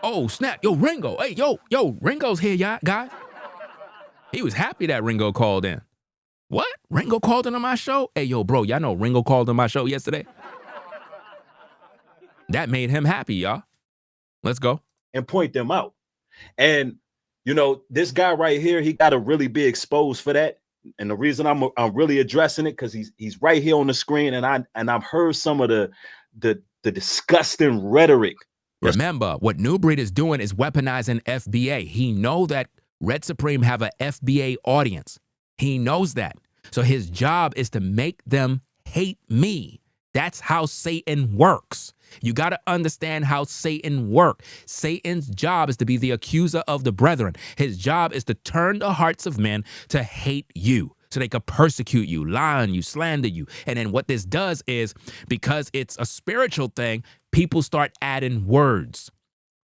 S4: Oh, snap. Yo, Ringo. Hey, yo, Ringo's here, y'all, guys. He was happy that Ringo called in. What? Ringo called in on my show? Hey, yo, bro, y'all know Ringo called on my show yesterday? That made him happy, y'all. Let's go.
S8: And point them out. And, you know, this guy right here, he got to really be exposed for that. And the reason I'm really addressing it, because he's right here on the screen, and I've heard some of the disgusting rhetoric.
S4: Remember, what New Breed is doing is weaponizing FBA. He know that Red Supreme have a FBA audience. He knows that. So his job is to make them hate me. That's how Satan works. You got to understand how Satan works. Satan's job is to be the accuser of the brethren. His job is to turn the hearts of men to hate you so they could persecute you, lie on you, slander you. And then what this does is, because it's a spiritual thing, people start adding words.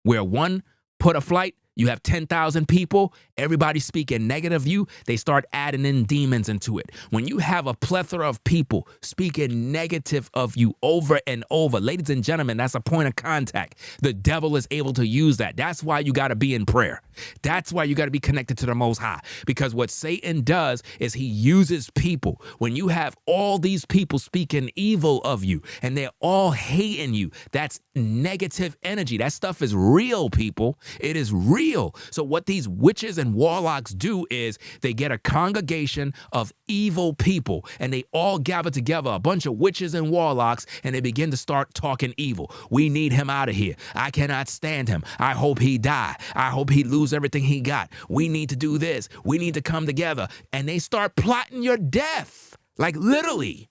S4: Where one put a flight, You have 10,000 people, everybody speaking negative of you, they start adding in demons into it. When you have a plethora of people speaking negative of you over and over, ladies and gentlemen, that's a point of contact. The devil is able to use that. That's why you got to be in prayer. That's why you got to be connected to the Most High. Because what Satan does is he uses people. When you have all these people speaking evil of you and they're all hating you, that's negative energy. That stuff is real, people. It is real. So what these witches and warlocks do is they get a congregation of evil people and they all gather together, a bunch of witches and warlocks, and they begin to start talking evil. We need him out of here. I cannot stand him. I hope he die. I hope he lose everything he got. We need to do this. We need to come together. And they start plotting your death. Like literally.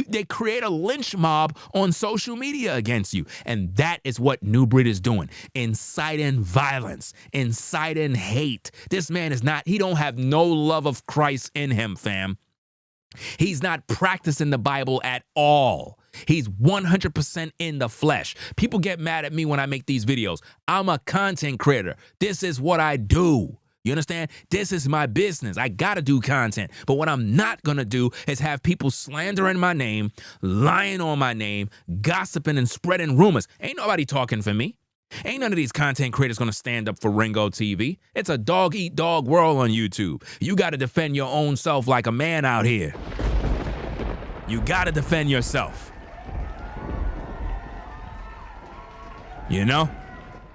S4: They create a lynch mob on social media against you. And that is what New Breed is doing. Inciting violence, inciting hate. This man he don't have no love of Christ in him, fam. He's not practicing the Bible at all. He's 100% in the flesh. People get mad at me when I make these videos. I'm a content creator. This is what I do. You understand? This is my business. I got to do content. But what I'm not going to do is have people slandering my name, lying on my name, gossiping and spreading rumors. Ain't nobody talking for me. Ain't none of these content creators going to stand up for Ringo TV. It's a dog-eat-dog world on YouTube. You got to defend your own self like a man out here. You got to defend yourself. You know?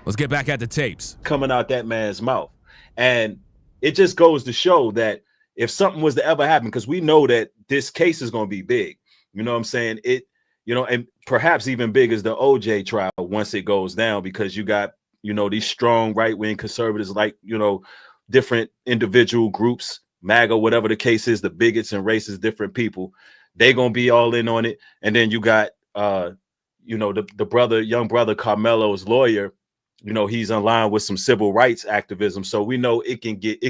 S4: Let's get back at the tapes.
S8: Coming out that man's mouth. And it just goes to show that if something was to ever happen, because we know that this case is going to be big, you know what I'm saying? And perhaps even big as the OJ trial once it goes down, because you got, these strong right-wing conservatives, like, different individual groups, MAGA, whatever the case is, the bigots and racist, different people, they going to be all in on it. And then you got, the young brother Carmelo's lawyer, he's in line with some civil rights activism. So we know it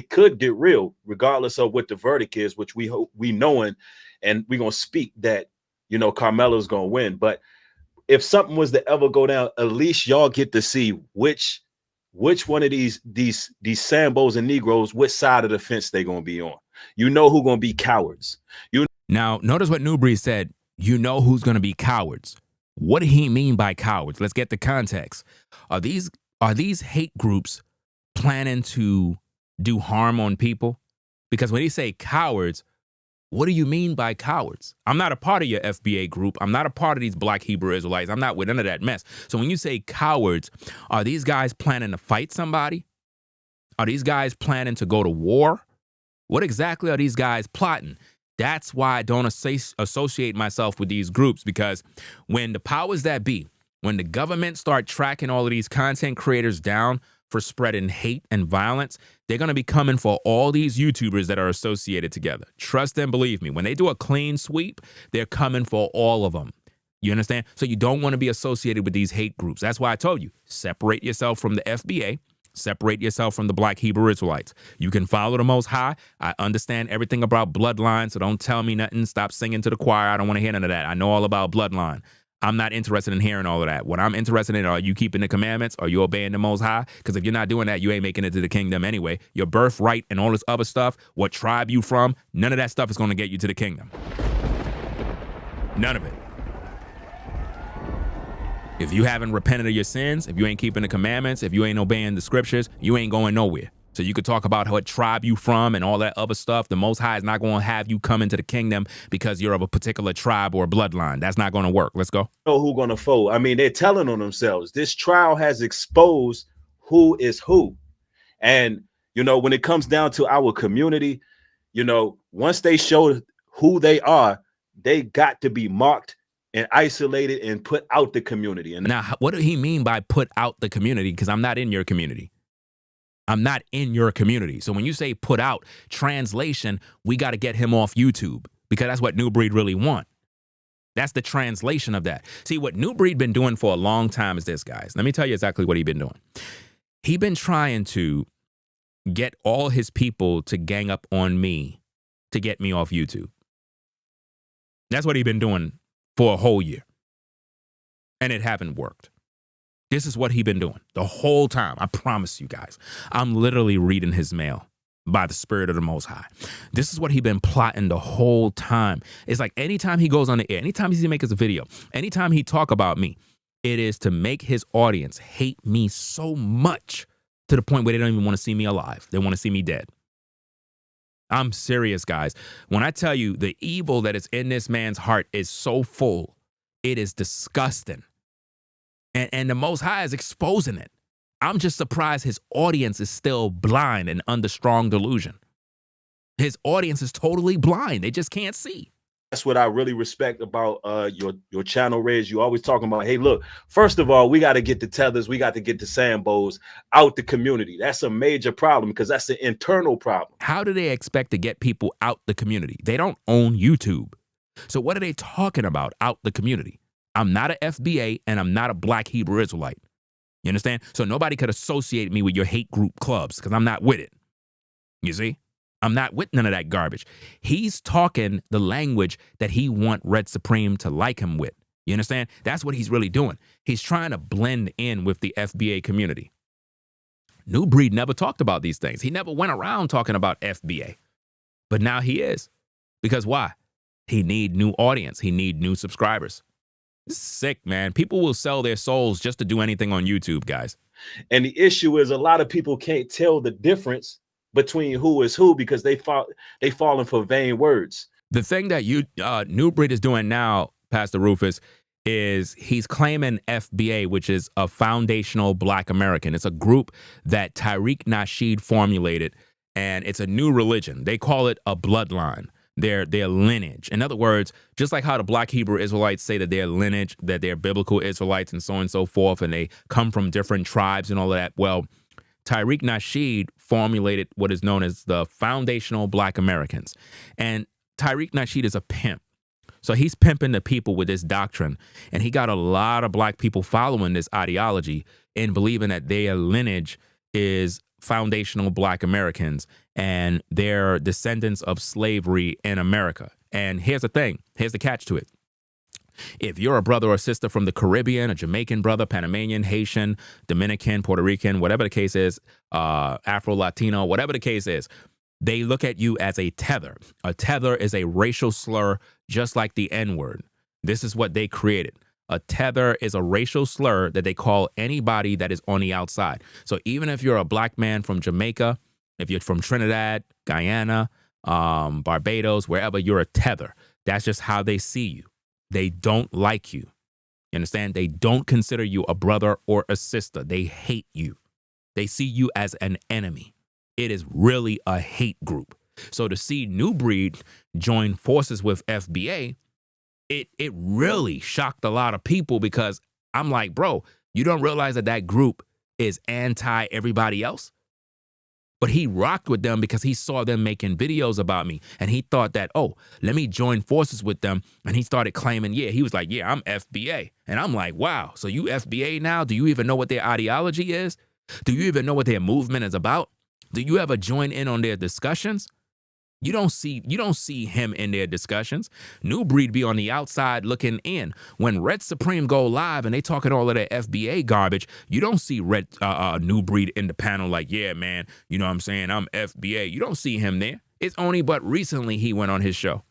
S8: could get real, regardless of what the verdict is, which we hope we knowing, and we're going to speak that, Carmelo's going to win. But if something was to ever go down, at least y'all get to see which one of these Sambos and Negroes, which side of the fence they're going to be on. Who's going to be cowards.
S4: Now, notice what New Breed said. You know who's going to be cowards. What did he mean by cowards? Let's get the context. Are these hate groups planning to do harm on people? Because when they say cowards, what do you mean by cowards? I'm not a part of your FBA group. I'm not a part of these Black Hebrew Israelites. I'm not with none of that mess. So when you say cowards, are these guys planning to fight somebody? Are these guys planning to go to war? What exactly are these guys plotting? That's why I don't associate myself with these groups, because when the powers that be, when the government start tracking all of these content creators down for spreading hate and violence, they're going to be coming for all these YouTubers that are associated together. Trust and believe me, when they do a clean sweep, they're coming for all of them. You understand? So you don't want to be associated with these hate groups. That's why I told you, separate yourself from the FBA, separate yourself from the Black Hebrew Israelites. You can follow the Most High. I understand everything about bloodline, so don't tell me nothing. Stop singing to the choir. I don't want to hear none of that. I know all about bloodline. I'm not interested in hearing all of that. What I'm interested in, are you keeping the commandments? Are you obeying the Most High? Because if you're not doing that, you ain't making it to the kingdom anyway. Your birthright and all this other stuff, what tribe you from, none of that stuff is going to get you to the kingdom. None of it. If you haven't repented of your sins, if you ain't keeping the commandments, if you ain't obeying the scriptures, you ain't going nowhere. So you could talk about what tribe you from and all that other stuff. The Most High is not going to have you come into the kingdom because you're of a particular tribe or bloodline. That's not going to work. Let's go.
S8: Who's going to fold? I mean, they're telling on themselves. This trial has exposed who is who. And, when it comes down to our community, once they show who they are, they got to be marked and isolated and put out the community. And
S4: now, what did he mean by put out the community? Because I'm not in your community. I'm not in your community. So when you say put out, translation, we got to get him off YouTube, because that's what New Breed really want. That's the translation of that. See, what New Breed been doing for a long time is this, guys. Let me tell you exactly what he been doing. He been trying to get all his people to gang up on me to get me off YouTube. That's what he been doing for a whole year. And it haven't worked. This is what he been doing the whole time. I promise you guys. I'm literally reading his mail by the Spirit of the Most High. This is what he been plotting the whole time. It's like anytime he goes on the air, anytime he makes a video, anytime he talk about me, it is to make his audience hate me so much to the point where they don't even want to see me alive. They want to see me dead. I'm serious, guys. When I tell you the evil that is in this man's heart is so full, it is disgusting. And the Most High is exposing it. I'm just surprised his audience is still blind and under strong delusion. His audience is totally blind. They just can't see.
S8: That's what I really respect about your channel, Reg. You always talking about, hey, look, first of all, we got to get the tethers. We got to get the Sambos out the community. That's a major problem because that's an internal problem.
S4: How do they expect to get people out the community? They don't own YouTube. So what are they talking about out the community? I'm not an FBA and I'm not a Black Hebrew Israelite. You understand? So nobody could associate me with your hate group clubs because I'm not with it. You see? I'm not with none of that garbage. He's talking the language that he want Red Supreme to like him with. You understand? That's what he's really doing. He's trying to blend in with the FBA community. New Breed never talked about these things. He never went around talking about FBA. But now he is. Because why? He need new audience. He need new subscribers. It's sick, man. People will sell their souls just to do anything on YouTube, guys.
S8: And the issue is a lot of people can't tell the difference between who is who because they falling for vain words.
S4: The thing that New Breed is doing now, Pastor Rufus, is he's claiming FBA, which is a foundational Black American. It's a group that Tariq Nasheed formulated, and it's a new religion. They call it a bloodline. Their lineage. In other words, just like how the Black Hebrew Israelites say that their lineage, that they're biblical Israelites and so on and so forth, and they come from different tribes and all of that. Well, Tariq Nasheed formulated what is known as the foundational Black Americans. And Tariq Nasheed is a pimp. So he's pimping the people with this doctrine. And he got a lot of Black people following this ideology and believing that their lineage is foundational Black Americans and they're descendants of slavery in America. And here's the thing. Here's the catch to it. If you're a brother or sister from the Caribbean, a Jamaican brother, Panamanian, Haitian, Dominican, Puerto Rican, whatever the case is, Afro-Latino, whatever the case is, they look at you as a tether. A tether is a racial slur just like the N-word. This is what they created. A tether is a racial slur that they call anybody that is on the outside. So even if you're a Black man from Jamaica, if you're from Trinidad, Guyana, Barbados, wherever, you're a tether. That's just how they see you. They don't like you. You understand? They don't consider you a brother or a sister. They hate you. They see you as an enemy. It is really a hate group. So to see New Breed join forces with FBA, it really shocked a lot of people because I'm like, bro, you don't realize that that group is anti everybody else? But he rocked with them because he saw them making videos about me. And he thought that, oh, let me join forces with them. And he started claiming, yeah, he was like, yeah, I'm FBA. And I'm like, wow, so you FBA now? Do you even know what their ideology is? Do you even know what their movement is about? Do you ever join in on their discussions? You don't see him in their discussions. New Breed be on the outside looking in. When Red Supreme go live and they talking all of that FBA garbage, you don't see New Breed in the panel like, yeah, man, you know what I'm saying? I'm FBA. You don't see him there. It's only but recently he went on his show.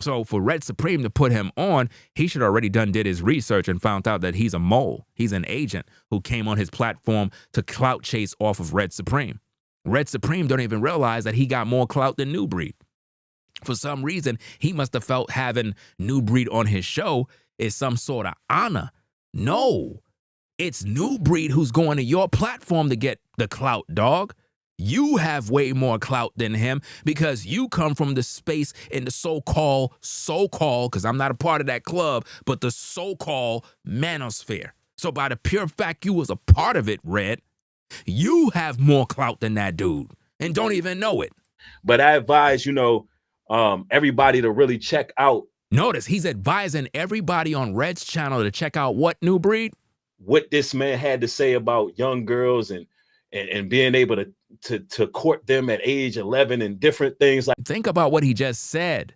S4: So for Red Supreme to put him on, he should already did his research and found out that he's a mole. He's an agent who came on his platform to clout chase off of Red Supreme. Red Supreme don't even realize that he got more clout than New Breed. For some reason, he must have felt having New Breed on his show is some sort of honor. No, it's New Breed who's going to your platform to get the clout, dog. You have way more clout than him because you come from the space in the so-called, because I'm not a part of that club, but the so-called manosphere. So by the pure fact you was a part of it, Red, you have more clout than that dude and don't even know it.
S8: But I advise, everybody to really check out.
S4: Notice he's advising everybody on Red's channel to check out what, New Breed?
S8: What this man had to say about young girls and being able to court them at age 11 and different things. Like,
S4: think about what he just said.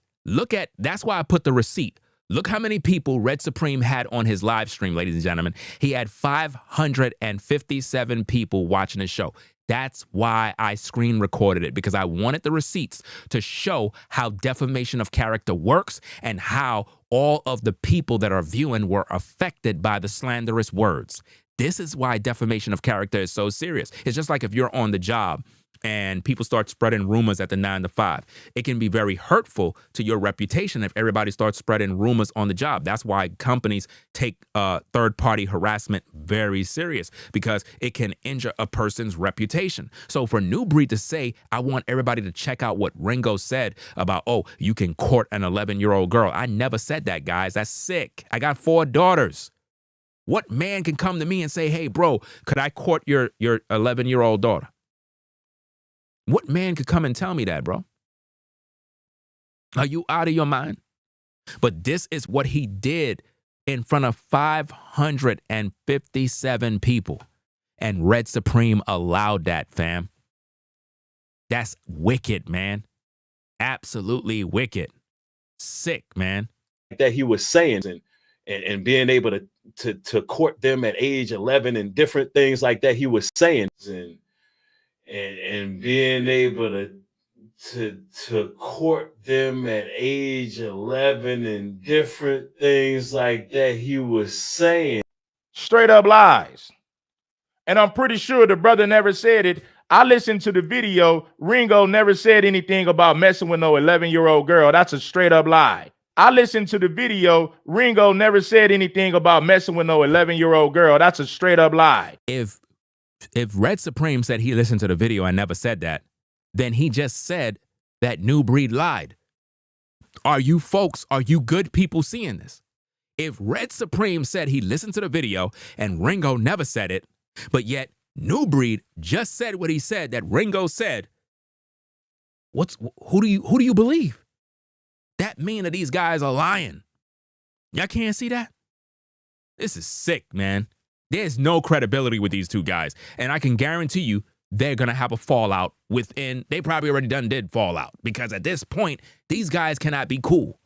S4: That's why I put the receipt. Look how many people Red Supreme had on his live stream, ladies and gentlemen. He had 557 people watching his show. That's why I screen recorded it, because I wanted the receipts to show how defamation of character works and how all of the people that are viewing were affected by the slanderous words. This is why defamation of character is so serious. It's just like if you're on the job and people start spreading rumors at the 9 to 5. It can be very hurtful to your reputation if everybody starts spreading rumors on the job. That's why companies take third-party harassment very serious, because it can injure a person's reputation. So for New Breed to say, I want everybody to check out what Ringo said about, oh, you can court an 11-year-old girl. I never said that, guys. That's sick. I got 4 daughters. What man can come to me and say, hey, bro, could I court your 11-year-old daughter? What man could come and tell me that, bro? Are you out of your mind? But this is what he did in front of 557 people. And Red Supreme allowed that, fam. That's wicked, man. Absolutely wicked. Sick, man.
S8: That he was saying and being able to court them at age 11 and different things like that he was saying. And being able to court them at age 11 and different things like that he was saying.
S6: Straight up lies. And I'm pretty sure the brother never said it. I listened to the video. Ringo never said anything about messing with no 11-year-old girl. That's a straight up lie. I listened to the video. Ringo never said anything about messing with no 11-year-old girl. That's a straight up lie.
S4: If Red Supreme said he listened to the video and never said that, then he just said that New Breed lied. Are you good people seeing this? If Red Supreme said he listened to the video and Ringo never said it, but yet New Breed just said what he said that Ringo said, who do you believe? That mean that these guys are lying. Y'all can't see that? This is sick, man. There's no credibility with these two guys. And I can guarantee you they're going to have a fallout they probably already did fallout, because at this point, these guys cannot be cool.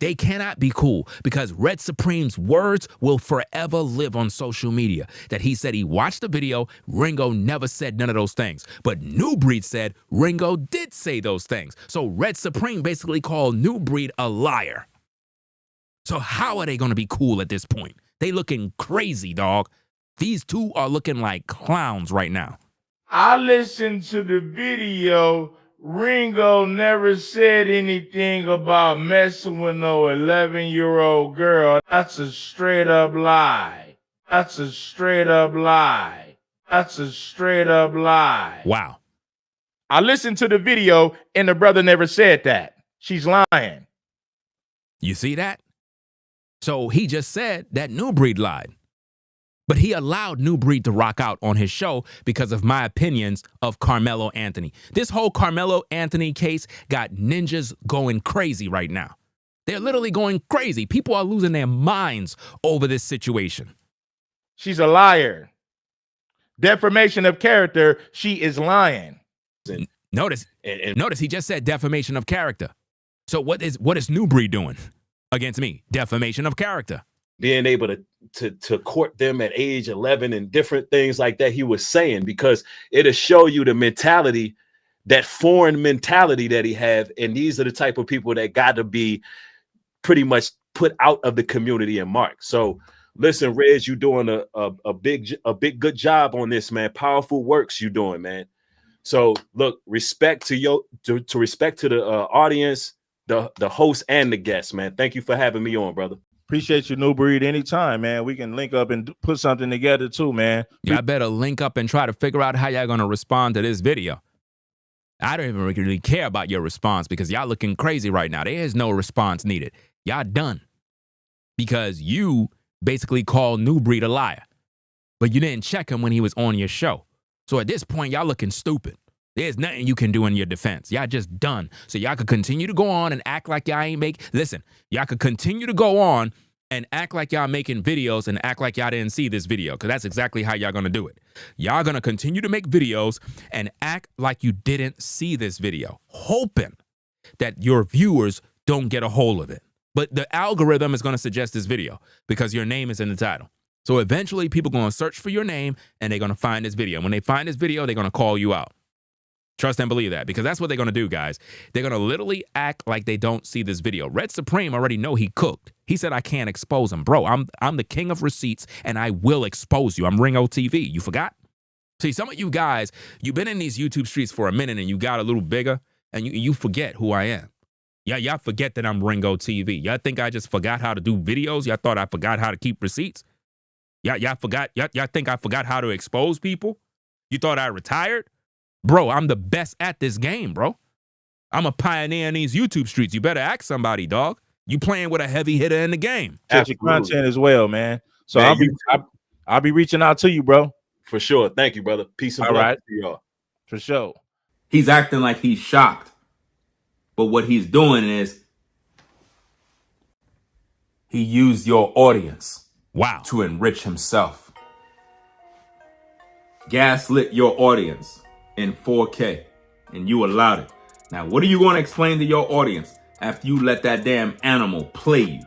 S4: They cannot be cool because Red Supreme's words will forever live on social media. That he said he watched the video, Ringo never said none of those things. But New Breed said Ringo did say those things. So Red Supreme basically called New Breed a liar. So how are they going to be cool at this point? They looking crazy, dog. These two are looking like clowns right now.
S6: I listened to the video. Ringo never said anything about messing with no 11-year-old girl. That's a straight up lie. That's a straight up lie. That's a straight up lie.
S4: Wow.
S6: I listened to the video and the brother never said that. She's lying.
S4: You see that? So he just said that New Breed lied. But he allowed New Breed to rock out on his show because of my opinions of Carmelo Anthony. This whole Carmelo Anthony case got ninjas going crazy right now. They're literally going crazy. People are losing their minds over this situation.
S6: She's a liar. Defamation of character. She is lying.
S4: Notice he just said defamation of character. So what is New Breed doing against me? Defamation of character.
S8: Being able to court them at age 11 and different things like that he was saying, because it'll show you the mentality, that foreign mentality that he have. And these are the type of people that got to be pretty much put out of the community and marked. So listen, Reg, you doing a big good job on this, man. Powerful works you doing, man. So look, respect to respect to the audience, the host and the guests, man. Thank you for having me on, brother.
S6: Appreciate you, New Breed. Anytime, man. We can link up and put something together too, man.
S4: Y'all better link up and try to figure out how y'all gonna respond to this video. I don't even really care about your response because y'all looking crazy right now. There is no response needed. Y'all done. Because you basically called New Breed a liar. But you didn't check him when he was on your show. So at this point, y'all looking stupid. There's nothing you can do in your defense. Y'all just done. So y'all could continue to go on and act like y'all ain't listen, y'all could continue to go on and act like y'all making videos and act like y'all didn't see this video, because that's exactly how y'all gonna do it. Y'all gonna continue to make videos and act like you didn't see this video, hoping that your viewers don't get a hold of it. But the algorithm is going to suggest this video because your name is in the title. So eventually people are going to search for your name and they're going to find this video. When they find this video, they're going to call you out. Trust and believe that, because that's what they're going to do, guys. They're going to literally act like they don't see this video. Red Supreme already know he cooked. He said, I can't expose him. Bro, I'm the king of receipts, and I will expose you. I'm Ringo TV. You forgot? See, some of you guys, you've been in these YouTube streets for a minute, and you got a little bigger, and you forget who I am. Y'all forget that I'm Ringo TV. Y'all think I just forgot how to do videos? Y'all thought I forgot how to keep receipts? Y'all forgot? Y'all think I forgot how to expose people? You thought I retired? Bro, I'm the best at this game, bro. I'm a pioneer in these YouTube streets. You better ask somebody, dog. You playing with a heavy hitter in the game.
S6: Check your content as well, man. So man, I'll be reaching out to you, bro.
S8: For sure. Thank you, brother. Peace and blessings to y'all.
S6: For sure.
S1: He's acting like he's shocked. But what he's doing is he used your audience to enrich himself. Gaslit your audience in 4K, and you allowed it. Now, what are you going to explain to your audience after you let that damn animal play you?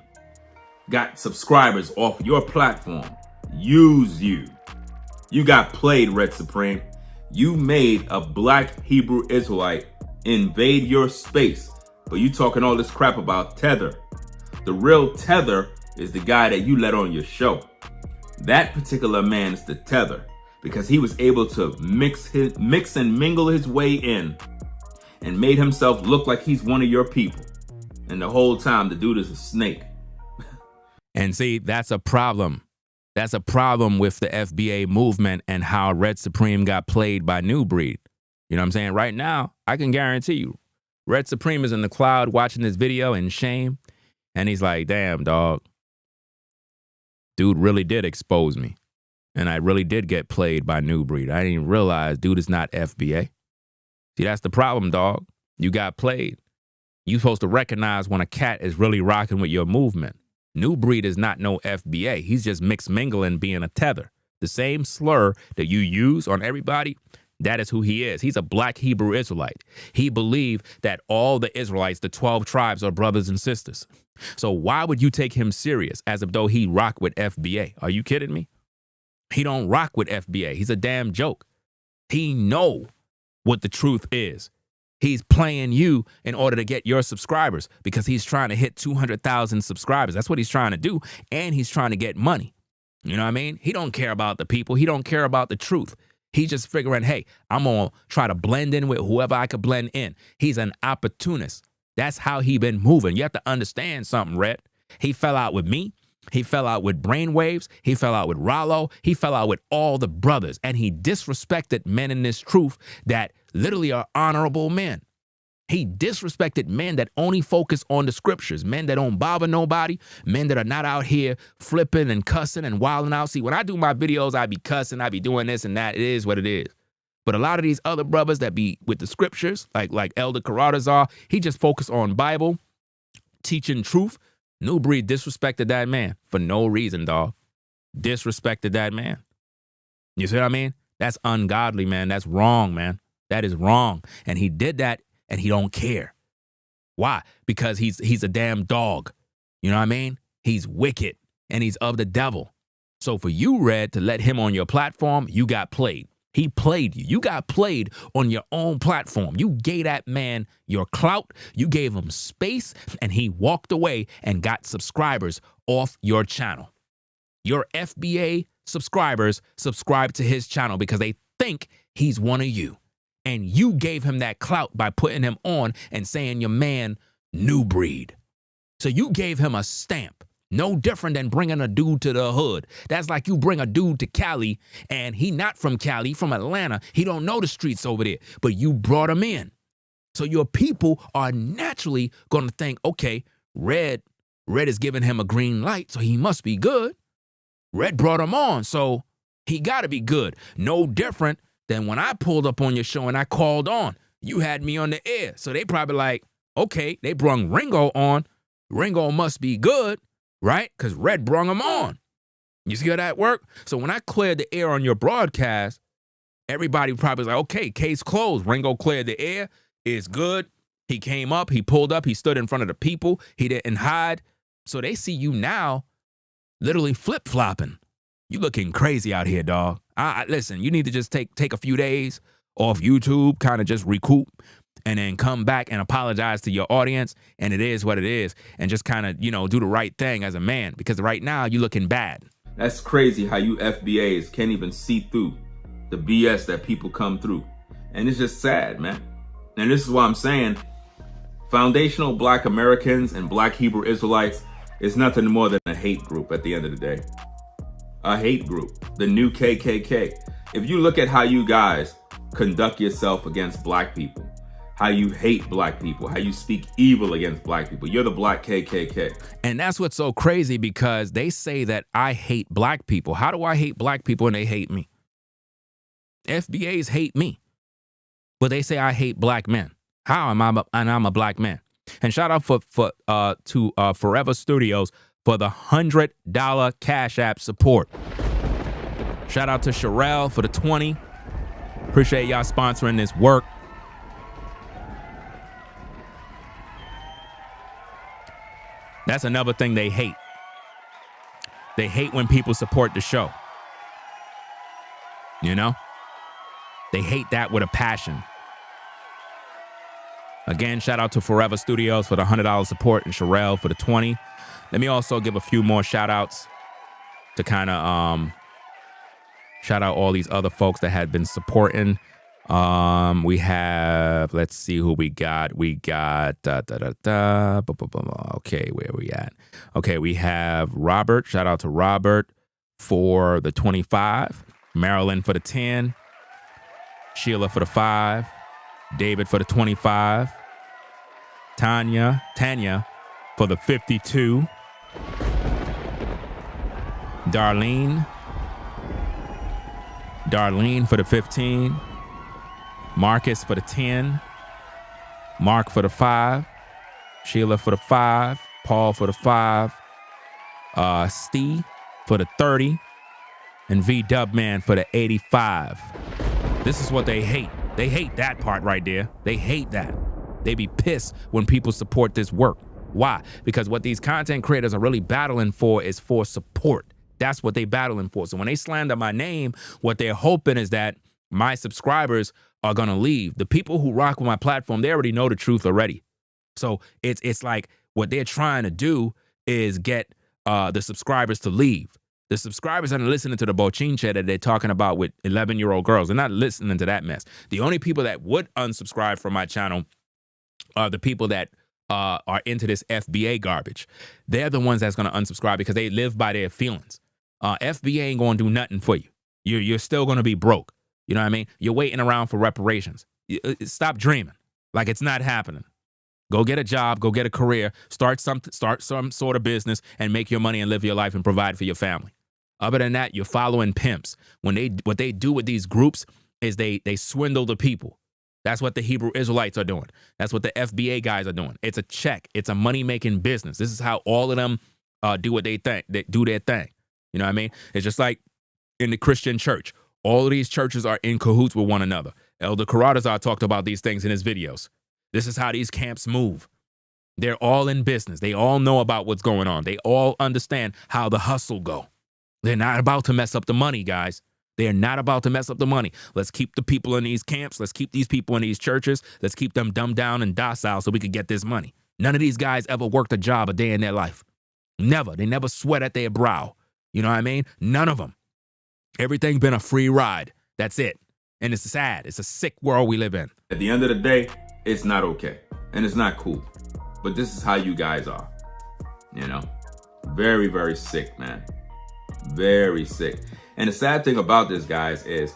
S1: Got subscribers off your platform, use you. You got played, Red Supreme. You made a black Hebrew Israelite invade your space, but you talking all this crap about Tether. The real Tether is the guy that you let on your show. That particular man is the Tether, because he was able to mix and mingle his way in and made himself look like he's one of your people. And the whole time, the dude is a snake.
S4: And see, that's a problem. That's a problem with the FBA movement and how Red Supreme got played by New Breed. You know what I'm saying? Right now, I can guarantee you, Red Supreme is in the cloud watching this video in shame. And he's like, damn, dog. Dude really did expose me. And I really did get played by New Breed. I didn't even realize dude is not FBA. See, that's the problem, dog. You got played. You're supposed to recognize when a cat is really rocking with your movement. New Breed is not no FBA. He's just mixed mingling being a Tether. The same slur that you use on everybody, that is who he is. He's a black Hebrew Israelite. He believed that all the Israelites, the 12 tribes, are brothers and sisters. So why would you take him serious as if though he rock with FBA? Are you kidding me? He don't rock with FBA. He's a damn joke. He know what the truth is. He's playing you in order to get your subscribers because he's trying to hit 200,000 subscribers. That's what he's trying to do. And he's trying to get money. You know what I mean? He don't care about the people. He don't care about the truth. He's just figuring, hey, I'm going to try to blend in with whoever I could blend in. He's an opportunist. That's how he been moving. You have to understand something, Red. He fell out with me. He fell out with Brainwaves. He fell out with Rollo. He fell out with all the brothers. And he disrespected men in this truth that literally are honorable men. He disrespected men that only focus on the scriptures, men that don't bother nobody, men that are not out here flipping and cussing and wilding out. See, when I do my videos, I be cussing, I be doing this and that. It is what it is. But a lot of these other brothers that be with the scriptures, like Elder Caratazar, he just focused on Bible, teaching truth. New Breed disrespected that man for no reason, dog. Disrespected that man. You see what I mean? That's ungodly, man. That's wrong, man. That is wrong. And he did that and he don't care. Why? Because he's a damn dog. You know what I mean? He's wicked and he's of the devil. So for you, Red, to let him on your platform, you got played. He played you. You got played on your own platform. You gave that man your clout. You gave him space, and he walked away and got subscribers off your channel. Your FBA subscribers subscribe to his channel because they think he's one of you. And you gave him that clout by putting him on and saying your man, New Breed. So you gave him a stamp. No different than bringing a dude to the hood. That's like you bring a dude to Cali and he not from Cali, from Atlanta. He don't know the streets over there, but you brought him in. So your people are naturally going to think, okay, Red is giving him a green light, so he must be good. Red brought him on, so he got to be good. No different than when I pulled up on your show and I called on. You had me on the air. So they probably like, okay, they brung Ringo on. Ringo must be good. Right? Because Red brung him on. You see how that worked? So when I cleared the air on your broadcast, everybody probably was like, okay, case closed. Ringo cleared the air. It's good. He came up. He pulled up. He stood in front of the people. He didn't hide. So they see you now literally flip-flopping. You looking crazy out here, dog. Listen, you need to just take a few days off YouTube, kind of just recoup, and then come back and apologize to your audience, and it is what it is, and just kind of, do the right thing as a man, because right now you're looking bad.
S1: That's crazy how you FBAs can't even see through the BS that people come through. And it's just sad, man. And this is why I'm saying foundational Black Americans and Black Hebrew Israelites is nothing more than a hate group at the end of the day. A hate group, the new KKK. If you look at how you guys conduct yourself against Black people, how you hate Black people, how you speak evil against Black people, you're the Black KKK.
S4: And that's what's so crazy, because they say that I hate Black people. How do I hate Black people and they hate me? FBAs hate me, but they say I hate Black men. How am I? And I'm a Black man. And shout out to Forever Studios for the $100 Cash App support. Shout out to Sherelle for the 20. Appreciate y'all sponsoring this work. That's another thing they hate. They hate when people support the show. They hate that with a passion. Again, shout out to Forever Studios for the $100 support and Sherelle for the 20. Let me also give a few more shout outs to kind of shout out all these other folks that had been supporting. We have, let's see who we got. We got, okay, where are we at? Okay, we have Robert. Shout out to Robert for the 25. Marilyn for the 10. Sheila for the 5. David for the 25. Tanya for the 52. Darlene for the 15. Marcus for the 10. Mark for the 5. Sheila for the 5. Paul for the 5. Steve for the 30. And V Dubman for the 85. This is what they hate. They hate that part right there. They hate that. They be pissed when people support this work. Why? Because what these content creators are really battling for is for support. That's what they battling for. So when they slander my name, what they're hoping is that my subscribers are gonna leave. The people who rock with my platform, they already know the truth already. So it's like what they're trying to do is get the subscribers to leave. The subscribers aren't listening to the bochinche that they're talking about with 11-year-old girls. They're not listening to that mess. The only people that would unsubscribe from my channel are the people that are into this FBA garbage. They're the ones that's going to unsubscribe because they live by their feelings. FBA ain't going to do nothing for you. You're still going to be broke. You know what I mean? You're waiting around for reparations. Stop dreaming like it's not happening. Go get a job, go get a career, start some sort of business and make your money and live your life and provide for your family. Other than that, you're following pimps. What they do with these groups is they swindle the people. That's what the Hebrew Israelites are doing. That's what the FBA guys are doing. It's a check. It's a money-making business. This is how all of them do what they think. They do their thing. You know what I mean? It's just like in the Christian church. All of these churches are in cahoots with one another. Elder Karadazar talked about these things in his videos. This is how these camps move. They're all in business. They all know about what's going on. They all understand how the hustle go. They're not about to mess up the money, guys. They're not about to mess up the money. Let's keep the people in these camps. Let's keep these people in these churches. Let's keep them dumbed down and docile so we can get this money. None of these guys ever worked a job a day in their life. Never. They never sweat at their brow. You know what I mean? None of them. Everything been a free ride. That's it. And it's sad. It's a sick world we live in.
S1: At the end of the day, it's not okay. And it's not cool. But this is how you guys are. You know? Very, very sick, man. Very sick. And the sad thing about this, guys, is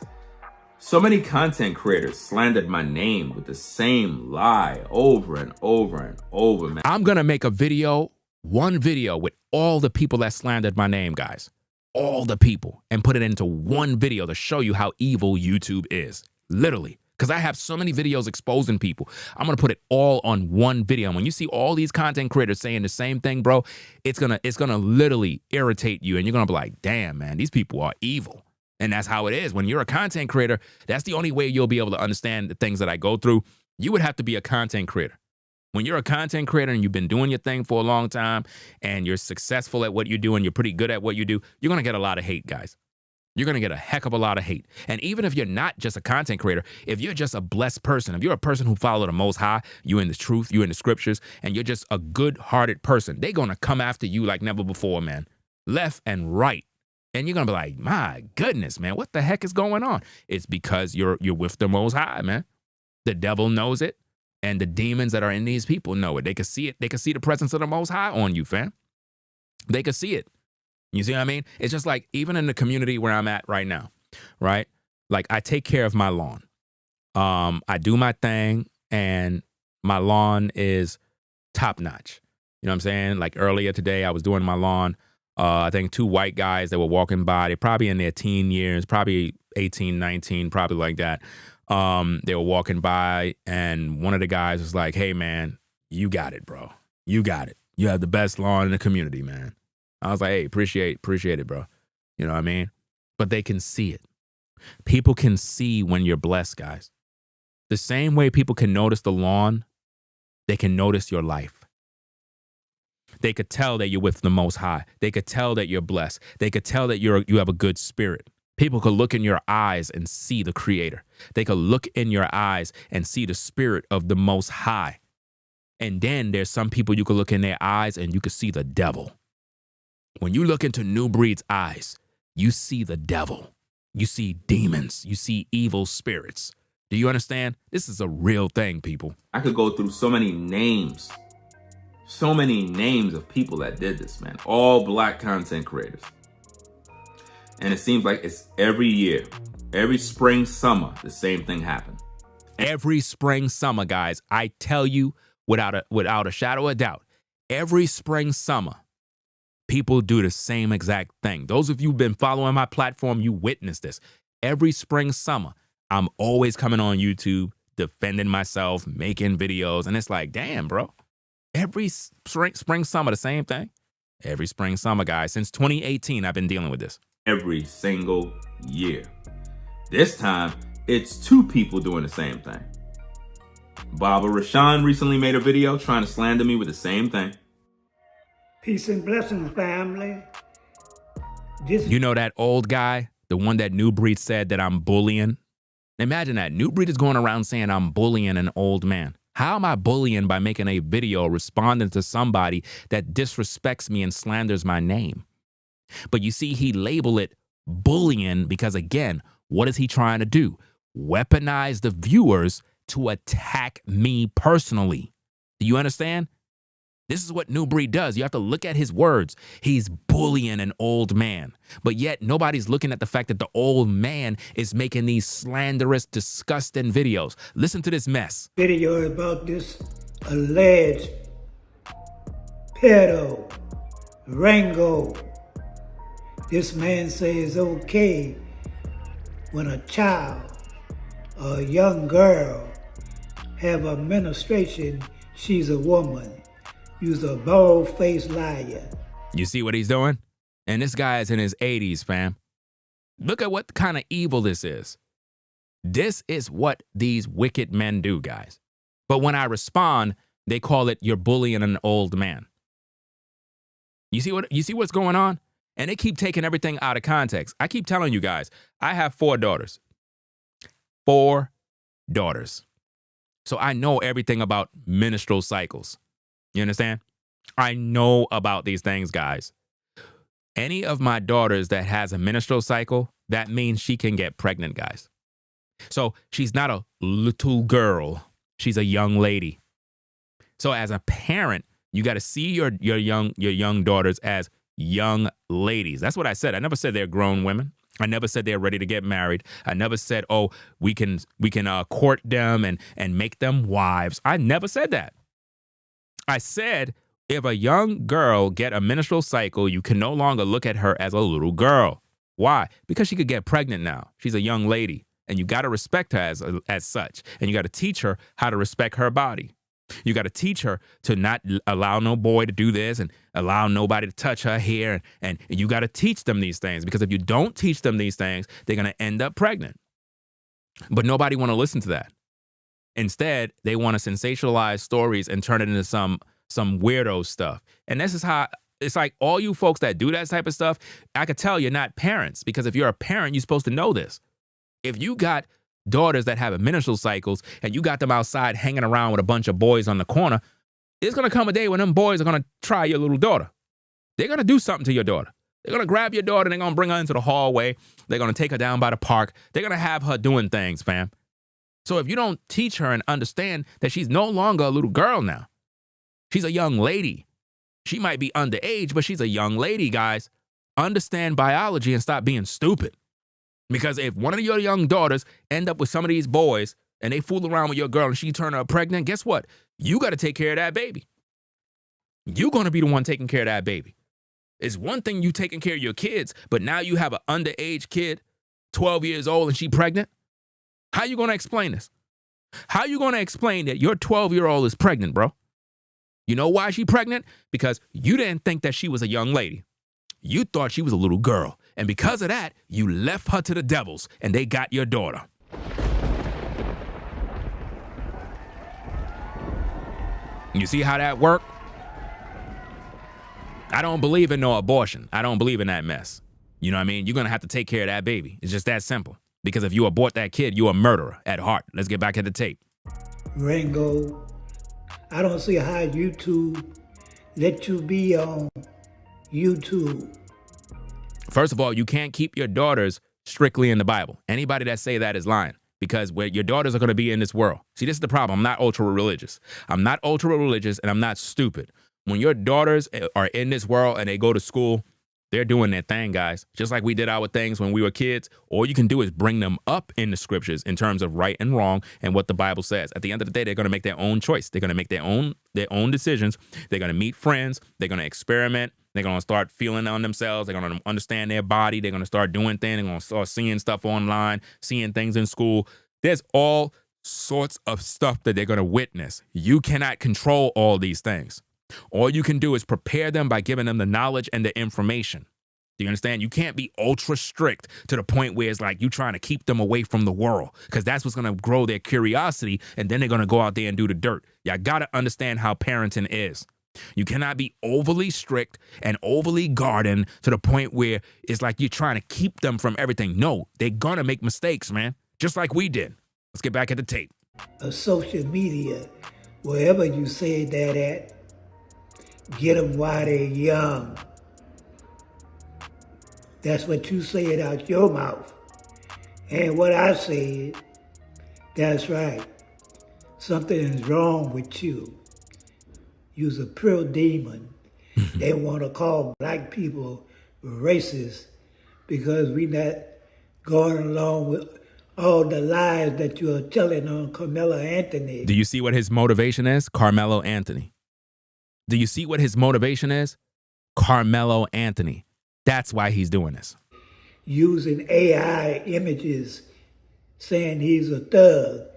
S1: so many content creators slandered my name with the same lie over and over and over, man.
S4: I'm going to make a video, one video with all the people that slandered my name, guys. All the people, and put it into one video to show you how evil YouTube is. Literally. Because I have so many videos exposing people. I'm going to put it all on one video. And when you see all these content creators saying the same thing, bro, it's gonna literally irritate you. And you're going to be like, damn, man, these people are evil. And that's how it is. When you're a content creator, that's the only way you'll be able to understand the things that I go through. You would have to be a content creator. When you're a content creator and you've been doing your thing for a long time and you're successful at what you do and you're pretty good at what you do, you're going to get a lot of hate, guys. You're going to get a heck of a lot of hate. And even if you're not just a content creator, if you're just a blessed person, if you're a person who follows the Most High, you in the truth, you in the scriptures, and you're just a good-hearted person, they're going to come after you like never before, man. Left and right. And you're going to be like, my goodness, man, what the heck is going on? It's because you're with the Most High, man. The devil knows it. And the demons that are in these people know it. They can see it. They can see the presence of the Most High on you, fam. They can see it. You see what I mean? It's just like even in the community where I'm at right now, right? Like I take care of my lawn. I do my thing and my lawn is top notch. You know what I'm saying? Like earlier today, I was doing my lawn. I think 2 white guys that were walking by, they're probably in their teen years, probably 18, 19, probably like that. They were walking by and one of the guys was like, hey man, you got it, bro. You got it. You have the best lawn in the community, man. I was like, hey, appreciate it, bro. You know what I mean? But they can see it. People can see when you're blessed, guys. The same way people can notice the lawn, they can notice your life. They could tell that you're with the Most High. They could tell that you're blessed. They could tell that you have a good spirit. People could look in your eyes and see the Creator. They could look in your eyes and see the spirit of the Most High. And then there's some people you could look in their eyes and you could see the devil. When you look into New Breed's eyes, you see the devil. You see demons. You see evil spirits. Do you understand? This is a real thing, people.
S1: I could go through so many names of people that did this, man. All black content creators. And it seems like it's every year, every spring, summer, the same thing happened.
S4: Every spring, summer, guys, I tell you without a shadow of doubt, every spring, summer, people do the same exact thing. Those of you who've been following my platform, you witness this. Every spring, summer, I'm always coming on YouTube, defending myself, making videos. And it's like, damn, bro. Every spring, summer, the same thing. Every spring, summer, guys. Since 2018, I've been dealing with this.
S1: Every single year. This time, it's 2 people doing the same thing. Baba Rashawn recently made a video trying to slander me with the same thing.
S14: Peace and blessings, family.
S4: You know that old guy, the one that New Breed said that I'm bullying? Imagine that. New Breed is going around saying I'm bullying an old man. How am I bullying by making a video responding to somebody that disrespects me and slanders my name? But you see, he labeled it bullying because, again, what is he trying to do? Weaponize the viewers to attack me personally. Do you understand? This is what New Breed does. You have to look at his words. He's bullying an old man. But yet nobody's looking at the fact that the old man is making these slanderous, disgusting videos. Listen to this mess.
S14: Video about this alleged pedo, Rango. This man says it's okay when a child or a young girl have a menstruation, she's a woman. You's a bald-faced liar.
S4: You see what he's doing? And this guy is in his 80s, fam. Look at what kind of evil this is. This is what these wicked men do, guys. But when I respond, they call it you're bullying an old man. You see what's going on? And they keep taking everything out of context. I keep telling you guys, I have 4 daughters. 4 daughters. So I know everything about menstrual cycles. You understand? I know about these things, guys. Any of my daughters that has a menstrual cycle, that means she can get pregnant, guys. So she's not a little girl. She's a young lady. So as a parent, you got to see your young daughters as young ladies. That's what I said. I never said they're grown women. I never said they're ready to get married. I never said, oh, we can court them and make them wives. I never said that. I said, if a young girl get a menstrual cycle, you can no longer look at her as a little girl. Why? Because she could get pregnant now. She's a young lady, and you got to respect her as such. And you got to teach her how to respect her body. You got to teach her to not allow no boy to do this and allow nobody to touch her hair. And you got to teach them these things, because if you don't teach them these things, they're going to end up pregnant. But nobody want to listen to that. Instead, they want to sensationalize stories and turn it into some weirdo stuff. And this is how it's like all you folks that do that type of stuff, I could tell you're not parents, because if you're a parent, you're supposed to know this. If you got daughters that have menstrual cycles and you got them outside hanging around with a bunch of boys on the corner, there's going to come a day when them boys are going to try your little daughter. They're going to do something to your daughter. They're going to grab your daughter and they're going to bring her into the hallway. They're going to take her down by the park. They're going to have her doing things, fam. So if you don't teach her and understand that she's no longer a little girl now, she's a young lady. She might be underage, but she's a young lady, guys. Understand biology and stop being stupid. Because if one of your young daughters end up with some of these boys and they fool around with your girl and she turn her pregnant, guess what? You got to take care of that baby. You're going to be the one taking care of that baby. It's one thing you taking care of your kids, but now you have an underage kid, 12 years old, and she pregnant. How you going to explain this? How you going to explain that your 12-year-old is pregnant, bro? You know why she pregnant? Because you didn't think that she was a young lady. You thought she was a little girl. And because of that, you left her to the devils and they got your daughter. You see how that worked? I don't believe in no abortion. I don't believe in that mess. You know what I mean? You're going to have to take care of that baby. It's just that simple. Because if you abort that kid, you're a murderer at heart. Let's get back at the tape.
S14: Ringo, I don't see how YouTube let you be on YouTube.
S4: First of all, you can't keep your daughters strictly in the Bible. Anybody that say that is lying, because where your daughters are going to be in this world. See, this is the problem. I'm not ultra religious. I'm not ultra religious and I'm not stupid. When your daughters are in this world and they go to school, they're doing their thing, guys. Just like we did our things when we were kids. All you can do is bring them up in the scriptures in terms of right and wrong and what the Bible says. At the end of the day, they're going to make their own choice. They're going to make their own decisions. They're going to meet friends. They're going to experiment. They're going to start feeling on themselves. They're going to understand their body. They're going to start doing things. They're going to start seeing stuff online, seeing things in school. There's all sorts of stuff that they're going to witness. You cannot control all these things. All you can do is prepare them by giving them the knowledge and the information. Do you understand? You can't be ultra strict to the point where it's like you trying to keep them away from the world, because that's what's going to grow their curiosity, and then they're going to go out there and do the dirt. Y'all got to understand how parenting is. You cannot be overly strict and overly guarding to the point where it's like you're trying to keep them from everything. No, they're going to make mistakes, man, just like we did. Let's get back at the tape.
S14: Social media, wherever you say that at, get them while they're young. That's what you said out your mouth. And what I said, that's right. Something is wrong with you. You's a pure demon. They want to call black people racist because we not going along with all the lies that you're telling on Carmelo Anthony.
S4: Do you see what his motivation is? Carmelo Anthony. Do you see what his motivation is? Carmelo Anthony. That's why he's doing this.
S14: Using AI images, saying he's a thug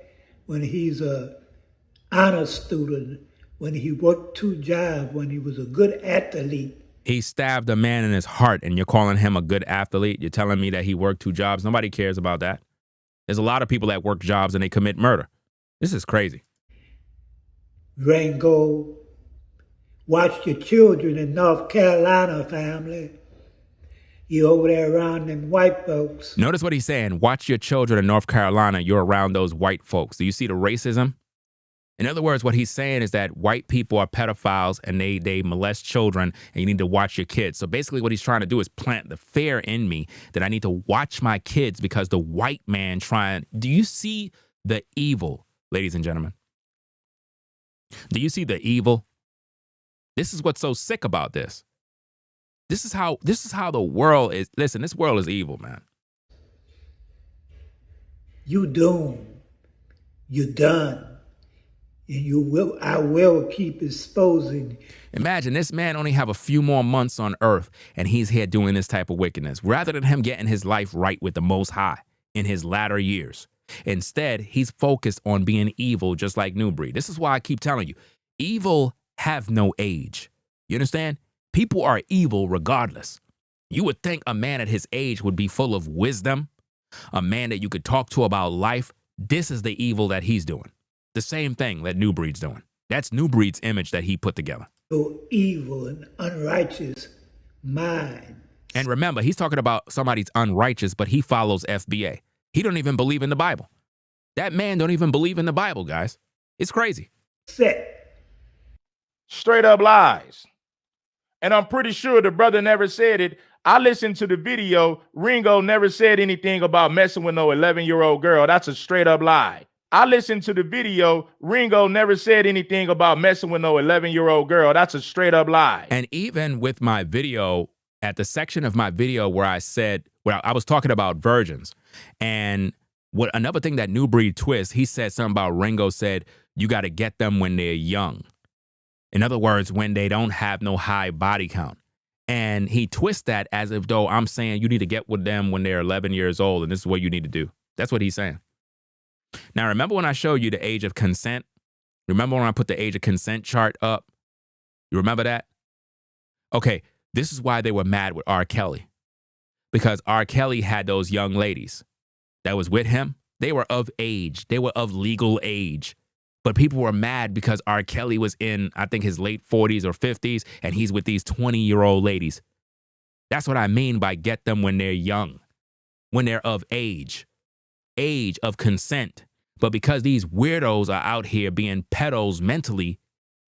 S14: when he's a honor student, when he worked 2 jobs, when he was a good athlete.
S4: He stabbed a man in his heart and you're calling him a good athlete? You're telling me that he worked 2 jobs? Nobody cares about that. There's a lot of people that work jobs and they commit murder. This is crazy.
S14: Rango, watch your children in North Carolina, family. You over there around them white folks.
S4: Notice what he's saying. Watch your children in North Carolina. You're around those white folks. Do you see the racism? In other words, what he's saying is that white people are pedophiles and they molest children and you need to watch your kids. So basically what he's trying to do is plant the fear in me that I need to watch my kids because the white man trying. Do you see the evil, ladies and gentlemen? Do you see the evil? This is what's so sick about this. This is how the world is. Listen, this world is evil, man.
S14: You doomed. You done. And I will keep exposing.
S4: Imagine this man only have a few more months on earth and he's here doing this type of wickedness. Rather than him getting his life right with the Most High in his latter years. Instead, he's focused on being evil just like New Breed. This is why I keep telling you, evil have no age. You understand? People are evil regardless. You would think a man at his age would be full of wisdom, a man that you could talk to about life. This is the evil that he's doing. The same thing that New Breed's doing. That's New Breed's image that he put together.
S14: So evil and unrighteous mind.
S4: And remember, he's talking about somebody's unrighteous, but he follows FBA. He don't even believe in the Bible. That man don't even believe in the Bible, guys. It's crazy.
S14: Set.
S6: Straight up lies. And I'm pretty sure the brother never said it. I listened to the video. Ringo never said anything about messing with no 11-year-old girl. That's a straight up lie. I listened to the video. Ringo never said anything about messing with no 11-year-old girl. That's a straight up lie.
S4: And even with my video, at the section of my video where I said, where I was talking about virgins, and what another thing that New Breed twist, he said something about Ringo said, you got to get them when they're young. In other words, when they don't have no high body count. And he twists that as if though I'm saying you need to get with them when they're 11 years old and this is what you need to do. That's what he's saying. Now, remember when I showed you the age of consent? Remember when I put the age of consent chart up? You remember that? Okay, this is why they were mad with R. Kelly. Because R. Kelly had those young ladies that was with him. They were of age. They were of legal age. But people were mad because R. Kelly was in, I think, his late 40s or 50s, and he's with these 20-year-old ladies. That's what I mean by get them when they're young, when they're of age of consent. But because these weirdos are out here being pedos mentally,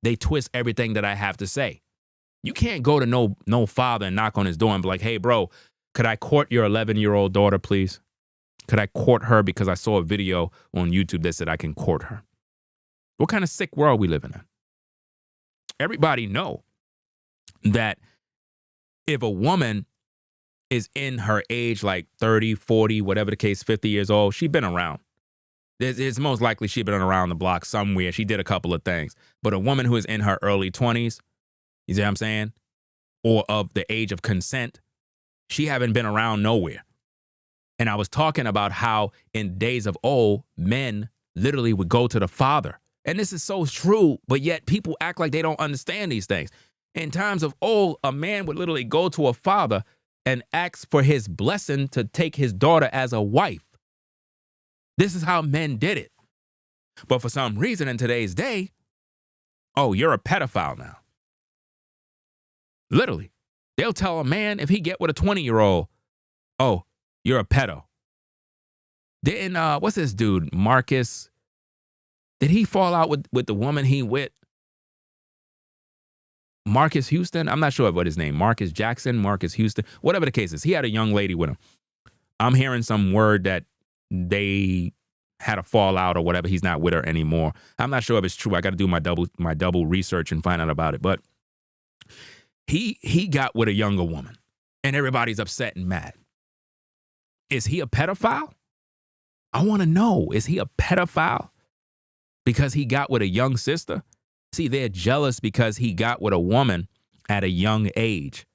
S4: they twist everything that I have to say. You can't go to no father and knock on his door and be like, hey, bro, could I court your 11-year-old daughter, please? Could I court her because I saw a video on YouTube that said I can court her? What kind of sick world we living in? Everybody know that if a woman is in her age, like 30, 40, whatever the case, 50 years old, she's been around. It's most likely she's been around the block somewhere. She did a couple of things. But a woman who is in her early 20s, you see what I'm saying? Or of the age of consent, she haven't been around nowhere. And I was talking about how in days of old, men literally would go to the father. And this is so true, but yet people act like they don't understand these things. In times of old, a man would literally go to a father and ask for his blessing to take his daughter as a wife. This is how men did it. But for some reason in today's day, oh, you're a pedophile now. Literally. They'll tell a man if he get with a 20-year-old, oh, you're a pedo. Didn't, what's this dude, Marcus? Did he fall out with the woman he with? Marcus Houston? I'm not sure what his name. Marcus Jackson, Marcus Houston, whatever the case is. He had a young lady with him. I'm hearing some word that they had a fallout or whatever. He's not with her anymore. I'm not sure if it's true. I got to do my double research and find out about it. But he got with a younger woman, and everybody's upset and mad. Is he a pedophile? I want to know. Is he a pedophile? Because he got with a young sister? See, they're jealous because he got with a woman at a young age.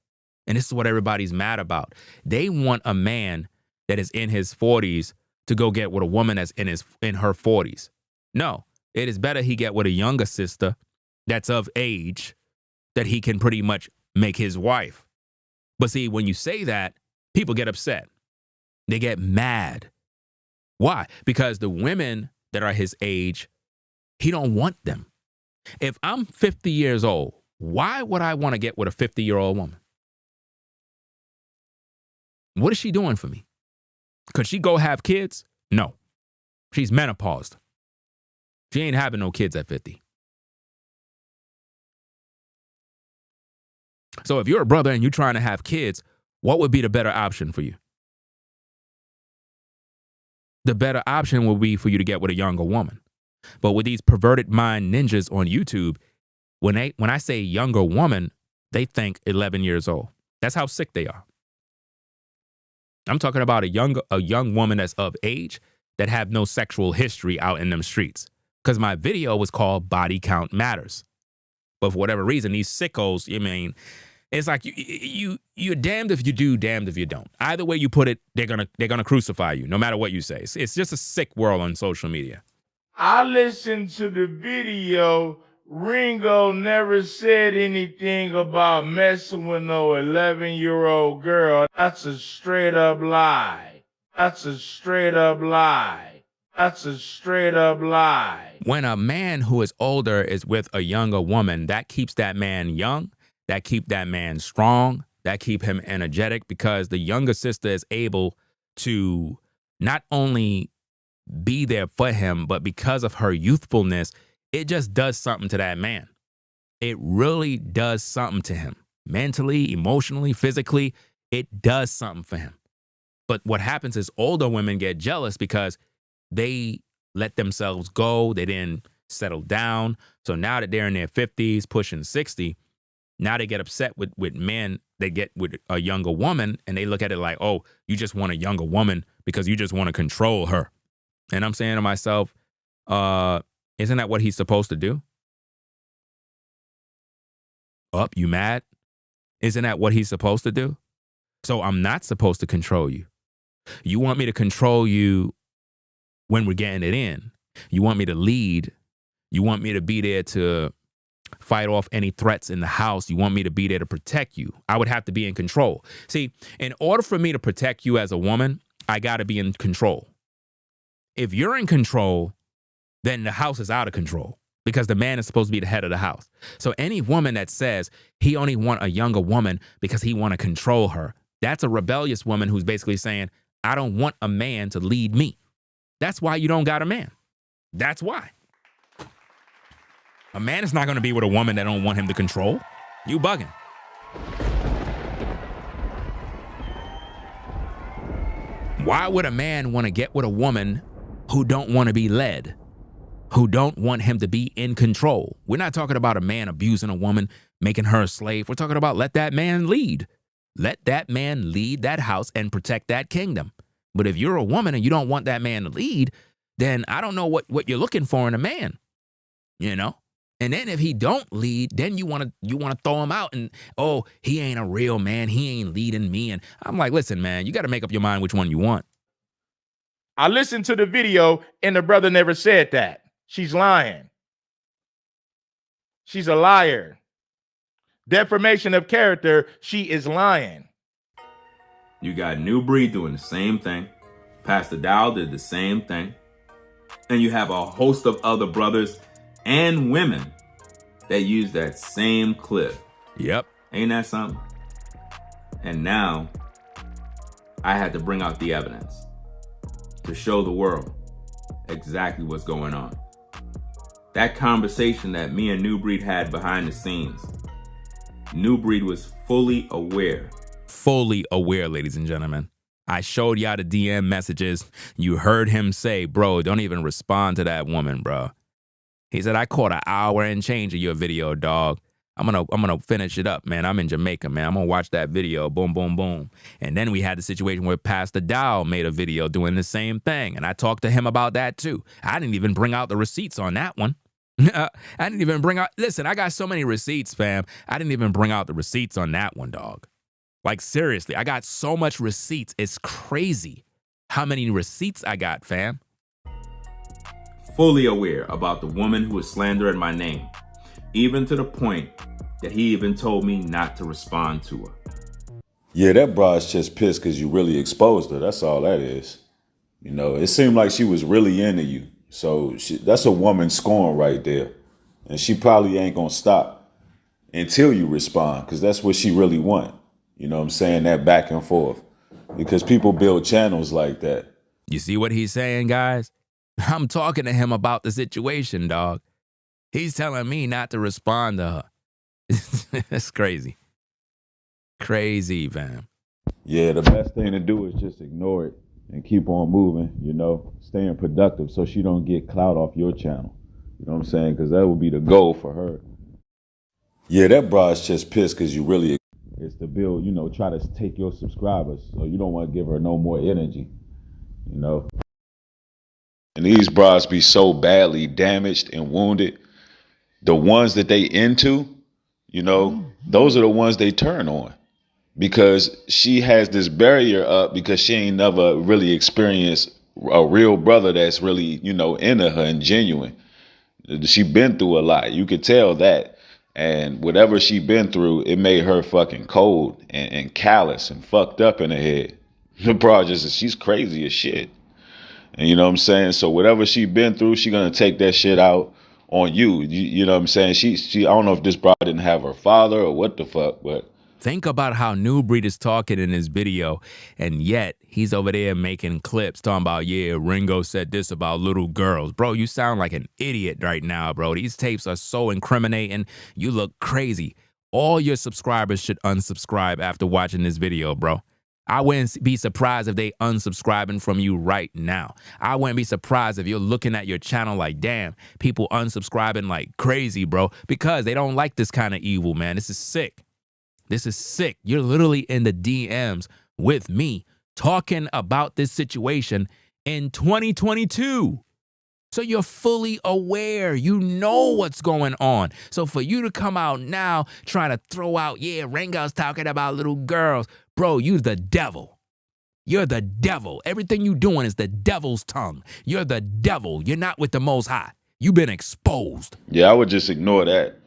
S4: And this is what everybody's mad about. They want a man that is in his 40s to go get with a woman that's in her 40s. No, it is better he get with a younger sister that's of age that he can pretty much make his wife. But see, when you say that, people get upset. They get mad. Why? Because the women that are his age, he don't want them. If I'm 50 years old, why would I want to get with a 50-year-old woman? What is she doing for me? Could she go have kids? No. She's menopaused. She ain't having no kids at 50. So if you're a brother and you're trying to have kids, what would be the better option for you? The better option would be for you to get with a younger woman. But with these perverted mind ninjas on YouTube, when I say younger woman, they think 11 years old. That's how sick they are. I'm talking about a young woman that's of age that have no sexual history out in them streets. Because my video was called Body Count Matters. But for whatever reason, these sickos, it's like you're damned if you do, damned if you don't. Either way you put it, they're gonna crucify you, no matter what you say. It's just a sick world on social media.
S6: I listened to the video. Ringo never said anything about messing with no 11-year-old girl. That's a straight up lie. That's a straight up lie. That's a straight up lie.
S4: When a man who is older is with a younger woman, that keeps that man young, that keep that man strong, that keep him energetic, because the younger sister is able to not only be there for him, but because of her youthfulness, it just does something to that man. It really does something to him. Mentally, emotionally, physically, it does something for him. But what happens is older women get jealous because they let themselves go. They didn't settle down. So now that they're in their 50s, pushing 60, now they get upset with men. They get with a younger woman and they look at it like, oh, you just want a younger woman because you just want to control her. And I'm saying to myself, isn't that what he's supposed to do? Up, you mad? Isn't that what he's supposed to do? So I'm not supposed to control you. You want me to control you when we're getting it in. You want me to lead. You want me to be there to fight off any threats in the house. You want me to be there to protect you. I would have to be in control. See, in order for me to protect you as a woman, I got to be in control. If you're in control, then the house is out of control because the man is supposed to be the head of the house. So any woman that says he only want a younger woman because he want to control her, that's a rebellious woman who's basically saying, I don't want a man to lead me. That's why you don't got a man. That's why. A man is not going to be with a woman that don't want him to control. You bugging. Why would a man want to get with a woman who don't want to be led, who don't want him to be in control? We're not talking about a man abusing a woman, making her a slave. We're talking about let that man lead. Let that man lead that house and protect that kingdom. But if you're a woman and you don't want that man to lead, then I don't know what you're looking for in a man, you know? And then if he don't lead, then you want to throw him out and, oh, he ain't a real man. He ain't leading me. And I'm like, listen, man, you got to make up your mind which one you want.
S6: I listened to the video and the brother never said that. She's lying. She's a liar. Defamation of character. She is lying.
S1: You got New Breed doing the same thing. Pastor Dao did the same thing. And you have a host of other brothers and women that use that same clip.
S4: Yep.
S1: Ain't that something? And now I had to bring out the evidence to show the world exactly what's going on. That conversation that me and New Breed had behind the scenes, New Breed was fully aware.
S4: Fully aware, ladies and gentlemen. I showed y'all the DM messages. You heard him say, bro, don't even respond to that woman, bro. He said, I caught an hour and change of your video, dog. I'm gonna finish it up, man. I'm in Jamaica, man. I'm gonna watch that video. Boom, boom, boom. And then we had the situation where Pastor Dao made a video doing the same thing. And I talked to him about that too. I didn't even bring out the receipts on that one. I didn't even bring out, listen, I got so many receipts, fam. I didn't even bring out the receipts on that one, dog. Like, seriously, I got so much receipts. It's crazy how many receipts I got, fam.
S1: Fully aware about the woman who was slandering my name, even to the point that he even told me not to respond to her.
S11: Yeah, that broad's just pissed because you really exposed her. That's all that is. You know, it seemed like she was really into you. So that's a woman scorn right there. And she probably ain't going to stop until you respond, because that's what she really want. You know what I'm saying? That back and forth. Because people build channels like that.
S4: You see what he's saying, guys? I'm talking to him about the situation, dog. He's telling me not to respond to her. That's crazy. Crazy, fam.
S11: Yeah, the best thing to do is just ignore it and keep on moving, you know, staying productive so she don't get clout off your channel. You know what I'm saying? Because that would be the goal for her. Yeah, that broad's just pissed because you really... It's to build, you know, try to take your subscribers. So you don't want to give her no more energy, you know. And these bras be so badly damaged and wounded. The ones that they into, you know, those are the ones they turn on. Because she has this barrier up because she ain't never really experienced a real brother that's really, you know, into her and genuine. She been through a lot. You could tell that. And whatever she been through, it made her fucking cold and callous and fucked up in the head. The bra just, she's crazy as shit. And you know what I'm saying? So whatever she been through, she gonna take that shit out on you. You know what I'm saying? She I don't know if this broad didn't have her father or what the fuck, but
S4: Think about how New Breed is talking in his video, and yet he's over there making clips talking about, yeah, Ringo said this about little girls. Bro, you sound like an idiot right now, bro. These tapes are so incriminating. You look crazy. All your subscribers should unsubscribe after watching this video, bro. I wouldn't be surprised if they unsubscribing from you right now. I wouldn't be surprised if you're looking at your channel like, damn, people unsubscribing like crazy, bro, because they don't like this kind of evil, man. This is sick. This is sick. You're literally in the DMs with me talking about this situation in 2022. So you're fully aware. You know what's going on. So for you to come out now trying to throw out, yeah, Ringo's talking about little girls. Bro, you're the devil. You're the devil. Everything you doing is the devil's tongue. You're the devil. You're not with the Most High. You've been exposed.
S11: yeah, I would just ignore that.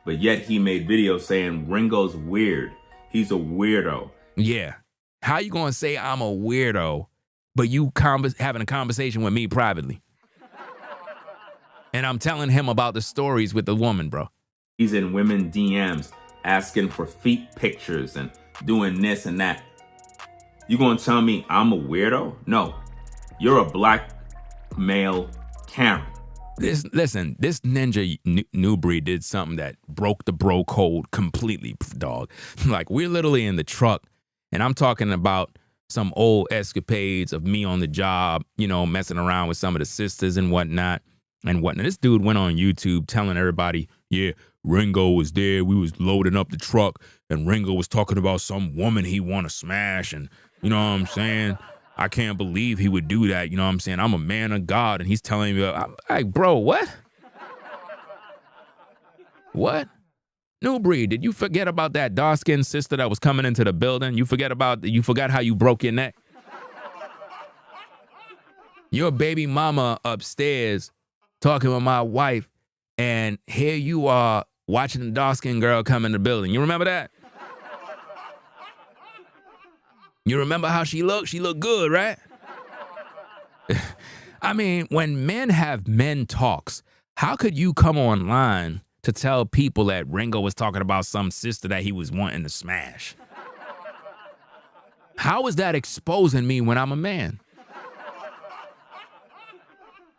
S1: But yet he made videos saying Ringo's weird. He's a weirdo.
S4: Yeah. How you going to say I'm a weirdo, but you having a conversation with me privately? And I'm telling him about the stories with the woman, bro.
S1: He's in women DMs asking for feet pictures and doing this and that. You gonna tell me I'm a weirdo? No. You're a black male Karen.
S4: Listen, this ninja New Breed did something that broke the bro code completely, dog. Like, we're literally in the truck, and I'm talking about some old escapades of me on the job, you know, messing around with some of the sisters and whatnot. This dude went on YouTube telling everybody, yeah, Ringo was there. We was loading up the truck, and Ringo was talking about some woman he want to smash, and you know what I'm saying? I can't believe he would do that. You know what I'm saying? I'm a man of God. And he's telling me, I'm like, bro, what? What? New Breed, did you forget about that dark-skinned sister that was coming into the building? You forgot how you broke your neck? Your baby mama upstairs talking with my wife, and here you are watching the dark-skinned girl come in the building. You remember that? You remember how she looked? She looked good, right? I mean, when men have men talks, how could you come online to tell people that Ringo was talking about some sister that he was wanting to smash? How is that exposing me when I'm a man?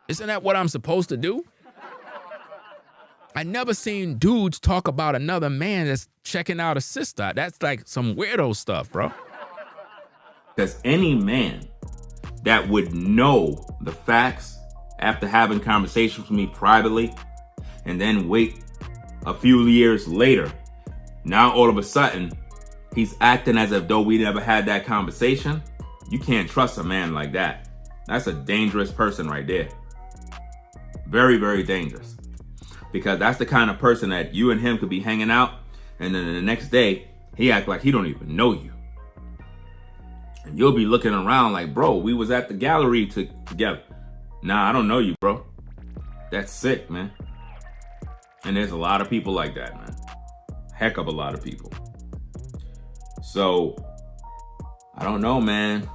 S4: Isn't that what I'm supposed to do? I never seen dudes talk about another man that's checking out a sister. That's like some weirdo stuff, bro.
S1: Because any man that would know the facts after having conversations with me privately and then wait a few years later, now all of a sudden he's acting as if though we never had that conversation. You can't trust a man like that. That's a dangerous person right there. Very, very dangerous. Because that's the kind of person that you and him could be hanging out, and then the next day he act like he don't even know you. And you'll be looking around like, bro, we was at the gallery together. Nah, I don't know you, bro. That's sick, man. And there's a lot of people like that, man. Heck of a lot of people. So, I don't know, man.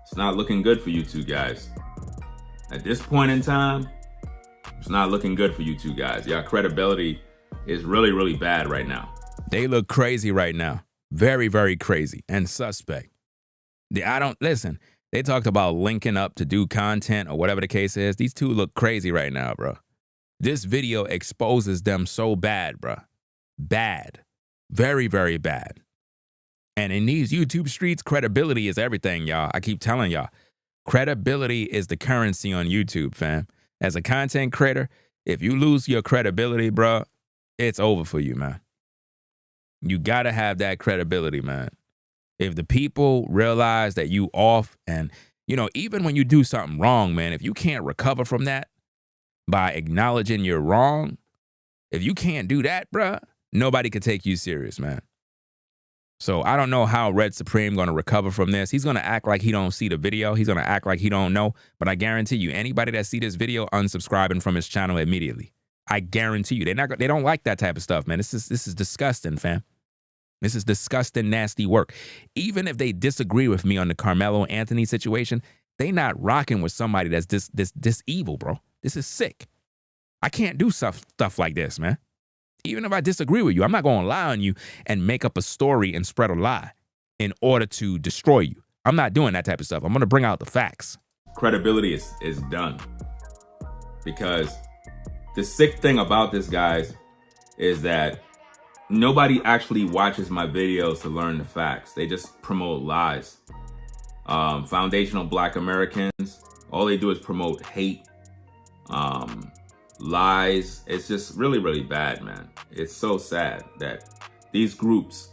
S1: It's not looking good for you two guys. At this point in time, it's not looking good for you two guys. Your credibility is really, really bad right now.
S4: They look crazy right now. Very, very crazy and suspect. Listen, they talked about linking up to do content or whatever the case is. These two look crazy right now, bro. This video exposes them so bad, bro. Bad. Very, very bad. And in these YouTube streets, credibility is everything, y'all. I keep telling y'all. Credibility is the currency on YouTube, fam. As a content creator, if you lose your credibility, bro, it's over for you, man. You got to have that credibility, man. If the people realize that you off and, you know, even when you do something wrong, man, if you can't recover from that by acknowledging you're wrong, if you can't do that, bruh, nobody can take you serious, man. So I don't know how Red Supreme going to recover from this. He's going to act like he don't see the video. He's going to act like he don't know. But I guarantee you, anybody that see this video, unsubscribing from his channel immediately. I guarantee you. They don't like that type of stuff, man. This is disgusting, fam. This is disgusting, nasty work. Even if they disagree with me on the Carmelo Anthony situation, they not rocking with somebody that's this evil, bro. This is sick. I can't do stuff like this, man. Even if I disagree with you, I'm not going to lie on you and make up a story and spread a lie in order to destroy you. I'm not doing that type of stuff. I'm going to bring out the facts.
S1: Credibility is done. Because the sick thing about this, guys, is that nobody actually watches my videos to learn the facts. They just promote lies. Foundational Black Americans, all they do is promote hate, lies. It's just really, really bad, man. It's so sad that these groups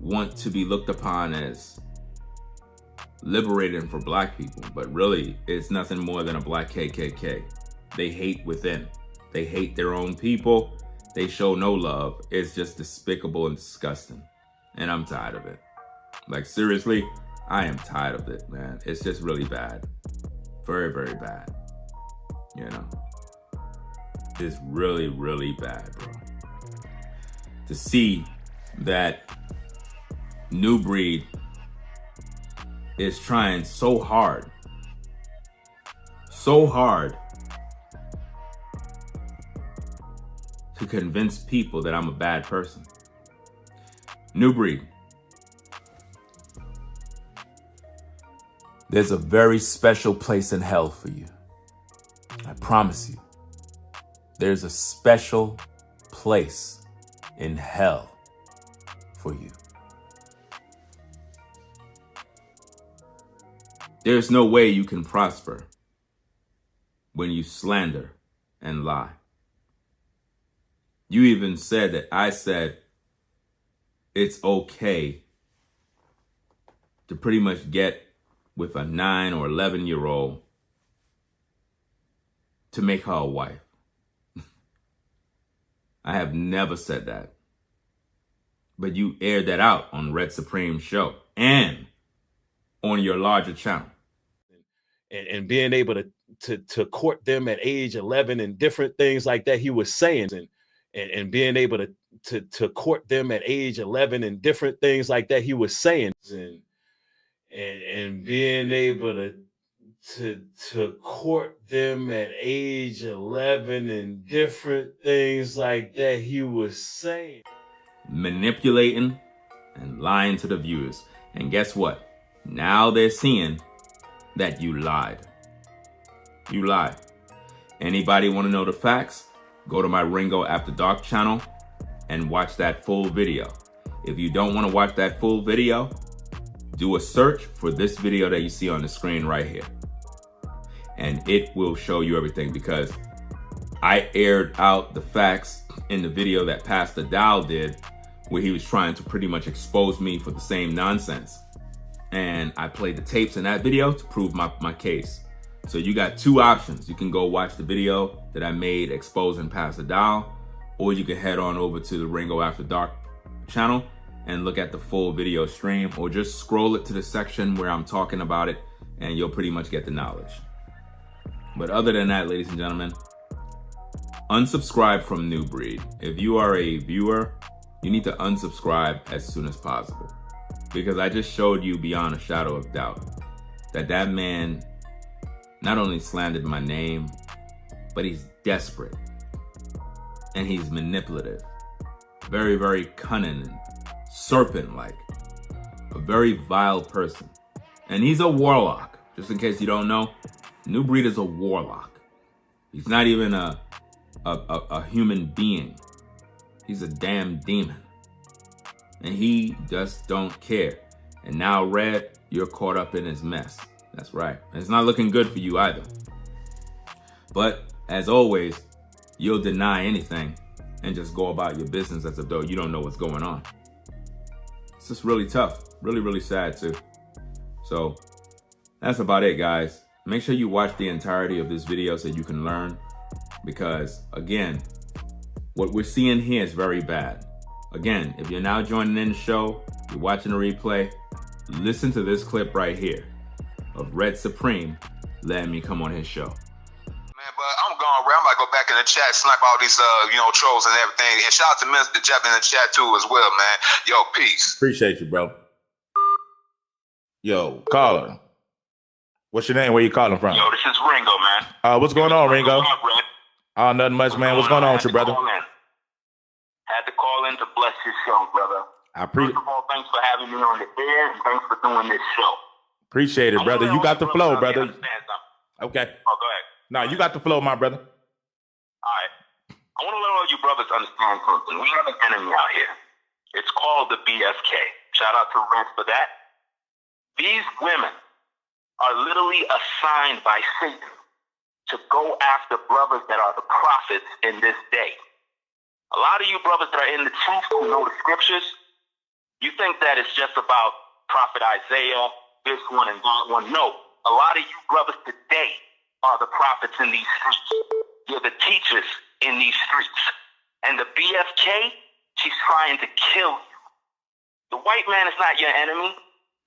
S1: want to be looked upon as liberating for Black people, but really it's nothing more than a Black KKK. They hate within. They hate their own people. They show no love. It's just despicable and disgusting. And I'm tired of it. Like, seriously, I am tired of it, man. It's just really bad. Very, very bad. You know? It's really, really bad, bro. To see that New Breed is trying so hard to convince people that I'm a bad person. New Breed, there's a very special place in hell for you. I promise you. There's a special place in hell for you. There's no way you can prosper when you slander and lie. You even said that I said it's okay to pretty much get with a 9 or 11-year-old to make her a wife. I have never said that. But you aired that out on Red Supreme show and on your larger channel.
S8: And being able to court them at age 11 and different things like that he was saying, and being able to court them at age 11 and different things like that he was saying, and being able to court them at age 11 and different things like that he was saying.
S1: Manipulating and lying to the viewers. And guess what? Now they're seeing that you lied. You lied. Anybody want to know the facts? Go to my Ringo After Dark channel and watch that full video. If you don't want to watch that full video, do a search for this video that you see on the screen right here. And it will show you everything, because I aired out the facts in the video that Pastor Dao did, where he was trying to pretty much expose me for the same nonsense. And I played the tapes in that video to prove my case. So you got two options. You can go watch the video that I made exposing Pastor Dao, or you can head on over to the Ringo After Dark channel and look at the full video stream, or just scroll it to the section where I'm talking about it and you'll pretty much get the knowledge. But other than that, ladies and gentlemen, unsubscribe from New Breed. If you are a viewer, you need to unsubscribe as soon as possible. Because I just showed you beyond a shadow of doubt that that man not only slandered my name, but he's desperate. And he's manipulative. Very, very cunning and serpent-like. A very vile person. And he's a warlock. Just in case you don't know, New Breed is a warlock. He's not even a human being. He's a damn demon. And he just don't care. And now, Red, you're caught up in his mess. That's right. And it's not looking good for you either. But as always, you'll deny anything and just go about your business as though you don't know what's going on. It's just really tough. Really, really sad too. So that's about it, guys. Make sure you watch the entirety of this video so you can learn. Because again, what we're seeing here is very bad. Again, if you're now joining in the show, you're watching the replay, listen to this clip right here of Red Supreme letting me come on his show.
S5: Man, but I'm gone on, bro. I'm about to go back in the chat, snipe all these, trolls and everything. And shout out to Mr. Jeff in the chat too as well, man. Yo, peace.
S6: Appreciate you, bro. Yo, caller. What's your name? Where you calling from?
S5: Yo, this is Ringo, man.
S6: What's going on, Ringo?
S5: What's up, Red?
S6: Nothing much, man. What's going on with you, brother?
S5: Had to call in to bless your show, brother. First of all, thanks for having me on the air, and thanks for doing this show.
S6: Appreciate it, brother. You got the flow, brother. Okay.
S5: Oh, go ahead.
S6: No, you got the flow, my brother.
S5: All right. I want to let all you brothers understand something. We have an enemy out here. It's called the BSK. Shout out to Rent for that. These women are literally assigned by Satan to go after brothers that are the prophets in this day. A lot of you brothers that are in the truth who know the scriptures, you think that it's just about Prophet Isaiah, this one and that one. No, a lot of you brothers today are the prophets in these streets. You're the teachers in these streets. And the BFK, she's trying to kill you. The white man is not your enemy.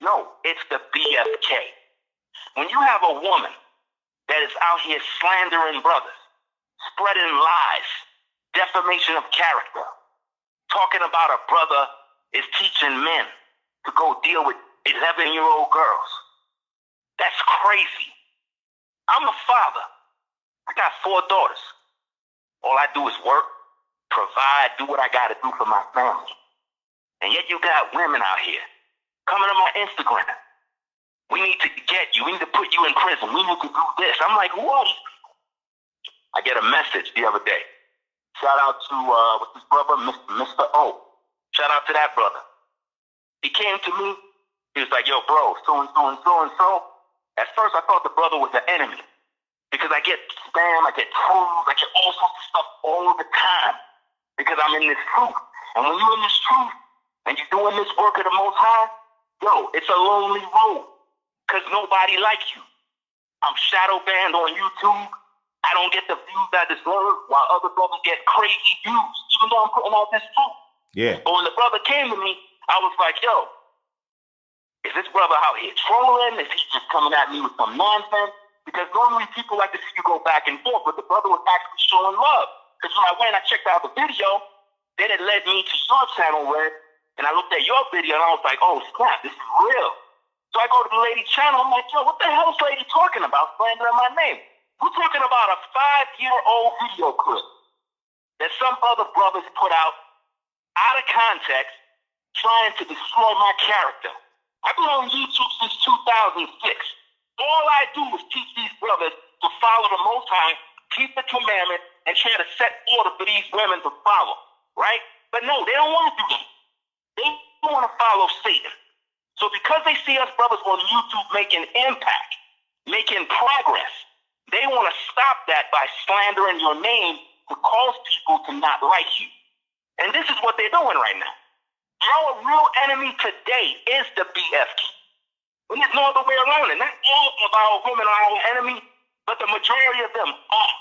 S5: No, it's the BFK. When you have a woman that is out here slandering brothers, spreading lies, defamation of character, talking about a brother is teaching men to go deal with 11-year-old girls, that's crazy. I'm a father. I got 4 daughters. All I do is work, provide, do what I got to do for my family. And yet you got women out here coming to my Instagram. We need to get you. We need to put you in prison. We need to do this. I'm like, who are these people? I get a message the other day. Shout out to what's his brother, Mr. O. Shout out to that brother. He came to me. He was like, yo, bro, so and so and so and so. At first, I thought the brother was the enemy because I get spam, I get trolls, I get all sorts of stuff all the time because I'm in this truth. And when you're in this truth and you're doing this work of the Most High, yo, it's a lonely road because nobody likes you. I'm shadow banned on YouTube. I don't get the views I deserve while other brothers get crazy views, even though I'm putting out this truth.
S6: Yeah.
S5: But when the brother came to me, I was like, yo, is this brother out here trolling? Is he just coming at me with some nonsense? Because normally people like to see you go back and forth, but the brother was actually showing love. Because when I went and I checked out the video, then it led me to your channel, Red, and I looked at your video and I was like, oh, snap, this is real. So I go to the lady's channel, I'm like, yo, what the hell is lady talking about slandering my name? We're talking about a 5-year-old video clip that some other brothers put out of context, trying to destroy my character. I've been on YouTube since 2006. All I do is teach these brothers to follow the Most High, keep the commandment, and try to set order for these women to follow, right? But no, they don't want to do that. They want to follow Satan. So because they see us brothers on YouTube making impact, making progress, they want to stop that by slandering your name to cause people to not like you. And this is what they're doing right now. Our real enemy today is the BFK. And there's no other way around it. Not all of our women are our enemy, but the majority of them are.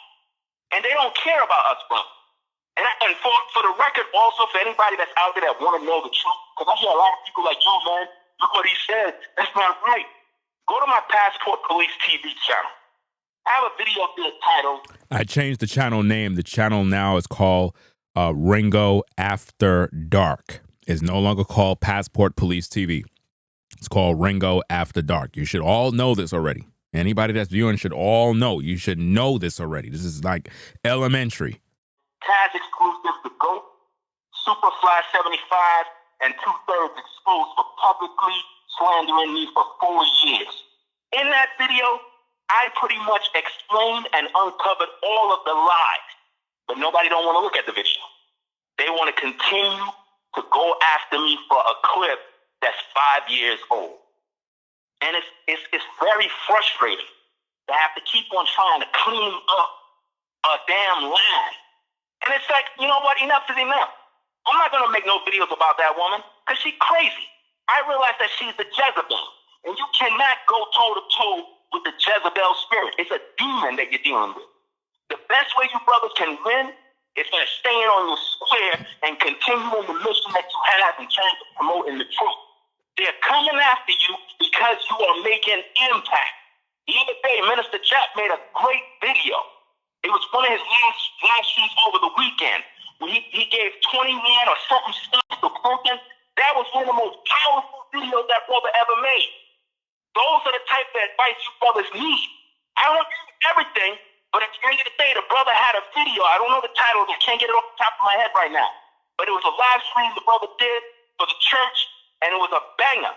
S5: And they don't care about us, bro. And for the record, also, for anybody that's out there that want to know the truth, because I hear a lot of people like, yo, man, look what he said. That's not right. Go to my Passport Police TV channel. I have a video there titled...
S4: I changed the channel name. The channel now is called Ringo After Dark. It's no longer called Passport Police TV. It's called Ringo After Dark. You should all know this already. Anybody that's viewing should all know. You should know this already. This is like elementary.
S5: Taz exclusive, The GOAT, Superfly 75, and 2/3 exposed for publicly slandering me for 4 years. In that video, I pretty much explained and uncovered all of the lies, but nobody don't want to look at the video. They want to continue to go after me for a clip that's 5 years old. And it's very frustrating to have to keep on trying to clean up a damn lie. And it's like, you know what? Enough is enough. I'm not going to make no videos about that woman because she's crazy. I realize that she's the Jezebel. And you cannot go toe-to-toe with the Jezebel spirit. It's a demon that you're dealing with. The best way you brothers can win is by staying on your square and continuing the mission that you have and trying to promote in the truth. They're coming after you because you are making impact. The other day, Minister Jack made a great video. It was one of his last streams over the weekend when he gave 21 or something stuff to Brooklyn. That was one of the most powerful videos that brother ever made. Those are the type of advice you brothers need. I don't agree with everything, but at the end of the day, the brother had a video. I don't know the title. I can't get it off the top of my head right now. But it was a live stream the brother did for the church, and it was a banger.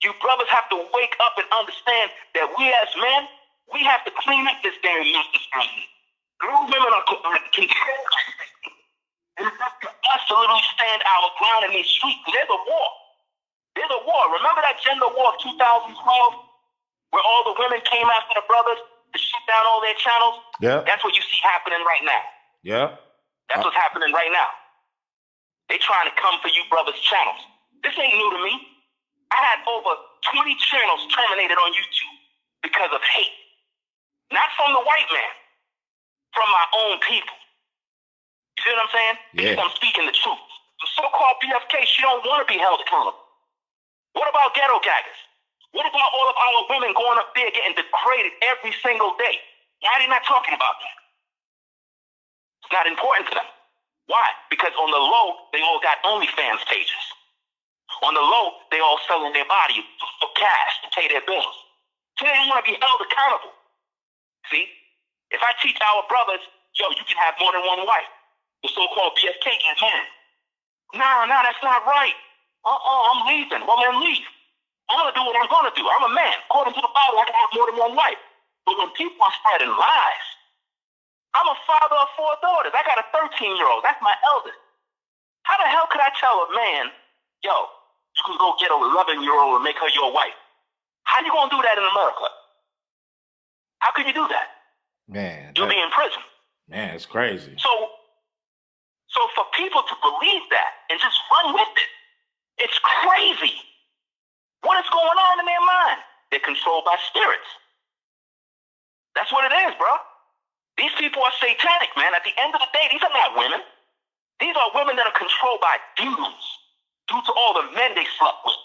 S5: You brothers have to wake up and understand that we as men, we have to clean up this damn mess that's right here. Girl, women are controlled. And it's up to us to literally stand our ground in these streets. There's a war. There's a war. Remember that gender war of 2012 where all the women came after the brothers to shut down all their channels?
S6: Yeah.
S5: That's what you see happening right now.
S6: Yeah.
S5: That's what's happening right now. They trying to come for you brothers' channels. This ain't new to me. I had over 20 channels terminated on YouTube because of hate. Not from the white man, from my own people. You see what I'm saying?
S6: Yeah.
S5: Because I'm speaking the truth. The so-called BFK, she don't want to be held accountable. What about ghetto gaggers? What about all of our women going up there getting degraded every single day? Why are they not talking about that? It's not important to them. Why? Because on the low, they all got OnlyFans pages. On the low, they all selling their body for cash to pay their bills. So they don't want to be held accountable. See? If I teach our brothers, yo, you can have more than one wife, the so-called BFK is married. No, that's not right. I'm leaving. Well, then leave. I'm going to do what I'm going to do. I'm a man. According to the Bible, I can have more than one wife. But when people are spreading lies, I'm a father of 4 daughters. I got a 13-year-old. That's my eldest. How the hell could I tell a man, yo, you can go get an 11-year-old and make her your wife? How you going to do that in America? How can you do that?
S6: Man.
S5: You'll be in prison.
S6: Man, it's crazy.
S5: So for people to believe that and just run with it, it's crazy. What is going on in their mind? They're controlled by spirits. That's what it is, bro. These people are satanic, man. At the end of the day, these are not women. These are women that are controlled by demons due to all the men they slept with.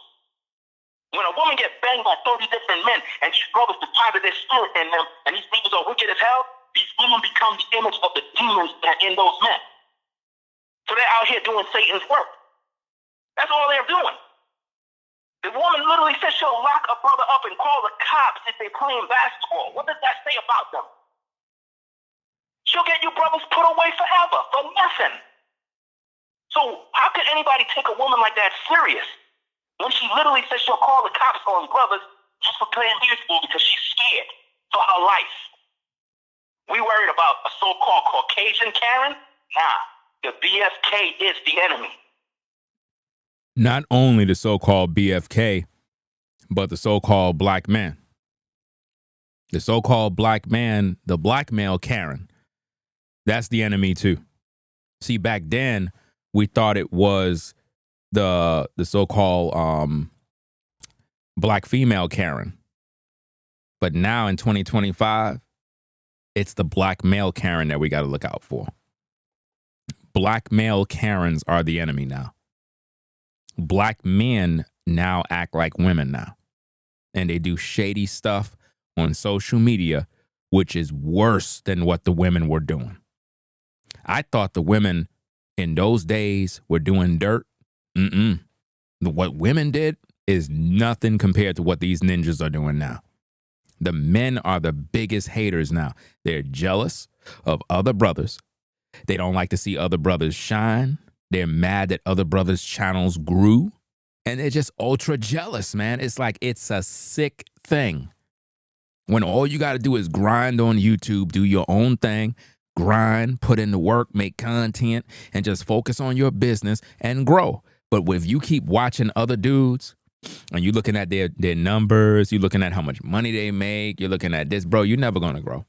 S5: When a woman gets banged by 30 different men and these brothers deposit their spirit in them and these brothers are wicked as hell, these women become the image of the demons that are in those men. So they're out here doing Satan's work. That's all they're doing. The woman literally says she'll lock a brother up and call the cops if they're playing basketball. What does that say about them? She'll get you brothers put away forever for nothing. So how could anybody take a woman like that serious when she literally says she'll call the cops on brothers just for playing baseball because she's scared for her life? We worried about a so-called Caucasian Karen? Nah, the BFK is the enemy.
S4: Not only the so-called BFK, but the so-called black man. The so-called black man, the black male Karen, that's the enemy too. See, back then, we thought it was the so-called black female Karen. But now in 2025, it's the black male Karen that we got to look out for. Black male Karens are the enemy now. Black men now act like women now. And they do shady stuff on social media, which is worse than what the women were doing. I thought the women in those days were doing dirt. What women did is nothing compared to what these ninjas are doing now. The men are the biggest haters now. They're jealous of other brothers. They don't like to see other brothers shine. They're mad that other brothers' channels grew. And they're just ultra jealous, man. It's like it's a sick thing. When all you got to do is grind on YouTube, do your own thing, grind, put in the work, make content, and just focus on your business and grow. But if you keep watching other dudes and you're looking at their numbers, you're looking at how much money they make, you're looking at this, bro, you're never going to grow.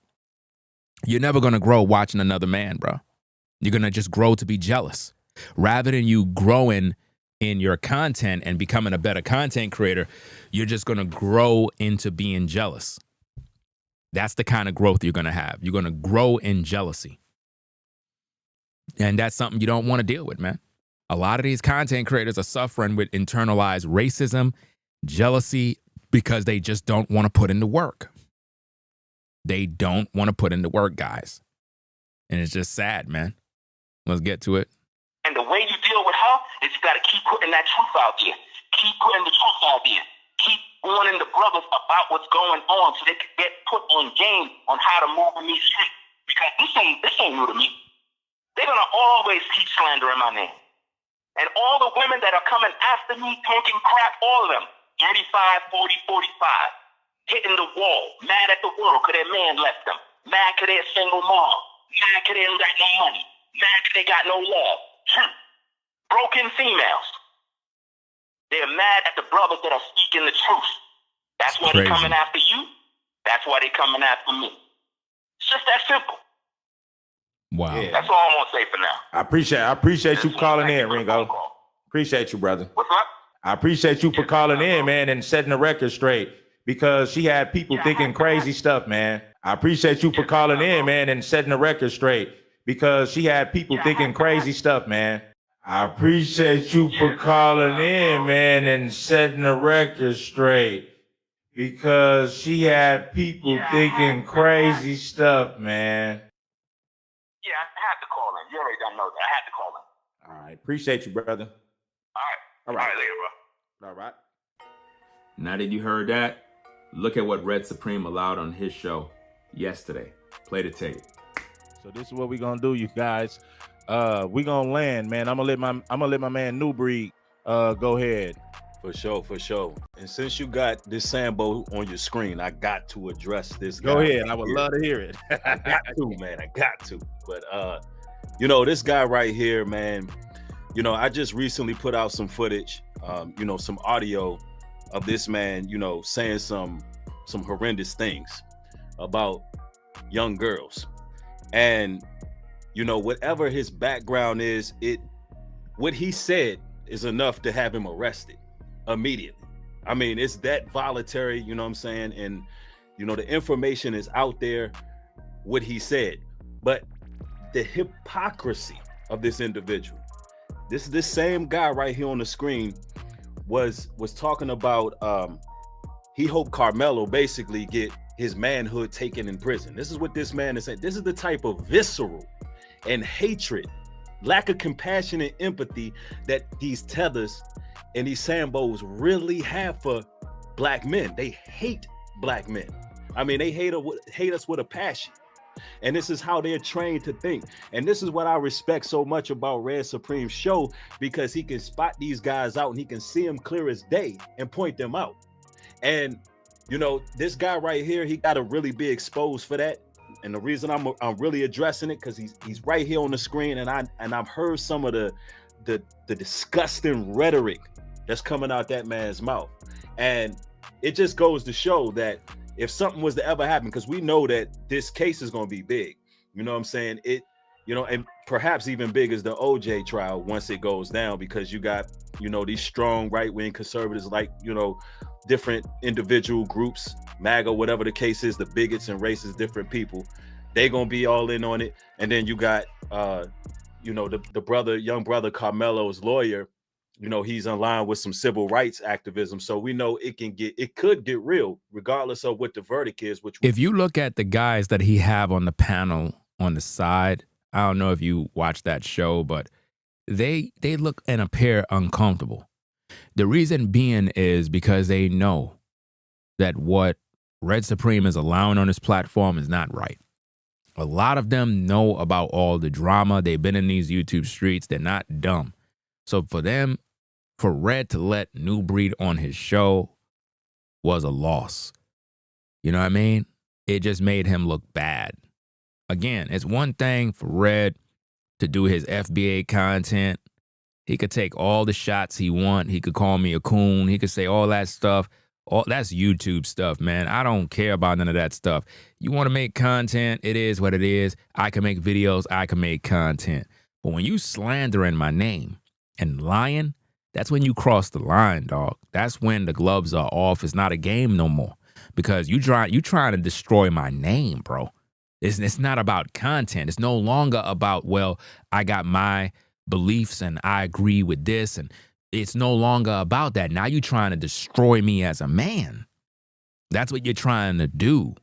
S4: You're never going to grow watching another man, bro. You're going to just grow to be jealous. Rather than you growing in your content and becoming a better content creator, you're just going to grow into being jealous. That's the kind of growth you're going to have. You're going to grow in jealousy. And that's something you don't want to deal with, man. A lot of these content creators are suffering with internalized racism, jealousy, because they just don't want to put in the work. They don't want to put in the work, guys. And it's just sad, man. Let's get to it.
S5: And the way you deal with her is you got to keep putting that truth out there. Keep putting the truth out there. Keep warning the brothers about what's going on so they can get put on game on how to move in these streets. Because this ain't new to me. They're going to always keep slandering my name. And all the women that are coming after me, talking crap, all of them, 35, 40, 45, hitting the wall, mad at the world because their man left them, mad because they're a single mom, mad because they don't got no money, mad because they got no love. Broken females. They're mad at the brothers that are speaking the truth. That's why they're coming after you. That's why they're coming after me. It's just that simple.
S4: Wow.
S6: Yeah.
S5: That's all I'm gonna say for now.
S6: I appreciate you calling in, Ringo. Appreciate you, brother.
S5: What's up?
S6: I appreciate you for calling in, man, and setting the record straight because she had people thinking crazy stuff, man. I appreciate you for calling in, man, and setting the record straight because she had people thinking crazy stuff, man. I appreciate you for calling in, man, and setting the record straight because she had people thinking crazy stuff, man.
S5: Yeah, I had to call in. You already done know that. I had to call in.
S6: All right. Appreciate you, brother.
S5: All right, later, bro.
S6: All right.
S1: Now that you heard that, look at what Red Supreme allowed on his show yesterday. Play the tape.
S6: So this is what we're gonna do, you guys. We're gonna land, man. I'm gonna let my man New Breed go ahead.
S8: For sure. And since you got this Sambo on your screen, I got to address this guy.
S6: Go ahead. I would love to hear it.
S8: I got to, man. I got to. But this guy right here, man, I just recently put out some footage, some audio of this man, saying some horrendous things about young girls. And whatever his background is, what he said is enough to have him arrested immediately. I mean, it's that voluntary, you know what I'm saying? And, the information is out there, what he said. But the hypocrisy of this individual, this same guy right here on the screen was talking about, he hoped Carmelo basically get his manhood taken in prison. This is what this man is saying. This is the type of visceral and hatred, lack of compassion and empathy that these tethers and these Sambos really have for black men. They hate black men. I mean, they hate us with a passion. And this is how they're trained to think. And this is what I respect so much about Red Supreme's show, because he can spot these guys out and he can see them clear as day and point them out. And this guy right here, he got to really be exposed for that. And the reason I'm really addressing it, because he's right here on the screen, and I've heard some of the disgusting rhetoric that's coming out that man's mouth. And it just goes to show that if something was to ever happen, because we know that this case is going to be big, you know what I'm saying? And perhaps even big as the OJ trial once it goes down, because you got, these strong right-wing conservatives, like, different individual groups, MAGA, whatever the case is, the bigots and racist, different people, they gonna be all in on it. And then you got, the young brother Carmelo's lawyer, he's in line with some civil rights activism. So we know it could get real, regardless of what the verdict is.
S4: If you look at the guys that he have on the panel on the side, I don't know if you watch that show, but they look and appear uncomfortable. The reason being is because they know that what Red Supreme is allowing on his platform is not right. A lot of them know about all the drama. They've been in these YouTube streets. They're not dumb. So for Red to let New Breed on his show was a loss. You know what I mean? It just made him look bad. Again, it's one thing for Red to do his FBA content. He could take all the shots he want. He could call me a coon. He could say all that stuff. That's YouTube stuff, man. I don't care about none of that stuff. You want to make content, it is what it is. I can make videos. I can make content. But when you slandering my name and lying, that's when you cross the line, dog. That's when the gloves are off. It's not a game no more, because you trying to destroy my name, bro. It's not about content. It's no longer about, well, I got my beliefs and I agree with this, and it's no longer about that. Now you're trying to destroy me as a man. That's what you're trying to do.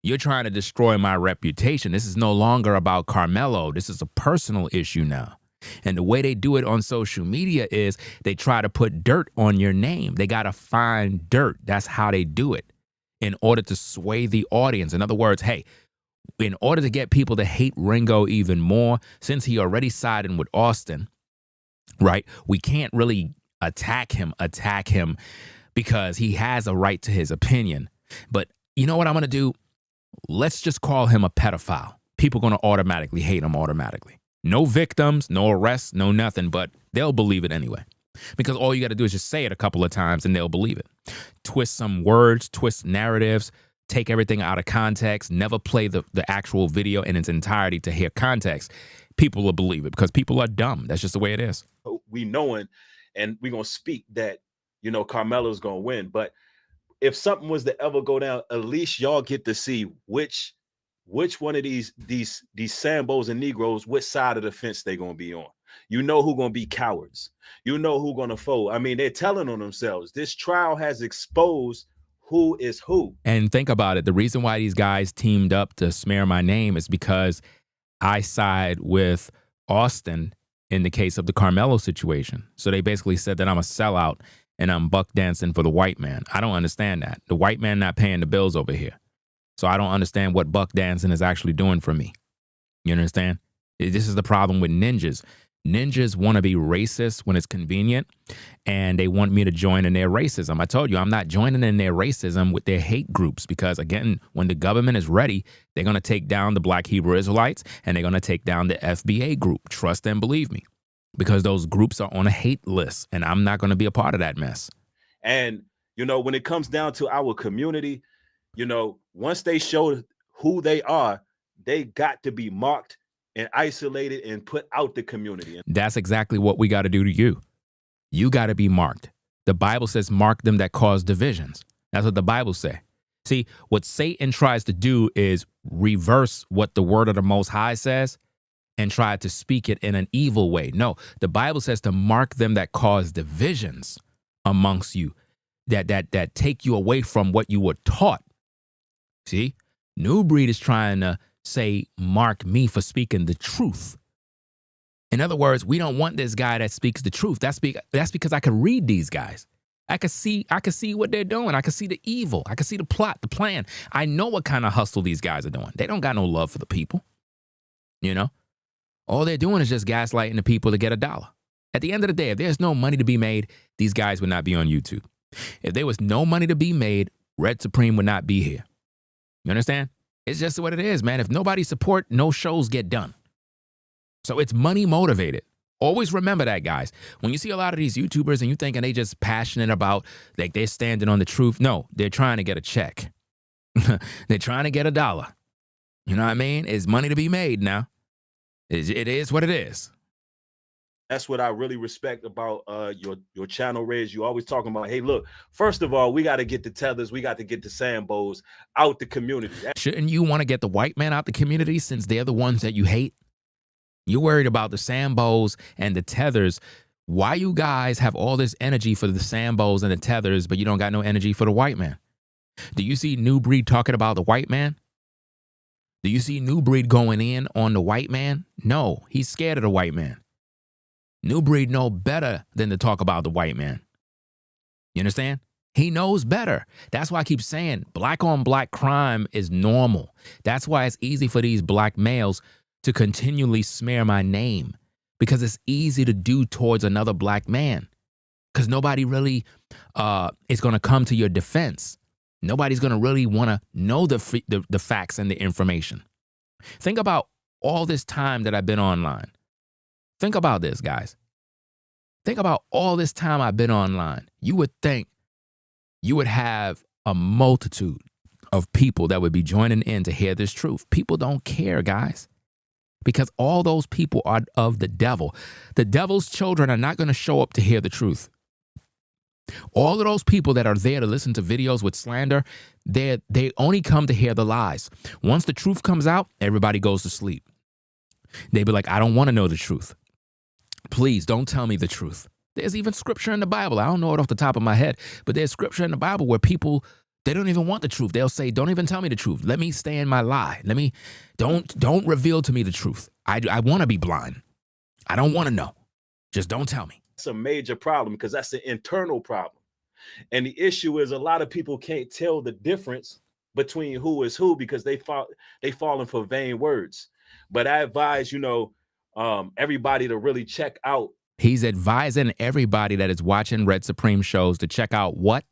S4: You're trying to destroy my reputation. This is no longer about Carmelo. This is a personal issue now. And the way they do it on social media is they try to put dirt on your name. They got to find dirt. That's how they do it in order to sway the audience. In other words, hey, in order to get people to hate Ringo even more, since he already sided with Austin, right? We can't really attack him because he has a right to his opinion. But you know what I'm going to do? Let's just call him a pedophile. People are going to automatically hate him automatically. No victims, no arrests, no nothing, but they'll believe it anyway. Because all you got to do is just say it a couple of times and they'll believe it. Twist some words, twist narratives, take everything out of context, never play the actual video in its entirety to hear context. People will believe it because people are dumb. That's just the way it is.
S8: We knowing, and we're going to speak that, you know, Carmelo's going to win. But if something was to ever go down, at least y'all get to see which one of these Sambos and Negroes, which side of the fence they're going to be on. You know who's going to be cowards. You know who's going to fold. I mean, they're telling on themselves. This trial has exposed who is who.
S4: And think about it. The reason why these guys teamed up to smear my name is because I side with Austin in the case of the Carmelo situation. So they basically said that I'm a sellout and I'm buck dancing for the white man. I don't understand that. The white man not paying the bills over here. So I don't understand what buck dancing is actually doing for me. You understand? This is the problem with ninjas. Ninjas want to be racist when it's convenient, and they want me to join in their racism. I told you, I'm not joining in their racism with their hate groups because, again, when the government is ready, they're going to take down the Black Hebrew Israelites, and they're going to take down the FBA group. Trust and believe me, because those groups are on a hate list, and I'm not going to be a part of that mess.
S8: And, you know, when it comes down to our community, you know, once they show who they are, they got to be marked and isolated and put out the community.
S4: That's exactly what we got to do to you. You got to be marked. The Bible says, mark them that cause divisions. That's what the Bible says. See, what Satan tries to do is reverse what the word of the Most High says and try to speak it in an evil way. No, the Bible says to mark them that cause divisions amongst you, that take you away from what you were taught. See, New Breed is trying to say, mark me for speaking the truth. In other words, we don't want this guy that speaks the truth. That's because I can read these guys. I can see what they're doing. I can see the evil. I can see the plot, the plan. I know what kind of hustle these guys are doing. They don't got no love for the people. You know, all they're doing is just gaslighting the people to get $1. At the end of the day, if there's no money to be made, these guys would not be on YouTube. If there was no money to be made, Red Supreme would not be here. You understand? It's just what it is, man. If nobody support, no shows get done. So it's money motivated. Always remember that, guys. When you see a lot of these YouTubers and you thinking they just passionate about, like they're standing on the truth. No, they're trying to get a check. They're trying to get $1. You know what I mean? It's money to be made now. It is what it is.
S8: That's what I really respect about your channel, Reg. You always talking about, hey, look, first of all, we got to get the tethers. We got to get the Sambos out the community.
S4: Shouldn't you want to get the white man out the community since they're the ones that you hate? You're worried about the Sambos and the tethers. Why you guys have all this energy for the Sambos and the tethers, but you don't got no energy for the white man? Do you see New Breed talking about the white man? Do you see New Breed going in on the white man? No, he's scared of the white man. New Breed know better than to talk about the white man. You understand? He knows better. That's why I keep saying black on black crime is normal. That's why it's easy for these black males to continually smear my name, because it's easy to do towards another black man, because nobody really is going to come to your defense. Nobody's going to really want to know the facts and the information. Think about all this time that I've been online. Think about this, guys. Think about all this time I've been online. You would think you would have a multitude of people that would be joining in to hear this truth. People don't care, guys, because all those people are of the devil. The devil's children are not going to show up to hear the truth. All of those people that are there to listen to videos with slander, they only come to hear the lies. Once the truth comes out, everybody goes to sleep. They be like, I don't want to know the truth. Please don't tell me the truth. There's even scripture in the Bible. I don't know it off the top of my head, but there's scripture in the Bible where people They don't even want the truth. They'll say, don't even tell me the truth. Let me stay in my lie. Don't reveal to me the truth. I want to be blind. I don't want to know. Just don't tell me.
S8: It's a major problem because that's an internal problem. And the issue is a lot of people can't tell the difference between who is who because they falling for vain words. But I advise, everybody to really check out.
S4: He's advising everybody that is watching Red Supreme shows to check out what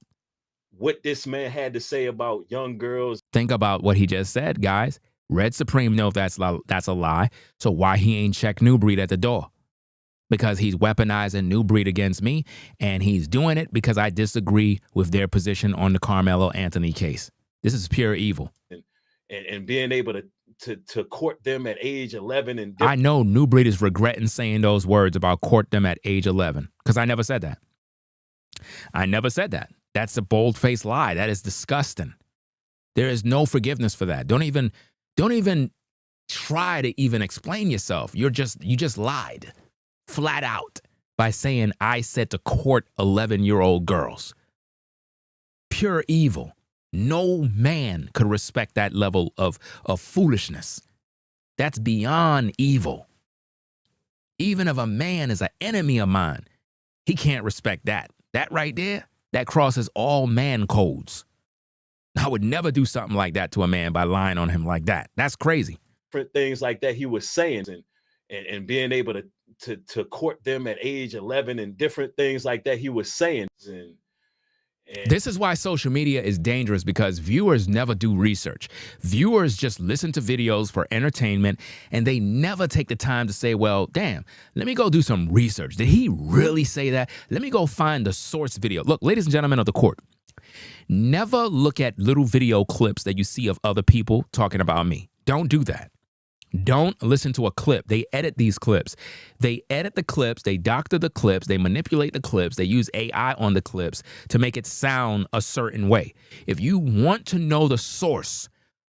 S8: this man had to say about young girls.
S4: Think about what he just said, guys. Red Supreme knows that's a lie. So why he ain't checked New Breed at the door? Because he's weaponizing New Breed against me, and he's doing it because I disagree with their position on the Carmelo Anthony case. This is pure evil.
S8: And being able to court them at age 11 and
S4: I know New Breed is regretting saying those words about court them at age 11 because I never said that. I never said that. That's a bold-faced lie. That is disgusting. There is no forgiveness for that. Don't even try to even explain yourself. You just lied flat out by saying I said to court 11-year-old girls. Pure evil. No man could respect that level of foolishness. That's beyond evil. Even if a man is an enemy of mine, he can't respect that. That right there, that crosses all man codes. I would never do something like that to a man by lying on him like that. That's crazy.
S8: Different things like that he was saying and being able to court them at age 11 and different things like that he was saying. And
S4: this is why social media is dangerous because viewers never do research. Viewers just listen to videos for entertainment and they never take the time to say, well, damn, let me go do some research. Did he really say that? Let me go find the source video. Look, ladies and gentlemen of the court, never look at little video clips that you see of other people talking about me. Don't do that. Don't listen to a clip. They edit these clips. They edit the clips. They doctor the clips. They manipulate the clips. They use AI on the clips to make it sound a certain way. If you want to know the source,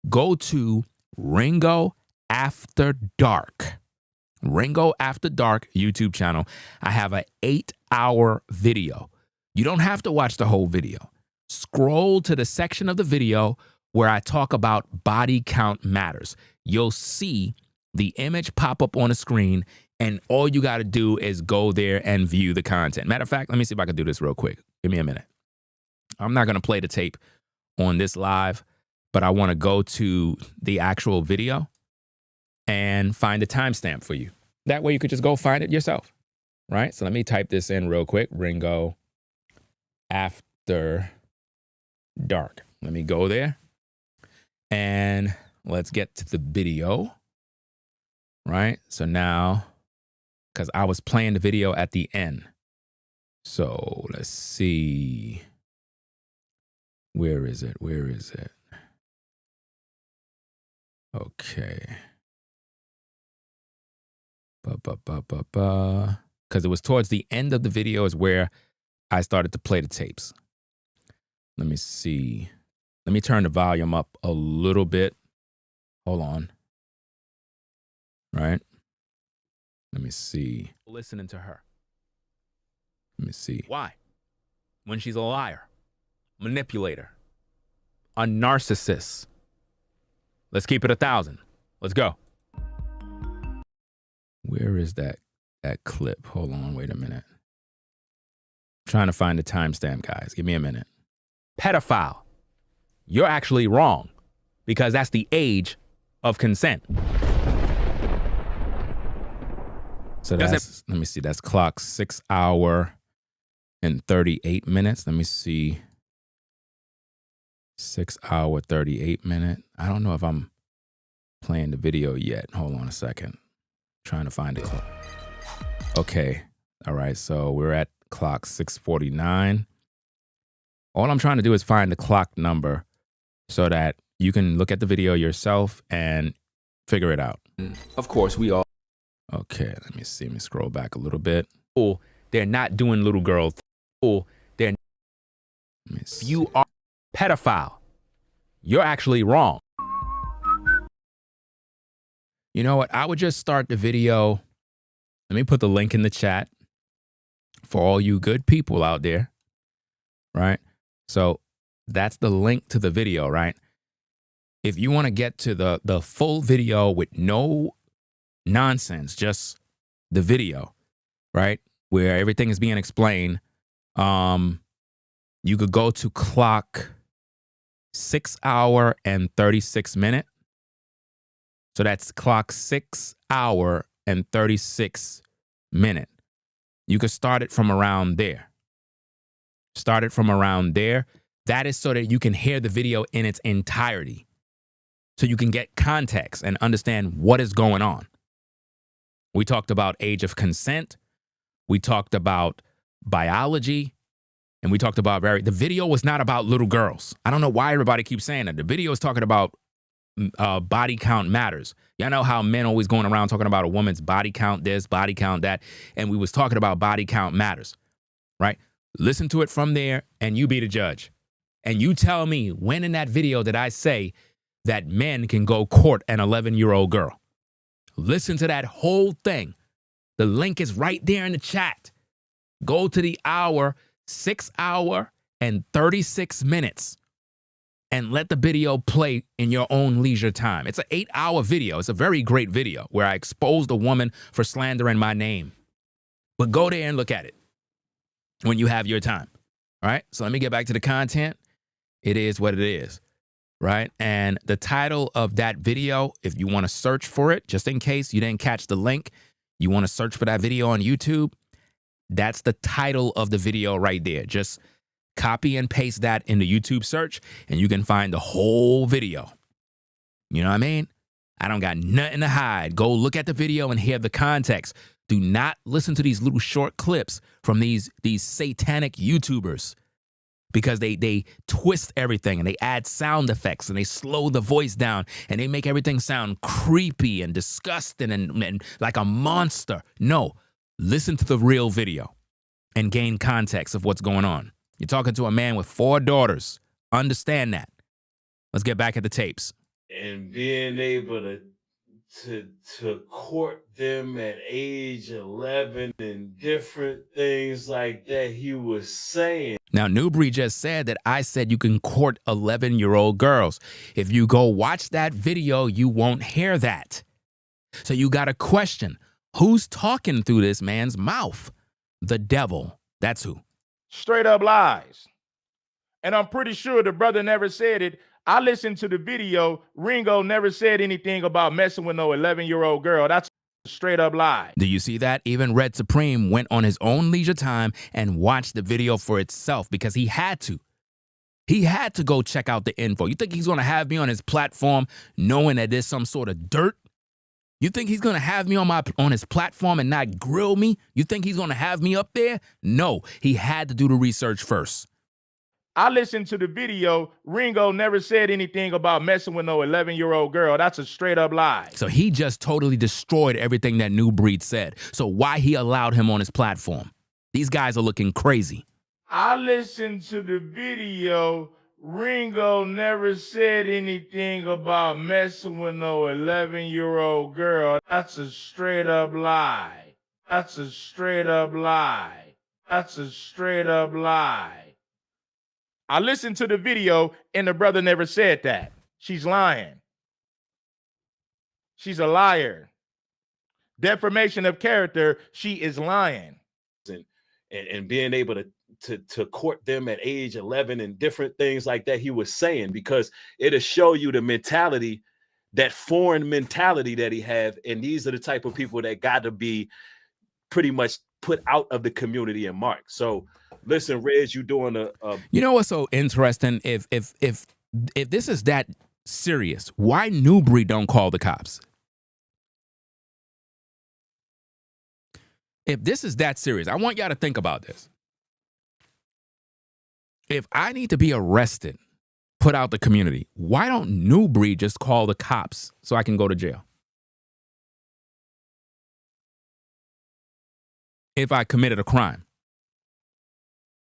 S4: go to Ringo After Dark. Ringo After Dark YouTube channel. I have an 8-hour video. You don't have to watch the whole video. Scroll to the section of the video where I talk about body count matters. You'll see the image pop up on the screen, and all you got to do is go there and view the content. Matter of fact, let me see if I can do this real quick. Give me a minute. I'm not going to play the tape on this live, but I want to go to the actual video and find the timestamp for you. That way you could just go find it yourself, right? So let me type this in real quick. Ringo After Dark. Let me go there. And let's get to the video, right? So now, because I was playing the video at the end. So let's see. Where is it? Where is it? Okay. Because it was towards the end of the video is where I started to play the tapes. Let me see. Let me turn the volume up a little bit. Hold on. Right? Let me see. Listening to her. Let me see. Why? When she's a liar, manipulator, a narcissist. Let's keep it 1,000. Let's go. Where is that clip? Hold on, wait a minute. I'm trying to find the timestamp, guys. Give me a minute. Pedophile. You're actually wrong because that's the age of consent. So that's, let me see, that's clock 6 hour and 38 minutes. Let me see. 6 hour, 38 minute. I don't know if I'm playing the video yet. Hold on a second. Trying to find the clock. Okay. All right. So we're at clock 6:49. All I'm trying to do is find the clock number so that you can look at the video yourself and figure it out. Of course, we all. Okay, let me see. Let me scroll back a little bit. Oh, they're not doing little girls. Oh, they're. If you are a pedophile, you're actually wrong. You know what? I would just start the video. Let me put the link in the chat for all you good people out there. Right? So That's the link to the video, right? If you want to get to the full video with no nonsense, just the video, right, where everything is being explained, you could go to clock 6 hour and 36 minute. So that's clock 6 hour and 36 minute. You could start it from around there. Start it from around there. That is so that you can hear the video in its entirety. So you can get context and understand what is going on. We talked about age of consent. We talked about biology. And we talked about the video was not about little girls. I don't know why everybody keeps saying that. The video is talking about body count matters. Y'all know how men always going around talking about a woman's body count this, body count that. And we was talking about body count matters, right? Listen to it from there and you be the judge. And you tell me when in that video did I say that men can go court an 11-year-old girl. Listen to that whole thing. The link is right there in the chat. Go to the 6 hour and 36 minutes and let the video play in your own leisure time. It's an 8-hour video. It's a very great video where I exposed a woman for slandering my name. But go there and look at it when you have your time. All right. So let me get back to the content. It is what it is. Right. And the title of that video, if you want to search for it, just in case you didn't catch the link, you want to search for that video on YouTube. That's the title of the video right there. Just copy and paste that in the YouTube search and you can find the whole video. You know what I mean? I don't got nothing to hide. Go look at the video and hear the context. Do not listen to these little short clips from these satanic YouTubers. Because they twist everything and they add sound effects and they slow the voice down and they make everything sound creepy and disgusting and like a monster. No, listen to the real video and gain context of what's going on. You're talking to a man with 4 daughters. Understand that. Let's get back at the tapes.
S8: And being able to court them at age 11 and different things like that he was saying.
S4: Now, Nubreed just said that I said you can court 11-year-old girls. If you go watch that video, you won't hear that. So you got to question, who's talking through this man's mouth? The devil. That's who.
S6: Straight up lies. And I'm pretty sure the brother never said it. I listened to the video. Ringo never said anything about messing with no 11-year-old girl. That's a straight up lie.
S4: Do you see that? Even Red Supreme went on his own leisure time and watched the video for itself because he had to. He had to go check out the info. You think he's going to have me on his platform knowing that there's some sort of dirt? You think he's going to have me on his platform and not grill me? You think he's going to have me up there? No, he had to do the research first.
S6: I listened to the video. Ringo never said anything about messing with no 11-year-old girl. That's a straight up lie.
S4: So he just totally destroyed everything that Nubreed said. So why he allowed him on his platform? These guys are looking crazy.
S6: I listened to the video. Ringo never said anything about messing with no 11-year-old girl. That's a straight up lie. That's a straight up lie. That's a straight up lie. I listened to the video and the brother never said that. She's lying. She's a liar. Defamation of character, she is lying.
S8: And being able to court them at age 11 and different things like that he was saying, because it'll show you the mentality, that foreign mentality that he have. And these are the type of people that got to be pretty much put out of the community and marked. So listen, Reg, you doing a
S4: You know what's so interesting? If this is that serious, why Nubreed don't call the cops? If this is that serious, I want y'all to think about this. If I need to be arrested, put out the community, why don't Nubreed just call the cops so I can go to jail? If I committed a crime.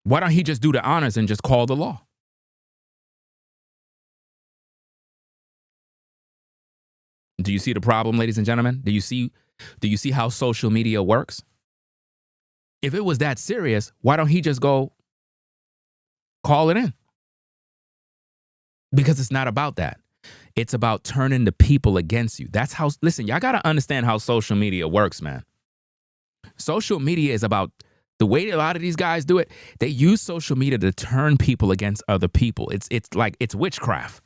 S4: Why don't he just do the honors and just call the law? Do you see the problem, ladies and gentlemen? Do you see how social media works? If it was that serious, why don't he just go call it in? Because it's not about that. It's about turning the people against you. That's how, listen, y'all got to understand how social media works, man. Social media is about the way a lot of these guys do it. They use social media to turn people against other people. It's like, it's witchcraft.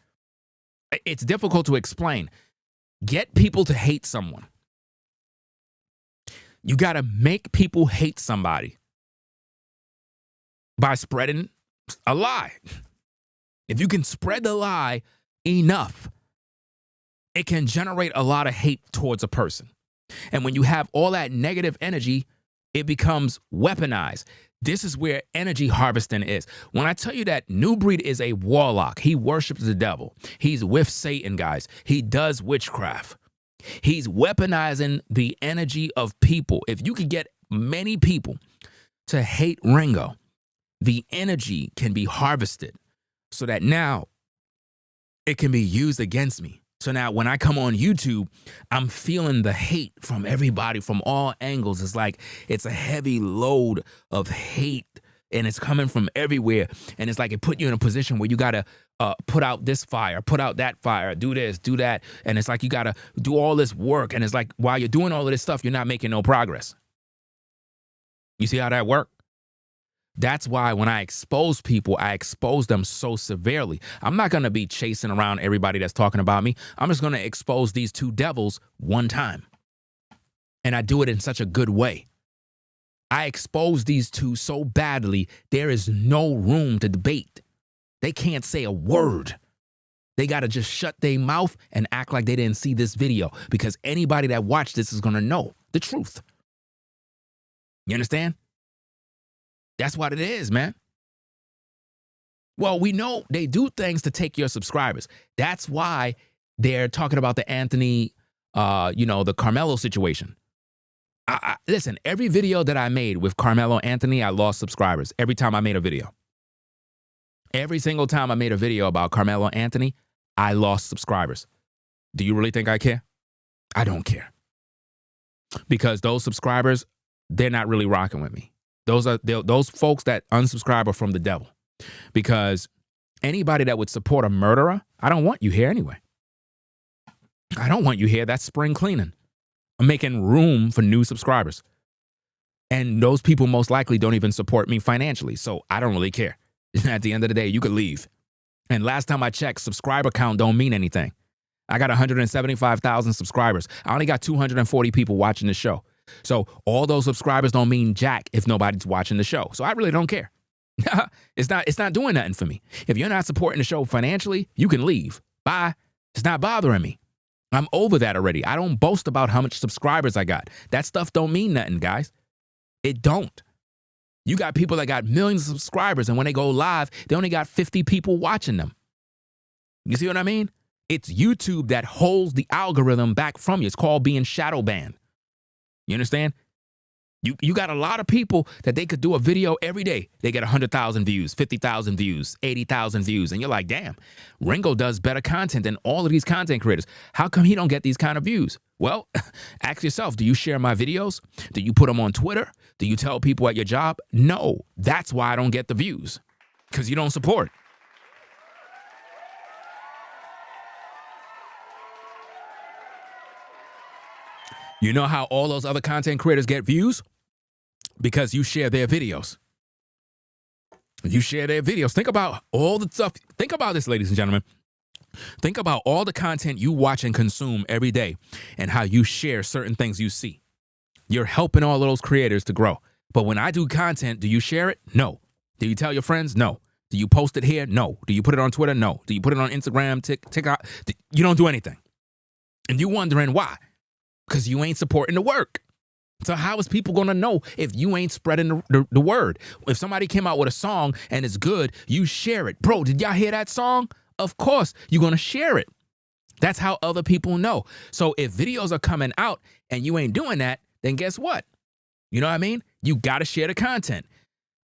S4: It's difficult to explain. Get people to hate someone. You got to make people hate somebody by spreading a lie. If you can spread the lie enough, it can generate a lot of hate towards a person. And when you have all that negative energy, it becomes weaponized. This is where energy harvesting is. When I tell you that New Breed is a warlock, he worships the devil. He's with Satan, guys. He does witchcraft. He's weaponizing the energy of people. If you could get many people to hate Ringo, the energy can be harvested so that now it can be used against me. So now when I come on YouTube, I'm feeling the hate from everybody from all angles. It's like it's a heavy load of hate and it's coming from everywhere. And it's like it put you in a position where you got to put out this fire, put out that fire, do this, do that. And it's like you got to do all this work. And it's like while you're doing all of this stuff, you're not making no progress. You see how that works? That's why when I expose people, I expose them so severely. I'm not going to be chasing around everybody that's talking about me. I'm just going to expose these two devils one time. And I do it in such a good way. I expose these two so badly, there is no room to debate. They can't say a word. They got to just shut their mouth and act like they didn't see this video, because anybody that watched this is going to know the truth. You understand? That's what it is, man. Well, we know they do things to take your subscribers. That's why they're talking about the Anthony, the Carmelo situation. Listen, every video that I made with Carmelo Anthony, I lost subscribers every time I made a video. Every single time I made a video about Carmelo Anthony, I lost subscribers. Do you really think I care? I don't care. Because those subscribers, they're not really rocking with me. Those folks that unsubscribe are from the devil. Because anybody that would support a murderer, I don't want you here anyway. I don't want you here. That's spring cleaning. I'm making room for new subscribers. And those people most likely don't even support me financially. So I don't really care. At the end of the day, you could leave. And last time I checked, subscriber count don't mean anything. I got 175,000 subscribers. I only got 240 people watching the show. So all those subscribers don't mean jack if nobody's watching the show. So I really don't care. It's not doing nothing for me. If you're not supporting the show financially, you can leave. Bye. It's not bothering me. I'm over that already. I don't boast about how much subscribers I got. That stuff don't mean nothing, guys. It don't. You got people that got millions of subscribers, and when they go live, they only got 50 people watching them. You see what I mean? It's YouTube that holds the algorithm back from you. It's called being shadow banned. You understand? You got a lot of people that they could do a video every day. They get 100,000 views, 50,000 views, 80,000 views. And you're like, damn, Ringo does better content than all of these content creators. How come he don't get these kind of views? Well, ask yourself, do you share my videos? Do you put them on Twitter? Do you tell people at your job? No, that's why I don't get the views, because you don't support. You know how all those other content creators get views? Because you share their videos. You share their videos. Think about all the stuff. Think about this, ladies and gentlemen. Think about all the content you watch and consume every day and how you share certain things you see. You're helping all of those creators to grow. But when I do content, do you share it? No. Do you tell your friends? No. Do you post it here? No. Do you put it on Twitter? No. Do you put it on Instagram, TikTok? You don't do anything. And you're wondering why? Because you ain't supporting the work. So how is people going to know if you ain't spreading the word? If somebody came out with a song and it's good, you share it. Bro, did y'all hear that song? Of course, you're going to share it. That's how other people know. So if videos are coming out and you ain't doing that, then guess what? You know what I mean? You got to share the content.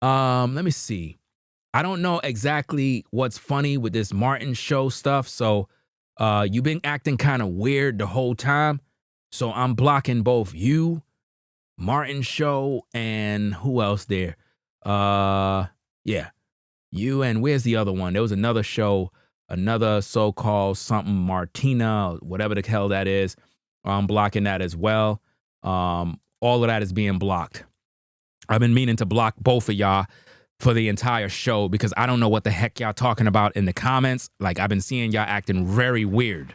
S4: Let me see. I don't know exactly what's funny with this Martin show stuff. So you've been acting kind of weird the whole time. So I'm blocking both you, Martin show, and who else there? Yeah, you and where's the other one? There was another show another so-called something Martina, whatever the hell that is. I'm blocking that as well. All of that is being blocked. I've been meaning to block both of y'all for the entire show because I don't know what the heck y'all talking about in the comments. Like, I've been seeing y'all acting very weird.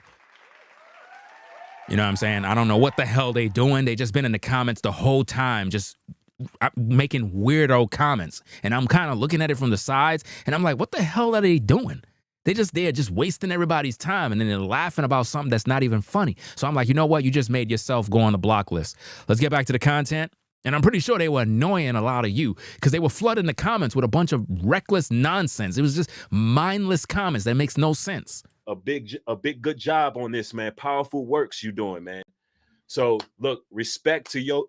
S4: You know what I'm saying? I don't know what the hell they doing. They just been in the comments the whole time, just making weirdo comments. And I'm kind of looking at it from the sides, and I'm like, what the hell are they doing? They're just wasting everybody's time, and then they're laughing about something that's not even funny. So I'm like, you know what? You just made yourself go on the block list. Let's get back to the content. And I'm pretty sure they were annoying a lot of you because they were flooding the comments with a bunch of reckless nonsense. It was just mindless comments that makes no sense.
S8: A big good job on this, man. Powerful works you doing, man. So look, respect to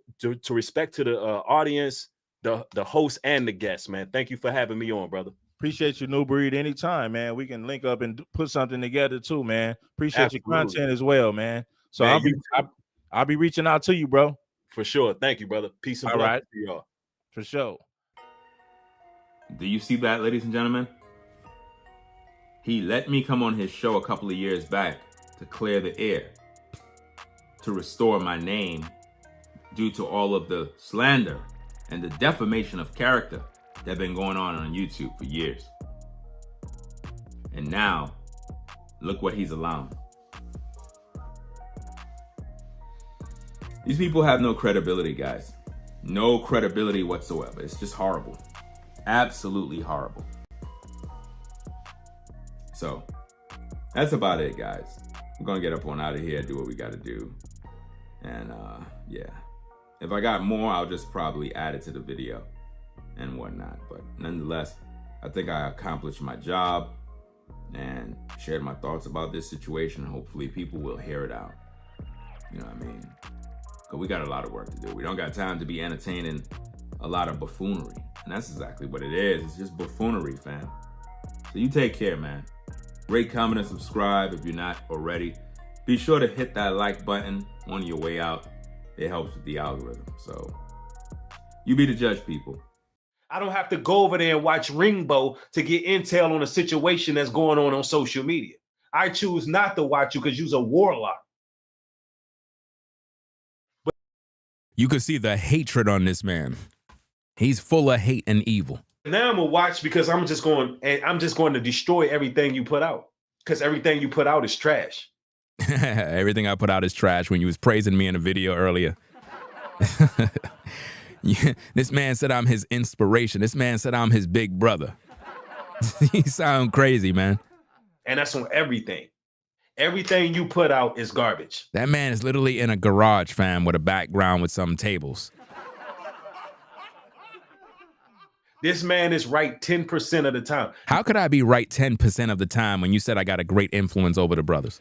S8: respect to the audience, the host and the guests, man. Thank you for having me on, brother.
S6: Appreciate you, New Breed. Anytime, man. We can link up and put something together too, man. Appreciate your content as well, man. So man, I'll be reaching out to you, bro.
S8: For sure. Thank you, brother. Peace and blessings to y'all.
S6: For sure.
S1: Do you see that, ladies and gentlemen? He let me come on his show a couple of years back to clear the air, to restore my name due to all of the slander and the defamation of character that have been going on YouTube for years. And now, look what he's allowing. These people have no credibility, guys. No credibility whatsoever. It's just horrible. Absolutely horrible. So, that's about it, guys. I'm gonna get up on out of here, do what we gotta do. And yeah. If I got more, I'll just probably add it to the video and whatnot. But nonetheless, I think I accomplished my job and shared my thoughts about this situation. Hopefully people will hear it out. You know what I mean? Because we got a lot of work to do. We don't got time to be entertaining a lot of buffoonery. And that's exactly what it is. It's just buffoonery, fam. So you take care, man. Rate, comment, and subscribe if you're not already. Be sure to hit that like button on your way out. It helps with the algorithm. So you be the judge, people.
S8: I don't have to go over there and watch Ringbo to get intel on a situation that's going on social media. I choose not to watch you because you're a warlock.
S4: You could see the hatred on this man. He's full of hate and evil.
S8: Now I'm gonna watch because I'm just going to destroy everything you put out. Because everything you put out is trash.
S4: Everything I put out is trash when you was praising me in a video earlier. Yeah, this man said I'm his inspiration. This man said I'm his big brother. You sound crazy, man.
S8: And that's on everything. Everything you put out is garbage.
S4: That man is literally in a garage, fam, with a background with some tables.
S8: This man is right 10% of the time.
S4: How could I be right 10% of the time when you said I got a great influence over the brothers?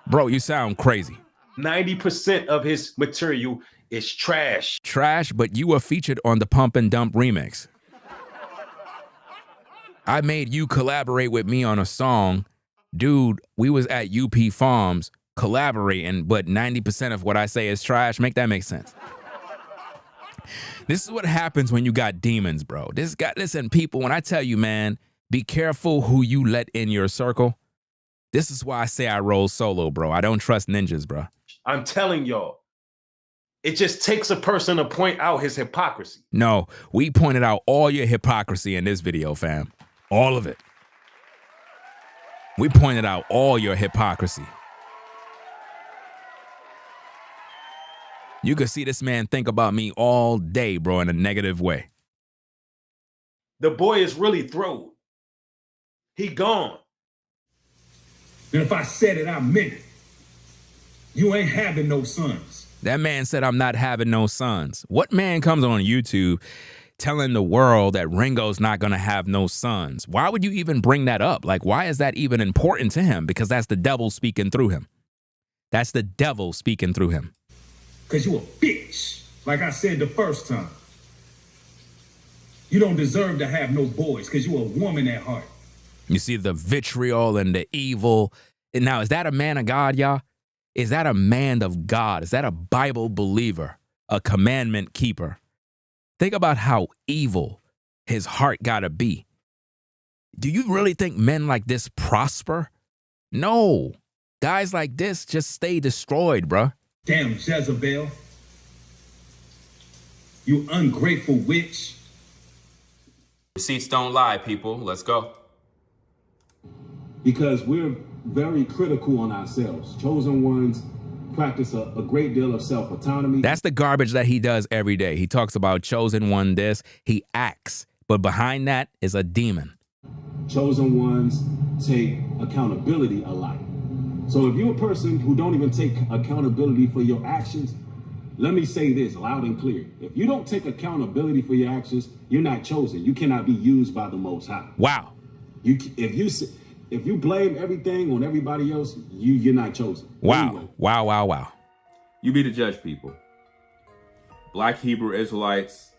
S4: Bro, you sound crazy.
S8: 90% of his material is trash.
S4: Trash, but you were featured on the Pump and Dump remix. I made you collaborate with me on a song. Dude, we was at UP Farms collaborating, but 90% of what I say is trash. Make that make sense. This is what happens when you got demons, bro. Listen, people, when I tell you, man, be careful who you let in your circle. This is why I say I roll solo, bro. I don't trust ninjas, bro.
S8: I'm telling y'all, it just takes a person to point out his hypocrisy.
S4: No, we pointed out all your hypocrisy in this video, fam. All of it. We pointed out all your hypocrisy. You could see this man think about me all day, bro, in a negative way.
S8: The boy is really thrown. He gone.
S15: And if I said it, I meant it. You ain't having no sons.
S4: That man said I'm not having no sons. What man comes on YouTube telling the world that Ringo's not going to have no sons? Why would you even bring that up? Like, why is that even important to him? Because that's the devil speaking through him. That's the devil speaking through him.
S15: Because you a bitch, like I said the first time. You don't deserve to have no boys because you a woman at heart.
S4: You see the vitriol and the evil. And now, is that a man of God, y'all? Is that a man of God? Is that a Bible believer, a commandment keeper? Think about how evil his heart gotta be. Do you really think men like this prosper? No. Guys like this just stay destroyed, bruh.
S15: Damn Jezebel. You ungrateful witch.
S1: Receipts don't lie, people. Let's go.
S15: Because we're very critical on ourselves. Chosen ones practice a great deal of self-autonomy.
S4: That's the garbage that he does every day. He talks about chosen one this. He acts. But behind that is a demon.
S15: Chosen ones take accountability a lot. So if you're a person who don't even take accountability for your actions, let me say this loud and clear. If you don't take accountability for your actions, you're not chosen. You cannot be used by the Most High.
S4: Wow.
S15: If you blame everything on everybody else, you're not chosen.
S4: Wow.
S15: Anyway.
S4: Wow.
S1: You be the judge, people. Black Hebrew Israelites,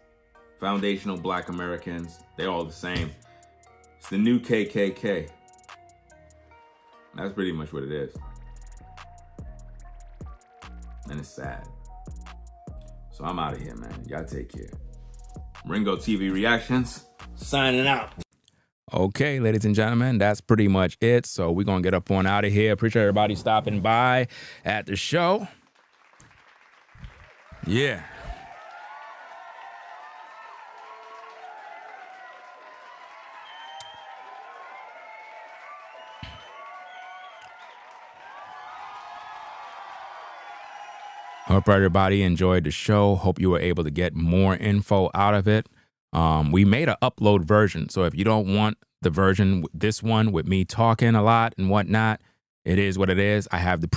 S1: foundational Black Americans, they're all the same. It's the new KKK. That's pretty much what it is. And it's sad. So I'm out of here, man. Y'all take care. Ringo TV Reactions, signing out.
S4: Okay, ladies and gentlemen, that's pretty much it. So we're going to get up on out of here. Appreciate everybody stopping by at the show. Yeah. Hope everybody enjoyed the show. Hope you were able to get more info out of it. We made an upload version, so if you don't want the version, this one with me talking a lot and whatnot, it is what it is. I have the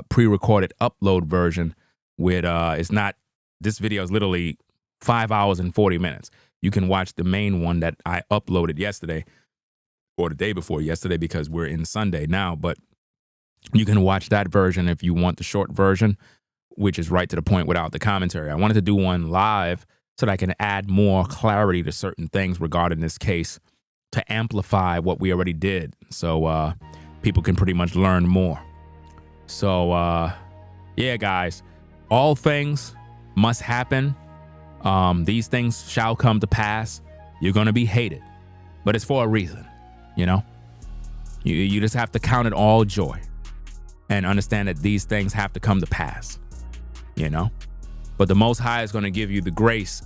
S4: pre-recorded upload version with it's not. This video is literally 5 hours and 40 minutes. You can watch the main one that I uploaded yesterday or the day before yesterday because we're in Sunday now. But you can watch that version if you want the short version, which is right to the point without the commentary. I wanted to do one live so that I can add more clarity to certain things regarding this case to amplify what we already did. So people can pretty much learn more. So yeah, guys, all things must happen. These things shall come to pass. You're going to be hated, but it's for a reason. You know, you just have to count it all joy and understand that these things have to come to pass, you know, but the Most High is going to give you the grace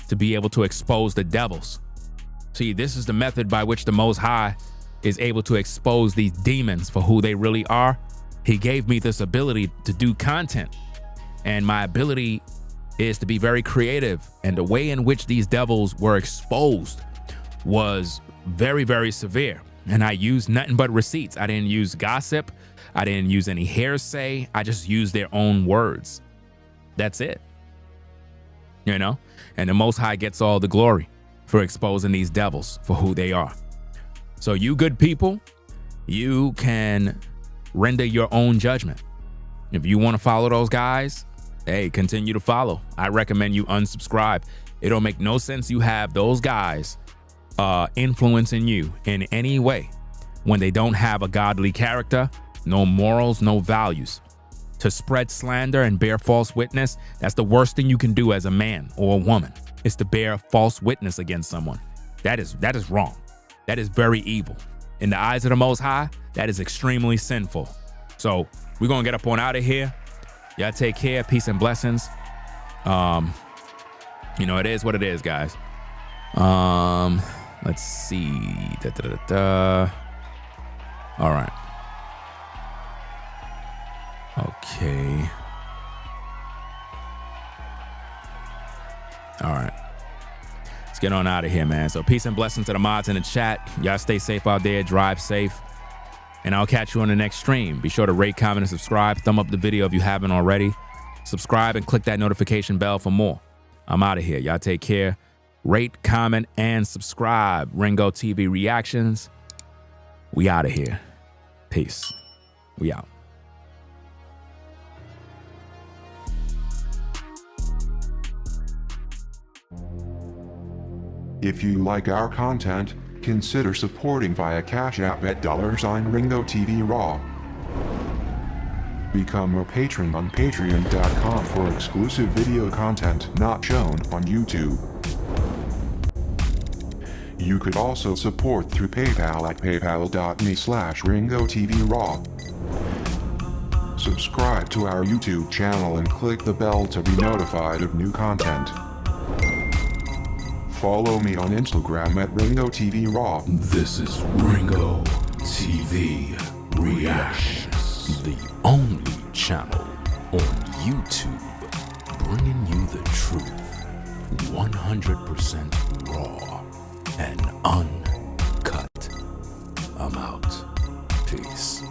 S4: to be able to expose the devils. See, this is the method by which the Most High is able to expose these demons for who they really are. He gave me this ability to do content, and my ability is to be very creative. And the way in which these devils were exposed was very, very severe. And I used nothing but receipts. I didn't use gossip. I didn't use any hearsay. I just used their own words. That's it. You know? And the Most High gets all the glory for exposing these devils for who they are. So you good people, you can render your own judgment. If you want to follow those guys, hey, continue to follow. I recommend you unsubscribe. It don't make no sense you have those guys influencing you in any way when they don't have a godly character, no morals, no values. To spread slander and bear false witness, that's the worst thing you can do as a man or a woman, is to bear false witness against someone. That is wrong. That is very evil. In the eyes of the Most High, that is extremely sinful. So we're going to get up on out of here. Y'all take care. Peace and blessings. You know, it is what it is, guys. Let's see. All right. Okay. All right. Let's get on out of here, man. So peace and blessings to the mods in the chat. Y'all stay safe out there. Drive safe. And I'll catch you on the next stream. Be sure to rate, comment, and subscribe. Thumb up the video if you haven't already. Subscribe and click that notification bell for more. I'm out of here. Y'all take care. Rate, comment, and subscribe. Ringo TV Reactions. We out of here. Peace. We out.
S16: If you like our content, consider supporting via Cash App at $RingoTVRaw. Become a patron on patreon.com for exclusive video content not shown on YouTube. You could also support through PayPal at paypal.me/RingoTVRaw. Subscribe to our YouTube channel and click the bell to be notified of new content. Follow me on Instagram at RingoTVRaw.
S4: This is Ringo TV Reactions, the only channel on YouTube bringing you the truth, 100% raw and uncut. I'm out. Peace.